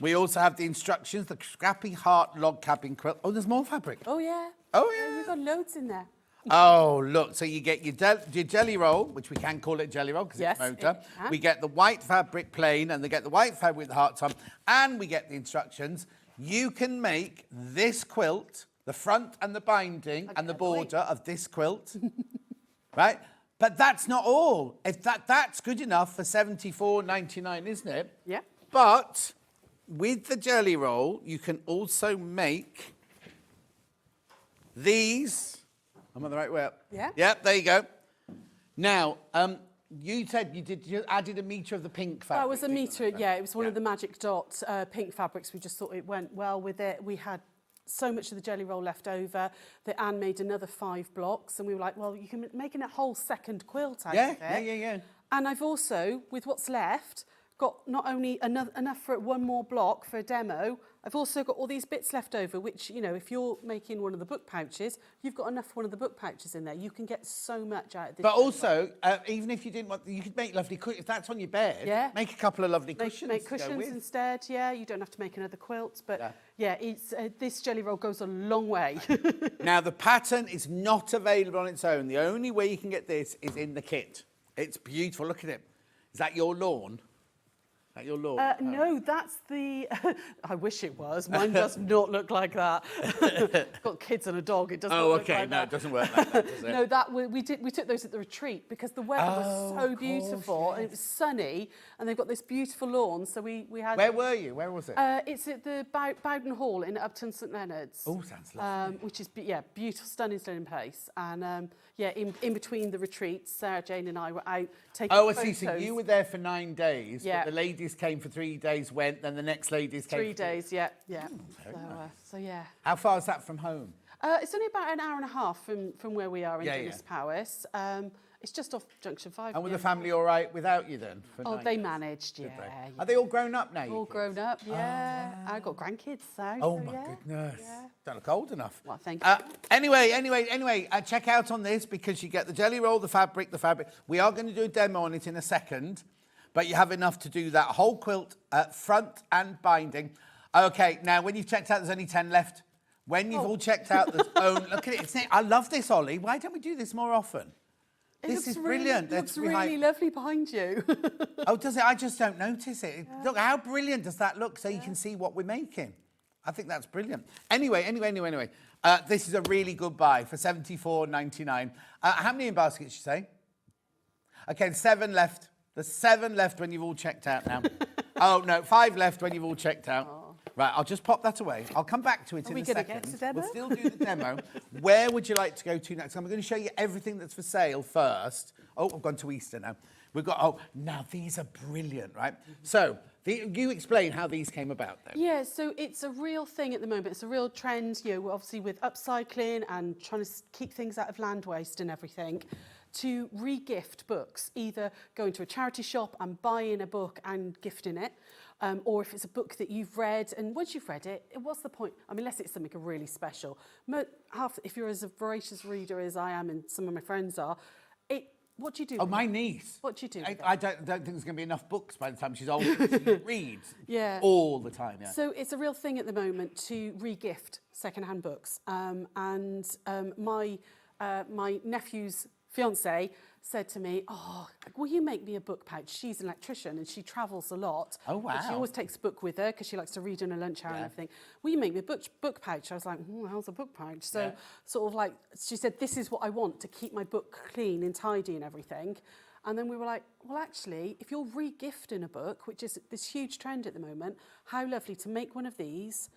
Speaker 1: We also have the instructions, the scrappy heart log cabin quilt. Oh, there's more fabric.
Speaker 9: Oh, yeah.
Speaker 1: Oh, yeah.
Speaker 9: We've got loads in there.
Speaker 1: Oh, look, so you get your jelly roll, which we can call it jelly roll because it's motor. We get the white fabric plain and they get the white fabric with the hearts on, and we get the instructions. You can make this quilt, the front and the binding and the border of this quilt, right? But that's not all. If that's good enough for $74.99, isn't it?
Speaker 9: Yeah.
Speaker 1: But with the jelly roll, you can also make these... I'm on the right way up.
Speaker 9: Yeah.
Speaker 1: Yep, there you go. Now, you said you added a metre of the pink fabric.
Speaker 9: That was a metre, yeah. It was one of the Magic Dot pink fabrics. We just thought it went well with it. We had so much of the jelly roll left over that Anne made another 5 blocks. And we were like, well, you can make a whole second quilt out of it.
Speaker 1: Yeah.
Speaker 9: And I've also, with what's left, got not only enough for one more block for a demo, I've also got all these bits left over, which, you know, if you're making one of the book pouches, you've got enough for one of the book pouches in there. You can get so much out of this.
Speaker 1: But also, even if you didn't want, you could make lovely cushions. If that's on your bed, make a couple of lovely cushions.
Speaker 9: Make cushions instead, yeah. You don't have to make another quilt. But, yeah it's this jelly roll goes a long way.
Speaker 1: Now, the pattern is not available on its own. The only way you can get this is in the kit. It's beautiful. Look at it. Is that your lawn? At your lawn?
Speaker 9: No, that's the... I wish it was. Mine does not look like that. I've got kids and a dog. It doesn't look like that.
Speaker 1: No, it doesn't work like that, does it?
Speaker 9: No, we took those at the retreat because the weather was so beautiful and it was sunny and they've got this beautiful lawn. So we had...
Speaker 1: Where were you? Where was it?
Speaker 9: It's at the Bowden Hall in Upton St Leonard's.
Speaker 1: Oh, sounds lovely.
Speaker 9: Which is, beautiful, stunning place. And, in between the retreats, Sarah Jane and I were out taking photos.
Speaker 1: I see. So you were there for 9 days,
Speaker 9: but
Speaker 1: the ladies came for 3 days, went, then the next ladies came
Speaker 9: 3 days, yeah.
Speaker 1: Nice.
Speaker 9: So, yeah.
Speaker 1: How far is that from home?
Speaker 9: It's only about an hour and a half from where we are in Dennis Powys. It's just off Junction 5.
Speaker 1: And were the family all right without you then?
Speaker 9: They managed,
Speaker 1: Are they all grown up now?
Speaker 9: All grown up, yeah. I've got grandkids, so...
Speaker 1: Oh, my goodness.
Speaker 9: Yeah.
Speaker 1: Don't look old enough.
Speaker 9: Well, thank you.
Speaker 1: Anyway, check out on this because you get the jelly roll, the fabric. We are going to do a demo on it in a second. but you have enough to do that whole quilt, front and binding. Okay, now when you've checked out, there's only 10 left. When you've all checked out, there's look at it. I love this, Ollie. Why don't we do this more often? This is brilliant.
Speaker 9: It looks really lovely behind you.
Speaker 1: Oh, does it? I just don't notice it. Yeah. Look, how brilliant does that look so you can see what we're making? I think that's brilliant. Anyway. This is a really good buy for £74.99. How many in baskets, you say? Okay, there's 7 left. There's 7 left when you've all checked out now. Oh, no, 5 left when you've all checked out. Oh. Right, I'll just pop that away. I'll come back to it in a second.
Speaker 9: Get to demo?
Speaker 1: We'll still do the demo. Where would you like to go to next? I'm going to show you everything that's for sale first. Oh, I've gone to Easter now. We've got, now these are brilliant, right? So, you explain how these came about, though.
Speaker 9: Yeah, so it's a real thing at the moment. It's a real trend, obviously with upcycling and trying to keep things out of land waste and everything, to re-gift books, either going to a charity shop and buying a book and gifting it, or if it's a book that you've read, and once you've read it, what's the point? I mean, unless it's something really special. If you're as a voracious reader as I am and some of my friends are, what do you do?
Speaker 1: Oh, my niece.
Speaker 9: What do you do?
Speaker 1: I don't think there's going to be enough books by the time she's old. She reads all the time. Yeah.
Speaker 9: So it's a real thing at the moment to re-gift second-hand books. My nephew's fiance said to me, will you make me a book pouch? She's an electrician and she travels a lot.
Speaker 1: Oh, wow.
Speaker 9: She always takes a book with her because she likes to read in her lunch hour and everything. Will you make me a book pouch? I was like, how's a book pouch? So sort of like, she said, this is what I want to keep my book clean and tidy and everything. And then we were like, well, actually, if you're re-gifting a book, which is this huge trend at the moment, how lovely to make one of these,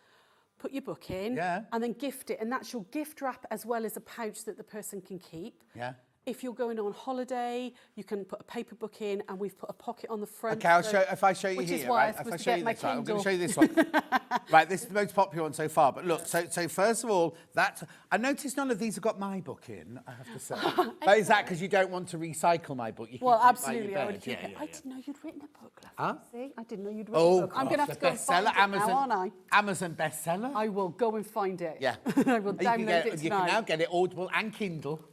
Speaker 9: put your book in, and then gift it. And that's your gift wrap as well as a pouch that the person can keep.
Speaker 1: Yeah.
Speaker 9: If you're going on holiday, you can put a paper book in, and we've put a pocket on the front.
Speaker 1: Okay, if I show you
Speaker 9: which
Speaker 1: here,
Speaker 9: is why
Speaker 1: right?
Speaker 9: I
Speaker 1: If I
Speaker 9: to
Speaker 1: show
Speaker 9: get
Speaker 1: you
Speaker 9: my
Speaker 1: this, right? I'm
Speaker 9: Kindle.
Speaker 1: going to show you this one. Right, this is the most popular one so far. But look, so first of all, I noticed none of these have got my book in, I have to say. But is that because you don't want to recycle my book?
Speaker 9: Well, absolutely. I would keep
Speaker 1: it.
Speaker 9: I didn't know you'd written a book, love.
Speaker 1: Huh?
Speaker 9: See, I didn't know you'd written a book. I'm going to have to go and find it now, aren't I?
Speaker 1: Amazon bestseller.
Speaker 9: I will go and find it.
Speaker 1: Yeah.
Speaker 9: I will download it tonight.
Speaker 1: You can now get it Audible and Kindle.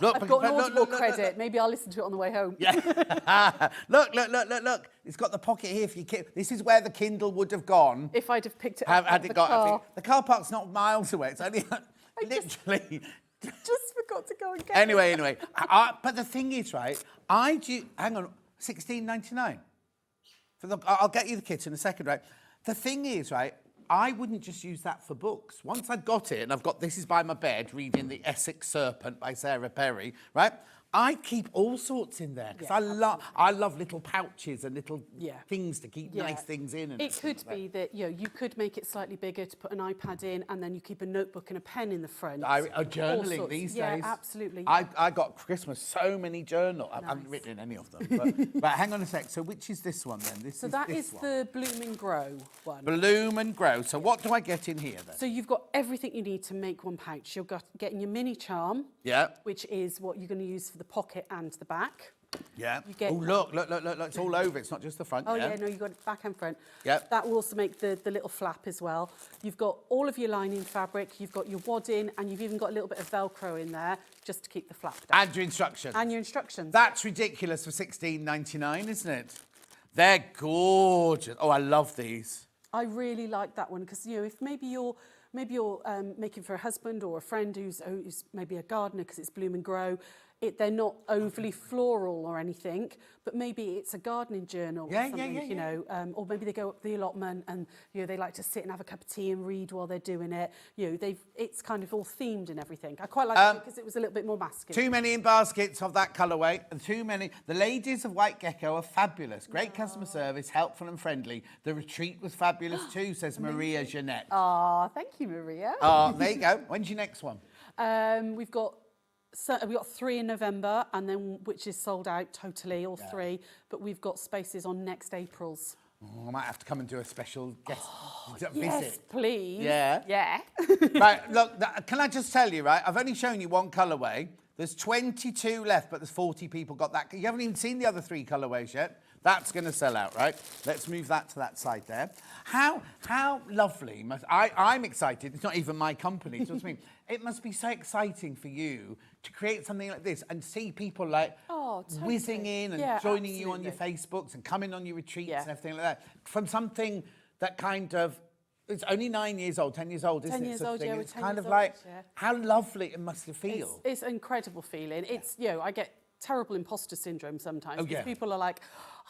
Speaker 1: Look,
Speaker 9: I've got an Audible credit. Maybe I'll listen to it on the way home.
Speaker 1: Yeah. Look. It's got the pocket here for your kid. This is where the Kindle would have gone.
Speaker 9: If I'd have picked it up at the car.
Speaker 1: The car park's not miles away. It's only literally.
Speaker 9: Just forgot to go and get it.
Speaker 1: Anyway. But the thing is, right, hang on, £16.99. I'll get you the kit in a second, right? The thing is, right, I wouldn't just use that for books. Once I've got it, and I've got This Is By My Bed, reading The Essex Serpent by Sarah Perry, right? I keep all sorts in there because I love little pouches and little things to keep nice things in. And
Speaker 9: it could be that you could make it slightly bigger to put an iPad in, and then you keep a notebook and a pen in the front.
Speaker 1: Journaling these days.
Speaker 9: Yeah, absolutely.
Speaker 1: I got Christmas so many journals. I haven't written in any of them. But hang on a sec. So which is this one then?
Speaker 9: That is the Bloom and Grow one.
Speaker 1: Bloom and Grow. So what do I get in here then?
Speaker 9: So you've got everything you need to make one pouch. You're getting your mini charm.
Speaker 1: Yeah.
Speaker 9: Which is what you're going to use for the pocket and the back.
Speaker 1: Yeah. Look, it's all over. It's not just the front.
Speaker 9: No, you've got it back and front.
Speaker 1: Yeah.
Speaker 9: That will also make the little flap as well. You've got all of your lining fabric, you've got your wadding, and you've even got a little bit of Velcro in there just to keep the flap down.
Speaker 1: And your instructions.
Speaker 9: And
Speaker 1: That's ridiculous for £16.99, isn't it? They're gorgeous. Oh, I love these.
Speaker 9: I really like that one because, if maybe you're making for a husband or a friend who's maybe a gardener because it's Bloom and Grow. They're not overly floral or anything, but maybe it's a gardening journal or something, or maybe they go up the allotment and they like to sit and have a cup of tea and read while they're doing it. It's kind of all themed and everything. I quite like it because it was a little bit more masculine.
Speaker 1: Too many in baskets of that colourway, and too many. The ladies of White Gecko are fabulous. Great customer service, helpful and friendly. The retreat was fabulous too, says Maria Jeanette.
Speaker 9: Thank you, Maria.
Speaker 1: There you go. When's your next one?
Speaker 9: We've got 3 in November, and then which is sold out totally, all 3. But we've got spaces on next April's.
Speaker 1: I might have to come and do a special guest visit.
Speaker 9: Yes, please.
Speaker 1: Yeah. Right, look, can I just tell you, right? I've only shown you one colourway. There's 22 left, but there's 40 people got that. You haven't even seen the other 3 colourways yet. That's going to sell out, right? Let's move that to that side there. How lovely. I'm excited. It's not even my company. Do you know what I mean? It must be so exciting for you to create something like this and see people like, whizzing in and joining you on your Facebooks and coming on your retreats and everything like that. From something that kind of, it's only 9 years old, 10 years old, isn't
Speaker 9: 10
Speaker 1: it?
Speaker 9: years old,
Speaker 1: It's kind of like, how lovely it must feel.
Speaker 9: It's an incredible feeling. It's, I get terrible imposter syndrome sometimes. Because people are like,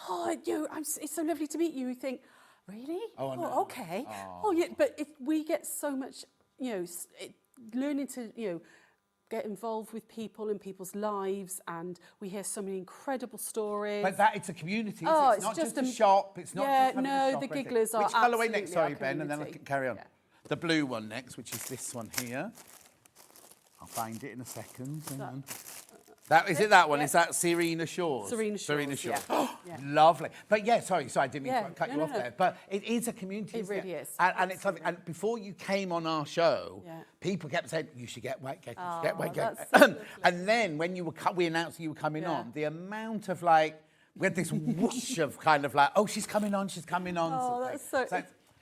Speaker 9: oh, it's so lovely to meet you. You think, really? Oh, okay. Oh, yeah. But we get so much, learning to, get involved with people in people's lives, and we hear so many incredible stories.
Speaker 1: But it's a community.
Speaker 9: Oh,
Speaker 1: it's not just a shop. It's not just having a shop.
Speaker 9: The gigglers are
Speaker 1: Which colourway next? Sorry,
Speaker 9: absolutely
Speaker 1: Ben, and then I can carry on.
Speaker 9: Yeah.
Speaker 1: The blue one next, which is this one here. I'll find it in a second. That one? Is that Serena Shores?
Speaker 9: Serena Shores.
Speaker 1: Yeah.
Speaker 9: Oh,
Speaker 1: lovely. But sorry, I didn't mean to cut you off there. But it is a community.
Speaker 9: It really is.
Speaker 1: And it's lovely. And before you came on our show, people kept saying, you should get White Gecko, you should get White Gecko. So and then when we announced you were coming on, the amount of we had this whoosh of kind of oh, she's coming on.
Speaker 9: Oh, that's so...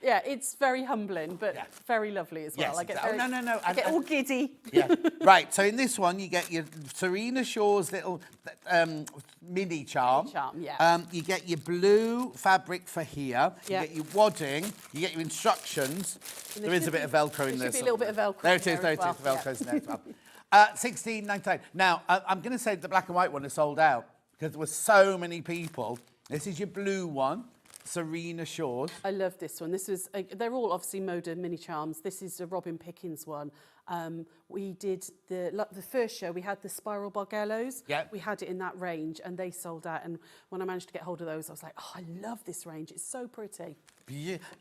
Speaker 9: Yeah, it's very humbling, but very lovely as well.
Speaker 1: Yes,
Speaker 9: I get
Speaker 1: I
Speaker 9: get all giddy.
Speaker 1: Yeah, right. So in this one, you get your Serena Shaw's little mini charm. You get your blue fabric for here. You get your wadding. You get your instructions. There is a bit of Velcro in there.
Speaker 9: There should be a little bit of Velcro.
Speaker 1: There it is. There it is. The Velcro's in there as well. $16.99. Now I'm going to say the black and white one is sold out because there were so many people. This is your blue one. Serena Shores.
Speaker 9: I love this one. This is they're all obviously Moda mini charms. This is a Robin Pickens one. We did the first show. We had the spiral bargellos.
Speaker 1: Yeah.
Speaker 9: We had it in that range, and they sold out. And when I managed to get hold of those, I was like, oh, I love this range. It's so pretty.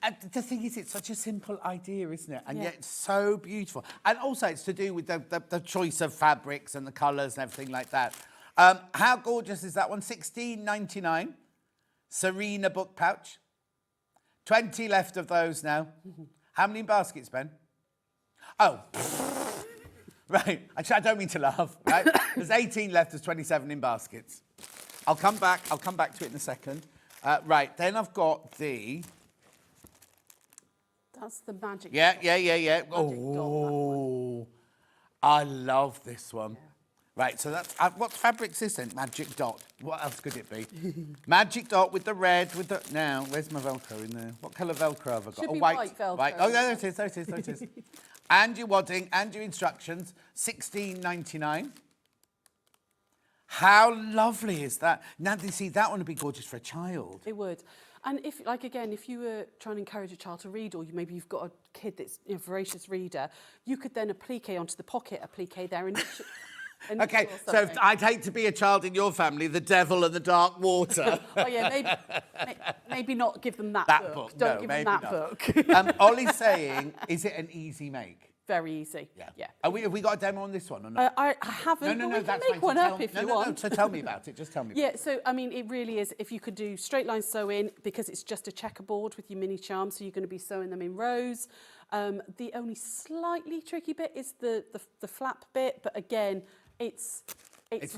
Speaker 1: And the thing is, it's such a simple idea, isn't it? And yet it's so beautiful. And also, it's to do with the choice of fabrics and the colours and everything like that. How gorgeous is that one? $16.99. Serena book pouch. 20 left of those now. How many in baskets, Ben? Oh, right. Actually, I don't mean to laugh, right? There's 18 left, there's 27 in baskets. I'll come back to it in a second. Right, then I've got the...
Speaker 9: That's the magic.
Speaker 1: Yeah.
Speaker 9: Magic
Speaker 1: Oh, I love this one. Yeah. Right, so that's... what fabric's this then? Magic Dot. What else could it be? Magic Dot with the red, with the... Now, where's my Velcro in there? What colour Velcro have I got?
Speaker 9: Should be white Velcro.
Speaker 1: White. Oh, there it is. And your wadding and your instructions, $16.99. How lovely is that? Now, you see, that one would be gorgeous for a child.
Speaker 9: It would. And if you were trying to encourage a child to read, or maybe you've got a kid that's a voracious reader, you could then applique onto the pocket applique there.
Speaker 1: Okay, so I'd hate to be a child in your family, the devil and the dark water.
Speaker 9: Oh, yeah, maybe not give them that book. Don't give them that book.
Speaker 1: Ollie's saying, is it an easy make?
Speaker 9: Very easy. Yeah.
Speaker 1: Have we got a demo on this one or not?
Speaker 9: I haven't.
Speaker 1: No,
Speaker 9: but we
Speaker 1: that's
Speaker 9: can make one up if you want.
Speaker 1: No, so tell me about it. Just tell me.
Speaker 9: Yeah, so I mean, it really is. If you could do straight line sewing, because it's just a checkerboard with your mini charms, so you're going to be sewing them in rows. The only slightly tricky bit is the flap bit, but again, it's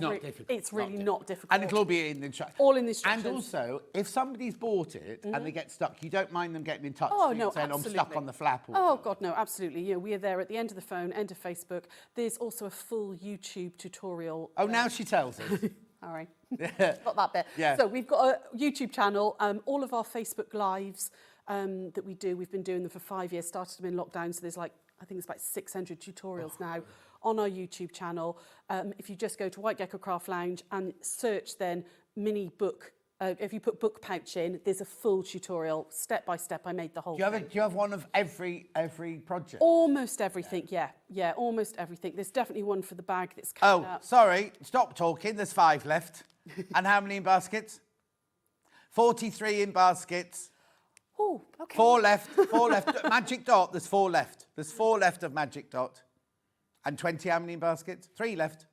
Speaker 1: not difficult.
Speaker 9: It's really not difficult.
Speaker 1: And it'll all be in the instructions.
Speaker 9: All in the instructions.
Speaker 1: And also, if somebody's bought it and they get stuck, you don't mind them getting in touch
Speaker 9: Oh,
Speaker 1: with you
Speaker 9: no,
Speaker 1: and saying,
Speaker 9: absolutely.
Speaker 1: I'm stuck on the flap.
Speaker 9: Oh, God, no, absolutely. We are there at the end of the phone, end of Facebook. There's also a full YouTube tutorial.
Speaker 1: Oh, now she tells us.
Speaker 9: All right. Not that bit.
Speaker 1: Yeah.
Speaker 9: So we've got a YouTube channel. All of our Facebook Lives that we do, we've been doing them for 5 years, started them in lockdown. So there's I think it's about 600 tutorials now on our YouTube channel. If you just go to White Gecko Craft Lounge and search then mini book, if you put book pouch in, there's a full tutorial, step by step. I made the whole thing.
Speaker 1: Do you have one of every project?
Speaker 9: Almost everything, yeah, almost everything. There's definitely one for the bag that's coming up.
Speaker 1: Sorry, stop talking. There's 5 left. And how many in baskets? 43 in baskets.
Speaker 9: Oh, okay.
Speaker 1: 4 left. Magic Dot, there's 4 left. There's 4 left of Magic Dot. And 20, how many in baskets? 3 left.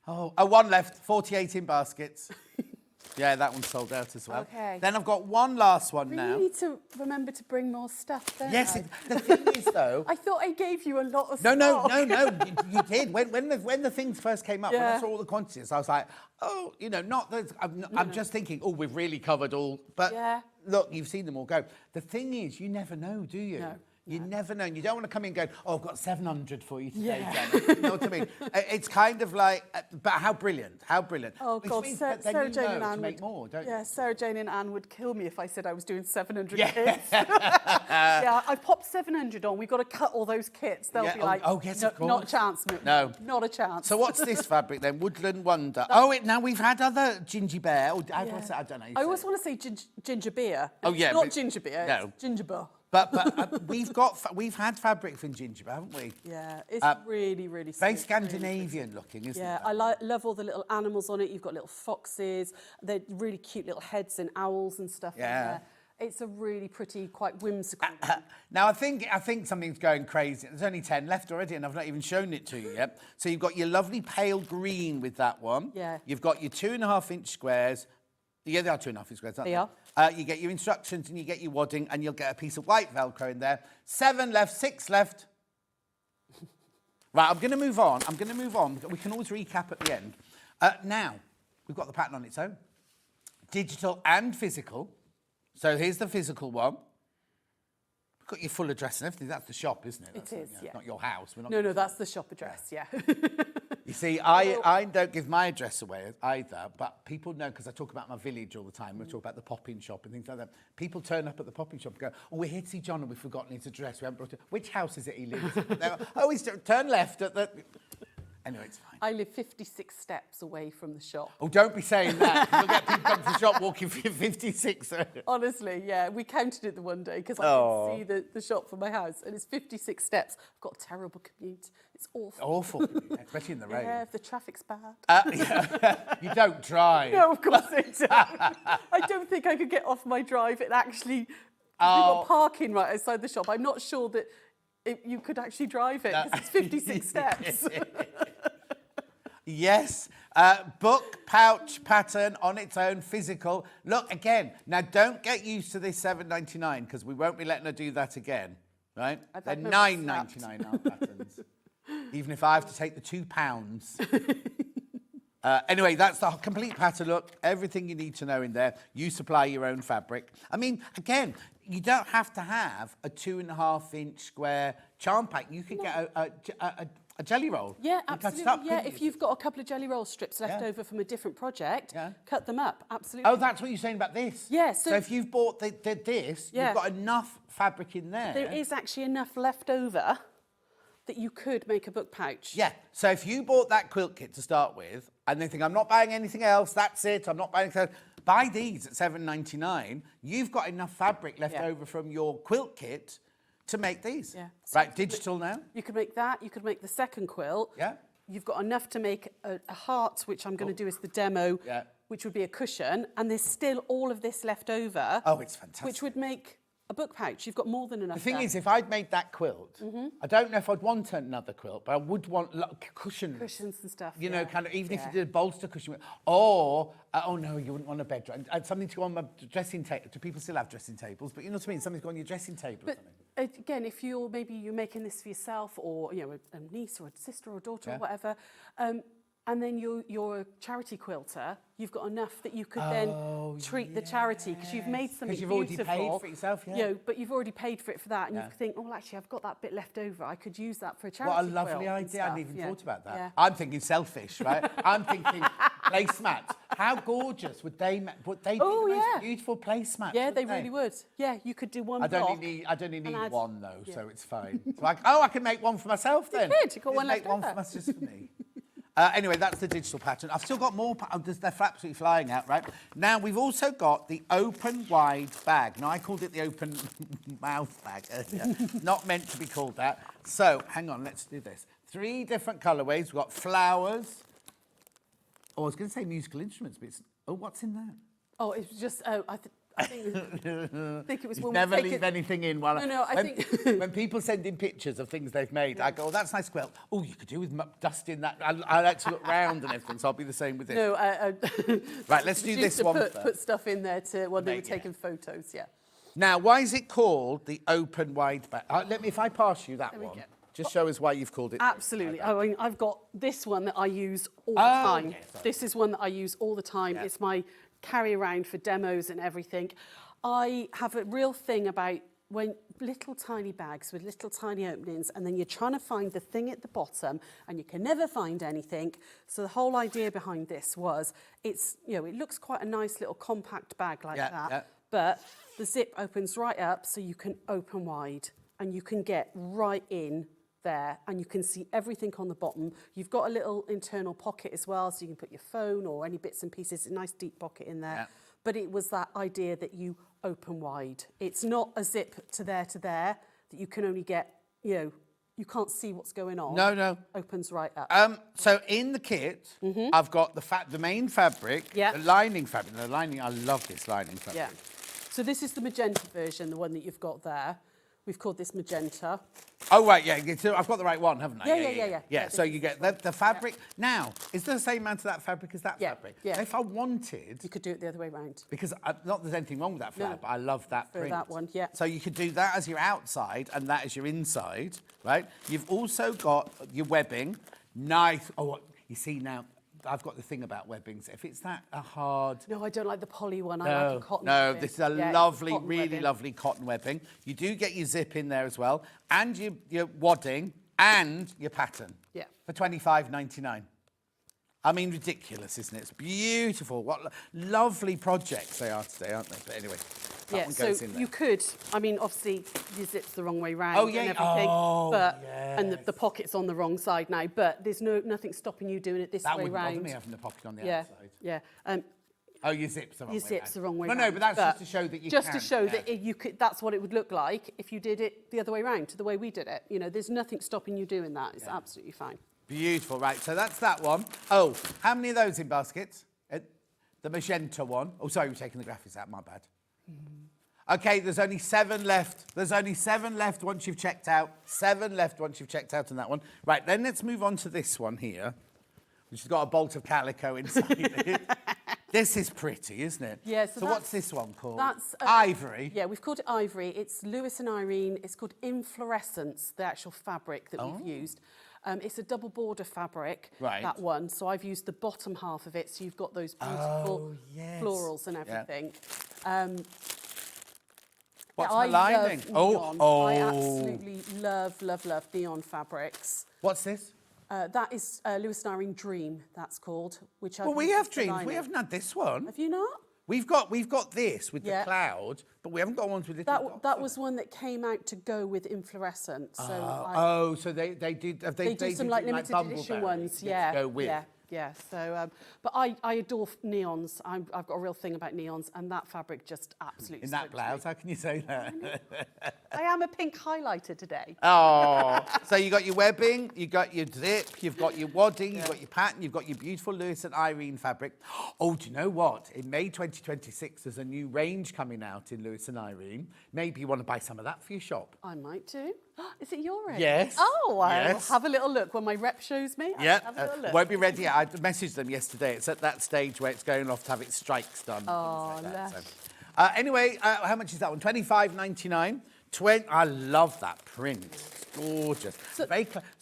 Speaker 1: Oh, 1 left. 48 in baskets. Yeah, that one's sold out as well.
Speaker 9: Okay.
Speaker 1: Then I've got one last one now.
Speaker 9: You need to remember to bring more stuff, don't
Speaker 1: Yes,
Speaker 9: I?
Speaker 1: the thing is, though...
Speaker 9: I thought I gave you a lot of
Speaker 1: No,
Speaker 9: stock.
Speaker 1: you did. When the things first came up, when I saw all the quantities, I was like, oh, not those... I'm just thinking, oh, we've really covered all... But look, you've seen them all go. The thing is, you never know, do you?
Speaker 9: No.
Speaker 1: You never know. You don't want to come in going, oh, I've got 700 for you today, Janet. You know what I mean? It's kind of like, but how brilliant, how brilliant.
Speaker 9: Oh,
Speaker 1: Which
Speaker 9: God,
Speaker 1: means
Speaker 9: Sarah
Speaker 1: that then you
Speaker 9: Jane
Speaker 1: know
Speaker 9: and
Speaker 1: to
Speaker 9: Anne
Speaker 1: make
Speaker 9: would,
Speaker 1: more, don't you?
Speaker 9: yeah, Sarah Jane and Anne would kill me if I said I was doing 700
Speaker 1: Yeah.
Speaker 9: kits. Yeah, I popped 700 on. We've got to cut all those kits. They'll
Speaker 1: Yeah,
Speaker 9: be like,
Speaker 1: yes,
Speaker 9: no,
Speaker 1: of course.
Speaker 9: not a chance,
Speaker 1: No.
Speaker 9: not a chance.
Speaker 1: So what's this fabric then? Woodland Wonder. Now we've had other ginger bear. Or, how do I say? I don't know.
Speaker 9: I always want to say ginger beer.
Speaker 1: Oh, yeah,
Speaker 9: It's not
Speaker 1: but-
Speaker 9: ginger beer,
Speaker 1: no.
Speaker 9: it's ginger beer.
Speaker 1: But we've had fabric from ginger, haven't we?
Speaker 9: Yeah, it's really, really
Speaker 1: Very
Speaker 9: sweet,
Speaker 1: Scandinavian looking, isn't
Speaker 9: yeah,
Speaker 1: it?
Speaker 9: I love all the little animals on it. You've got little foxes. They're really cute little heads and owls and stuff in there. It's a really pretty, quite whimsical.
Speaker 1: Now, I think something's going crazy. There's only 10 left already, and I've not even shown it to you yet. So you've got your lovely pale green with that one.
Speaker 9: Yeah.
Speaker 1: You've got your 2.5-inch squares. Yeah, they are 2.5-inch squares, aren't they?
Speaker 9: They are.
Speaker 1: You get your instructions and you get your wadding, and you'll get a piece of white Velcro in there. 7 left, 6 left. Right, I'm going to move on. We can always recap at the end. Now, we've got the pattern on its own. Digital and physical. So here's the physical one. We've got your full address and everything. That's the shop, isn't it?
Speaker 9: It is, yeah.
Speaker 1: Not your house. We're not
Speaker 9: No, that's the shop address, yeah.
Speaker 1: You see, I don't give my address away either, but people know, because I talk about my village all the time. We talk about the pop-in shop and things like that. People turn up at the pop-in shop and go, oh, we're here to see John and we've forgotten his address. We haven't brought it. Which house is it he lives in? They go, oh, he's turn left at the... Anyway, it's fine.
Speaker 9: I live 56 steps away from the shop.
Speaker 1: Oh, don't be saying that. You'll get people come to the shop walking 56.
Speaker 9: Honestly, yeah. We counted it the one day because I could see the shop from my house, and it's 56 steps. I've got a terrible commute. It's awful.
Speaker 1: Awful, especially in the rain.
Speaker 9: Yeah, if the traffic's bad.
Speaker 1: You don't drive.
Speaker 9: No, of course I don't. I don't think I could get off my drive and actually... We've got parking right outside the shop. I'm not sure that you could actually drive it because it's 56 steps.
Speaker 1: Yes, book pouch pattern on its own, physical. Look, again, now don't get used to this $7.99 because we won't be letting her do that again, right? They're $9.99 our patterns, even if I have to take the £2. Anyway, that's the complete pattern. Look, everything you need to know in there. You supply your own fabric. I mean, again, you don't have to have a 2.5-inch square charm pack. You could get a jelly roll.
Speaker 9: Yeah,
Speaker 1: and cut it
Speaker 9: absolutely.
Speaker 1: up,
Speaker 9: Yeah,
Speaker 1: couldn't
Speaker 9: if
Speaker 1: you?
Speaker 9: you've got a couple of jelly roll strips left over from a different project,
Speaker 1: Yeah.
Speaker 9: cut them up. Absolutely.
Speaker 1: Oh, that's what you're saying about this?
Speaker 9: Yeah,
Speaker 1: So if you've bought this, you've got enough fabric in there.
Speaker 9: There is actually enough left over that you could make a book pouch.
Speaker 1: Yeah, so if you bought that quilt kit to start with, and then think, I'm not buying anything else, that's it, I'm not buying anything else, buy these at $7.99, you've got enough fabric left over from your quilt kit to make these.
Speaker 9: Yeah.
Speaker 1: Right, digital now?
Speaker 9: You could make that, you could make the second quilt.
Speaker 1: Yeah.
Speaker 9: You've got enough to make a heart, which I'm going to do as the demo, which would be a cushion, and there's still all of this left over.
Speaker 1: Oh, it's fantastic.
Speaker 9: Which would make a book pouch. You've got more than enough.
Speaker 1: The thing
Speaker 9: there.
Speaker 1: is, if I'd made that quilt, I don't know if I'd want another quilt, but I would want cushions.
Speaker 9: Cushions and stuff.
Speaker 1: You know, kind of, even if you did a bolster cushion. Or, oh no, you wouldn't want a bed. Something to go on my dressing table. Do people still have dressing tables? But you know what I mean? Something to go on your dressing table or something.
Speaker 9: Again, if you're making this for yourself, or a niece or a sister or a daughter or whatever, and then you're a charity quilter, you've got enough that you could then treat the charity because you've made something beautiful.
Speaker 1: Because you've already paid for it yourself,
Speaker 9: You know, but you've already paid for it for that, and you think, oh, well, actually, I've got that bit left over. I could use that for a charity
Speaker 1: What a
Speaker 9: quilt
Speaker 1: lovely
Speaker 9: and
Speaker 1: idea. I
Speaker 9: stuff.
Speaker 1: hadn't even thought about that.
Speaker 9: Yeah.
Speaker 1: I'm thinking selfish, right? I'm thinking placemats. How gorgeous would they be? The most beautiful placemats.
Speaker 9: Yeah, they really would. Yeah, you could do one block.
Speaker 1: I don't need one though, so it's fine. It's like, I can make one for myself then.
Speaker 9: You could. You've got one
Speaker 1: make
Speaker 9: left
Speaker 1: one
Speaker 9: over.
Speaker 1: for myself, just for me. Anyway, that's the digital pattern. I've still got more. They're absolutely flying out, right? Now, we've also got the open wide bag. Now, I called it the open mouth bag earlier. Not meant to be called that. So, hang on, let's do this. 3 different colourways. We've got flowers. Oh, I was going to say musical instruments, but it's... Oh, what's in there?
Speaker 9: Oh, it was just... I think it was when
Speaker 1: never leave anything in. While
Speaker 9: I think...
Speaker 1: when people send in pictures of things they've made, I go, oh, that's nice quilt. Oh, you could do with dust in that. I like to look round and everything, so I'll be the same with this.
Speaker 9: No,
Speaker 1: right, let's do this one first.
Speaker 9: Put stuff in there when they were taking photos, yeah.
Speaker 1: Now, why is it called the open wide bag? If I pass you that one, just show us why you've called it.
Speaker 9: Absolutely. I mean, I've got this one that I use all the time.
Speaker 1: Okay,
Speaker 9: this is one that I use all the time. Yeah. It's my carry around for demos and everything. I have a real thing about when little tiny bags with little tiny openings, and then you're trying to find the thing at the bottom and you can never find anything. So the whole idea behind this was it's, you know, it looks quite a nice little compact bag like that, but the zip opens right up so you can open wide and you can get right in there and you can see everything on the bottom. You've got a little internal pocket as well, so you can put your phone or any bits and pieces, a nice deep pocket in there. But it was that idea that you open wide. It's not a zip to there, that you can only get, you know, you can't see what's going on.
Speaker 1: No.
Speaker 9: Opens right up.
Speaker 1: So in the kit, I've got the main fabric, the lining fabric. The lining, I love this lining fabric.
Speaker 9: Yeah. So this is the magenta version, the one that you've got there. We've called this magenta.
Speaker 1: Oh, right, yeah. So I've got the right one, haven't I?
Speaker 9: Yeah,
Speaker 1: so you get the fabric. Now, is there the same amount of that fabric as that fabric?
Speaker 9: Yeah.
Speaker 1: If I wanted...
Speaker 9: You could do it the other way around.
Speaker 1: Because not there's anything wrong with that fabric, but I love that print.
Speaker 9: that one, yeah.
Speaker 1: So you could do that as your outside and that as your inside, right? You've also got your webbing. Nice. Oh, you see now... I've got the thing about webbings. If it's that a hard...
Speaker 9: No, I don't like the poly one. I like a cotton
Speaker 1: No,
Speaker 9: webbing.
Speaker 1: this is a lovely, really lovely cotton webbing. You do get your zip in there as well, and your wadding and your pattern.
Speaker 9: Yeah.
Speaker 1: For $25.99. I mean, ridiculous, isn't it? It's beautiful. What lovely projects they are today, aren't they? But anyway, that one goes in there.
Speaker 9: You could, I mean, obviously, your zip's the wrong way round and everything. And the pocket's on the wrong side now, but there's nothing stopping you doing it this way round.
Speaker 1: That wouldn't bother me having the pocket on the outside.
Speaker 9: Yeah.
Speaker 1: Oh, your zip's the wrong way round.
Speaker 9: Your zip's the wrong way
Speaker 1: round. No, but that's just to show that you
Speaker 9: just
Speaker 1: can.
Speaker 9: to show that you could, that's what it would look like if you did it the other way round, to the way we did it. You know, there's nothing stopping you doing that. It's absolutely fine.
Speaker 1: Beautiful, right, so that's that one. Oh, how many of those in baskets? The magenta one. Oh, sorry, we're taking the graphics out, my bad. Okay, there's only 7 left. There's only 7 left once you've checked out. 7 left once you've checked out on that one. Right, then let's move on to this one here, which has got a bolt of calico inside it. This is pretty, isn't it?
Speaker 9: Yeah,
Speaker 1: so what's this one called?
Speaker 9: That's
Speaker 1: Ivory.
Speaker 9: Yeah, we've called it Ivory. It's Lewis and Irene. It's called Inflorescence, the actual fabric that we've used. It's a double border fabric, that one. So I've used the bottom half of it, so you've got those beautiful florals and everything.
Speaker 1: What's the lining?
Speaker 9: I absolutely love neon fabrics.
Speaker 1: What's this?
Speaker 9: That is Lewis and Irene Dream, that's called. Which
Speaker 1: well, we have Dreams. We haven't had this one.
Speaker 9: Have you not?
Speaker 1: We've got this with the cloud, but we haven't got ones with little dots.
Speaker 9: That was one that came out to go with Inflorescent.
Speaker 1: So so they did.
Speaker 9: They do some like limited edition ones. Yeah.
Speaker 1: Go with.
Speaker 9: Yeah. So, but I adore neons. I've got a real thing about neons, and that fabric just absolutely.
Speaker 1: In that blouse, how can you say that?
Speaker 9: I am a pink highlighter today.
Speaker 1: Oh, so you got your webbing, you got your zip, you've got your wadding, you've got your pattern, you've got your beautiful Lewis and Irene fabric. Oh, do you know what? In May 2026, there's a new range coming out in Lewis and Irene. Maybe you want to buy some of that for your shop.
Speaker 9: I might do. Is it your range?
Speaker 1: Yes.
Speaker 9: Oh, I'll have a little look when my rep shows me.
Speaker 1: Yeah,
Speaker 9: have a little look.
Speaker 1: Won't be ready yet. I messaged them yesterday. It's at that stage where it's going off to have its strikes done.
Speaker 9: Oh,
Speaker 1: anyway, how much is that one? $25.99. I love that print. It's gorgeous. So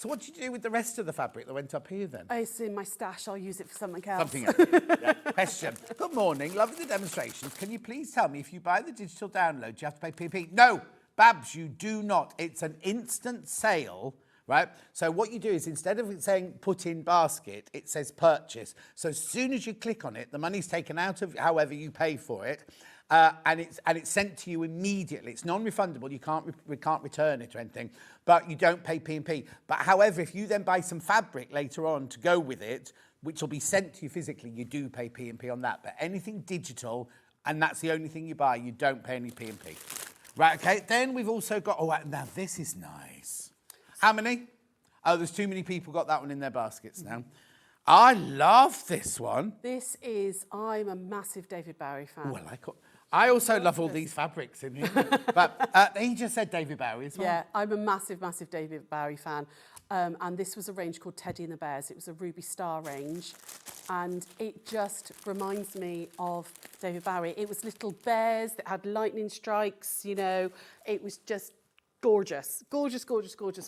Speaker 1: what did you do with the rest of the fabric that went up here then?
Speaker 9: It's in my stash. I'll use it for something else.
Speaker 1: Something else. Question. Good morning. Loving the demonstrations. Can you please tell me if you buy the digital download, you have to pay PP? No, Babs, you do not. It's an instant sale. Right? So what you do is instead of it saying put in basket, it says purchase. So as soon as you click on it, the money's taken out of however you pay for it, and it's sent to you immediately. It's non-refundable. You can't return it or anything, but you don't pay P&P. But however, if you then buy some fabric later on to go with it, which will be sent to you physically, you do pay P&P on that. But anything digital, and that's the only thing you buy, you don't pay any P&P. Right? Okay. Then we've also got. Oh, now this is nice. How many? Oh, there's too many people got that one in their baskets now. I love this one.
Speaker 9: I'm a massive David Bowie fan.
Speaker 1: Well, I also love all these fabrics in here. But he just said David Bowie as well.
Speaker 9: Yeah, I'm a massive David Bowie fan. And this was a range called Teddy and the Bears. It was a Ruby Star range. And it just reminds me of David Bowie. It was little bears that had lightning strikes, you know. It was just gorgeous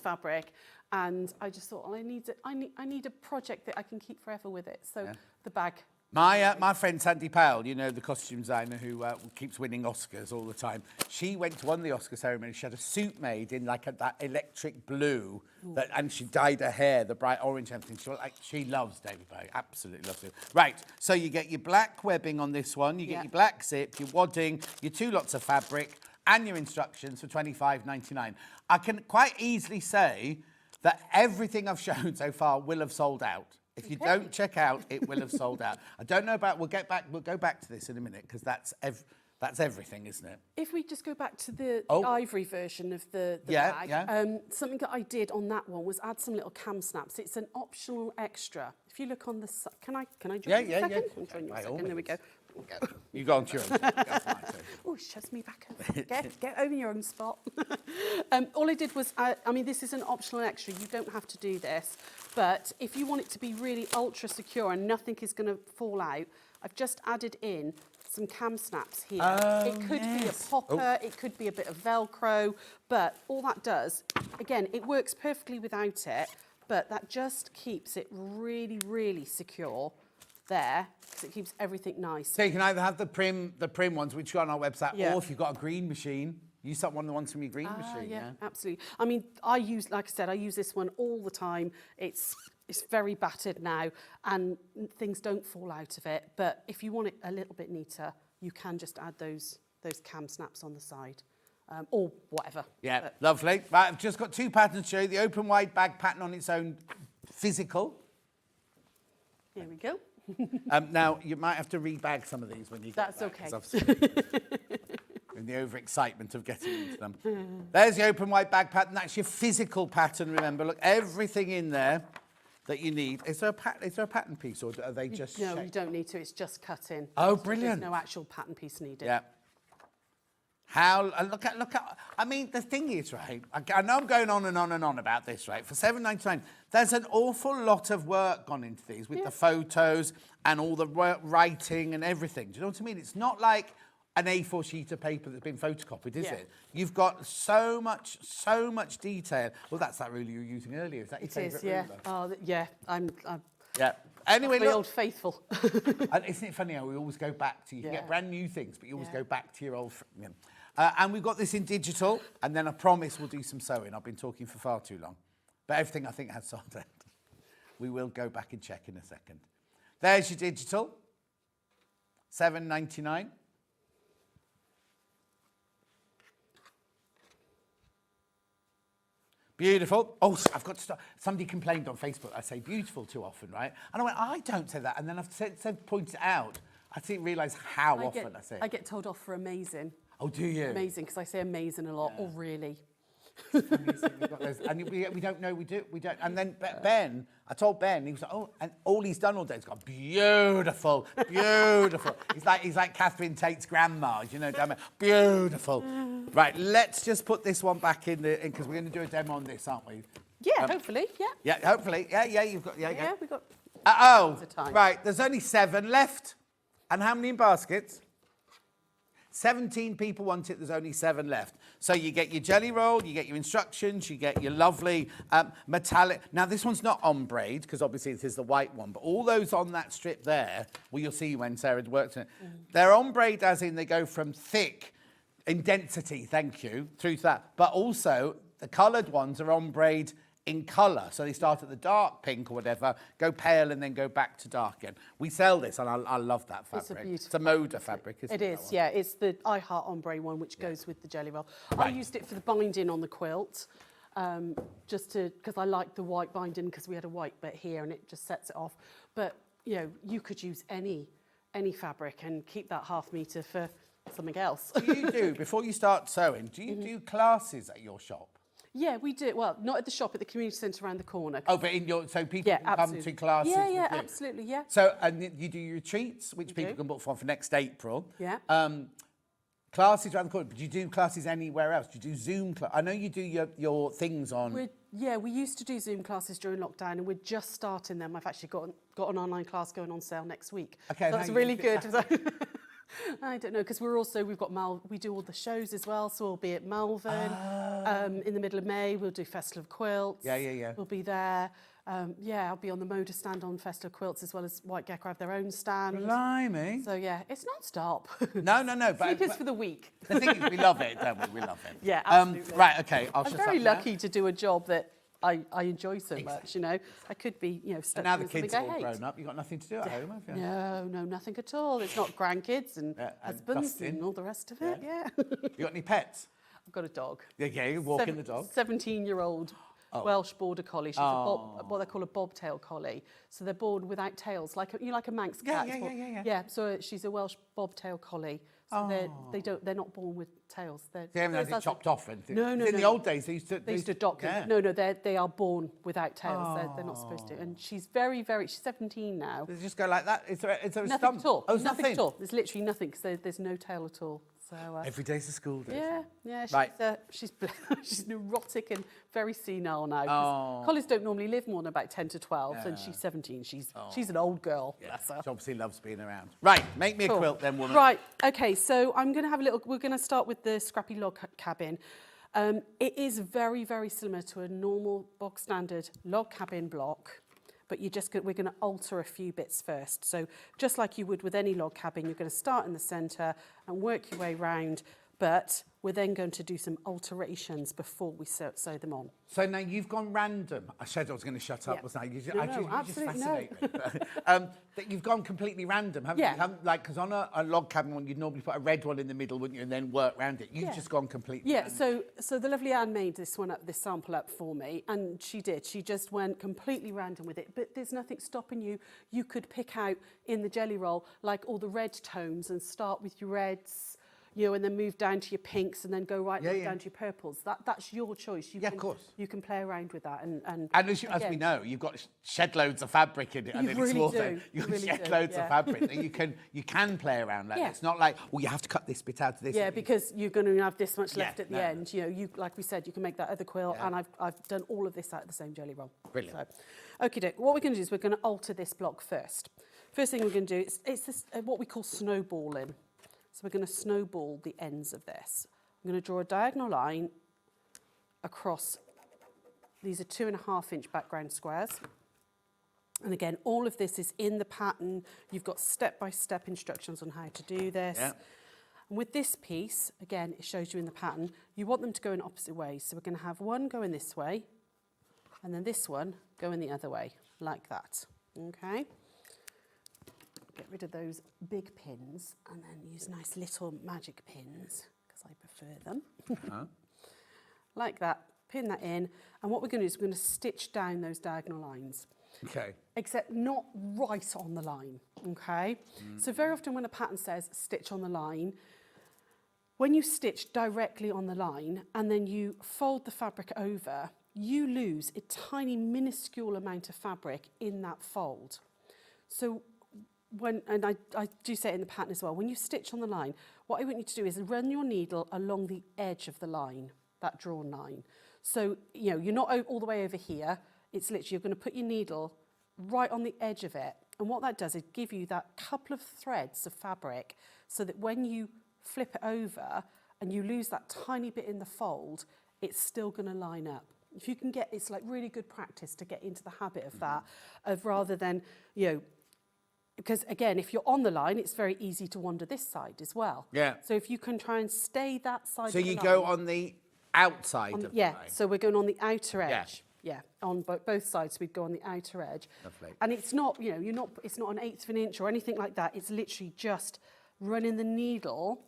Speaker 9: fabric. And I just thought, well, I need a project that I can keep forever with it. So the bag
Speaker 1: My friend Sandy Powell, you know, the costume designer who keeps winning Oscars all the time, she went to one of the Oscar ceremonies. She had a suit made in like that electric blue, and she dyed her hair the bright orange and everything. She loves David Bowie, absolutely loves it. Right, so you get your black webbing on this one, you get your black zip, your wadding, your 2 lots of fabric, and your instructions for $25.99. I can quite easily say that everything I've shown so far will have sold out. If you don't check out, it will have sold out. I don't know about. We'll go back to this in a minute because that's everything, isn't it?
Speaker 9: If we just go back to the ivory version of the bag, something that I did on that one was add some little cam snaps. It's an optional extra. If you look on the side, can I join you a second? I'll join you a second. There we go.
Speaker 1: You go on to your own.
Speaker 9: Oh, shoves me back over. Get over your own spot. All I did was, I mean, this is an optional extra. You don't have to do this. But if you want it to be really ultra secure and nothing is going to fall out, I've just added in some cam snaps here. It could be a popper, it could be a bit of Velcro, but all that does, again, it works perfectly without it, but that just keeps it really, really secure there, because it keeps everything nice.
Speaker 1: So you can either have the prim ones, which are on our website, or if you've got a green machine, use one of the ones from your green machine.
Speaker 9: Yeah, absolutely. I mean, I use this one all the time. It's very battered now, and things don't fall out of it. But if you want it a little bit neater, you can just add those cam snaps on the side. Or whatever.
Speaker 1: Yeah, lovely. Right, I've just got 2 patterns to show you. The open wide bag pattern on its own, physical.
Speaker 9: Here we go.
Speaker 1: Now, you might have to rebag some of these when you get back.
Speaker 9: That's okay.
Speaker 1: In the overexcitement of getting into them. There's the open wide bag pattern. That's your physical pattern, remember. Look, everything in there that you need. Is there a pattern piece, or are they just
Speaker 9: No, you don't need to. It's just cut in.
Speaker 1: Oh, brilliant.
Speaker 9: There's no actual pattern piece needed.
Speaker 1: Yeah. Look at, I mean, the thing is, right, I know I'm going on and on and on about this, right, for $7.99, there's an awful lot of work gone into these with the photos and all the writing and everything. Do you know what I mean? It's not like an A4 sheet of paper that's been photocopied, is it? You've got so much detail. Well, that's that ruler you were using earlier. Is that your favourite ruler?
Speaker 9: Oh, yeah. I'm
Speaker 1: yeah. Anyway,
Speaker 9: the old faithful.
Speaker 1: And isn't it funny how we always go back to, you can get brand new things, but you always go back to your old... and we've got this in digital, and then I promise we'll do some sewing. I've been talking for far too long. But everything I think has sold out. We will go back and check in a second. There's your digital. $7.99. Beautiful. Oh, I've got to stop. Somebody complained on Facebook I say beautiful too often, right? And I went, I don't say that. And then I've pointed it out. I didn't realise how often I say it.
Speaker 9: I get told off for amazing.
Speaker 1: Oh, do you?
Speaker 9: Amazing, because I say amazing a lot, or really.
Speaker 1: And we don't know, we don't. And then Ben, I told Ben, he was like, oh, and all he's done all day is gone, beautiful, beautiful. he's like Catherine Tate's grandma, you know, beautiful. Right, let's just put this one back in because we're going to do a demo on this, aren't we?
Speaker 9: Yeah, hopefully, yeah.
Speaker 1: Yeah, hopefully. Yeah, you've got,
Speaker 9: yeah, we've got
Speaker 1: right, there's only 7 left. And how many in baskets? 17 people want it, there's only 7 left. So you get your jelly roll, you get your instructions, you get your lovely metallic. Now, this one's not ombre, because obviously this is the white one, but all those on that strip there, well, you'll see when Sarah works on it, they're ombre as in they go from thick in density, thank you, through to that. But also, the coloured ones are ombre in colour. So they start at the dark pink or whatever, go pale and then go back to dark again. We sell this and I love that fabric.
Speaker 9: It's a
Speaker 1: Moda fabric, isn't it?
Speaker 9: It is, yeah. It's the I Heart Ombre one, which goes with the jelly roll. I used it for the binding on the quilt, because I like the white binding, because we had a white bit here and it just sets it off. But, you know, you could use any fabric and keep that ½ metre for something else.
Speaker 1: Do you do, before you start sewing, do you do classes at your shop?
Speaker 9: Yeah, we do. Well, not at the shop, at the community centre around the corner.
Speaker 1: Oh, but so people can come to classes
Speaker 9: Yeah,
Speaker 1: with
Speaker 9: yeah,
Speaker 1: you.
Speaker 9: absolutely, yeah.
Speaker 1: So, and you do your retreats, which people can book for next April.
Speaker 9: Yeah.
Speaker 1: Classes around the corner, but do you do classes anywhere else? Do you do Zoom classes? I know you do your things on...
Speaker 9: we used to do Zoom classes during lockdown, and we're just starting them. I've actually got an online class going on sale next week.
Speaker 1: Okay,
Speaker 9: so that's really good. I don't know, because we do all the shows as well, so we'll be at Malvern in the middle of May. We'll do Festival of Quilts.
Speaker 1: Yeah.
Speaker 9: We'll be there. Yeah, I'll be on the Moda stand on Festive Quilts as well as White Gecko have their own stand.
Speaker 1: Blimey.
Speaker 9: So yeah, it's non-stop.
Speaker 1: No.
Speaker 9: Sleep is for the week.
Speaker 1: The thing is, we love it, don't we? We love it.
Speaker 9: Yeah, absolutely.
Speaker 1: Right, okay.
Speaker 9: I'm very lucky to do a job that I enjoy so much, you know. I could be, you know, stuck
Speaker 1: And now
Speaker 9: doing
Speaker 1: the kids
Speaker 9: something
Speaker 1: are
Speaker 9: I
Speaker 1: all
Speaker 9: hate.
Speaker 1: grown up. You've got nothing to do at home, have you?
Speaker 9: No, nothing at all. It's not grandkids and husbands
Speaker 1: dusting.
Speaker 9: and all the rest of it, yeah.
Speaker 1: You got any pets?
Speaker 9: I've got a dog.
Speaker 1: Yeah, you're walking the dog.
Speaker 9: 17-year-old Welsh Border Collie. She's what they call a bobtail collie. So they're born without tails, like a Manx cat. Yeah, so she's a Welsh bobtail collie. So they're not born with tails.
Speaker 1: They haven't had it chopped off or anything?
Speaker 9: No.
Speaker 1: In the old days, they used to
Speaker 9: adopt them. No, they are born without tails. They're not supposed to. And she's she's 17 now.
Speaker 1: They just go like that? Is there a
Speaker 9: Nothing
Speaker 1: stump?
Speaker 9: at all.
Speaker 1: Oh,
Speaker 9: Nothing at all. There's literally nothing because there's no tail at all. So,
Speaker 1: every day's a school day.
Speaker 9: Yeah. She's,
Speaker 1: Right.
Speaker 9: she's neurotic and very senile now. Collies don't normally live more than about 10 to 12, and she's 17. She's an old girl.
Speaker 1: Yeah.
Speaker 9: Bless her.
Speaker 1: She obviously loves being around. Right, make me a quilt then, woman.
Speaker 9: Right, okay, so I'm going to have a little... We're going to start with the scrappy log cabin. It is very, very similar to a normal bog standard log cabin block, but we're going to alter a few bits first. So just like you would with any log cabin, you're going to start in the centre and work your way round, but we're then going to do some alterations before we sew them on.
Speaker 1: So now you've gone random. I said I was going to shut up, wasn't I? You just fascinate me. That you've gone completely random, haven't you? You haven't, like, because on a log cabin one, you'd normally put a red one in the middle, wouldn't you, and then work around it. You've just gone completely random.
Speaker 9: So the lovely Anne made this sample up for me, and she did. She just went completely random with it, but there's nothing stopping you. You could pick out in the jelly roll, like, all the red tones and start with your reds, you know, and then move down to your pinks and then go down to your purples. That's your choice.
Speaker 1: Of course.
Speaker 9: You can play around with that. And
Speaker 1: as we know, you've got shed loads of fabric in it.
Speaker 9: You really do.
Speaker 1: You've got shed loads of fabric. And you can play around like that. It's not like, well, you have to cut this bit out of this.
Speaker 9: Yeah, because you're going to have this much left at the end. You know, like we said, you can make that other quilt, and I've done all of this out of the same jelly roll.
Speaker 1: Brilliant.
Speaker 9: So, okay, what we're going to do is we're going to alter this block first. First thing we're going to do is this what we call snowballing. So we're going to snowball the ends of this. I'm going to draw a diagonal line across. These are 2.5-inch background squares. And again, all of this is in the pattern. You've got step-by-step instructions on how to do this. Yeah. And with this piece, again, it shows you in the pattern, you want them to go in opposite ways. So we're going to have one going this way, and then this one going the other way, like that. Okay? Get rid of those big pins and then use nice little magic pins because I prefer them. Like that, pin that in, and what we're going to do is we're going to stitch down those diagonal lines.
Speaker 1: Okay.
Speaker 9: Except not right on the line, okay? So very often when a pattern says stitch on the line, when you stitch directly on the line and then you fold the fabric over, you lose a tiny minuscule amount of fabric in that fold. So and I do say it in the pattern as well, when you stitch on the line, what I want you to do is run your needle along the edge of the line, that drawn line. So, you know, you're not all the way over here. It's literally, you're going to put your needle right on the edge of it. And what that does is give you that couple of threads of fabric so that when you flip it over and you lose that tiny bit in the fold, it's still going to line up. If you can it's like really good practice to get into the habit of that, of rather than, you know, because again, if you're on the line, it's very easy to wander this side as well.
Speaker 1: Yeah.
Speaker 9: So if you can try and stay that side of the line.
Speaker 1: So you go on the outside of the line?
Speaker 9: Yeah, so we're going on the outer edge. Yeah, on both sides, we'd go on the outer edge.
Speaker 1: Lovely.
Speaker 9: And it's not, you know, it's not an 1/8 of an inch or anything like that. It's literally just running the needle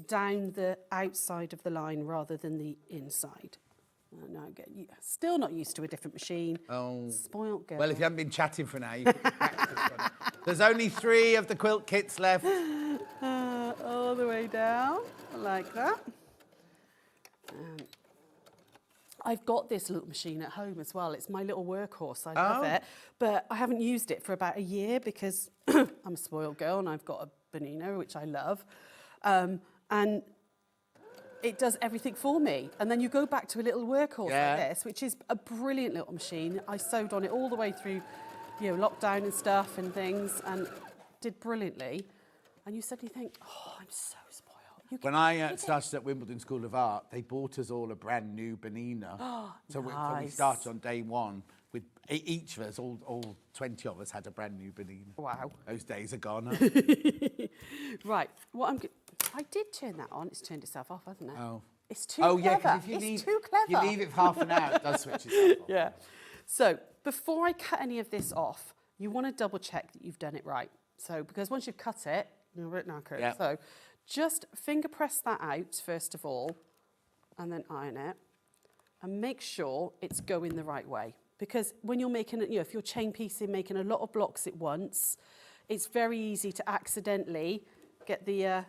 Speaker 9: down the outside of the line rather than the inside. No, still not used to a different machine.
Speaker 1: Oh.
Speaker 9: Spoilt girl.
Speaker 1: Well, if you haven't been chatting for an hour, you could practice on it. There's only 3 of the quilt kits left.
Speaker 9: All the way down, like that. I've got this little machine at home as well. It's my little workhorse. I love it. But I haven't used it for about a year because I'm a spoiled girl and I've got a Bonino, which I love. And it does everything for me. And then you go back to a little workhorse like this, which is a brilliant little machine. I sewed on it all the way through, you know, lockdown and stuff and things, and did brilliantly. And you suddenly think, oh, I'm so spoiled.
Speaker 1: When I started at Wimbledon School of Art, they bought us all a brand new Bonino.
Speaker 9: Oh,
Speaker 1: so
Speaker 9: nice.
Speaker 1: we started on day 1 with Each of us, all 20 of us, had a brand new banana.
Speaker 9: Wow.
Speaker 1: Those days are gone. Huh?
Speaker 9: Right. I did turn that on. It's turned itself off, hasn't it?
Speaker 1: Oh.
Speaker 9: It's too clever.
Speaker 1: Yeah, 'cause if
Speaker 9: It's too clever.
Speaker 1: you leave it for half an hour, it does switch itself off.
Speaker 9: Yeah. So before I cut any of this off, you want to double check that you've done it right. So because once you've cut it, you're a bit knackered.
Speaker 1: Yeah.
Speaker 9: So just finger press that out first of all, and then iron it, and make sure it's going the right way. Because when you're making it, if you're chain piecing, making a lot of blocks at once, it's very easy to accidentally get the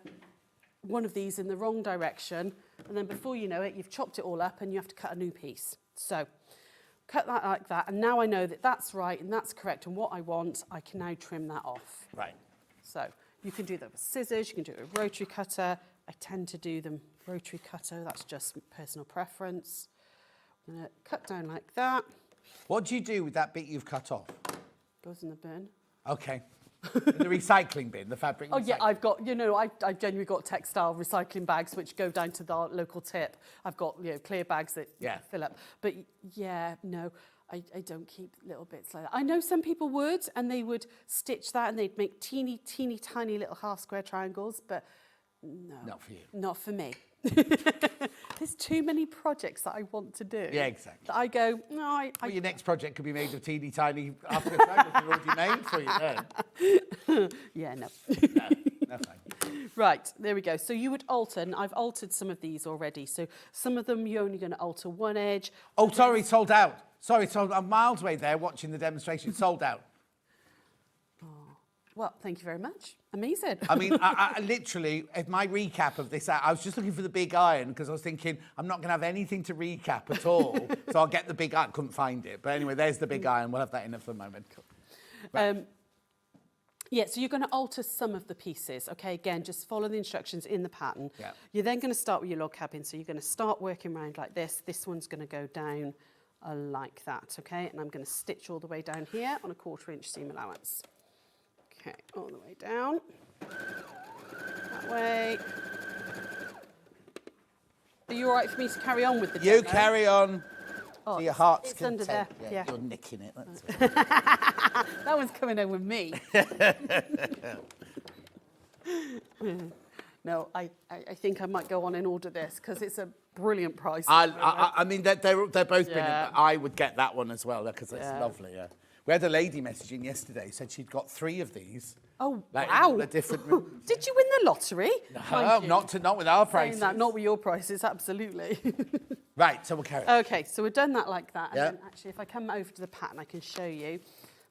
Speaker 9: one of these in the wrong direction, and then before you know it, you've chopped it all up and you have to cut a new piece. So cut that like that, and now I know that that's right and that's correct and what I want, I can now trim that off.
Speaker 1: Right.
Speaker 9: So you can do that with scissors, you can do it with rotary cutter. I tend to do them rotary cutter, that's just personal preference. I'm going to cut down like that.
Speaker 1: What do you do with that bit you've cut off?
Speaker 9: Goes in the bin.
Speaker 1: Okay. In the recycling bin, the fabric.
Speaker 9: Oh yeah, I've got, I've genuinely got textile recycling bags which go down to the local tip. I've got, clear bags that fill up. But yeah, no, I don't keep little bits like that. I know some people would, and they would stitch that and they'd make teeny, tiny little half square triangles, but no. Not for you. Not for me. There's too many projects that I want to do.
Speaker 1: Yeah, exactly.
Speaker 9: That I go, no,
Speaker 1: Well, your next project could be made of teeny tiny after triangles you've already made for you then.
Speaker 9: Yeah, no.
Speaker 1: No, fine.
Speaker 9: Right, there we go. So you would alter, and I've altered some of these already. So some of them you're only going to alter one edge.
Speaker 1: Oh, sorry, sold out. Sorry, sold. I'm miles away there watching the demonstration. Sold out.
Speaker 9: Well, thank you very much. Amazing.
Speaker 1: I mean, I literally, if my recap of this, I was just looking for the big iron because I was thinking I'm not going to have anything to recap at all. So I'll get the big iron. Couldn't find it. But anyway, there's the big iron. We'll have that in for a moment. Right.
Speaker 9: Yeah, so you're going to alter some of the pieces. Okay, again, just follow the instructions in the pattern.
Speaker 1: Yeah.
Speaker 9: You're then going to start with your log cabin. So you're going to start working around like this. This one's going to go down like that. Okay, and I'm going to stitch all the way down here on a 1/4 inch seam allowance. Okay, all the way down, that way. Are you all right for me to carry on with the
Speaker 1: You
Speaker 9: demo?
Speaker 1: carry on to your heart's
Speaker 9: it's under
Speaker 1: content.
Speaker 9: there, yeah.
Speaker 1: You're nicking it. That's it.
Speaker 9: That one's coming home with me. No, I think I might go on and order this because it's a brilliant price.
Speaker 1: I mean, they're both brilliant,
Speaker 9: Yeah.
Speaker 1: but I would get that one as well because it's lovely, yeah. We had a lady messaging yesterday, said she'd got 3 of these.
Speaker 9: Oh,
Speaker 1: like,
Speaker 9: wow.
Speaker 1: in all the different rooms.
Speaker 9: Did you win the lottery?
Speaker 1: No, not with our prices.
Speaker 9: Saying that, not with your prices, absolutely.
Speaker 1: Right, so we'll carry on.
Speaker 9: Okay, so we've done that like that.
Speaker 1: Yeah.
Speaker 9: And then actually, if I come over to the pattern, I can show you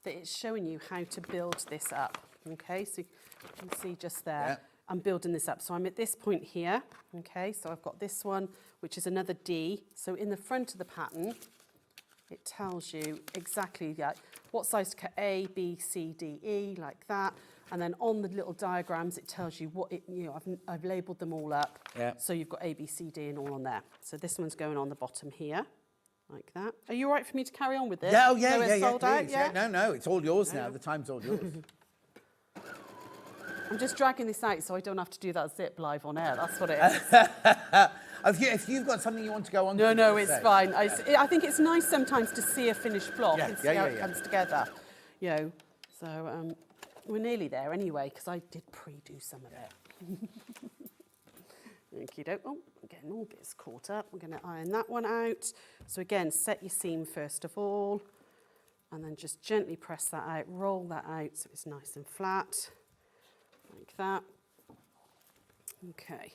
Speaker 9: that it's showing you how to build this up. Okay, so you can see just there.
Speaker 1: Yeah.
Speaker 9: I'm building this up. So I'm at this point here. Okay, so I've got this one, which is another D. So in the front of the pattern, it tells you exactly what size to cut A, B, C, D, E, like that. And then on the little diagrams, it tells you what I've labelled them all up.
Speaker 1: Yeah.
Speaker 9: So you've got A, B, C, D, and all on there. So this one's going on the bottom here, like that. Are you all right for me to carry on with this?
Speaker 1: Yeah,
Speaker 9: So it's sold out,
Speaker 1: please. Yeah, no, it's all yours now. The time's all yours.
Speaker 9: I'm just dragging this out so I don't have to do that zip live on air. That's what it is.
Speaker 1: If you've got something you want to go on
Speaker 9: No,
Speaker 1: to,
Speaker 9: no, it's
Speaker 1: say.
Speaker 9: fine. I think it's nice sometimes to see a finished block and see how it comes together. So we're nearly there anyway because I did pre-do some of it. Okie-doke. Oh, I'm getting all bits caught up. We're going to iron that one out. So again, set your seam first of all, and then just gently press that out, roll that out so it's nice and flat, like that. Okay.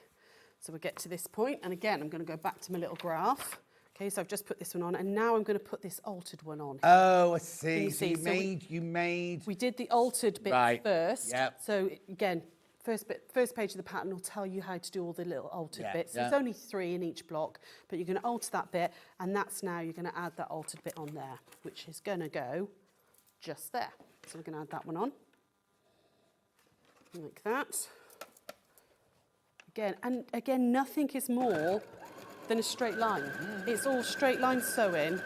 Speaker 9: So we get to this point, and again, I'm going to go back to my little graph. Okay, so I've just put this one on, and now I'm going to put this altered one on.
Speaker 1: Oh, I see. So
Speaker 9: see?
Speaker 1: you made...
Speaker 9: We did the altered bit first.
Speaker 1: Yep.
Speaker 9: So again, first page of the pattern will tell you how to do all the little altered bits. So
Speaker 1: Yeah.
Speaker 9: there's only 3 in each block, but you're going to alter that bit, and that's now you're going to add that altered bit on there, which is going to go just there. So we're going to add that one on, like that. Again, nothing is more than a straight line. It's all straight line sewing.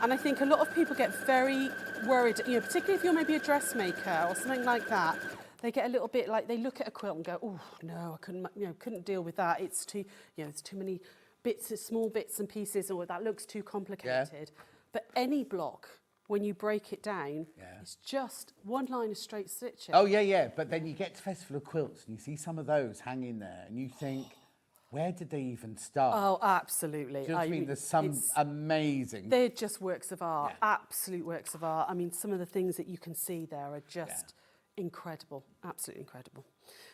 Speaker 9: And I think a lot of people get very worried, particularly if you're maybe a dressmaker or something like that, they get a little bit like, they look at a quilt and go, oh, no, I couldn't deal with that. It's too, there's too many bits, small bits and pieces, or that looks too complicated. But any block when you break it down, it's just one line of straight stitching.
Speaker 1: Oh, yeah. But then you get to Festival of Quilts and you see some of those hanging there and you think, where did they even start?
Speaker 9: Oh, absolutely.
Speaker 1: Do you know what I mean? There's some amazing...
Speaker 9: They're just works of art, absolute works of art. I mean, some of the things that you can see there are just incredible, absolutely incredible.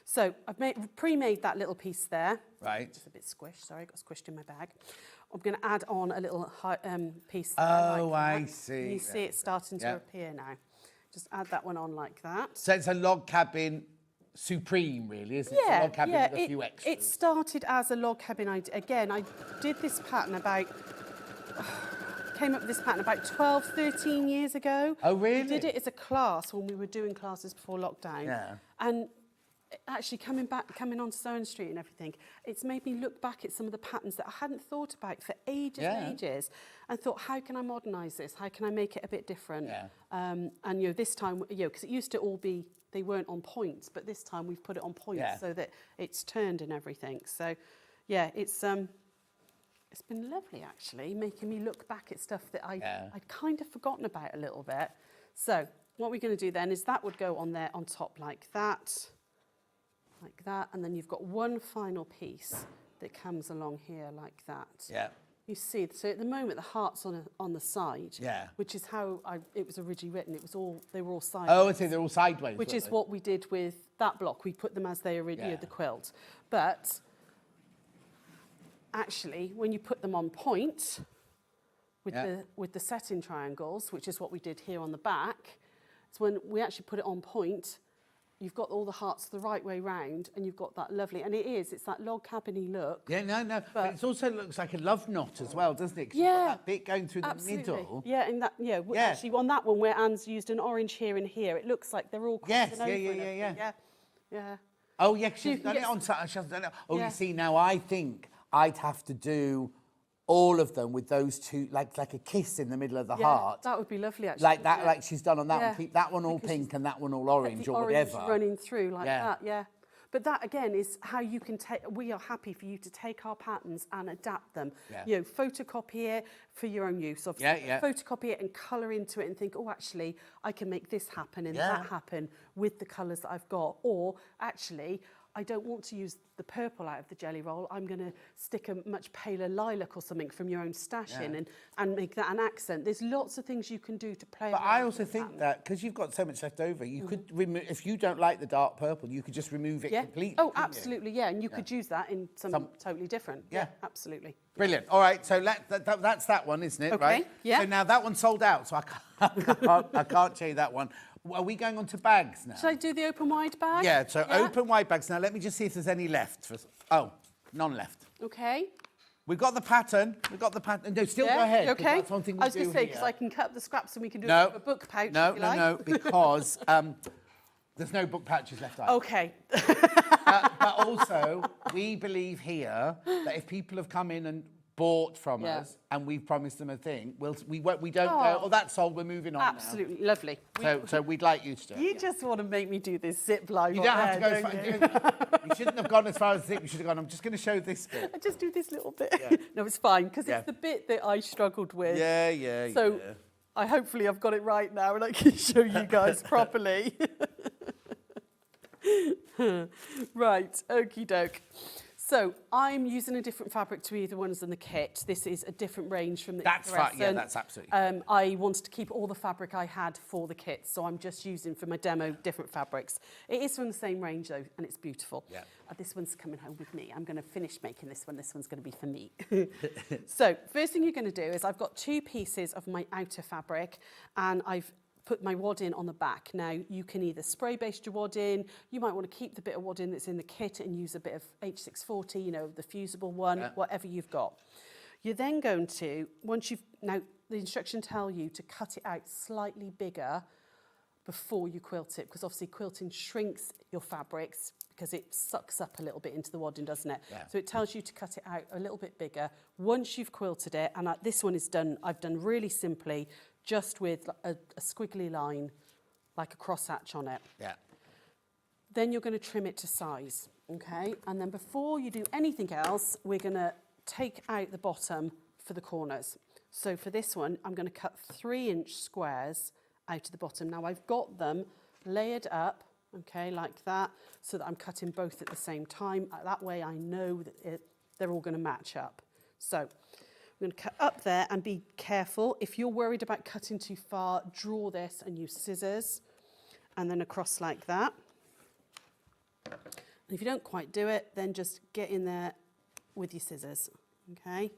Speaker 9: So I've pre-made that little piece there.
Speaker 1: Right.
Speaker 9: It's a bit squished, sorry, got squished in my bag. I'm going to add on a little piece there.
Speaker 1: Oh,
Speaker 9: like
Speaker 1: I
Speaker 9: that.
Speaker 1: see.
Speaker 9: You see it starting to appear now. Just add that one on like that.
Speaker 1: So it's a log cabin supreme, really, isn't it? It's a log cabin with a few extras.
Speaker 9: It started as a log cabin. Again, I did this pattern came up with this pattern about 12, 13 years ago.
Speaker 1: Oh, really?
Speaker 9: We did it as a class when we were doing classes before lockdown.
Speaker 1: Yeah.
Speaker 9: And actually coming on to Sewing Street and everything, it's made me look back at some of the patterns that I hadn't thought about for ages and ages, and thought, how can I modernise this? How can I make it a bit different?
Speaker 1: Yeah.
Speaker 9: And this time, because it used to all be, they weren't on points, but this time we've put it on points so that it's turned and everything. So, yeah, it's been lovely actually, making me look back at stuff that I'd kind of forgotten about a little bit. So what we're going to do then is that would go on there on top like that, and then you've got one final piece that comes along here like that.
Speaker 1: Yeah.
Speaker 9: You see, so at the moment the heart's on the side, which is how it was originally written. They were all sideways.
Speaker 1: Oh, I see, they're all sideways.
Speaker 9: Which is what we did with that block. We put them as they originally the quilt, but actually, when you put them on point with the setting triangles, which is what we did here on the back, it's when we actually put it on point, you've got all the hearts the right way round, and you've got that lovely, and it's that log cabin-y look.
Speaker 1: Yeah, no, but it also looks like a love knot as well, doesn't it? 'Cause
Speaker 9: Yeah,
Speaker 1: you've got that bit going through
Speaker 9: absolutely.
Speaker 1: the middle.
Speaker 9: Yeah, and actually on that one where Anne's used an orange here and here, it looks like they're all crossing over. Yeah.
Speaker 1: Oh, yeah, 'cause she's done it on Saturday. She hasn't done it. Oh, you see, now I think I'd have to do all of them with those two, like a kiss in the middle of the heart.
Speaker 9: That would be lovely, actually.
Speaker 1: Like that, like she's done on that one. Keep that one all pink and that one all orange or whatever.
Speaker 9: Running through like that, But that, again, is how you can take... We are happy for you to take our patterns and adapt them. You know, photocopy it for your own use. Obviously. Photocopy it and colour into it and think, oh, actually, I can make this happen and that happen with the colours that I've got. Or, actually, I don't want to use the purple out of the jelly roll. I'm going to stick a much paler lilac or something from your own stash in and make that an accent. There's lots of things you can do to play.
Speaker 1: But I also think that because you've got so much left over, you could remove, if you don't like the dark purple, you could just remove it completely.
Speaker 9: Oh, absolutely, and you could use that in something totally different. Yeah, absolutely.
Speaker 1: Brilliant. All right, so that's that one, isn't it?
Speaker 9: Okay,
Speaker 1: right?
Speaker 9: yeah.
Speaker 1: So now that one's sold out, so I can't show you that one. Are we going on to bags now?
Speaker 9: Should I do the open wide bag?
Speaker 1: Yeah, so open wide bags. Now let me just see if there's any left. Oh, none left.
Speaker 9: Okay.
Speaker 1: We've got the pattern. No, still go ahead.
Speaker 9: Okay.
Speaker 1: That's one thing we
Speaker 9: I was going to say, because I can cut the scraps and we can do a book pouch.
Speaker 1: No, because there's no book pouches left either.
Speaker 9: Okay.
Speaker 1: But also, we believe here that if people have come in and bought from us and we've promised them a thing, we don't go, oh, that's sold, we're moving on
Speaker 9: Absolutely,
Speaker 1: now.
Speaker 9: Lovely.
Speaker 1: So we'd like you to do it.
Speaker 9: You just want to make me do this zip line.
Speaker 1: You don't have to go as far. You shouldn't have gone as far as zip. You should have gone, I'm just going to show this bit.
Speaker 9: I just do this little bit. No, it's fine, because it's the bit that I struggled with. So hopefully I've got it right now and I can show you guys properly. Right, okie doke. So I'm using a different fabric to either ones in the kit. This is a different range from the
Speaker 1: That's fine. Yeah, that's absolutely fine.
Speaker 9: I wanted to keep all the fabric I had for the kit, so I'm just using for my demo different fabrics. It is from the same range though, and it's beautiful. Yeah. This one's coming home with me. I'm going to finish making this one. This one's going to be for me. So first thing you're going to do is I've got 2 pieces of my outer fabric, and I've put my wad in on the back. Now, you can either spray-baste your wad in, you might want to keep the bit of wad in that's in the kit and use a bit of H640, you know, the fusible one, whatever you've got. You're then going to, now the instructions tell you to cut it out slightly bigger before you quilt it, because obviously quilting shrinks your fabrics because it sucks up a little bit into the wadding, doesn't it? Yeah. So it tells you to cut it out a little bit bigger. Once you've quilted it, and this one is done, I've done really simply, just with a squiggly line, like a crosshatch on it. Yeah. Then you're going to trim it to size, okay? And then before you do anything else, we're going to take out the bottom for the corners. So for this one, I'm going to cut 3-inch squares out of the bottom. Now I've got them layered up, okay, like that, so that I'm cutting both at the same time. That way I know that they're all going to match up. So I'm going to cut up there and be careful. If you're worried about cutting too far, draw this and use scissors, and then across like that. And if you don't quite do it, then just get in there with your scissors, okay?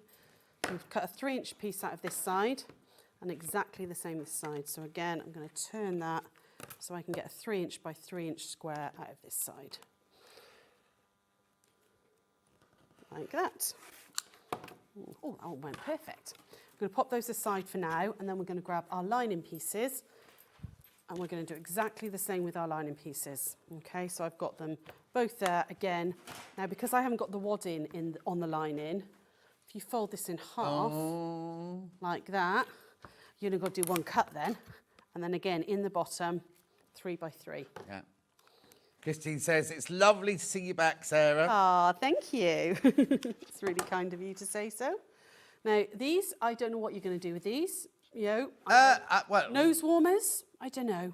Speaker 9: We've cut a 3-inch piece out of this side and exactly the same this side. So again, I'm going to turn that so I can get a 3-inch by 3-inch square out of this side. Like that. Oh, that all went perfect. I'm going to pop those aside for now, and then we're going to grab our lining pieces, and we're going to do exactly the same with our lining pieces. Okay, so I've got them both there again. Now, because I haven't got the wadding on the lining, if you fold this in half, like that, you're going to do one cut then, and then again in the bottom, 3 by 3.
Speaker 1: Yeah. Christine says, it's lovely to see you back, Sarah.
Speaker 9: Ah, thank you. It's really kind of you to say so. Now, these, I don't know what you're going to do with these. You know,
Speaker 1: well,
Speaker 9: nose warmers, I don't know.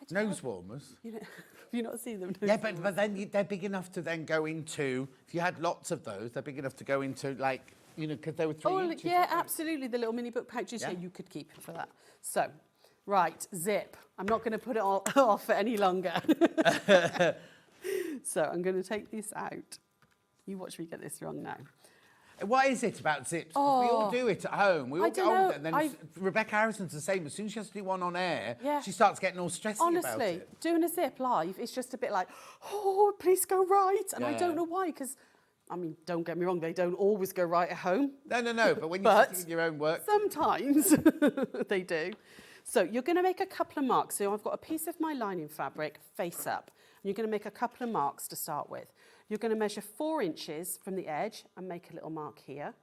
Speaker 1: Nose warmers?
Speaker 9: You know, have you not seen them?
Speaker 1: Yeah, but then they're big enough to then go into, if you had lots of those, they're big enough to go into, like, you know, because they were 3 inches.
Speaker 9: Yeah, absolutely. The little mini book pouches, yeah, you could keep for that. So, right, zip. I'm not going to put it all off for any longer. So I'm going to take this out. You watch me get this wrong now.
Speaker 1: What is it about zips? 'Cause we all do it at home. We all get on with it. And then Rebecca Harrison's the same. As soon as she has to do one on air, she starts getting all stressy about it.
Speaker 9: Honestly, doing a zip live is just a bit like, oh, please go right. And I don't know why, because, I mean, don't get me wrong, they don't always go right at home.
Speaker 1: No, but when you're doing your own work.
Speaker 9: Sometimes they do. So you're going to make a couple of marks. So I've got a piece of my lining fabric face up. And you're going to make a couple of marks to start with. You're going to measure 4 inches from the edge and make a little mark here.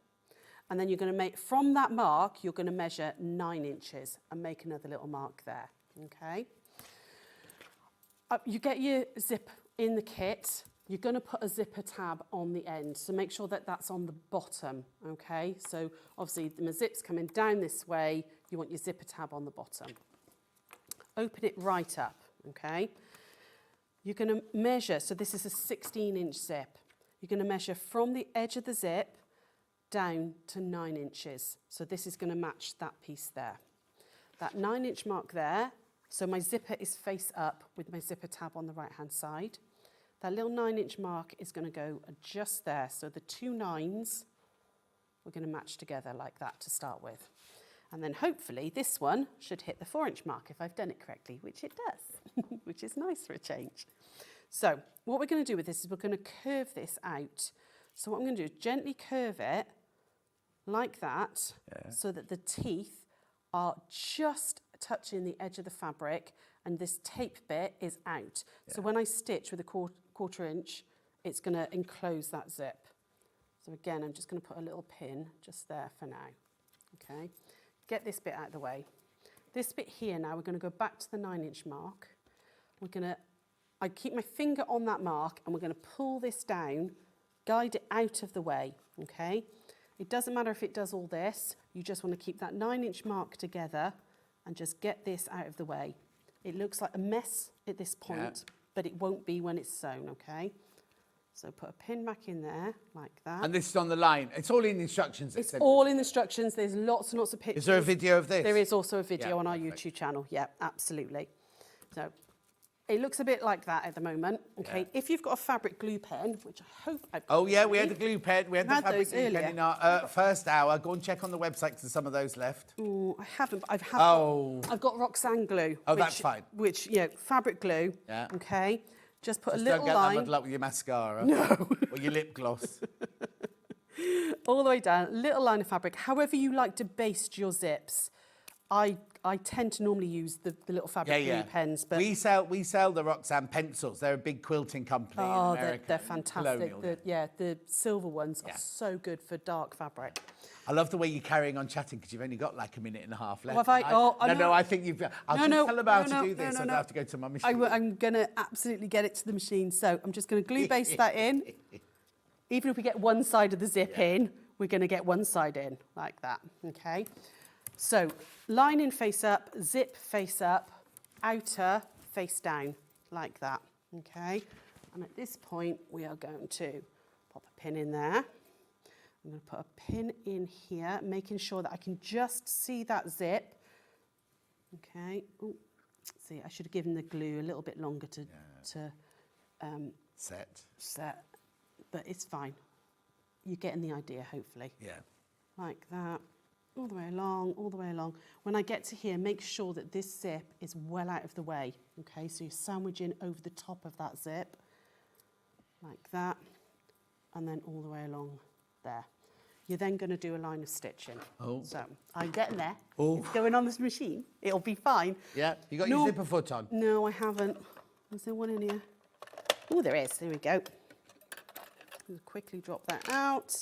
Speaker 9: And then you're going to make, from that mark, you're going to measure 9 inches and make another little mark there, okay? You get your zip in the kit. You're going to put a zipper tab on the end. So make sure that that's on the bottom, okay? So obviously my zip's coming down this way. You want your zipper tab on the bottom. Open it right up, okay? You're going to measure, so this is a 16-inch zip. You're going to measure from the edge of the zip down to 9 inches. So this is going to match that piece there. That 9-inch mark there, so my zipper is face up with my zipper tab on the right-hand side. That little 9-inch mark is going to go just there. So the 2 9s, we're going to match together like that to start with. And then hopefully this one should hit the 4-inch mark if I've done it correctly, which it does, which is nice for a change. So what we're going to do with this is we're going to curve this out. So what I'm going to do is gently curve it like that, so that the teeth are just touching the edge of the fabric and this tape bit is out. So when I stitch with a quarter inch, it's going to enclose that zip. So again, I'm just going to put a little pin just there for now, okay? Get this bit out of the way. This bit here now, we're going to go back to the 9-inch mark. I keep my finger on that mark and we're going to pull this down, guide it out of the way, okay? It doesn't matter if it does all this, you just want to keep that 9-inch mark together and just get this out of the way. It looks like a mess at this point, but it won't be when it's sewn, okay? So put a pin back in there, like that.
Speaker 1: And this is on the line. It's all in the instructions.
Speaker 9: It's all in the instructions. There's lots and lots of pictures.
Speaker 1: Is there a video of this?
Speaker 9: There is also a video on our YouTube channel. Yeah, absolutely. So it looks a bit like that at the moment. Okay, if you've got a fabric glue pen, which I hope I've got.
Speaker 1: Oh, yeah, we had the glue pen. We had the fabric
Speaker 9: those
Speaker 1: glue
Speaker 9: earlier.
Speaker 1: pen in our first hour. Go and check on the website because there's some of those left.
Speaker 9: Oh, I haven't, but I've got Roxanne glue.
Speaker 1: Oh, that's fine.
Speaker 9: Which, fabric glue. Yeah. Okay. Just put a little
Speaker 1: don't get
Speaker 9: line.
Speaker 1: that muddled up with your mascara.
Speaker 9: No.
Speaker 1: Or your lip gloss.
Speaker 9: All the way down, little line of fabric. However you like to baste your zips. I tend to normally use the little fabric glue pens. But
Speaker 1: we sell the Roxanne pencils. They're a big quilting company in America.
Speaker 9: They're fantastic. The silver ones are so good for dark fabric.
Speaker 1: I love the way you're carrying on chatting because you've only got like a minute and a half left.
Speaker 9: Well,
Speaker 1: I think you've. I'll just tell them how to do this. I don't have to go to my machine.
Speaker 9: I'm going to absolutely get it to the machine. So I'm just going to glue baste that in. Even if we get one side of the zip in, we're going to get one side in like that, okay? So lining face up, zip face up, outer face down like that, okay? And at this point, we are going to pop a pin in there. I'm going to put a pin in here, making sure that I can just see that zip. Okay. Ooh, see, I should have given the glue a little bit longer to set, but it's fine. You're getting the idea, hopefully.
Speaker 1: Yeah.
Speaker 9: Like that, all the way along, all the way along. When I get to here, make sure that this zip is well out of the way. Okay, so you're sandwiching over the top of that zip, like that, and then all the way along there. You're then going to do a line of stitching.
Speaker 1: Oh.
Speaker 9: So I'm getting there.
Speaker 1: Oh.
Speaker 9: It's going on this machine. It'll be fine.
Speaker 1: Yeah. You got your zipper foot on?
Speaker 9: No, I haven't. Is there one in here? Oh, there is. There we go. I'll quickly drop that out.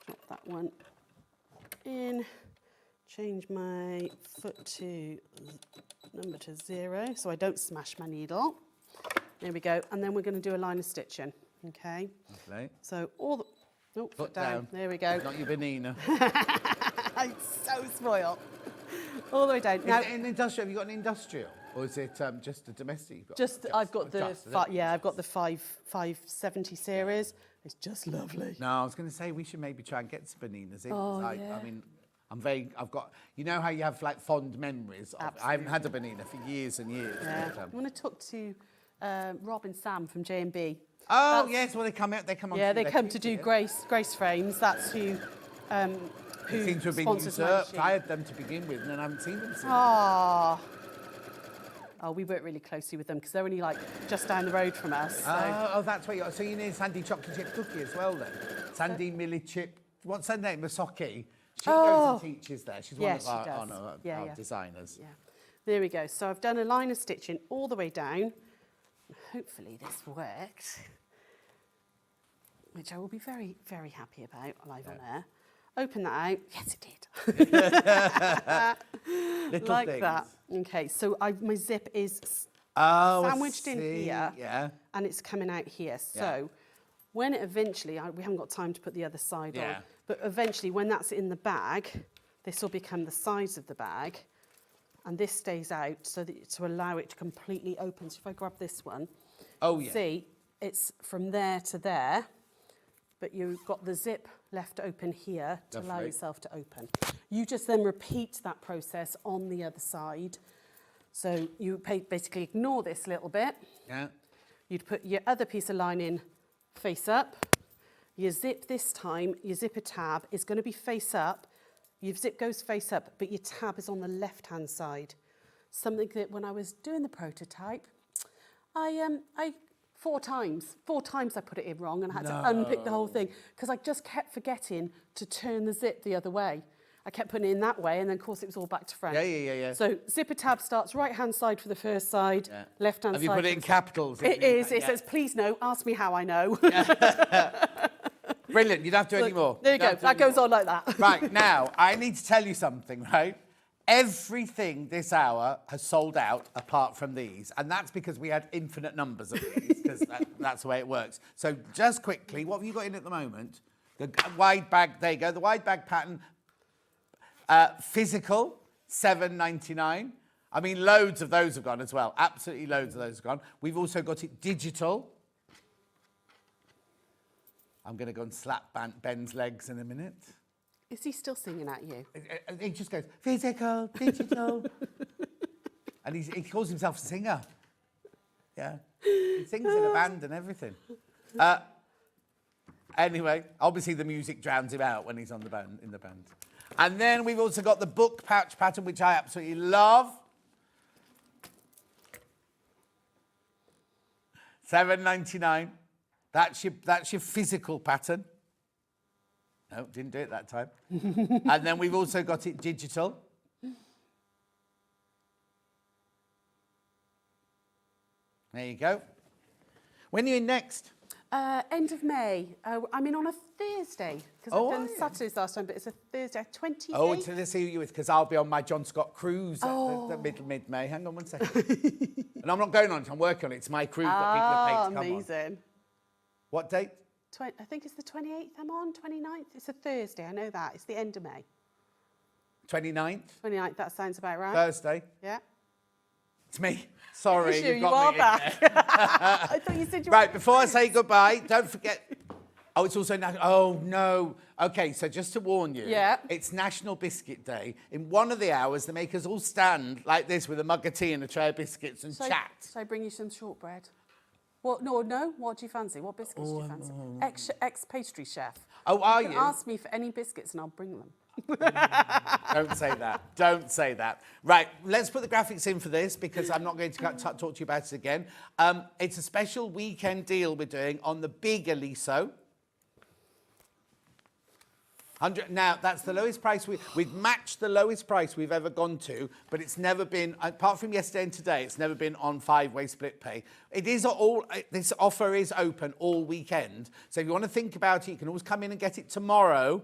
Speaker 9: Drop that one in. Change my foot to number to 0 so I don't smash my needle. There we go. And then we're going to do a line of stitching. Okay.
Speaker 1: Lovely.
Speaker 9: So all the foot down. There we go.
Speaker 1: It's not your banana.
Speaker 9: I'm so spoiled. All the way down.
Speaker 1: Now, in industrial, have you got an industrial, or is it just a domestic? You've got?
Speaker 9: Just I've got the I've got the 570 series. It's just lovely.
Speaker 1: No, I was going to say we should maybe try and get some bananas in.
Speaker 9: Oh,
Speaker 1: I mean, I've got, you know how you have like fond memories of, I haven't had a banana for years and years.
Speaker 9: Yeah.
Speaker 1: But,
Speaker 9: I'm going to talk to Rob and Sam from J&B.
Speaker 1: Oh, yes, well, they come on.
Speaker 9: Yeah, they come to do Grace frames. That's who
Speaker 1: They seem to have been
Speaker 9: sponsors my
Speaker 1: usurped.
Speaker 9: machine.
Speaker 1: I had them to begin with, and then I haven't seen them since.
Speaker 9: Oh, we work really closely with them because they're only like just down the road from us. So.
Speaker 1: Oh, that's where you are. So you need Sandy chocolate chip cookie as well, then? Sandy millet chip. What's her name? Masoki. She goes and teaches there. She's one of our designers.
Speaker 9: Yeah. There we go. So I've done a line of stitching all the way down. Hopefully this worked, which I will be very, very happy about live on air. Open that out. Yes, it did. Like things. That. Okay, so my zip is sandwiched in here, and it's coming out here. So when it eventually, we haven't got time to put the other side on, but eventually when that's in the bag, this will become the size of the bag, and this stays out so that to allow it to completely open. So if I grab this one, see, it's from there to there, but you've got the zip left open here to allow yourself to open. You just then repeat that process on the other side. So you basically ignore this little bit.
Speaker 1: Yeah.
Speaker 9: You'd put your other piece of lining face up. Your zip this time, your zipper tab is going to be face up. Your zip goes face up, but your tab is on the left-hand side. Something that when I was doing the prototype, I 4 times I put it in wrong and I had to unpick the whole thing because I just kept forgetting to turn the zip the other way. I kept putting it in that way and then of course it was all back to front.
Speaker 1: Yeah.
Speaker 9: So zipper tab starts right-hand side for the first side, left-hand side.
Speaker 1: Have you put it in capitals?
Speaker 9: It is. It says, please no, ask me how I know.
Speaker 1: Brilliant, you don't have to do any more.
Speaker 9: There you go, that goes on like that.
Speaker 1: Right, now, I need to tell you something, right? Everything this hour has sold out apart from these, and that's because we had infinite numbers of these, because that's the way it works. So just quickly, what have you got in at the moment? The wide bag, there you go, the wide bag pattern. Physical, $7.99. I mean, loads of those have gone as well. Absolutely loads of those have gone. We've also got it digital. I'm going to go and slap Ben's legs in a minute.
Speaker 9: Is he still singing at you?
Speaker 1: He just goes, physical, digital. And he calls himself a singer. Yeah. He sings in a band and everything. Anyway, obviously the music drowns him out when he's in the band. And then we've also got the book pouch pattern, which I absolutely love. $7.99. That's your physical pattern. No, didn't do it that time. And then we've also got it digital. There you go. When are you in next?
Speaker 9: End of May. I'm in on a Thursday, because I've done Saturdays last time, but it's a Thursday, 28th.
Speaker 1: Oh, so let's see who you're with, because I'll be on my John Scott cruise at mid-May. Hang on one second. And I'm not going on it, I'm working on it. It's my cruise that people have paid to come on.
Speaker 9: Amazing.
Speaker 1: What date?
Speaker 9: I think it's the 28th I'm on, 29th. It's a Thursday, I know that. It's the end of May.
Speaker 1: 29th?
Speaker 9: 29th, that sounds about right.
Speaker 1: Thursday?
Speaker 9: Yeah.
Speaker 1: It's me. Sorry,
Speaker 9: You
Speaker 1: you've
Speaker 9: are
Speaker 1: got me
Speaker 9: back.
Speaker 1: again.
Speaker 9: I thought you said you were...
Speaker 1: Right, before I say goodbye, don't forget... Oh, it's also... Oh, no. OK, so just to warn you,
Speaker 9: Yeah.
Speaker 1: it's National Biscuit Day. In one of the hours, they make us all stand like this with a mug of tea and a tray of biscuits and chat.
Speaker 9: So I bring you some shortbread? What? No. What do you fancy? What biscuits do you fancy? Ex-pastry chef.
Speaker 1: Oh, are
Speaker 9: You
Speaker 1: you?
Speaker 9: can ask me for any biscuits and I'll bring them.
Speaker 1: Don't say that. Don't say that. Right, let's put the graphics in for this because I'm not going to talk to you about it again. It's a special weekend deal we're doing on the big Aliso. 100. Now, that's the lowest price. We've matched the lowest price we've ever gone to, but it's never been, apart from yesterday and today, it's never been on 5-way split pay. It is all, this offer is open all weekend. So if you want to think about it, you can always come in and get it tomorrow.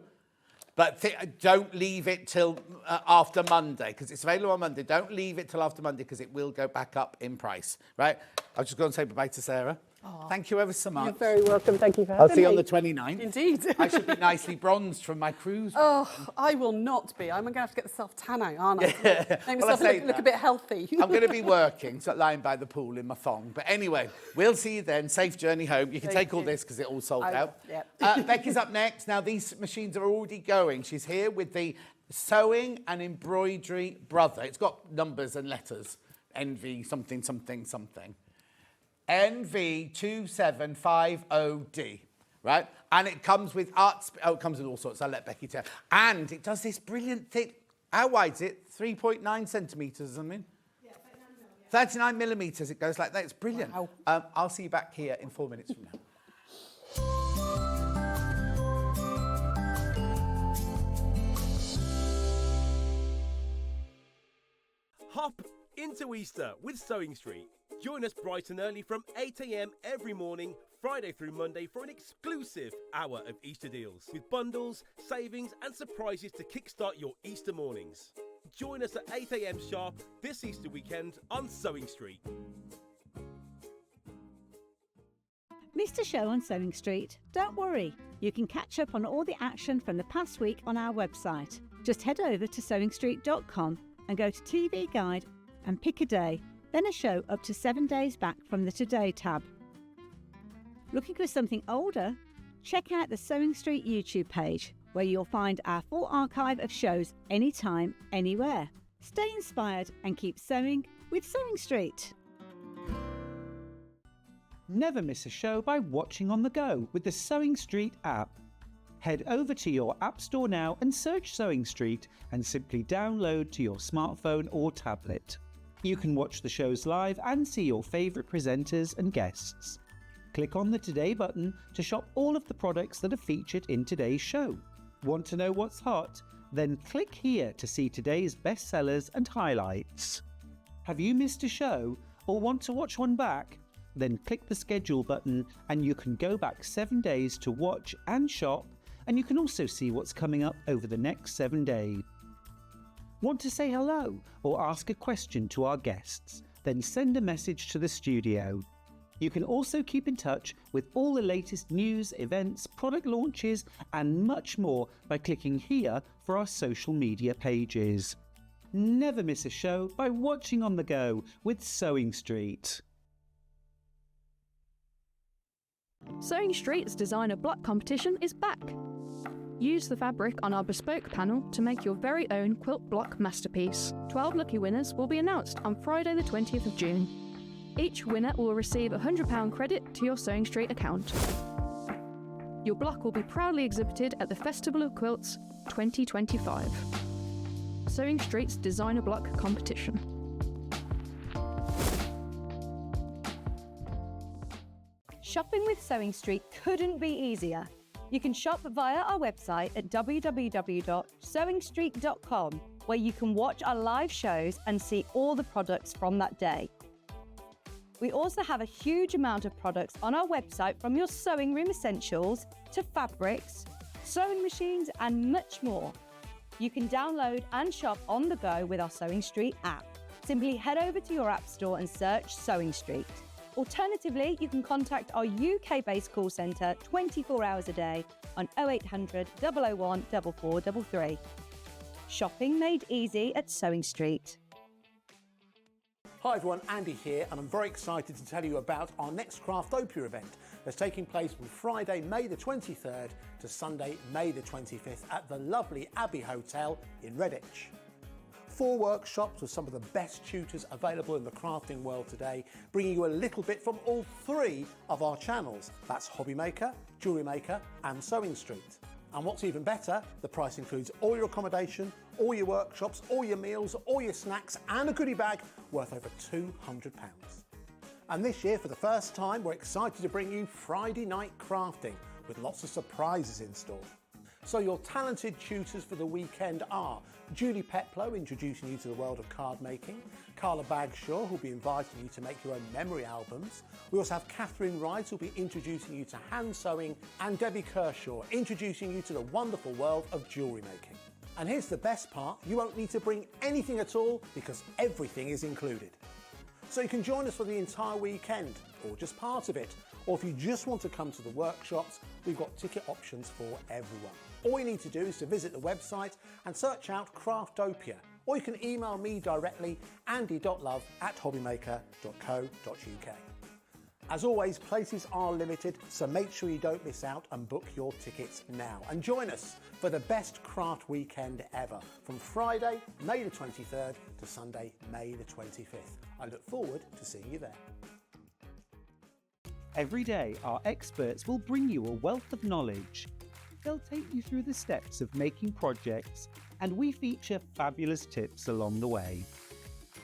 Speaker 1: But don't leave it till after Monday, because it's available on Monday. Don't leave it till after Monday, because it will go back up in price, right? I was just going to say bye-bye to Sarah. Aww. Thank you ever so much.
Speaker 9: You're very welcome. Thank you for having me.
Speaker 1: I'll see you on the 29th.
Speaker 9: Indeed.
Speaker 1: I should be nicely bronzed from my cruise.
Speaker 9: Oh, I will not be. I'm going to have to get the self-tan out, aren't I? Make myself look a bit healthy.
Speaker 1: I'm going to be working, so lying by the pool in my thong. But anyway, we'll see you then. Safe journey home. You can take all this because it all sold out.
Speaker 9: Yep.
Speaker 1: Becky's up next. Now, these machines are already going. She's here with the sewing and embroidery brother. It's got numbers and letters. NV something, something, something. NV2750D, right? And it comes with it comes with all sorts. I'll let Becky tell. And it does this brilliant thing. How wide is it? 3.9 centimetres or something? Yeah, 39 millimetres. It goes like that. It's brilliant.
Speaker 9: Wow.
Speaker 1: I'll see you back here in 4 minutes from now.
Speaker 3: Hop into Easter with Sewing Street. Join us bright and early from 8 a.m. every morning, Friday through Monday, for an exclusive hour of Easter deals with bundles, savings and surprises to kickstart your Easter mornings. Join us at 8 a.m. sharp this Easter weekend on Sewing Street.
Speaker 7: Missed a show on Sewing Street? Don't worry, you can catch up on all the action from the past week on our website. Just head over to sewingstreet.com and go to TV Guide and pick a day, then a show up to 7 days back from the Today tab. Looking for something older? Check out the Sewing Street YouTube page, where you'll find our full archive of shows anytime, anywhere. Stay inspired and keep sewing with Sewing Street.
Speaker 5: Never miss a show by watching on the go with the Sewing Street app. Head over to your App Store now and search Sewing Street and simply download to your smartphone or tablet. You can watch the shows live and see your favourite presenters and guests. Click on the Today button to shop all of the products that are featured in today's show. Want to know what's hot? Then click here to see today's bestsellers and highlights. Have you missed a show or want to watch one back? Then click the schedule button and you can go back 7 days to watch and shop, and you can also see what's coming up over the next 7 days. Want to say hello or ask a question to our guests? Then send a message to the studio. You can also keep in touch with all the latest news, events, product launches and much more by clicking here for our social media pages. Never miss a show by watching on the go with Sewing Street.
Speaker 6: Sewing Street's designer block competition is back. Use the fabric on our bespoke panel to make your very own quilt block masterpiece. 12 lucky winners will be announced on Friday the 20th of June. Each winner will receive a £100 credit to your Sewing Street account. Your block will be proudly exhibited at the Festival of Quilts 2025. Sewing Street's designer block competition.
Speaker 11: Shopping with Sewing Street couldn't be easier. You can shop via our website at www.sewingstreet.com, where you can watch our live shows and see all the products from that day. We also have a huge amount of products on our website, from your sewing room essentials to fabrics, sewing machines and much more. You can download and shop on the go with our Sewing Street app. Simply head over to your app store and search Sewing Street. Alternatively, you can contact our UK-based call centre 24 hours a day on 0800 001 4433. Shopping made easy at Sewing Street.
Speaker 2: Hi everyone, Andy here, and I'm very excited to tell you about our next Craftopia event that's taking place from Friday, May the 23rd to Sunday, May the 25th at the lovely Abbey Hotel in Redditch. 4 workshops with some of the best tutors available in the crafting world today, bringing you a little bit from all 3 of our channels. That's Hobby Maker, Jewellery Maker and Sewing Street. And what's even better, the price includes all your accommodation, all your workshops, all your meals, all your snacks and a goodie bag worth over £200. And this year, for the first time, we're excited to bring you Friday night crafting with lots of surprises in store. So your talented tutors for the weekend are Julie Peplow, introducing you to the world of card making, Carla Bagshaw, who'll be inviting you to make your own memory albums. We also have Catherine Wright, who'll be introducing you to hand sewing, and Debbie Kershaw, introducing you to the wonderful world of jewellery making. And here's the best part, you won't need to bring anything at all because everything is included. So you can join us for the entire weekend, or just part of it, or if you just want to come to the workshops, we've got ticket options for everyone. All you need to do is to visit the website and search out Craftopia, or you can email me directly, andy.love@hobbymaker.co.uk. As always, places are limited, so make sure you don't miss out and book your tickets now. And join us for the best craft weekend ever, from Friday, May the 23rd to Sunday, May the 25th. I look forward to seeing you there.
Speaker 5: Every day, our experts will bring you a wealth of knowledge. They'll take you through the steps of making projects, and we feature fabulous tips along the way.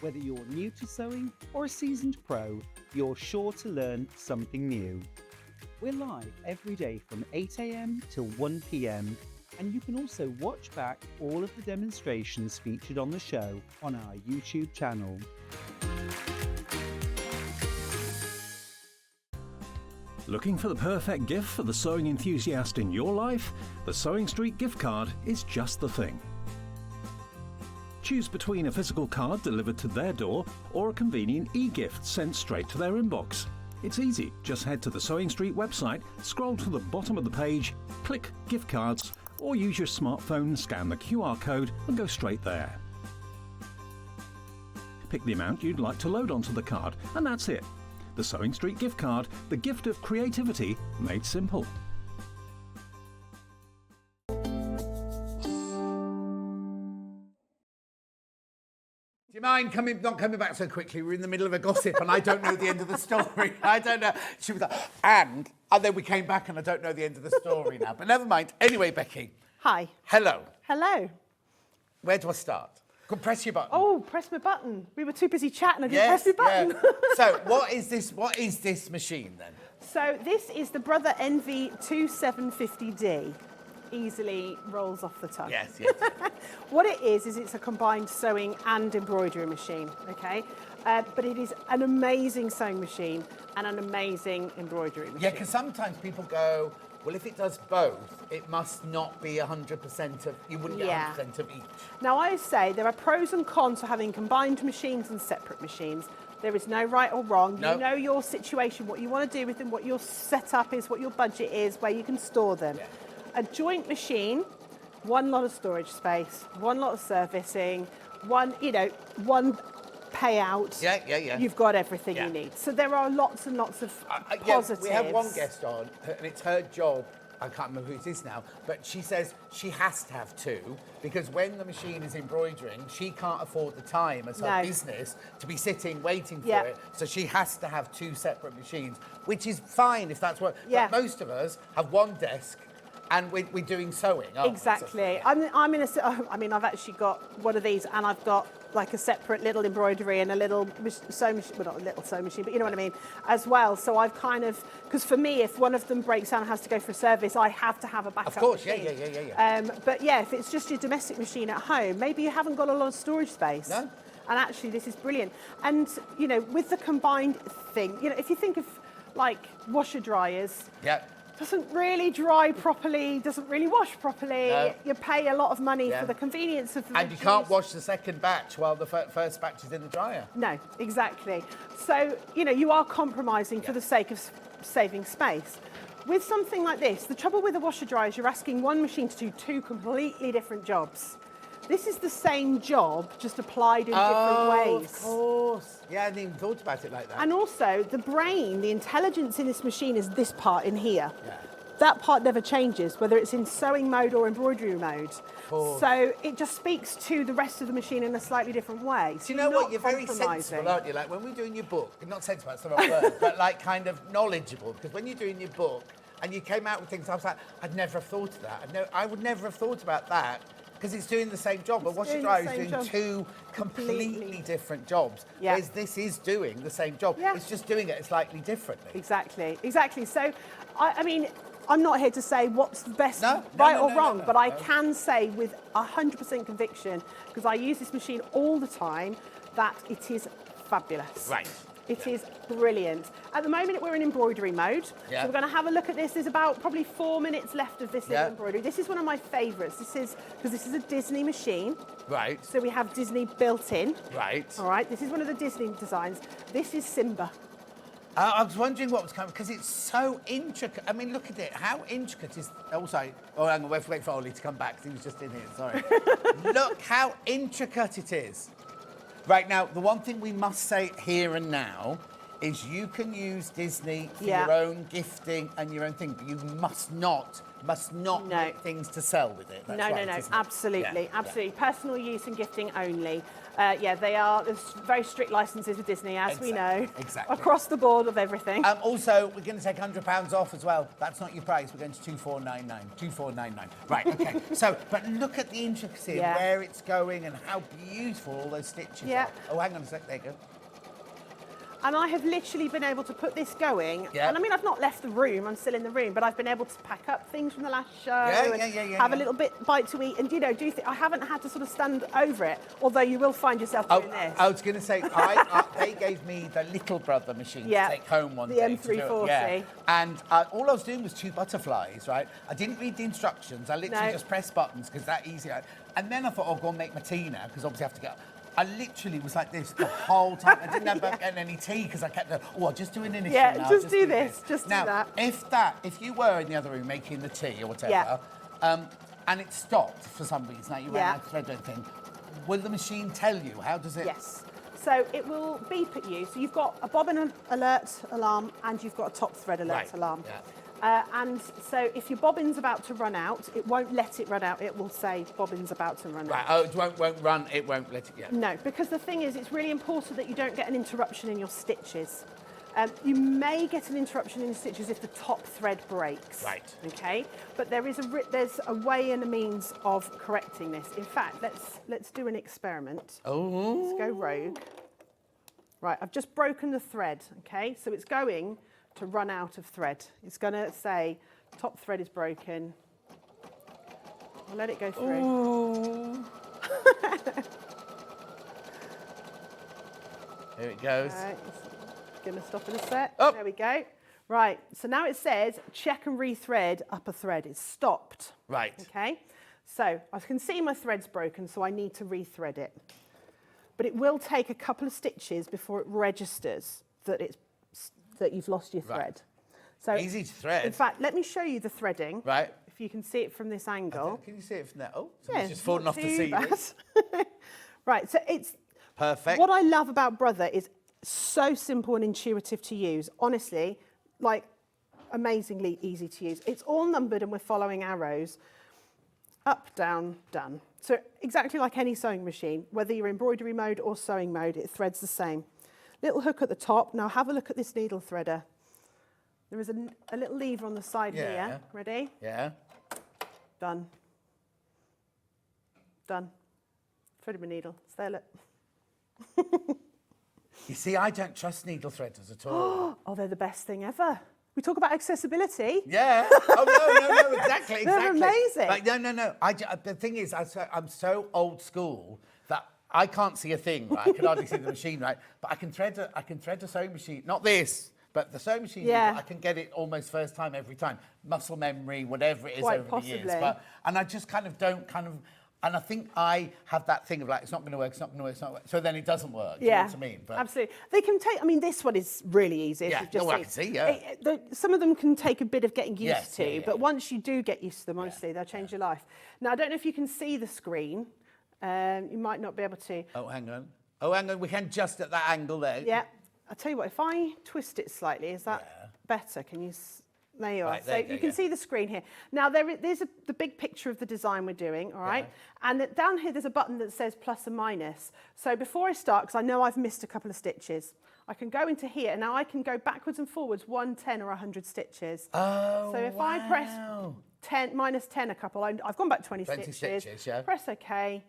Speaker 5: Whether you're new to sewing or a seasoned pro, you're sure to learn something new. We're live every day from 8 AM till 1 PM, and you can also watch back all of the demonstrations featured on the show on our YouTube channel.
Speaker 4: Looking for the perfect gift for the sewing enthusiast in your life? The Sewing Street gift card is just the thing. Choose between a physical card delivered to their door or a convenient e-gift sent straight to their inbox. It's easy, just head to the Sewing Street website, scroll to the bottom of the page, click gift cards, or use your smartphone, scan the QR code and go straight there. Pick the amount you'd like to load onto the card, and that's it. The Sewing Street gift card, the gift of creativity made simple.
Speaker 1: Do you mind not coming back so quickly? We're in the middle of a gossip and I don't know the end of the story. I don't know. She was like, and then we came back and I don't know the end of the story now. But never mind. Anyway, Becky.
Speaker 12: Hi.
Speaker 1: Hello.
Speaker 12: Hello.
Speaker 1: Where do I start? Go press your button.
Speaker 12: Oh, press my button. We were too busy chatting. I didn't press my button.
Speaker 1: Yeah. So what is this machine then?
Speaker 12: So this is the Brother NV2750D. Easily rolls off the tongue.
Speaker 1: Yes, yes.
Speaker 12: What it is it's a combined sewing and embroidery machine, okay? But it is an amazing sewing machine and an amazing embroidery machine.
Speaker 1: Yeah, because sometimes people go, well, if it does both, it must not be 100% of, you wouldn't get 100% of each.
Speaker 12: Now, I say there are pros and cons to having combined machines and separate machines. There is no right or wrong.
Speaker 1: No.
Speaker 12: You know your situation, what you want to do with them, what your setup is, what your budget is, where you can store them.
Speaker 1: Yeah.
Speaker 12: A joint machine, one lot of storage space, one lot of servicing, one payout.
Speaker 1: Yeah.
Speaker 12: You've got everything you need. So there are lots and lots of positives.
Speaker 1: We have one guest on, and it's her job. I can't remember who it is now, but she says she has to have 2 because when the machine is embroidering, she can't afford the time as her business to be sitting waiting for it. So she has to have 2 separate machines, which is fine if that's what. But most of us have one desk. And we're doing sewing.
Speaker 12: Exactly. I've actually got one of these, and I've got like a separate little embroidery and a little sewing machine. Well, not a little sewing machine, but you know what I mean, as well. So I've kind of, because for me, if one of them breaks down and has to go for a service, I have to have a backup.
Speaker 1: Of course,
Speaker 12: machine.
Speaker 1: Yeah.
Speaker 12: But yeah, if it's just your domestic machine at home, maybe you haven't got a lot of storage space.
Speaker 1: No.
Speaker 12: And actually, this is brilliant. And with the combined thing, if you think of like washer dryers.
Speaker 1: Yeah.
Speaker 12: doesn't really dry properly, doesn't really wash properly.
Speaker 1: No.
Speaker 12: You pay a lot of money
Speaker 1: Yeah.
Speaker 12: for the convenience of the
Speaker 1: And you can't wash the second batch while the first batch is in the dryer.
Speaker 12: No, exactly. So, you know, you are compromising for the sake of saving space. With something like this, the trouble with a washer dryer is you're asking one machine to do two completely different jobs. This is the same job, just applied in different ways.
Speaker 1: Of course. Yeah, I hadn't even thought about it like that.
Speaker 12: And also, the brain, the intelligence in this machine is this part in here.
Speaker 1: Yeah.
Speaker 12: That part never changes, whether it's in sewing mode or embroidery mode.
Speaker 1: course.
Speaker 12: So it just speaks to the rest of the machine in a slightly different way. So
Speaker 1: Do you know what? You're very sensible, aren't you? Like when we're doing your book, not sensible, that's the wrong word, but like kind of knowledgeable. Because when you're doing your book and you came out with things, I was like, I'd never have thought of that. I would never have thought about that. Because it's doing the same job, but washer dryer is doing two completely different jobs.
Speaker 12: Yeah.
Speaker 1: Whereas this is doing the same job.
Speaker 12: Yeah.
Speaker 1: It's just doing it slightly differently.
Speaker 12: Exactly, exactly. So, I mean, I'm not here to say what's the best,
Speaker 1: No,
Speaker 12: right
Speaker 1: no,
Speaker 12: or
Speaker 1: no,
Speaker 12: wrong,
Speaker 1: no,
Speaker 12: but I
Speaker 1: no.
Speaker 12: can say with 100% conviction, because I use this machine all the time, that it is fabulous.
Speaker 1: Right.
Speaker 12: It is brilliant. At the moment, we're in embroidery mode.
Speaker 1: Yeah.
Speaker 12: So we're going to have a look at this. There's about probably 4 minutes left of this little
Speaker 1: Yeah.
Speaker 12: embroidery. This is one of my favourites. This is, because this is a Disney machine.
Speaker 1: Right.
Speaker 12: So we have Disney built in.
Speaker 1: Right.
Speaker 12: All right. This is one of the Disney designs. This is Simba.
Speaker 1: I was wondering what was coming, because it's so intricate. I mean, look at it. How intricate is... Oh, sorry. Oh, hang on. Wait for Ollie to come back, because he was just in here. Sorry. Look how intricate it is. Right, now, the one thing we must say here and now is you can use Disney for your own gifting and your own thing, but you must not make things to sell with it. That's
Speaker 12: No,
Speaker 1: right,
Speaker 12: no, no,
Speaker 1: isn't it?
Speaker 12: absolutely,
Speaker 1: Yeah,
Speaker 12: absolutely. Personal use and gifting only. Yeah, there's very strict licenses with Disney, as we know.
Speaker 1: Exactly.
Speaker 12: Across the board of everything.
Speaker 1: Also, we're going to take £100 off as well. That's not your price. We're going to 2499. 2499. Right, okay. So, but look at the intricacy of where it's going and how beautiful all those stitches are. Oh, hang on a sec. There you go.
Speaker 12: And I have literally been able to put this going.
Speaker 1: Yeah.
Speaker 12: And I mean, I've not left the room, I'm still in the room, but I've been able to pack up things from the last show have a little bite to eat and, you know, I haven't had to sort of stand over it, although you will find yourself doing this.
Speaker 1: I was going to say, they gave me the little brother machine to take home one day.
Speaker 12: The M340.
Speaker 1: Yeah. And all I was doing was 2 butterflies, right? I didn't read the instructions. I literally just pressed buttons because that easy. And then I thought, oh, go and make my tea now, because obviously I have to get... I literally was like this the whole time. I didn't have any tea because I kept going, oh, I'll just do an initial now.
Speaker 12: Yeah, just do this, just
Speaker 1: now,
Speaker 12: do that.
Speaker 1: If you were in the other room making the tea or whatever, and it stopped for some reason, like you ran out of thread or anything, will the machine tell you? How does it?
Speaker 12: Yes. So it will beep at you. So you've got a bobbin alert alarm and you've got a top thread alert alarm.
Speaker 1: Yeah.
Speaker 12: And so if your bobbin's about to run out, it won't let it run out. It will say bobbin's about to run out.
Speaker 1: Right. Oh, it won't run. It won't let it. Yeah.
Speaker 12: No, because the thing is, it's really important that you don't get an interruption in your stitches. You may get an interruption in your stitches if the top thread breaks.
Speaker 1: Right.
Speaker 12: Okay. But there's a way and a means of correcting this. In fact, let's do an experiment.
Speaker 1: Oh.
Speaker 12: Let's go rogue. Right. I've just broken the thread. Okay. So it's going to run out of thread. It's going to say top thread is broken. I'll let it go through.
Speaker 1: Here it goes.
Speaker 12: Right, it's going to stop in a sec.
Speaker 1: Oh.
Speaker 12: There we go. Right, so now it says check and rethread upper thread. It's stopped.
Speaker 1: Right.
Speaker 12: Okay, so I can see my thread's broken, so I need to rethread it. But it will take a couple of stitches before it registers that you've lost your thread. So
Speaker 1: easy to thread.
Speaker 12: In fact, let me show you the threading.
Speaker 1: Right.
Speaker 12: If you can see it from this angle.
Speaker 1: Can you see it from there? Oh,
Speaker 12: Yeah,
Speaker 1: it's just fallen off the
Speaker 12: too
Speaker 1: ceiling.
Speaker 12: bad. Right, so it's...
Speaker 1: Perfect.
Speaker 12: What I love about Brother is so simple and intuitive to use. Honestly, like amazingly easy to use. It's all numbered and we're following arrows. Up, down, done. So exactly like any sewing machine, whether you're embroidery mode or sewing mode, it threads the same. Little hook at the top. Now have a look at this needle threader. There is a little lever on the side here. Ready?
Speaker 1: Yeah.
Speaker 12: Done. Done. Thread my needle. It's there, look.
Speaker 1: You see, I don't trust needle threaders at all.
Speaker 12: Oh, they're the best thing ever. We talk about accessibility.
Speaker 1: Yeah. Oh, no, exactly.
Speaker 12: They're amazing.
Speaker 1: Like, no. The thing is, I'm so old school that I can't see a thing. Right? I can hardly see the machine, right? But I can thread a sewing machine. Not this. But the sewing machine, I can get it almost first time every time. Muscle memory, whatever it is
Speaker 12: Quite
Speaker 1: over
Speaker 12: possibly.
Speaker 1: the years. And I just kind of don't and I think I have that thing of like, it's not going to work, it's not going to work, it's not going to work. So then it doesn't work. Do you know what I mean? But
Speaker 12: absolutely. They can take, I mean, this one is really easy.
Speaker 1: Yeah,
Speaker 12: as you've just
Speaker 1: I can see,
Speaker 12: Some of them can take a bit of getting used
Speaker 1: Yes,
Speaker 12: to,
Speaker 1: yeah.
Speaker 12: but once you do get used to them, honestly, they'll change your life. Now, I don't know if you can see the screen. You might not be able to.
Speaker 1: Oh, hang on. Oh, hang on. We can just at that angle there.
Speaker 12: Yeah. I'll tell you what, if I twist it slightly, is that better? Can you... There you are.
Speaker 1: Right,
Speaker 12: So
Speaker 1: there you
Speaker 12: you
Speaker 1: go,
Speaker 12: can see the screen here. Now, there's the big picture of the design we're doing, all right? And down here, there's a button that says plus and minus. So before I start, because I know I've missed a couple of stitches, I can go into here. Now, I can go backwards and forwards 1, 10 or 100 stitches.
Speaker 1: Oh,
Speaker 12: so if I press 10, minus 10 a couple, I've gone back 20 stitches. Press OK,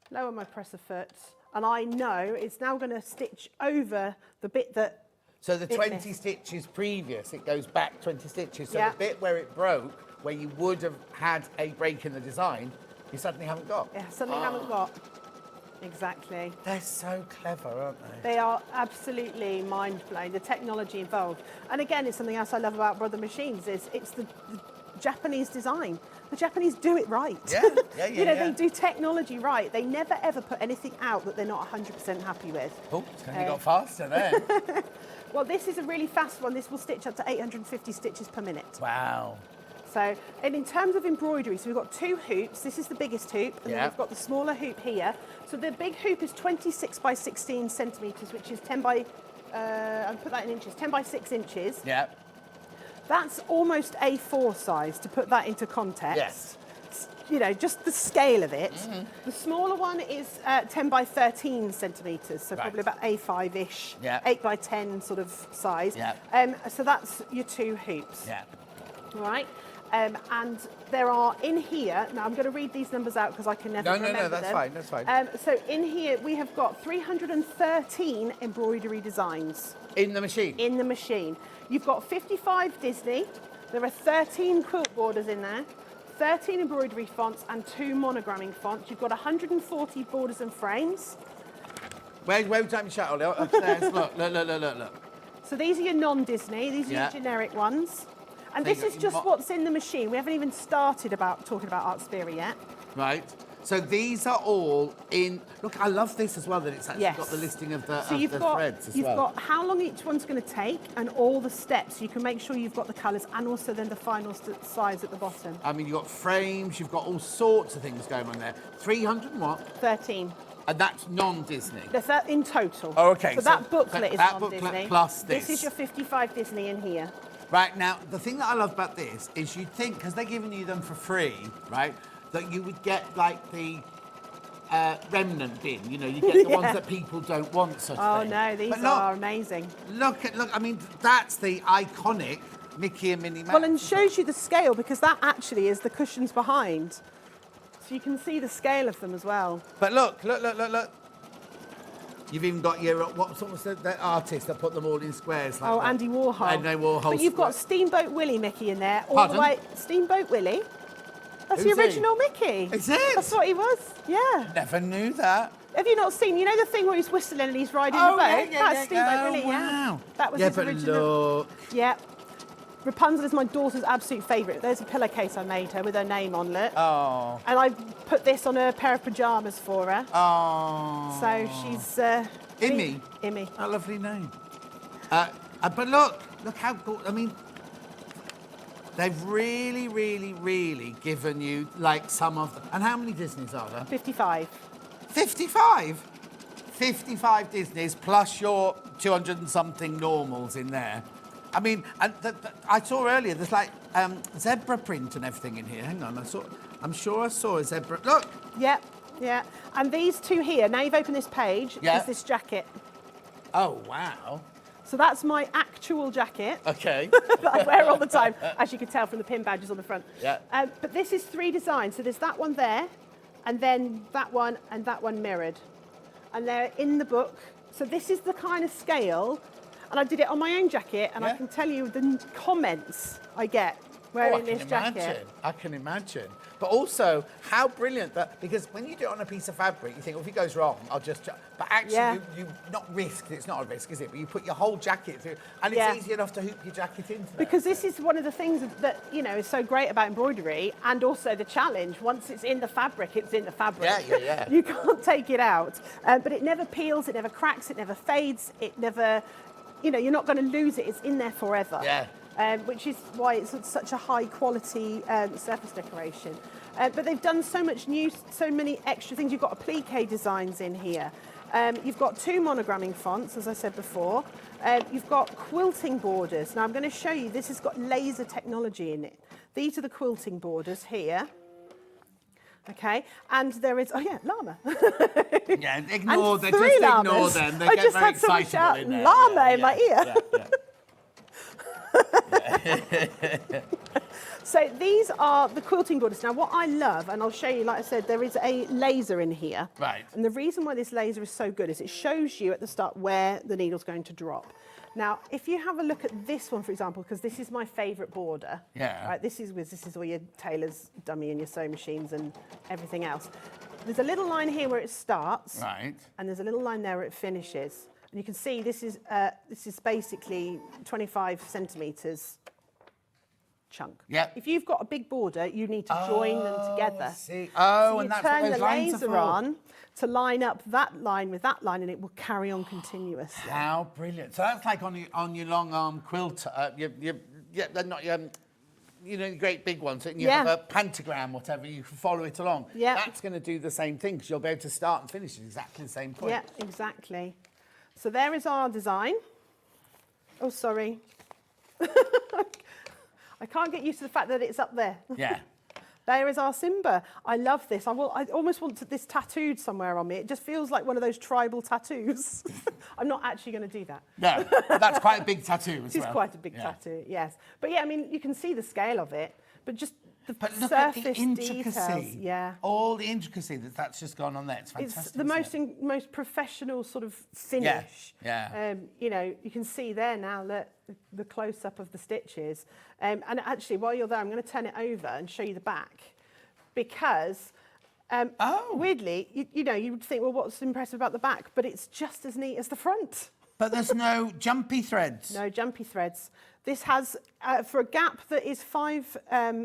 Speaker 12: lower my presser foot, and I know it's now going to stitch over the bit that...
Speaker 1: So the 20 stitches previous, it goes back 20 stitches. So the bit where it broke, where you would have had a break in the design, you suddenly haven't got.
Speaker 12: Yeah, suddenly haven't got. Exactly.
Speaker 1: They're so clever, aren't they?
Speaker 12: They are absolutely mind-blowing, the technology involved. And again, it's something else I love about Brother Machines, is it's the Japanese design. The Japanese do it right. They do technology right. They never ever put anything out that they're not 100% happy with.
Speaker 1: Oh, it's only got faster there.
Speaker 12: Well, this is a really fast one. This will stitch up to 850 stitches per minute.
Speaker 1: Wow.
Speaker 12: So, and in terms of embroidery, so we've got 2 hoops. This is the biggest hoop, and then we've got the smaller hoop here. So the big hoop is 26 by 16 centimetres, which is 10 by, I'll put that in inches, 10 by 6 inches.
Speaker 1: Yeah.
Speaker 12: That's almost A4 size, to put that into context.
Speaker 1: Yes.
Speaker 12: You know, just the scale of it. The smaller one is 10 by 13 centimetres, so probably about A5-ish, 8 by 10 sort of size. So that's your 2 hoops. All right. And there are in here, now I'm going to read these numbers out because I can never remember them.
Speaker 1: No, that's fine.
Speaker 12: So in here we have got 313 embroidery designs.
Speaker 1: In the machine?
Speaker 12: In the machine. You've got 55 Disney, there are 13 quilt borders in there, 13 embroidery fonts and 2 monogramming fonts. You've got 140 borders and frames.
Speaker 1: Where would you like me to shout, Ollie? Upstairs, look.
Speaker 12: So these are your non-Disney, these are your generic ones. And this is just what's in the machine. We haven't even started talking about Art Sphere yet.
Speaker 1: Right. So these are all in... Look, I love this as well, that it's actually got the listing of the, threads as well.
Speaker 12: You've got how long each one's going to take and all the steps. You can make sure you've got the colours and also then the final size at the bottom.
Speaker 1: I mean, you've got frames, you've got all sorts of things going on there. 300 and what?
Speaker 12: 13.
Speaker 1: And that's non-Disney?
Speaker 12: That's that in total.
Speaker 1: Oh, OK.
Speaker 12: So that booklet is non-Disney.
Speaker 1: That booklet plus this.
Speaker 12: This is your 55 Disney in here.
Speaker 1: Right, now, the thing that I love about this is you'd think, because they're giving you them for free, right, that you would get, like, the remnant bin, you know, you get the ones that people don't want, such thing.
Speaker 12: Oh, no, these are amazing.
Speaker 1: Look, I mean, that's the iconic Mickey and Minnie Mouse.
Speaker 12: Well, and shows you the scale, because that actually is the cushions behind. So you can see the scale of them as well.
Speaker 1: But look. You've even got your, what was the artist that put them all in squares? Like that?
Speaker 12: Andy Warhol.
Speaker 1: Andy Warhol.
Speaker 12: But you've got Steamboat Willie Mickey in there.
Speaker 1: Pardon?
Speaker 12: The way. Steamboat Willie? That's
Speaker 1: Who's
Speaker 12: the original Mickey.
Speaker 1: Is it?
Speaker 12: That's what he was, yeah.
Speaker 1: Never knew that.
Speaker 12: Have you not seen, you know the thing where he's whistling and he's riding the boat? That's Steamboat Willie,
Speaker 1: wow.
Speaker 12: That was his original.
Speaker 1: Look.
Speaker 12: Yeah. Rapunzel is my daughter's absolute favourite. There's a pillowcase I made her with her name on it.
Speaker 1: Oh.
Speaker 12: And I put this on her pair of pyjamas for her.
Speaker 1: Oh.
Speaker 12: So she's...
Speaker 1: Immy?
Speaker 12: Immy.
Speaker 1: A lovely name. But look how cool, I mean, they've really, really, really given you, like, some of them. And how many Disneys are there?
Speaker 12: 55.
Speaker 1: 55? 55 Disneys plus your 200 and something normals in there. I mean, and I saw earlier, there's like zebra print and everything in here. Hang on, I'm sure I saw a zebra. Look.
Speaker 12: Yep, yeah. And these two here, now you've opened this page, is this jacket.
Speaker 1: Oh, wow.
Speaker 12: So that's my actual jacket.
Speaker 1: Okay.
Speaker 12: That I wear all the time, as you can tell from the pin badges on the front.
Speaker 1: Yeah.
Speaker 12: But this is 3 designs. So there's that one there, and then that one and that one mirrored. And they're in the book. So this is the kind of scale. And I did it on my own jacket, and I can tell you the comments I get wearing this jacket.
Speaker 1: I can imagine. But also, how brilliant that, because when you do it on a piece of fabric, you think, well, if it goes wrong, I'll just, but actually, you not risk, it's not a risk, is it? But you put your whole jacket through, and it's easy enough to hoop your jacket into there.
Speaker 12: Because this is one of the things that, you know, is so great about embroidery, and also the challenge. Once it's in the fabric, it's in the fabric.
Speaker 1: Yeah.
Speaker 12: You can't take it out. But it never peels, it never cracks, it never fades, it never, you know, you're not going to lose it. It's in there forever.
Speaker 1: Yeah.
Speaker 12: Which is why it's such a high quality surface decoration. But they've done so many extra things. You've got applique designs in here. You've got 2 monogramming fonts, as I said before. You've got quilting borders. Now I'm going to show you, this has got laser technology in it. These are the quilting borders here. Okay, and there is, llama.
Speaker 1: Yeah, ignore them.
Speaker 12: They get very
Speaker 1: excitable in there.
Speaker 12: Llama in my ear. So these are the quilting borders. Now what I love, and I'll show you, like I said, there is a laser in here.
Speaker 1: Right.
Speaker 12: And the reason why this laser is so good is it shows you at the start where the needle's going to drop. Now, if you have a look at this one, for example, because this is my favourite border.
Speaker 1: Yeah.
Speaker 12: Right, this is all your tailor's dummy and your sewing machines and everything else. There's a little line here where it starts.
Speaker 1: Right.
Speaker 12: And there's a little line there where it finishes. And you can see this is basically 25 centimetres chunk.
Speaker 1: Yep.
Speaker 12: If you've got a big border, you need to join them together.
Speaker 1: See.
Speaker 12: So
Speaker 1: and
Speaker 12: you
Speaker 1: that's
Speaker 12: turn
Speaker 1: what those
Speaker 12: the
Speaker 1: lines are
Speaker 12: laser
Speaker 1: for.
Speaker 12: on to line up that line with that line, and it will carry on continuously.
Speaker 1: How brilliant! So that's like on your long arm quilt. They're not you know, the great big ones. And you have a pentagram, whatever. You can follow it along.
Speaker 12: Yeah.
Speaker 1: That's going to do the same thing because you'll be able to start and finish at exactly the same point.
Speaker 12: Yeah, exactly. So there is our design. Oh, sorry. I can't get used to the fact that it's up there.
Speaker 1: Yeah.
Speaker 12: There is our Simba. I love this. I almost want this tattooed somewhere on me. It just feels like one of those tribal tattoos. I'm not actually going to do that.
Speaker 1: No, but that's quite a big tattoo as well.
Speaker 12: It is quite a big tattoo, yes. But yeah, I mean, you can see the scale of it, but just the
Speaker 1: But look
Speaker 12: surface
Speaker 1: at the intricacy.
Speaker 12: details. Yeah.
Speaker 1: All the intricacy that's just gone on there. It's fantastic.
Speaker 12: It's the most professional sort of finish.
Speaker 1: Yeah.
Speaker 12: You know, you can see there now the close-up of the stitches. And actually, while you're there, I'm going to turn it over and show you the back. Because, weirdly, you know, you would think, well, what's impressive about the back? But it's just as neat as the front.
Speaker 1: But there's no jumpy threads.
Speaker 12: No jumpy threads. This has, for a gap that is 5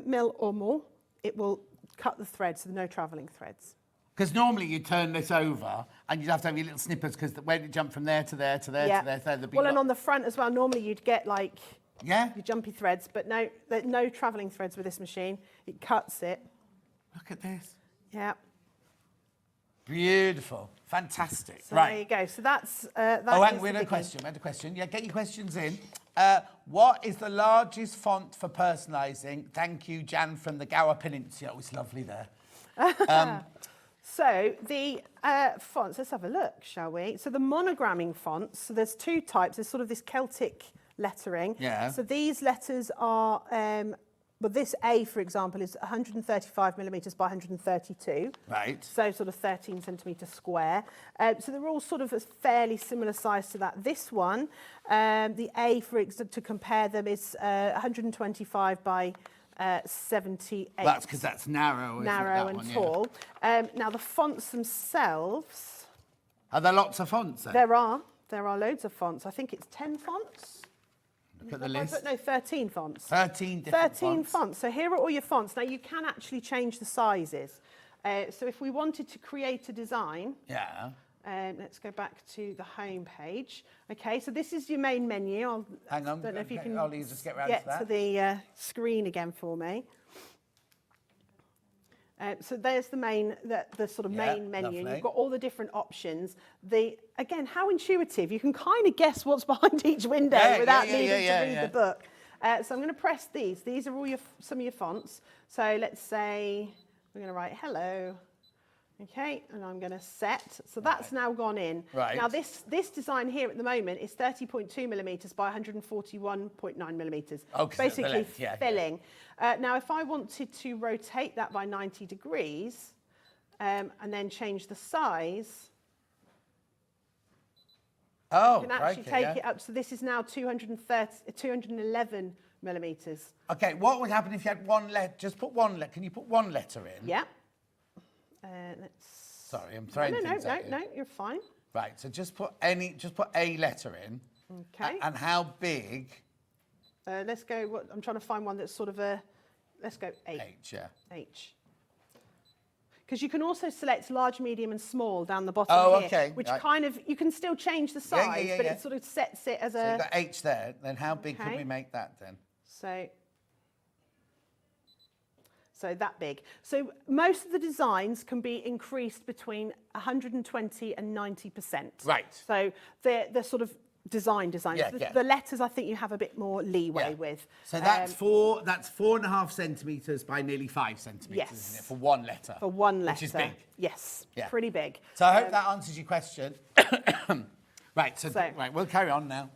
Speaker 12: mil or more, it will cut the threads, so no travelling threads.
Speaker 1: Because normally you turn this over and you'd have to have your little snippets because when it jumped from there to there to there to there, there'd be
Speaker 12: and on the front as well, normally you'd get like
Speaker 1: your
Speaker 12: jumpy threads, but no travelling threads with this machine. It cuts it.
Speaker 1: Look at this.
Speaker 12: Yeah.
Speaker 1: Beautiful. Fantastic.
Speaker 12: So
Speaker 1: right.
Speaker 12: there you go. So that's
Speaker 1: we had a question. Yeah, get your questions in. What is the largest font for personalising? Thank you, Jan from the Gower Peninsula. It was lovely there.
Speaker 12: So the fonts, let's have a look, shall we? So the monogramming fonts, so there's 2 types. There's sort of this Celtic lettering.
Speaker 1: Yeah.
Speaker 12: So these letters are, well, this A, for example, is 135 millimetres by 132.
Speaker 1: Right.
Speaker 12: So sort of 13 centimetres square. So they're all sort of a fairly similar size to that. This one, the A, to compare them, is 125 by 78.
Speaker 1: That's because that's narrow,
Speaker 12: Narrow
Speaker 1: that
Speaker 12: and
Speaker 1: one,
Speaker 12: tall. Now the fonts themselves.
Speaker 1: Are there lots of fonts then?
Speaker 12: There are loads of fonts. I think it's 10 fonts.
Speaker 1: Look at the list.
Speaker 12: No, 13 fonts.
Speaker 1: 13 different
Speaker 12: 13 fonts. So here are all your fonts. Now you can actually change the sizes. So if we wanted to create a design, let's go back to the home page. Okay, so this is your main menu.
Speaker 1: Hang on,
Speaker 12: don't know if you can
Speaker 1: Ollie, just get round
Speaker 12: get
Speaker 1: to that.
Speaker 12: to the screen again for me. So there's the main menu, and you've got all the different options. Again, how intuitive! You can kind of guess what's behind each window without needing to read the book. So I'm going to press these. These are all some of your fonts. So let's say we're going to write hello. Okay, and I'm going to set. So that's now gone in.
Speaker 1: Right.
Speaker 12: Now this design here at the moment is 30.2 millimetres by 141.9 millimetres.
Speaker 1: Oh,
Speaker 12: basically filling. Now if I wanted to rotate that by 90 degrees and then change the size, you can actually take it up. So this is now 211 millimetres.
Speaker 1: Okay, what would happen if you had one letter? Just put one letter. Can you put one letter in?
Speaker 12: Yeah.
Speaker 1: Sorry, I'm throwing things at you.
Speaker 12: No, you're fine.
Speaker 1: Right, so just put a letter in.
Speaker 12: Okay.
Speaker 1: And how big?
Speaker 12: Let's go, I'm trying to find one that's sort of let's go H.
Speaker 1: H, yeah.
Speaker 12: H. Because you can also select large, medium and small down the bottom here.
Speaker 1: Okay.
Speaker 12: Which kind of, you can still change the size, but it sort of sets it as
Speaker 1: So you've got H there, then how big can we make that then?
Speaker 12: So that big. So most of the designs can be increased between 120 and 90%.
Speaker 1: Right.
Speaker 12: So they're sort of designs.
Speaker 1: Yeah,
Speaker 12: The letters, I think you have a bit more leeway with.
Speaker 1: So that's 4.5 centimetres by nearly 5 centimetres,
Speaker 12: yes.
Speaker 1: isn't it, for one letter?
Speaker 12: For one letter.
Speaker 1: Which is big.
Speaker 12: Yes,
Speaker 1: yeah.
Speaker 12: Pretty big.
Speaker 1: So I hope that answers your question. Right, right, we'll carry on now.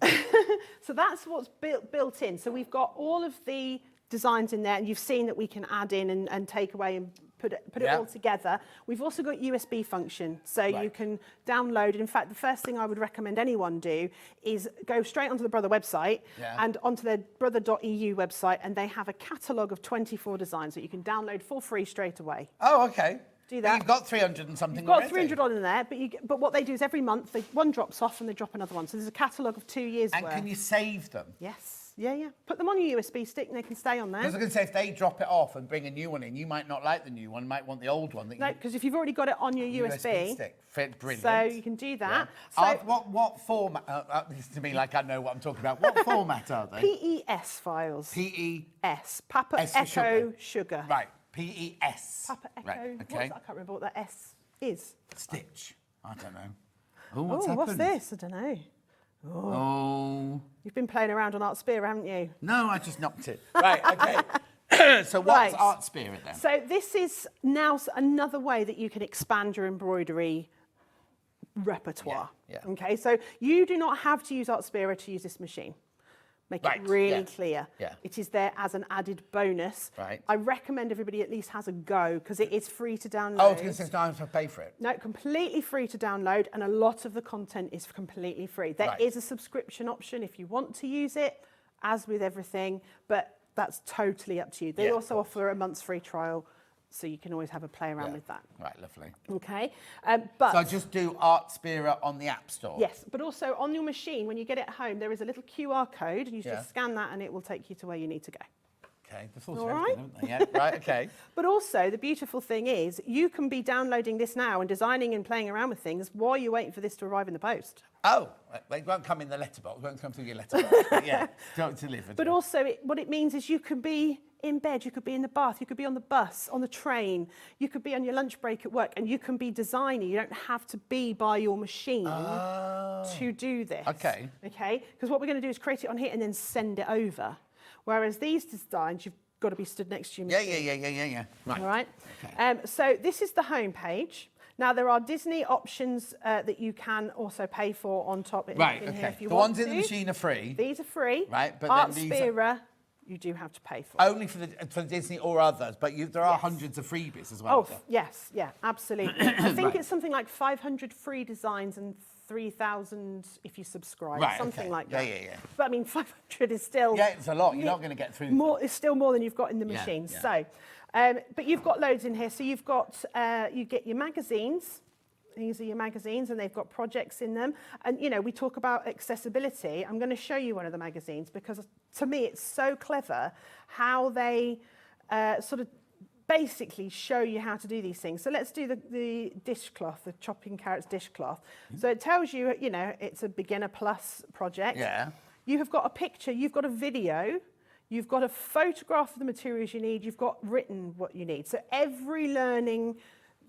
Speaker 12: So that's what's built in. So we've got all of the designs in there, and you've seen that we can add in and take away and put it all together. We've also got USB function, so you can download. In fact, the first thing I would recommend anyone do is go straight onto the Brother website and onto their brother.eu website, and they have a catalogue of 24 designs that you can download for free straight away.
Speaker 1: Oh, okay.
Speaker 12: Do that.
Speaker 1: You've got 300 and something
Speaker 12: You've got
Speaker 1: already.
Speaker 12: 300 on in there, but what they do is every month, one drops off and they drop another one. So there's a catalogue of 2 years worth.
Speaker 1: And can you save them?
Speaker 12: Yes. Yeah. Put them on your USB stick and they can stay on there.
Speaker 1: Because I was going to say, if they drop it off and bring a new one in, you might not like the new one, you might want the old one.
Speaker 12: No, because if you've already got it on your USB
Speaker 1: stick, brilliant.
Speaker 12: So you can do that.
Speaker 1: Yeah. So what format? This is to me like I know what I'm talking about. What format are they?
Speaker 12: PES files.
Speaker 1: PES.
Speaker 12: Papa Echo Sugar.
Speaker 1: Right. PES.
Speaker 12: Papa Echo.
Speaker 1: Right. Okay.
Speaker 12: I can't remember what that S is.
Speaker 1: Stitch. I don't know. Oh, what's happened?
Speaker 12: What's this? I don't know.
Speaker 1: Oh.
Speaker 12: You've been playing around on Art Spear, haven't you?
Speaker 1: No, I just knocked it. Right, okay. So what's Art Spear then?
Speaker 12: So this is now another way that you can expand your embroidery repertoire.
Speaker 1: Yeah.
Speaker 12: Okay, so you do not have to use Art Spear to use this machine. Make it really clear.
Speaker 1: Yeah.
Speaker 12: It is there as an added bonus.
Speaker 1: Right.
Speaker 12: I recommend everybody at least has a go because it is free to download.
Speaker 1: Oh, because there's no have to pay for it.
Speaker 12: No, completely free to download, and a lot of the content is completely free. There is a subscription option if you want to use it, as with everything, but that's totally up to you. They also offer a month's free trial, so you can always have a play around with that.
Speaker 1: Right, lovely.
Speaker 12: Okay,
Speaker 1: so I just do Art Spear on the App Store?
Speaker 12: Yes, but also on your machine, when you get it home, there is a little QR code, and you just scan that, and it will take you to where you need to go.
Speaker 1: Okay, the thoughts of everything, haven't they? Yeah, right, okay.
Speaker 12: But also, the beautiful thing is, you can be downloading this now and designing and playing around with things while you're waiting for this to arrive in the post.
Speaker 1: Oh, they won't come in the letterbox, won't come through your letterbox. But yeah, don't deliver.
Speaker 12: But also, what it means is you can be in bed, you could be in the bath, you could be on the bus, on the train, you could be on your lunch break at work, and you can be designing. You don't have to be by your machine to do this.
Speaker 1: Okay.
Speaker 12: Okay? Because what we're going to do is create it on here and then send it over. Whereas these designs, you've got to be stood next to your machine.
Speaker 1: Yeah. Right.
Speaker 12: All right?
Speaker 1: Okay.
Speaker 12: So this is the home page. Now, there are Disney options that you can also pay for on top in here if you
Speaker 1: the
Speaker 12: want
Speaker 1: ones in the machine are free.
Speaker 12: These are free.
Speaker 1: Right, but
Speaker 12: Art
Speaker 1: then these
Speaker 12: Spear, you do have to pay for.
Speaker 1: Only for Disney or others, but there are hundreds of freebies as well.
Speaker 12: Oh, yes, absolutely. I think it's something like 500 free designs and 3,000 if you subscribe, something like that.
Speaker 1: Yeah.
Speaker 12: But I mean, 500 is still...
Speaker 1: Yeah, it's a lot. You're not going to get through
Speaker 12: more. It's still more than you've got in the machine.
Speaker 1: Yeah.
Speaker 12: So, but you've got loads in here. So you've got, you get your magazines. These are your magazines, and they've got projects in them. And, you know, we talk about accessibility. I'm going to show you one of the magazines because, to me, it's so clever how they sort of basically show you how to do these things. So let's do the dishcloth, the chopping carrots dishcloth. So it tells you, you know, it's a beginner plus project.
Speaker 1: Yeah.
Speaker 12: You have got a picture, you've got a video, you've got a photograph of the materials you need, you've got written what you need. So every learning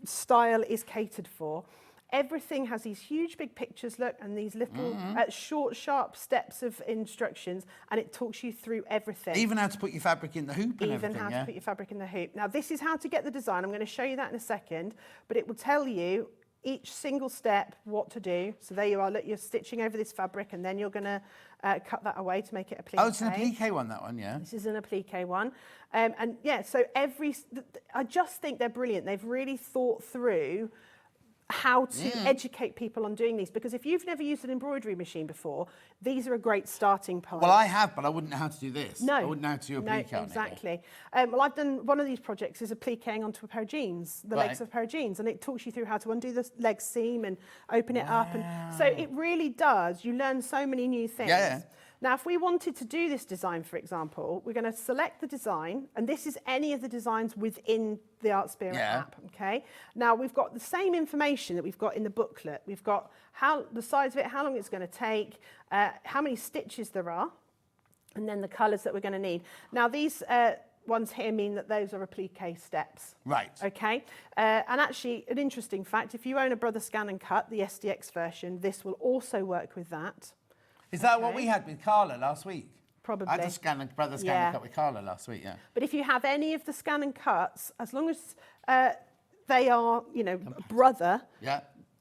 Speaker 12: style is catered for. Everything has these huge big pictures, look, and these little short, sharp steps of instructions, and it talks you through everything.
Speaker 1: Even how to put your fabric in the hoop and everything,
Speaker 12: Even how to put your fabric in the hoop. Now, this is how to get the design. I'm going to show you that in a second, but it will tell you each single step what to do. So there you are, look, you're stitching over this fabric, and then you're going to cut that away to make it applique.
Speaker 1: Oh, it's an applique one, that one, yeah.
Speaker 12: This is an applique one. And yeah, so I just think they're brilliant. They've really thought through how to educate people on doing these, because if you've never used an embroidery machine before, these are a great starting point.
Speaker 1: Well, I have, but I wouldn't know how to do this.
Speaker 12: No.
Speaker 1: I wouldn't know how to do a plique on it.
Speaker 12: Exactly. Well, I've done one of these projects is a pliquing onto a pair of jeans, the
Speaker 1: Right.
Speaker 12: legs of a pair of jeans, and it talks you through how to undo the leg seam and open it up. And so it really does. You learn so many new things.
Speaker 1: Yeah.
Speaker 12: Now, if we wanted to do this design, for example, we're going to select the design, and this is any of the designs within the Artspera app, okay? Now, we've got the same information that we've got in the booklet. We've got the size of it, how long it's going to take, how many stitches there are, and then the colours that we're going to need. Now, these ones here mean that those are applique steps.
Speaker 1: Right.
Speaker 12: Okay. And actually, an interesting fact, if you own a Brother Scan and Cut, the SDX version, this will also work with that.
Speaker 1: Is that what we had with Carla last week?
Speaker 12: Probably.
Speaker 1: I had a Brother Scan and Cut with Carla last week, yeah.
Speaker 12: But if you have any of the Scan and Cuts, as long as they are, you know, brother,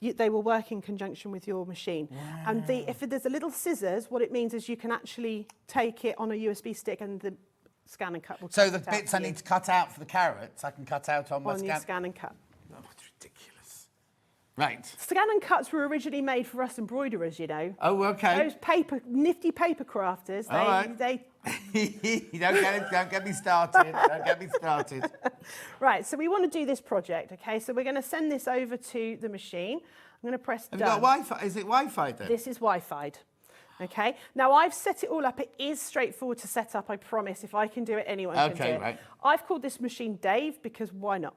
Speaker 12: they will work in conjunction with your machine. Wow. And if there's a little scissors, what it means is you can actually take it on a USB stick and the Scan and Cut will
Speaker 1: So the bits I need to cut out for the carrots, I can cut out on my
Speaker 12: your Scan and Cut.
Speaker 1: Oh, it's ridiculous. Right.
Speaker 12: Scan and Cuts were originally made for us embroiderers, you know.
Speaker 1: Oh, okay.
Speaker 12: Those nifty paper crafters, they
Speaker 1: Don't get me started. Don't get me started.
Speaker 12: Right, so we want to do this project, okay? So we're going to send this over to the machine. I'm going to press done.
Speaker 1: Have you got Wi-Fi? Is it Wi-Fi then?
Speaker 12: This is Wi-Fi'd. Okay, now I've set it all up. It is straightforward to set up, I promise. If I can do it, anyone can do it. Right. I've called this machine Dave because why not?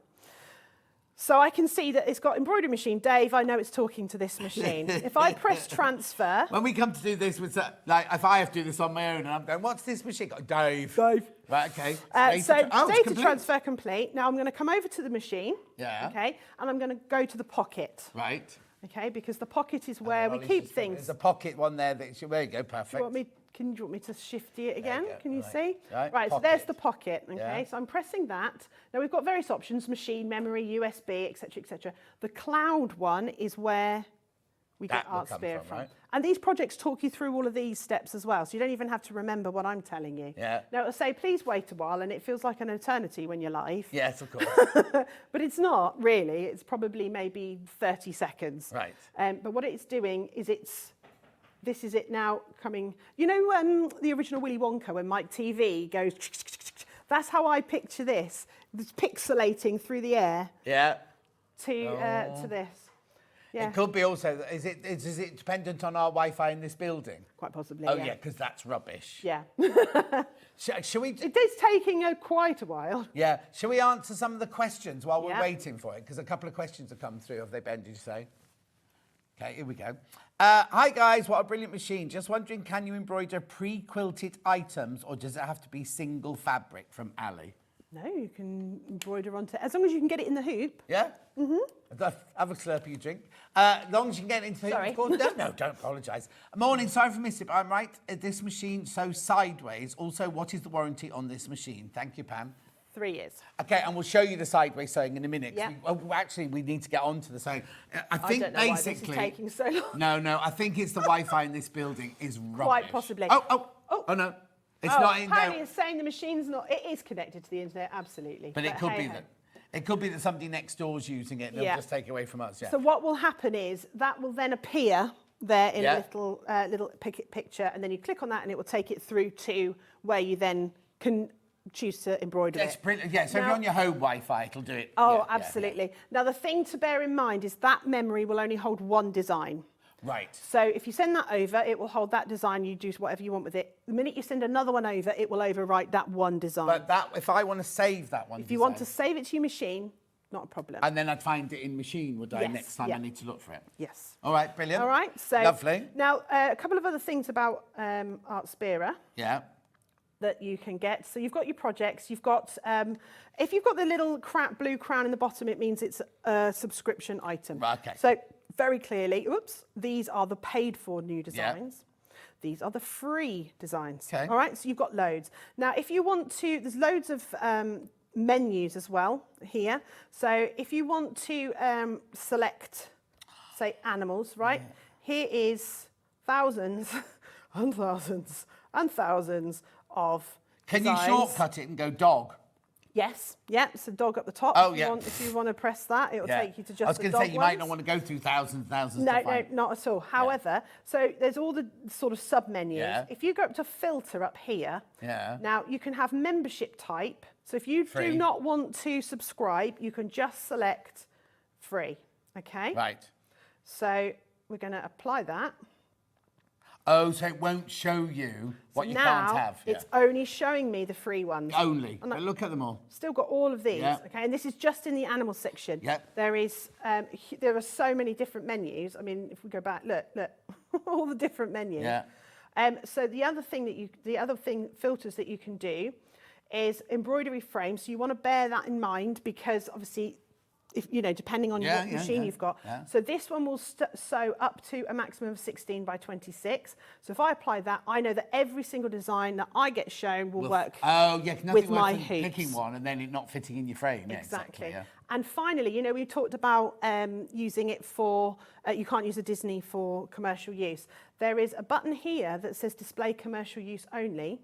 Speaker 12: So I can see that it's got embroidery machine Dave. I know it's talking to this machine. If I press transfer.
Speaker 1: When we come to do this with, like, if I have to do this on my own and I'm going, what's this machine? Dave.
Speaker 12: Dave.
Speaker 1: Right, okay.
Speaker 12: Data transfer complete. Now I'm going to come over to the machine.
Speaker 1: Yeah.
Speaker 12: Okay, and I'm going to go to the pocket.
Speaker 1: Right.
Speaker 12: Okay, because the pocket is where we keep things.
Speaker 1: There's a pocket one there. There you go, perfect.
Speaker 12: Do you want me to shifty it again? Can you see?
Speaker 1: Right,
Speaker 12: so there's the pocket, okay? So I'm pressing that. Now we've got various options, machine, memory, USB, etc., etc. The cloud one is where we get Artspera from. Right? And these projects talk you through all of these steps as well, so you don't even have to remember what I'm telling you.
Speaker 1: Yeah.
Speaker 12: Now it'll say, please wait a while, and it feels like an eternity when you're live.
Speaker 1: Yes, of course.
Speaker 12: But it's not, really. It's probably maybe 30 seconds.
Speaker 1: Right.
Speaker 12: But what it's doing is this is it now coming. You know the original Willy Wonka when Mike TV goes, that's how I picture this. It's pixelating through the air.
Speaker 1: Yeah.
Speaker 12: To this. Yeah.
Speaker 1: It could be also, is it dependent on our Wi-Fi in this building?
Speaker 12: Quite possibly,
Speaker 1: Oh, yeah, because that's rubbish.
Speaker 12: Yeah.
Speaker 1: Shall we...
Speaker 12: It is taking quite a while.
Speaker 1: Yeah. Shall we answer some of the questions while we're waiting for it? Because a couple of questions have come through. Have they, Ben, did you say? Okay, here we go. Hi, guys. What a brilliant machine. Just wondering, can you embroider pre-quilted items or does it have to be single fabric from Ali?
Speaker 12: No, you can embroider onto, as long as you can get it in the hoop.
Speaker 1: Yeah? Mm-hmm. Have a slurp of your drink. As long as you can get it into the hoop, of course. No, don't apologise. Morning, sorry for missing it, but I'm right. This machine sews sideways. Also, what is the warranty on this machine? Thank you, Pam.
Speaker 12: 3 years.
Speaker 1: Okay, and we'll show you the sideways sewing in a minute.
Speaker 12: Yeah.
Speaker 1: We need to get on to the sewing. I think
Speaker 12: don't know
Speaker 1: basically...
Speaker 12: why this is taking so long.
Speaker 1: No, I think it's the Wi-Fi in this building is rubbish.
Speaker 12: Quite possibly.
Speaker 1: Oh, no. It's not in
Speaker 12: apparently
Speaker 1: there.
Speaker 12: it's saying the machine's not... It is connected to the internet, absolutely.
Speaker 1: But it could be that... It could be that somebody next door's using it and they'll just take it away from us. Yeah.
Speaker 12: So what will happen is that will then appear there in a little picture, and then you click on that and it will take it through to where you then can choose to embroider it.
Speaker 1: Brilliant. Yeah, so if you're on your home Wi-Fi, it'll do it.
Speaker 12: Oh, absolutely. Now, the thing to bear in mind is that memory will only hold one design.
Speaker 1: Right.
Speaker 12: So if you send that over, it will hold that design. You do whatever you want with it. The minute you send another one over, it will overwrite that one design.
Speaker 1: But if I want to save that one
Speaker 12: If you want to save it to your machine, not a problem.
Speaker 1: And then I'd find it in machine, would I, next time I need to look for it?
Speaker 12: Yes.
Speaker 1: All right, brilliant.
Speaker 12: All right, so...
Speaker 1: Lovely.
Speaker 12: Now, a couple of other things about Artspera.
Speaker 1: Yeah.
Speaker 12: That you can get. So you've got your projects, you've got, if you've got the little blue crown in the bottom, it means it's a subscription item.
Speaker 1: Right, okay.
Speaker 12: So very clearly, these are the paid for new designs. Yeah. These are the free designs.
Speaker 1: Okay.
Speaker 12: All right, so you've got loads. Now, if you want to, there's loads of menus as well here. So if you want to select, say, animals, right? Yeah. Here is thousands and thousands and thousands of
Speaker 1: Can
Speaker 12: designs.
Speaker 1: you shortcut it and go dog?
Speaker 12: Yes, yeah, it's a dog at the top.
Speaker 1: Oh,
Speaker 12: if
Speaker 1: yeah.
Speaker 12: If you want to press that, it'll take you to just the
Speaker 1: I was going
Speaker 12: dog
Speaker 1: to say, you might not
Speaker 12: ones.
Speaker 1: want to go through thousands and thousands
Speaker 12: No,
Speaker 1: to find.
Speaker 12: no, not at all. However, so there's all the sort of sub-menus.
Speaker 1: Yeah.
Speaker 12: If you go up to filter up here, now you can have membership type. So if you
Speaker 1: Free.
Speaker 12: do not want to subscribe, you can just select free, okay?
Speaker 1: Right.
Speaker 12: So we're going to apply that.
Speaker 1: Oh, so it won't show you what you
Speaker 12: now
Speaker 1: can't have.
Speaker 12: It's only showing me the free ones.
Speaker 1: Only.
Speaker 12: And
Speaker 1: But look at them all.
Speaker 12: Still got all of these,
Speaker 1: Yeah.
Speaker 12: okay? And this is just in the animal section.
Speaker 1: Yep.
Speaker 12: There is, there are so many different menus. I mean, if we go back, look, all the different menus.
Speaker 1: Yeah.
Speaker 12: So the other thing, filters that you can do is embroidery frames. So you want to bear that in mind because obviously, if you know, depending on what machine you've got.
Speaker 1: Yeah.
Speaker 12: So this one will sew up to a maximum of 16 by 26. So if I apply that, I know that every single design that I get shown will work
Speaker 1: Oh, yeah, nothing
Speaker 12: with my
Speaker 1: worse than
Speaker 12: hoops.
Speaker 1: picking one and then it not fitting in your frame. Yeah,
Speaker 12: Exactly.
Speaker 1: yeah.
Speaker 12: And finally, you know, we talked about using it for, you can't use a Disney for commercial use. There is a button here that says display commercial use only.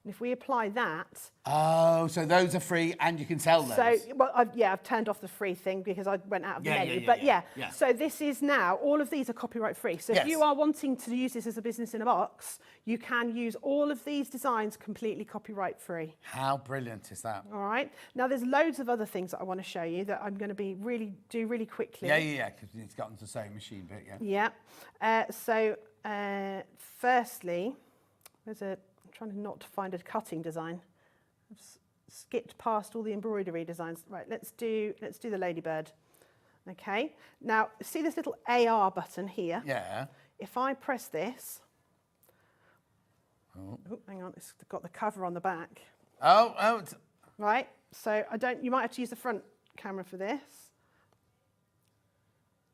Speaker 12: And if we apply that...
Speaker 1: Oh, so those are free and you can sell those.
Speaker 12: So, well, I've turned off the free thing because I went out of the menu. But so this is now, all of these are copyright free. So if you are wanting to use this as a business in a box, you can use all of these designs completely copyright free.
Speaker 1: How brilliant is that?
Speaker 12: All right. Now, there's loads of other things that I want to show you that I'm going to be really quickly.
Speaker 1: Yeah, because it's gotten to sewing machine bit,
Speaker 12: Firstly, I'm trying not to find a cutting design. I've skipped past all the embroidery designs. Right, let's do the ladybird. Okay. Now, see this little AR button here?
Speaker 1: Yeah.
Speaker 12: If I press this, oh, hang on, it's got the cover on the back.
Speaker 1: Oh.
Speaker 12: Right. So you might have to use the front camera for this.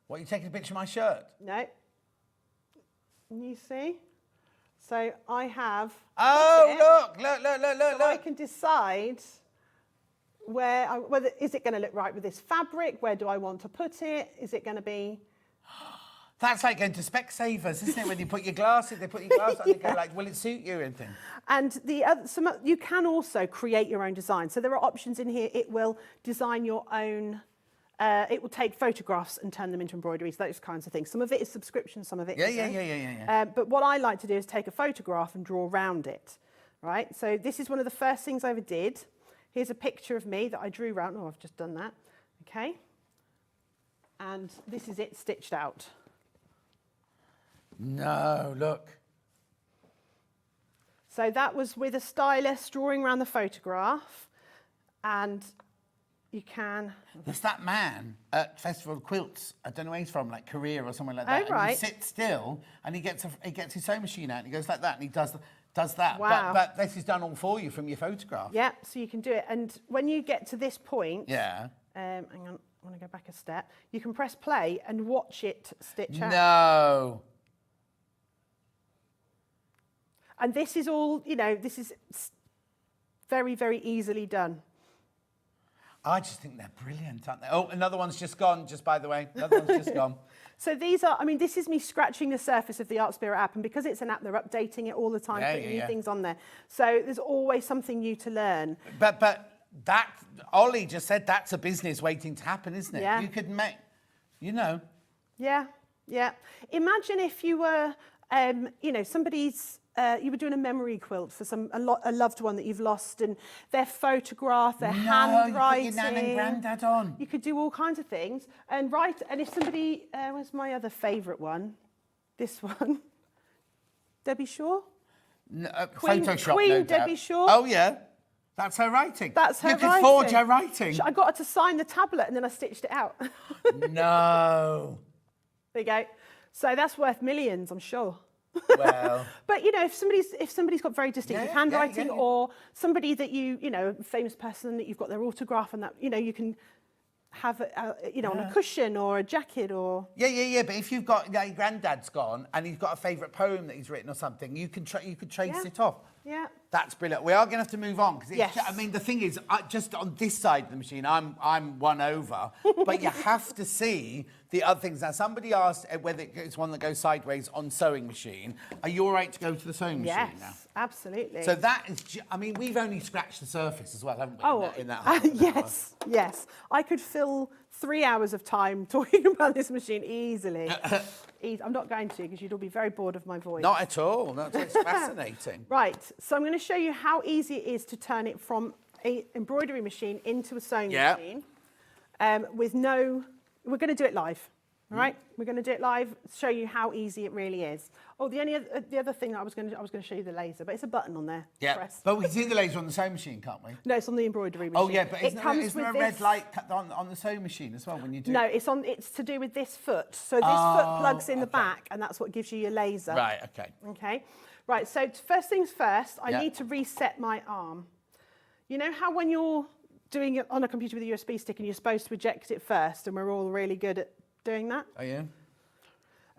Speaker 1: What, are you taking a picture of my shirt?
Speaker 12: No. Can you see? So I have...
Speaker 1: Oh, look.
Speaker 12: So I can decide whether is it going to look right with this fabric? Where do I want to put it? Is it going to be...
Speaker 1: That's like going to Specsavers, isn't it? When you put your glasses, they put your glasses on and go like, will it suit you and things?
Speaker 12: And you can also create your own design. So there are options in here. It will design your own... it will take photographs and turn them into embroideries, those kinds of things. Some of it is subscription, some of it isn't.
Speaker 1: Yeah.
Speaker 12: But what I like to do is take a photograph and draw around it, right? So this is one of the first things I ever did. Here's a picture of me that I drew around. Oh, I've just done that. Okay. And this is it stitched out.
Speaker 1: No, look.
Speaker 12: So that was with a stylus drawing around the photograph, and you can...
Speaker 1: There's that man at Festival of Quilts, I don't know where he's from, like Korea or somewhere like that.
Speaker 12: Oh, right.
Speaker 1: And he sits still and he gets his sewing machine out and he goes like that and he does that.
Speaker 12: Wow.
Speaker 1: But this is done all for you from your photograph.
Speaker 12: Yeah, so you can do it. And when you get to this point...
Speaker 1: Yeah.
Speaker 12: Hang on, I want to go back a step. You can press play and watch it stitch out.
Speaker 1: No.
Speaker 12: And this is all, you know, this is very, very easily done.
Speaker 1: I just think they're brilliant, aren't they? Oh, another one's just gone, just by the way. Another one's just gone.
Speaker 12: So these are, I mean, this is me scratching the surface of the Art Spirit app, and because it's an app, they're updating it all the time, putting new things on there. So there's always something new to learn.
Speaker 1: But that, Ollie just said that's a business waiting to happen, isn't it?
Speaker 12: Yeah.
Speaker 1: You could make, you know.
Speaker 12: Yeah. Imagine if you were, you know, you were doing a memory quilt for a loved one that you've lost, and their photograph, their handwriting.
Speaker 1: You put your nan and granddad on.
Speaker 12: You could do all kinds of things. And if somebody, where's my other favourite one? This one. Debbie Shaw?
Speaker 1: No,
Speaker 12: Queen
Speaker 1: Photoshop,
Speaker 12: Queen
Speaker 1: no doubt.
Speaker 12: Debbie Shaw.
Speaker 1: Oh, yeah. That's her writing.
Speaker 12: That's her writing.
Speaker 1: You could forge her writing.
Speaker 12: I got her to sign the tablet and then I stitched it out.
Speaker 1: No.
Speaker 12: There you go. So that's worth millions, I'm sure.
Speaker 1: Well,
Speaker 12: but you know, if somebody's got very distinctive handwriting, or somebody that you know, a famous person that you've got their autograph, and that, you know, you can have you know, on a cushion or a jacket or...
Speaker 1: Yeah. But if you've got, your granddad's gone and he's got a favourite poem that he's written or something, you could trace it off.
Speaker 12: Yeah.
Speaker 1: That's brilliant. We are going to have to move on because
Speaker 12: Yes.
Speaker 1: I mean, the thing is, just on this side of the machine, I'm one over, but you have to see the other things. Now, somebody asked whether it's one that goes sideways on sewing machine. Are you all right to go to the sewing machine now?
Speaker 12: Yes, absolutely.
Speaker 1: So that is, I mean, we've only scratched the surface as well, haven't we?
Speaker 12: Oh,
Speaker 1: in that half an hour?
Speaker 12: yes. I could fill 3 hours of time talking about this machine easily. I'm not going to because you'd all be very bored of my voice.
Speaker 1: Not at all. It's fascinating.
Speaker 12: Right, so I'm going to show you how easy it is to turn it from an embroidery machine into a sewing machine with no... We're going to do it live, all right? We're going to do it live, show you how easy it really is. Oh, the other thing I was going to show you the laser, but it's a button on there.
Speaker 1: Yeah,
Speaker 12: Press.
Speaker 1: but we can see the laser on the sewing machine, can't we?
Speaker 12: No, it's on the embroidery machine.
Speaker 1: Oh, yeah, but isn't there a red
Speaker 12: this...
Speaker 1: light on the sewing machine as well when you do...
Speaker 12: No, it's to do with this foot. So this foot plugs in the back, and that's what gives you your laser.
Speaker 1: Right, okay.
Speaker 12: Okay. Right, so first things first, I need to reset my arm. You know how when you're doing it on a computer with a USB stick and you're supposed to eject it first, and we're all really good at doing that?
Speaker 1: Oh, yeah?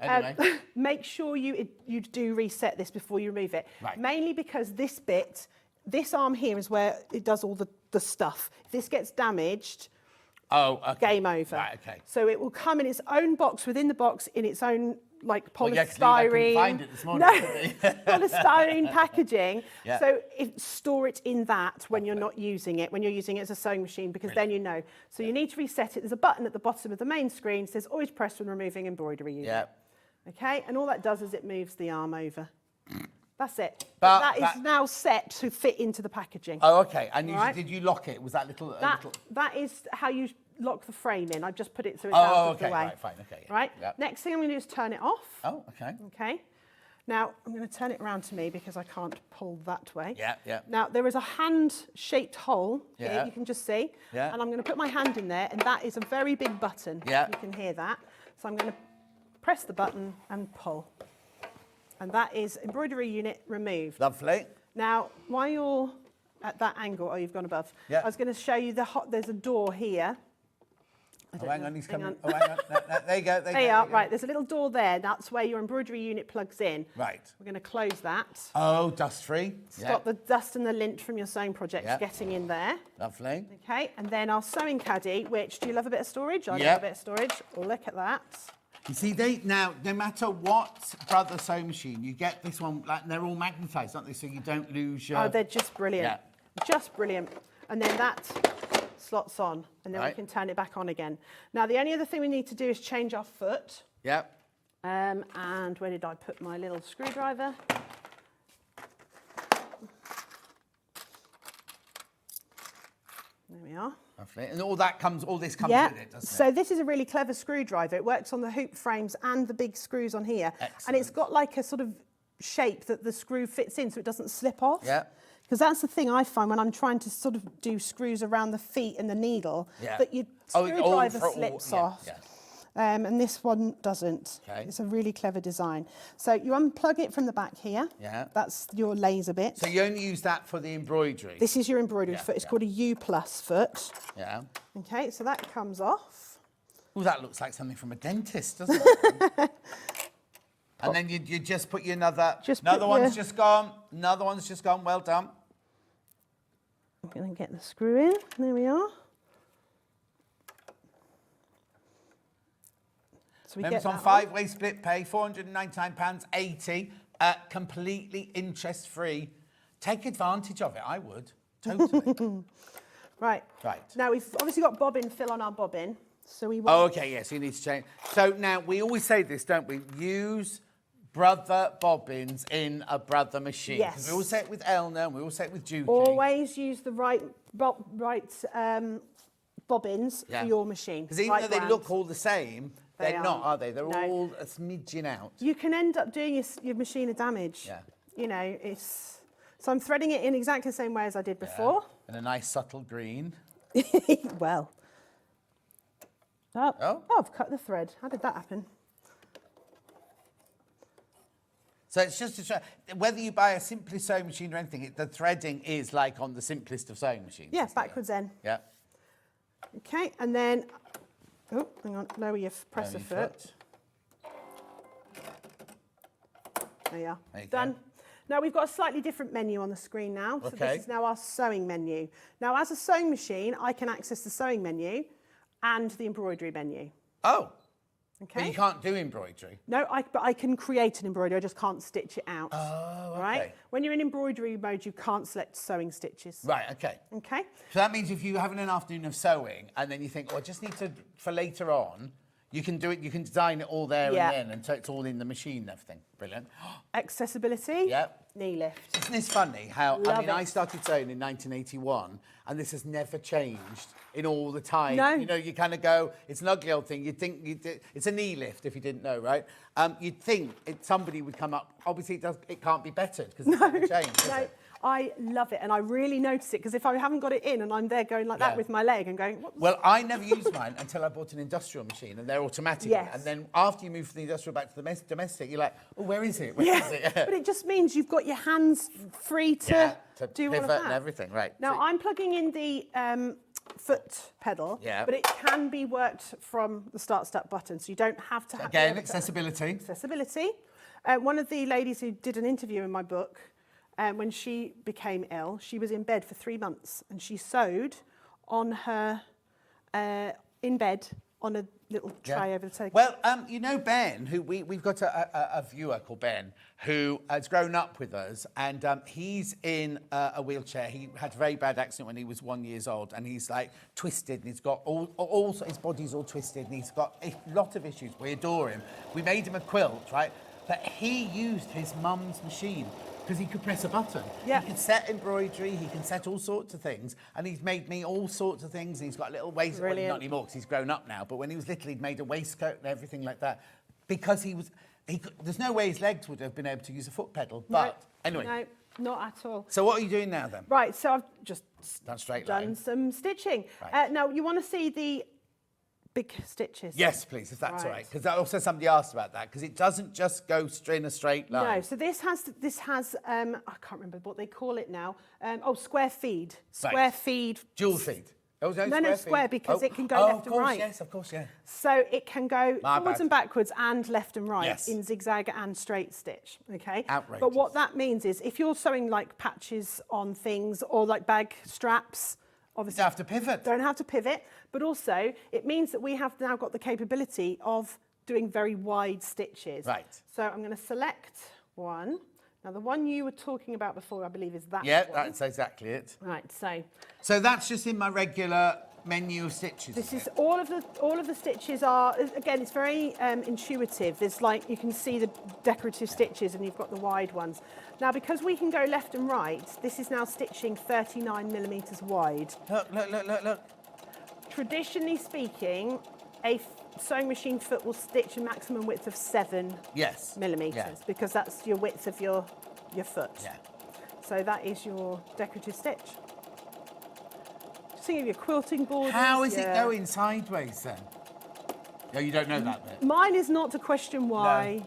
Speaker 1: Anyway.
Speaker 12: Make sure you do reset this before you remove it.
Speaker 1: Right.
Speaker 12: Mainly because this bit, this arm here is where it does all the stuff. If this gets damaged, game over.
Speaker 1: Right, okay.
Speaker 12: So it will come in its own box within the box in its own like polystyrene.
Speaker 1: Well, yeah, 'cause I couldn't find it this morning.
Speaker 12: No, polystyrene packaging.
Speaker 1: Yeah.
Speaker 12: So store it in that when you're not using it, when you're using it as a sewing machine, because then you know. So you need to reset it. There's a button at the bottom of the main screen. It says always press when removing embroidery unit.
Speaker 1: Yeah.
Speaker 12: Okay, and all that does is it moves the arm over. That's it.
Speaker 1: But
Speaker 12: that is now set to fit into the packaging.
Speaker 1: Oh, okay. And did you lock it? Was that little...
Speaker 12: That is how you lock the frame in. I've just put it so it's out of the way.
Speaker 1: Right, fine, okay. Yeah.
Speaker 12: Right?
Speaker 1: Yep.
Speaker 12: Next thing I'm going to do is turn it off.
Speaker 1: Oh, okay.
Speaker 12: Okay. Now, I'm going to turn it around to me because I can't pull that way.
Speaker 1: Yeah, yeah.
Speaker 12: Now, there is a hand-shaped hole here, you can just see.
Speaker 1: Yeah.
Speaker 12: And I'm going to put my hand in there, and that is a very big button.
Speaker 1: Yeah.
Speaker 12: You can hear that. So I'm going to press the button and pull. And that is embroidery unit removed.
Speaker 1: Lovely.
Speaker 12: Now, while you're at that angle, you've gone above.
Speaker 1: Yeah.
Speaker 12: I was going to show you there's a door here.
Speaker 1: Hang on, he's coming. Oh, hang on. No, there you go.
Speaker 12: There you are. Right, there's a little door there. That's where your embroidery unit plugs in.
Speaker 1: Right.
Speaker 12: We're going to close that.
Speaker 1: Oh, dust-free.
Speaker 12: Stop the dust and the lint from your sewing projects getting in there.
Speaker 1: Lovely.
Speaker 12: Okay, and then our sewing caddy, which, do you love a bit of storage? I love a bit of storage. Look at that.
Speaker 1: You see, now, no matter what Brother sewing machine, you get this one, like, they're all magnetised, aren't they? So you don't lose your...
Speaker 12: Oh, they're just brilliant.
Speaker 1: Yeah.
Speaker 12: Just brilliant. And then that slots on, and then we can turn it back on again. Now, the only other thing we need to do is change our foot.
Speaker 1: Yep.
Speaker 12: And where did I put my little screwdriver? There we are.
Speaker 1: Lovely. And all this comes with it, doesn't it?
Speaker 12: So this is a really clever screwdriver. It works on the hoop frames and the big screws on here.
Speaker 1: Excellent.
Speaker 12: And it's got like a sort of shape that the screw fits in so it doesn't slip off.
Speaker 1: Yeah.
Speaker 12: Because that's the thing I find when I'm trying to sort of do screws around the feet and the needle, that your screwdriver slips off.
Speaker 1: Yeah.
Speaker 12: And this one doesn't.
Speaker 1: Okay.
Speaker 12: It's a really clever design. So you unplug it from the back here.
Speaker 1: Yeah.
Speaker 12: That's your laser bit.
Speaker 1: So you only use that for the embroidery?
Speaker 12: This is your embroidery foot. It's called a U+ foot.
Speaker 1: Yeah.
Speaker 12: Okay, so that comes off.
Speaker 1: Oh, that looks like something from a dentist, doesn't it? And then you just put your another one's just gone. Another one's just gone. Well done.
Speaker 12: I'm going to get the screw in. There we are. So we
Speaker 1: Remember, it's on 5-way split pay, £499.80, completely interest-free. Take advantage of it, I would. Totally.
Speaker 12: Right. Now, we've obviously got bobbin fill on our bobbin. So we want...
Speaker 1: Oh, OK, yes, you need to change. So now, we always say this, don't we? Use Brother bobbins in a Brother machine.
Speaker 12: Yes.
Speaker 1: We always say it with Elna, and we always say it with Juki.
Speaker 12: Always use the right bobbins for your machine.
Speaker 1: Because even though they look all the same, they're not, are they? They're all a smidgen out.
Speaker 12: You can end up doing your machine a damage.
Speaker 1: Yeah.
Speaker 12: You know, it's... So I'm threading it in exactly the same way as I did before.
Speaker 1: And a nice subtle green.
Speaker 12: Well. Oh, I've cut the thread. How did that happen?
Speaker 1: So it's just to show, whether you buy a Simply sewing machine or anything, the threading is like on the simplest of sewing machines.
Speaker 12: Yeah, backwards then.
Speaker 1: Yeah.
Speaker 12: Okay, and then, oh, hang on, lower your presser foot. There you are. Done. Now we've got a slightly different menu on the screen now. So this is now our sewing menu. Now as a sewing machine, I can access the sewing menu and the embroidery menu.
Speaker 1: Oh.
Speaker 12: Okay.
Speaker 1: But you can't do embroidery.
Speaker 12: No, but I can create an embroidery, I just can't stitch it out.
Speaker 1: Oh, okay.
Speaker 12: Right? When you're in embroidery mode, you can't select sewing stitches.
Speaker 1: Right, okay.
Speaker 12: Okay.
Speaker 1: So that means if you're having an afternoon of sewing and then you think, oh, I just need to, for later on, you can do it, you can design it all there and then, and so it's all in the machine and everything. Brilliant.
Speaker 12: Accessibility.
Speaker 1: Yep.
Speaker 12: Knee lift.
Speaker 1: Isn't this funny how, I
Speaker 12: it.
Speaker 1: started sewing in 1981 and this has never changed in all the time.
Speaker 12: No.
Speaker 1: You know, you kind of go, it's an ugly old thing. You'd think, it's a knee lift if you didn't know, right? You'd think somebody would come up, obviously it can't be bettered because it's never changed, has it?
Speaker 12: I love it and I really notice it because if I haven't got it in and I'm there going like that with my leg and going...
Speaker 1: Well, I never used mine until I bought an industrial machine and they're automatic.
Speaker 12: Yes.
Speaker 1: And then after you move from the industrial back to the domestic, you're like, oh, where is it? Where is it?
Speaker 12: But it just means you've got your hands free to do all of
Speaker 1: pivot
Speaker 12: that.
Speaker 1: and everything, right.
Speaker 12: Now, I'm plugging in the foot pedal, but it can be worked from the start button, so you don't have to have...
Speaker 1: Again, accessibility.
Speaker 12: Accessibility. One of the ladies who did an interview in my book, when she became ill, she was in bed for 3 months and she sewed on her, in bed, on a little tray over the table.
Speaker 1: Well, you know Ben, who we've got a viewer called Ben, who has grown up with us, and he's in a wheelchair. He had a very bad accident when he was 1 year old, and he's like twisted, and he's got all his body's all twisted, and he's got a lot of issues. We adore him. We made him a quilt, right? But he used his mum's machine because he could press a button.
Speaker 12: Yeah.
Speaker 1: He can set embroidery, he can set all sorts of things, and he's made me all sorts of things. He's got a little waistcoat, well, not anymore because he's grown up now, but when he was little, he'd made a waistcoat and everything like that because there's no way his legs would have been able to use a foot pedal, but anyway.
Speaker 12: No, not at all.
Speaker 1: So what are you doing now then?
Speaker 12: Right, so I've just
Speaker 1: done
Speaker 12: some stitching.
Speaker 1: Right.
Speaker 12: Now, you want to see the big stitches?
Speaker 1: Yes, please, if that's all right. Because also somebody asked about that, because it doesn't just go in a straight line.
Speaker 12: No, so this has I can't remember what they call it now. Square feed. Square feed.
Speaker 1: Dual feed. Oh,
Speaker 12: no, square because it can go left and right.
Speaker 1: Yes, of course, yeah.
Speaker 12: So it can go forwards and backwards and left and right in zigzag and straight stitch, okay?
Speaker 1: Outrageous.
Speaker 12: But what that means is if you're sewing like patches on things or like bag straps, obviously
Speaker 1: you don't have to pivot.
Speaker 12: Don't have to pivot, but also it means that we have now got the capability of doing very wide stitches.
Speaker 1: Right.
Speaker 12: So I'm going to select one. Now the one you were talking about before, I believe, is that one.
Speaker 1: Yeah, that's exactly it.
Speaker 12: Right,
Speaker 1: so that's just in my regular menu of stitches.
Speaker 12: This is all of the stitches are, again, it's very intuitive. There's like, you can see the decorative stitches and you've got the wide ones. Now, because we can go left and right, this is now stitching 39 millimetres wide.
Speaker 1: Look.
Speaker 12: Traditionally speaking, a sewing machine foot will stitch a maximum width of 7 millimetres because that's your width of your foot.
Speaker 1: Yeah.
Speaker 12: So that is your decorative stitch. Just think of your quilting borders.
Speaker 1: How is it going sideways then? No, you don't know that bit.
Speaker 12: Mine is not to question why.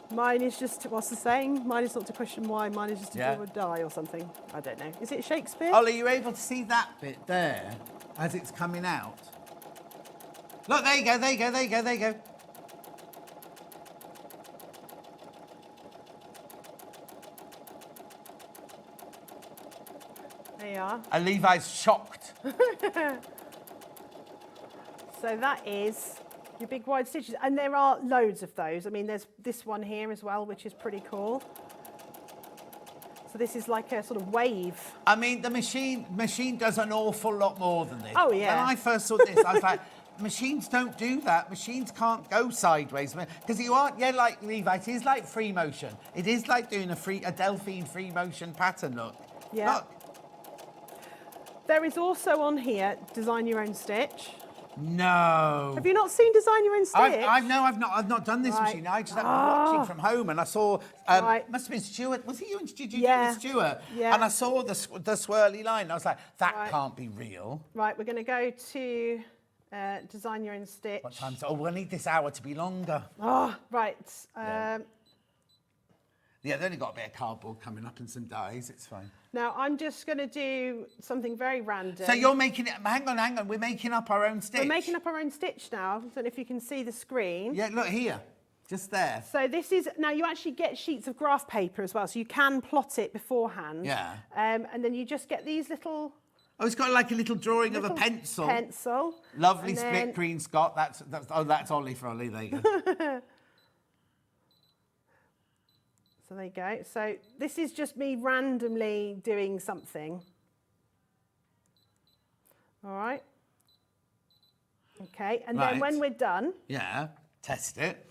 Speaker 1: No.
Speaker 12: Mine is just, what's the saying? Mine is not to question why, mine is just to do or die or something. I don't know. Is it Shakespeare?
Speaker 1: Ollie, are you able to see that bit there as it's coming out? Look, there you go.
Speaker 12: There you are.
Speaker 1: And Levi's shocked.
Speaker 12: So that is your big wide stitches. And there are loads of those. I mean, there's this one here as well, which is pretty cool. So this is like a sort of wave.
Speaker 1: I mean, the machine does an awful lot more than this.
Speaker 12: Oh, yeah.
Speaker 1: When I first saw this, I was like, machines don't do that. Machines can't go sideways. Because you aren't, like Levi, it is like free motion. It is like doing a Delphine free motion pattern, look.
Speaker 12: Yeah.
Speaker 1: Look.
Speaker 12: There is also on here, design your own stitch.
Speaker 1: No.
Speaker 12: Have you not seen design your own stitch?
Speaker 1: I've not done this machine. I just happened watching from home and I saw, must have been Stuart. Was it you and Stuart?
Speaker 12: Yeah.
Speaker 1: And I saw the swirly line. I was like, that can't be real.
Speaker 12: Right, we're going to go to design your own stitch.
Speaker 1: What time? Oh, we'll need this hour to be longer.
Speaker 12: Oh, right.
Speaker 1: Yeah, they've only got a bit of cardboard coming up and some dies. It's fine.
Speaker 12: Now, I'm just going to do something very random.
Speaker 1: So you're making it... Hang on. We're making up our own stitch.
Speaker 12: We're making up our own stitch now. I don't know if you can see the screen.
Speaker 1: Yeah, look here. Just there.
Speaker 12: So this is, now you actually get sheets of graph paper as well, so you can plot it beforehand.
Speaker 1: Yeah.
Speaker 12: And then you just get these little...
Speaker 1: Oh, it's got like a little drawing of a pencil.
Speaker 12: Pencil.
Speaker 1: Lovely
Speaker 12: And
Speaker 1: split
Speaker 12: then-
Speaker 1: green Scott. That's Ollie for Ollie. There you go.
Speaker 12: So there you go. So this is just me randomly doing something. All right. Okay, and then when we're done...
Speaker 1: Yeah, test it.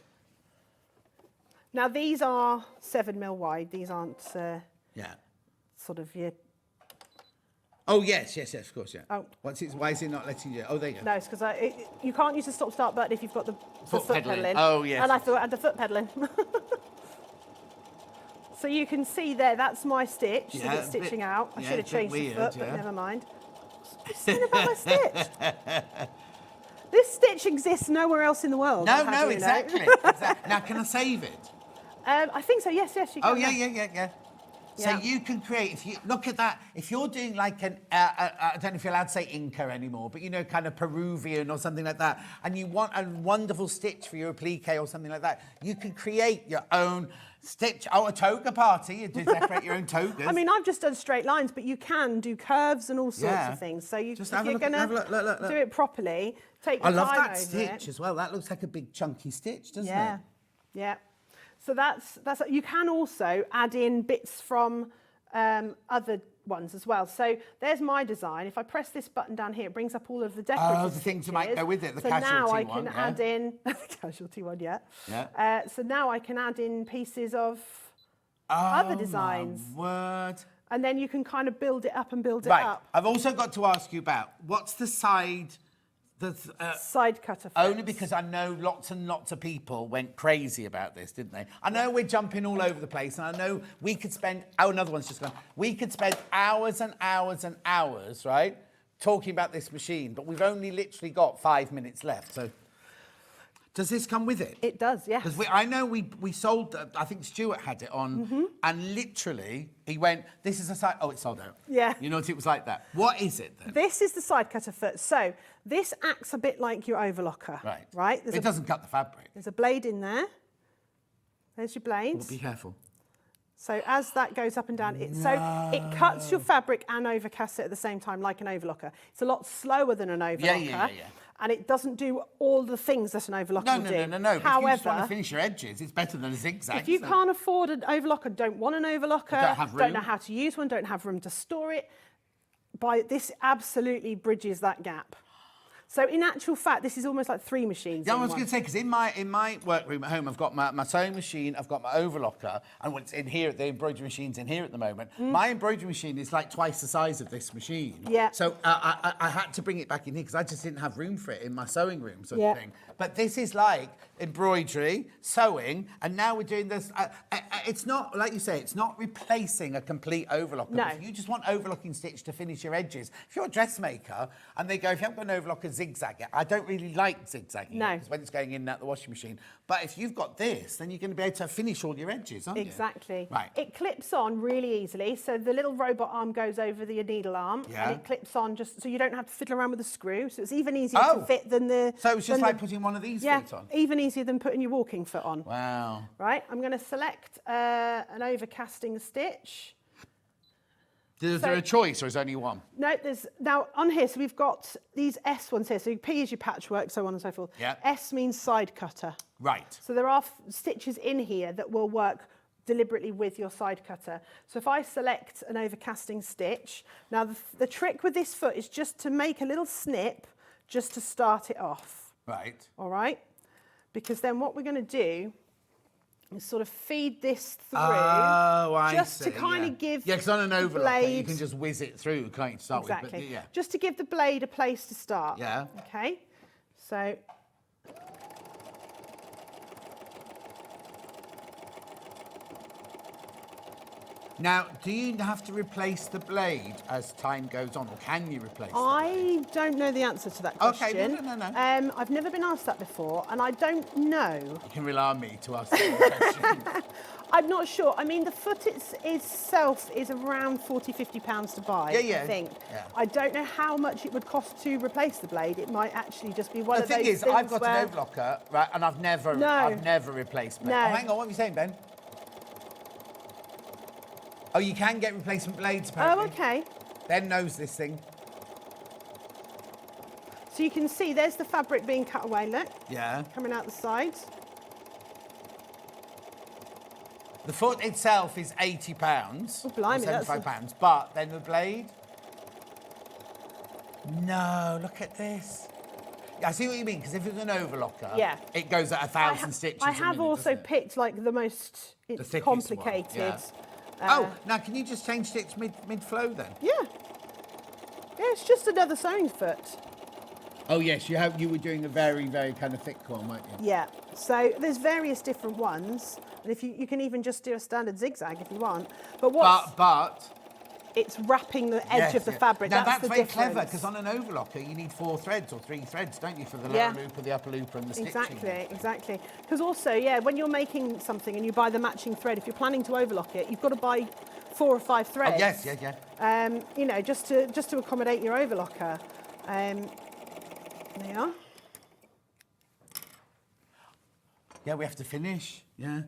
Speaker 12: Now these are 7mm wide. These aren't
Speaker 1: Yeah.
Speaker 12: sort of your...
Speaker 1: Oh, yes, of course, yeah.
Speaker 12: Oh.
Speaker 1: Why is it not letting you... Oh, there you go.
Speaker 12: No, it's because you can't use the stop-start button if you've got the foot pedalling.
Speaker 1: Oh, yes.
Speaker 12: And I thought I had the foot pedalling. So you can see there, that's my stitch, so it's stitching out. I should have changed the foot, but never mind. What's saying about my stitch? This stitch exists nowhere else in the world.
Speaker 1: No, exactly. Now, can I save it?
Speaker 12: I think so, yes, you can.
Speaker 1: Oh, yeah. So you can create, if you look at that, if you're doing like an, I don't know if you're allowed to say Inca anymore, but you know, kind of Peruvian or something like that, and you want a wonderful stitch for your applique or something like that, you can create your own stitch. Oh, a toga party, you do decorate your own togas.
Speaker 12: I mean, I've just done straight lines, but you can do curves and all sorts of things. So if you're going to do it properly, take your time over it.
Speaker 1: I love that stitch as well. That looks like a big chunky stitch, doesn't it?
Speaker 12: Yeah. So that's you can also add in bits from other ones as well. So there's my design. If I press this button down here, it brings up all of the decorative
Speaker 1: the things that might go with it, the
Speaker 12: so
Speaker 1: casualty
Speaker 12: now I
Speaker 1: one,
Speaker 12: can add in the casualty one, so now I can add in pieces of other designs.
Speaker 1: My word.
Speaker 12: And then you can kind of build it up and build it
Speaker 1: Right.
Speaker 12: up.
Speaker 1: I've also got to ask you about what's the side.
Speaker 12: Side cutter fits.
Speaker 1: Only because I know lots and lots of people went crazy about this, didn't they? I know we're jumping all over the place, and I know we could spend... Oh, another one's just gone. We could spend hours and hours and hours, right, talking about this machine, but we've only literally got 5 minutes left, so... Does this come with it?
Speaker 12: It does, yes.
Speaker 1: Because I know we sold, I think Stuart had it on, and literally he went, this is a side, oh, it's sold out.
Speaker 12: Yeah.
Speaker 1: You know, it was like that. What is it then?
Speaker 12: This is the side cutter foot. So this acts a bit like your overlocker. Right?
Speaker 1: It doesn't cut the fabric.
Speaker 12: There's a blade in there. There's your blades.
Speaker 1: Well, be careful.
Speaker 12: So as that goes up and down, it cuts your fabric and overcasts it at the same time, like an overlocker. It's a lot slower than an overlocker.
Speaker 1: Yeah.
Speaker 12: And it doesn't do all the things that an overlocker will do.
Speaker 1: No.
Speaker 12: However,
Speaker 1: if you just want to finish your edges, it's better than a zigzag.
Speaker 12: If you can't afford an overlocker, don't want an overlocker,
Speaker 1: don't
Speaker 12: know how to use one, don't have room to store it, this absolutely bridges that gap. So in actual fact, this is almost like 3 machines.
Speaker 1: Yeah, I was going to say, because in my workroom at home, I've got my sewing machine, I've got my overlocker, and what's in here, the embroidery machine's in here at the moment. My embroidery machine is like twice the size of this machine.
Speaker 12: Yeah.
Speaker 1: So I had to bring it back in here because I just didn't have room for it in my sewing room, sort of thing. But this is like embroidery, sewing, and now we're doing this. It's not, like you say, it's not replacing a complete overlocker.
Speaker 12: No.
Speaker 1: If you just want overlocking stitch to finish your edges, if you're a dressmaker and they go, if you haven't got an overlocker, zigzag it. I don't really like zigzagging because when it's going in and out the washing machine. But if you've got this, then you're going to be able to finish all your edges, aren't you?
Speaker 12: Exactly.
Speaker 1: Right.
Speaker 12: It clips on really easily. So the little robot arm goes over the needle arm and it clips on just so you don't have to fiddle around with the screw. So it's even easier to fit than the...
Speaker 1: So it's just like putting one of these feet on?
Speaker 12: Even easier than putting your walking foot on.
Speaker 1: Wow.
Speaker 12: Right, I'm going to select an overcasting stitch.
Speaker 1: Is there a choice or is there only one?
Speaker 12: No, there's now on here, so we've got these S ones here. So P is your patchwork, so on and so forth.
Speaker 1: Yeah.
Speaker 12: S means side cutter.
Speaker 1: Right.
Speaker 12: So there are stitches in here that will work deliberately with your side cutter. So if I select an overcasting stitch, now the trick with this foot is just to make a little snip just to start it off.
Speaker 1: Right.
Speaker 12: All right? Because then what we're going to do is sort of feed this through.
Speaker 1: Oh, I
Speaker 12: just
Speaker 1: see,
Speaker 12: to kind of give
Speaker 1: because on an overlocker
Speaker 12: blade,
Speaker 1: you can just whiz it through, can't you, to start with? But, yeah.
Speaker 12: Just to give the blade a place to start.
Speaker 1: Yeah.
Speaker 12: Okay. So
Speaker 1: now, do you have to replace the blade as time goes on, or can you replace it?
Speaker 12: I don't know the answer to that question.
Speaker 1: Okay, no.
Speaker 12: I've never been asked that before, and I don't know.
Speaker 1: You can rely on me to ask that question.
Speaker 12: I'm not sure. I mean, the foot itself is around £40–50 to buy, I think.
Speaker 1: Yeah.
Speaker 12: I don't know how much it would cost to replace the blade. It might actually just be one
Speaker 1: The
Speaker 12: of those
Speaker 1: thing is,
Speaker 12: things
Speaker 1: I've got
Speaker 12: where...
Speaker 1: an overlocker, right, and I've never replaced blades.
Speaker 12: No.
Speaker 1: Oh, hang on, what are you saying, Ben? Oh, you can get replacement blades, apparently.
Speaker 12: Oh, okay.
Speaker 1: Ben knows this thing.
Speaker 12: So you can see there's the fabric being cut away, look.
Speaker 1: Yeah.
Speaker 12: Coming out the sides.
Speaker 1: The foot itself is £80.
Speaker 12: Oh, blimey, that's
Speaker 1: £75, but then the blade... No, look at this. Yeah, I see what you mean, because if it's an overlocker, it goes at 1,000 stitches
Speaker 12: I
Speaker 1: a
Speaker 12: have
Speaker 1: minute,
Speaker 12: also
Speaker 1: doesn't it?
Speaker 12: picked like the most
Speaker 1: thickest
Speaker 12: complicated.
Speaker 1: one, oh, now can you just change stitch mid-flow then?
Speaker 12: Yeah. Yeah, it's just another sewing foot.
Speaker 1: Oh yes, you were doing a very, very kind of thick one, weren't you?
Speaker 12: Yeah. So there's various different ones, and if you can even just do a standard zigzag if you want. But what?
Speaker 1: But
Speaker 12: it's wrapping the edge of the fabric.
Speaker 1: Now
Speaker 12: that's the
Speaker 1: very
Speaker 12: difference.
Speaker 1: clever, because on an overlocker you need 4 threads or 3 threads, don't you, for the lower loop or the upper loop and the stitching.
Speaker 12: Exactly. Because also, when you're making something and you buy the matching thread, if you're planning to overlock it, you've got to buy 4 or 5 threads.
Speaker 1: Oh, yes.
Speaker 12: You know, just to accommodate your overlocker. There you are.
Speaker 1: Yeah, we have to finish. Yeah.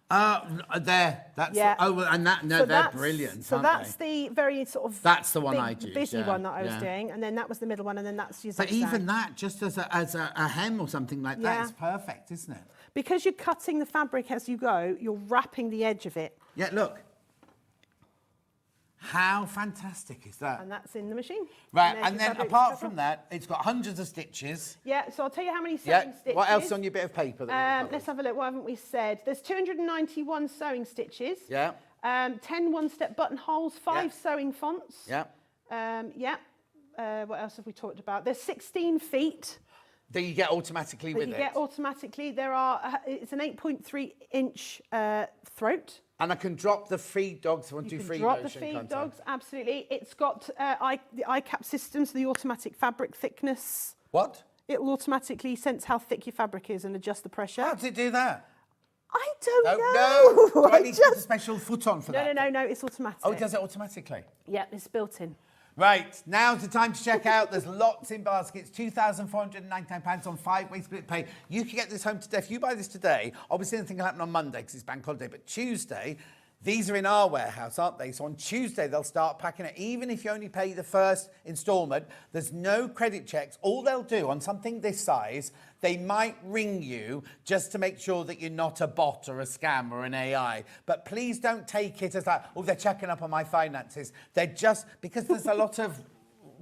Speaker 1: There. That's.
Speaker 12: Yeah.
Speaker 1: Oh, and that. No,
Speaker 12: So
Speaker 1: they're brilliant.
Speaker 12: So
Speaker 1: aren't
Speaker 12: that's
Speaker 1: they?
Speaker 12: the very sort of.
Speaker 1: That's the one
Speaker 12: big,
Speaker 1: I'd use,
Speaker 12: busy one that I was doing, and then that was the middle one, and then that's your
Speaker 1: But
Speaker 12: zigzag.
Speaker 1: even that, just as a hem or something like that, is perfect, isn't it?
Speaker 12: Because you're cutting the fabric as you go, you're wrapping the edge of it.
Speaker 1: Yeah. Look. How fantastic is that?
Speaker 12: And that's in the machine.
Speaker 1: Right, and then apart from that, it's got hundreds of stitches.
Speaker 12: Yeah, so I'll tell you how many sewing stitches.
Speaker 1: What else on your bit of paper?
Speaker 12: Let's have a look. What haven't we said? There's 291 sewing stitches.
Speaker 1: Yeah.
Speaker 12: 10 one-step buttonholes, 5 sewing fonts.
Speaker 1: Yeah.
Speaker 12: What else have we talked about? There's 16 feet.
Speaker 1: That you get automatically with it.
Speaker 12: You get automatically. There are. It's an 8.3-inch throat.
Speaker 1: And I can drop the feed dogs if I want to do free motion.
Speaker 12: Drop the feed dogs, absolutely. It's got the ICAP system, so the automatic fabric thickness.
Speaker 1: What?
Speaker 12: It will automatically sense how thick your fabric is and adjust the pressure.
Speaker 1: How does it do that?
Speaker 12: I don't know.
Speaker 1: No, do I need to put a special foot on for that?
Speaker 12: No, it's automatic.
Speaker 1: Oh, it does it automatically?
Speaker 12: Yeah, it's built in.
Speaker 1: Right, now's the time to check out. There's lots in baskets, £2,499 on 5-way split pay. You can get this home today. If you buy this today, obviously anything will happen on Monday because it's bank holiday, but Tuesday, these are in our warehouse, aren't they? So on Tuesday, they'll start packing it. Even if you only pay the first instalment, there's no credit checks. All they'll do on something this size, they might ring you just to make sure that you're not a bot or a scam or an AI. But please don't take it as like, oh, they're checking up on my finances. They're just, because there's a lot of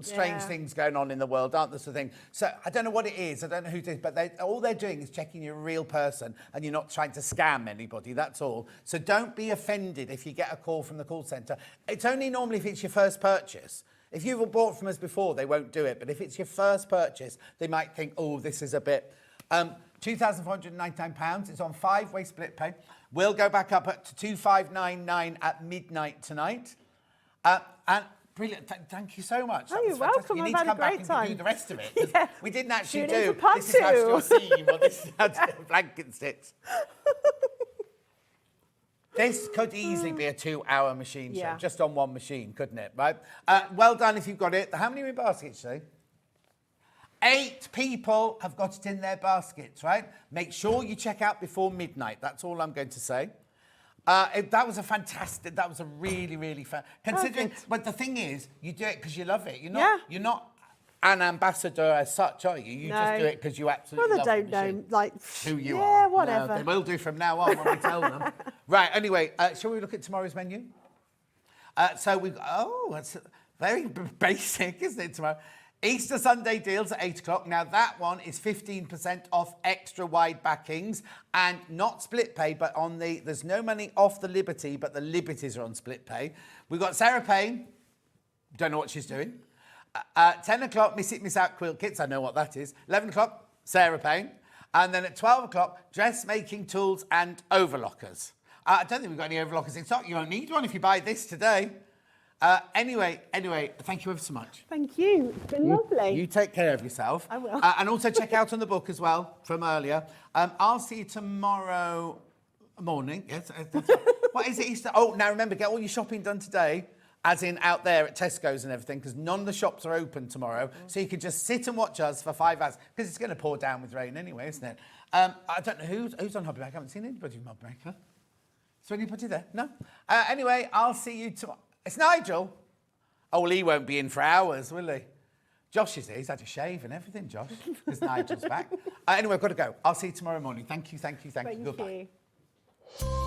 Speaker 1: strange things going on in the world, aren't there, sort of thing. So I don't know what it is, I don't know who it is, but all they're doing is checking you're a real person and you're not trying to scam anybody, that's all. So don't be offended if you get a call from the call centre. It's only normally if it's your first purchase. If you've bought from us before, they won't do it, but if it's your first purchase, they might think, oh, this is a bit... £2,499, it's on 5-way split pay. We'll go back up to £2,599 at midnight tonight. And brilliant, thank you so much.
Speaker 12: Oh, you're welcome.
Speaker 1: You need
Speaker 12: I've
Speaker 1: to
Speaker 12: had
Speaker 1: come
Speaker 12: a
Speaker 1: back
Speaker 12: great
Speaker 1: and do
Speaker 12: time.
Speaker 1: the rest of it.
Speaker 12: Yeah.
Speaker 1: We didn't actually
Speaker 12: Tune in
Speaker 1: do
Speaker 12: for part
Speaker 1: this is how to do a
Speaker 12: 2.
Speaker 1: seam or this is how to do a blanket stitch. This could easily be a 2-hour machine show, just on one machine, couldn't it? Right? Well done if you've got it. How many are in baskets today? 8 people have got it in their baskets, right? Make sure you check out before midnight. That's all I'm going to say. That was a really, really fun. Considering, but the thing is, you do it because you love it. You're not an ambassador as such, are you? You just do it because you absolutely love it.
Speaker 12: Well, they don't know, like,
Speaker 1: who you are.
Speaker 12: Yeah, whatever.
Speaker 1: No, they will do from now on when we tell them. Right, anyway, shall we look at tomorrow's menu? So we've it's very basic, isn't it, tomorrow? Easter Sunday deals at 8 o'clock. Now, that one is 15% off extra wide backings and not split pay, but there's no money off the Liberty, but the Liberties are on split pay. We've got Sarah Payne. Don't know what she's doing. 10 o'clock, Miss It, Miss Out quilt kits. I know what that is. 11 o'clock, Sarah Payne. And then at 12 o'clock, dressmaking tools and overlockers. I don't think we've got any overlockers in stock. You won't need one if you buy this today. Anyway, thank you ever so much.
Speaker 12: Thank you. It's been lovely.
Speaker 1: You take care of yourself.
Speaker 12: I will.
Speaker 1: And also check out on the book as well from earlier. I'll see you tomorrow morning. Yes. What is it, Easter? Oh, now remember, get all your shopping done today, as in out there at Tesco's and everything, because none of the shops are open tomorrow. So you can just sit and watch us for 5 hours, because it's going to pour down with rain anyway, isn't it? I don't know who's on Hobby Maker. I haven't seen anybody on Hobby Maker. Is there anybody there? No? Anyway, I'll see you tomorrow. It's Nigel. Oh, well, he won't be in for hours, will he? Josh is here. He's had a shave and everything, Josh, because Nigel's back. Anyway, I've got to go. I'll see you tomorrow morning. Thank you.
Speaker 12: Thank
Speaker 1: Goodbye.
Speaker 12: you.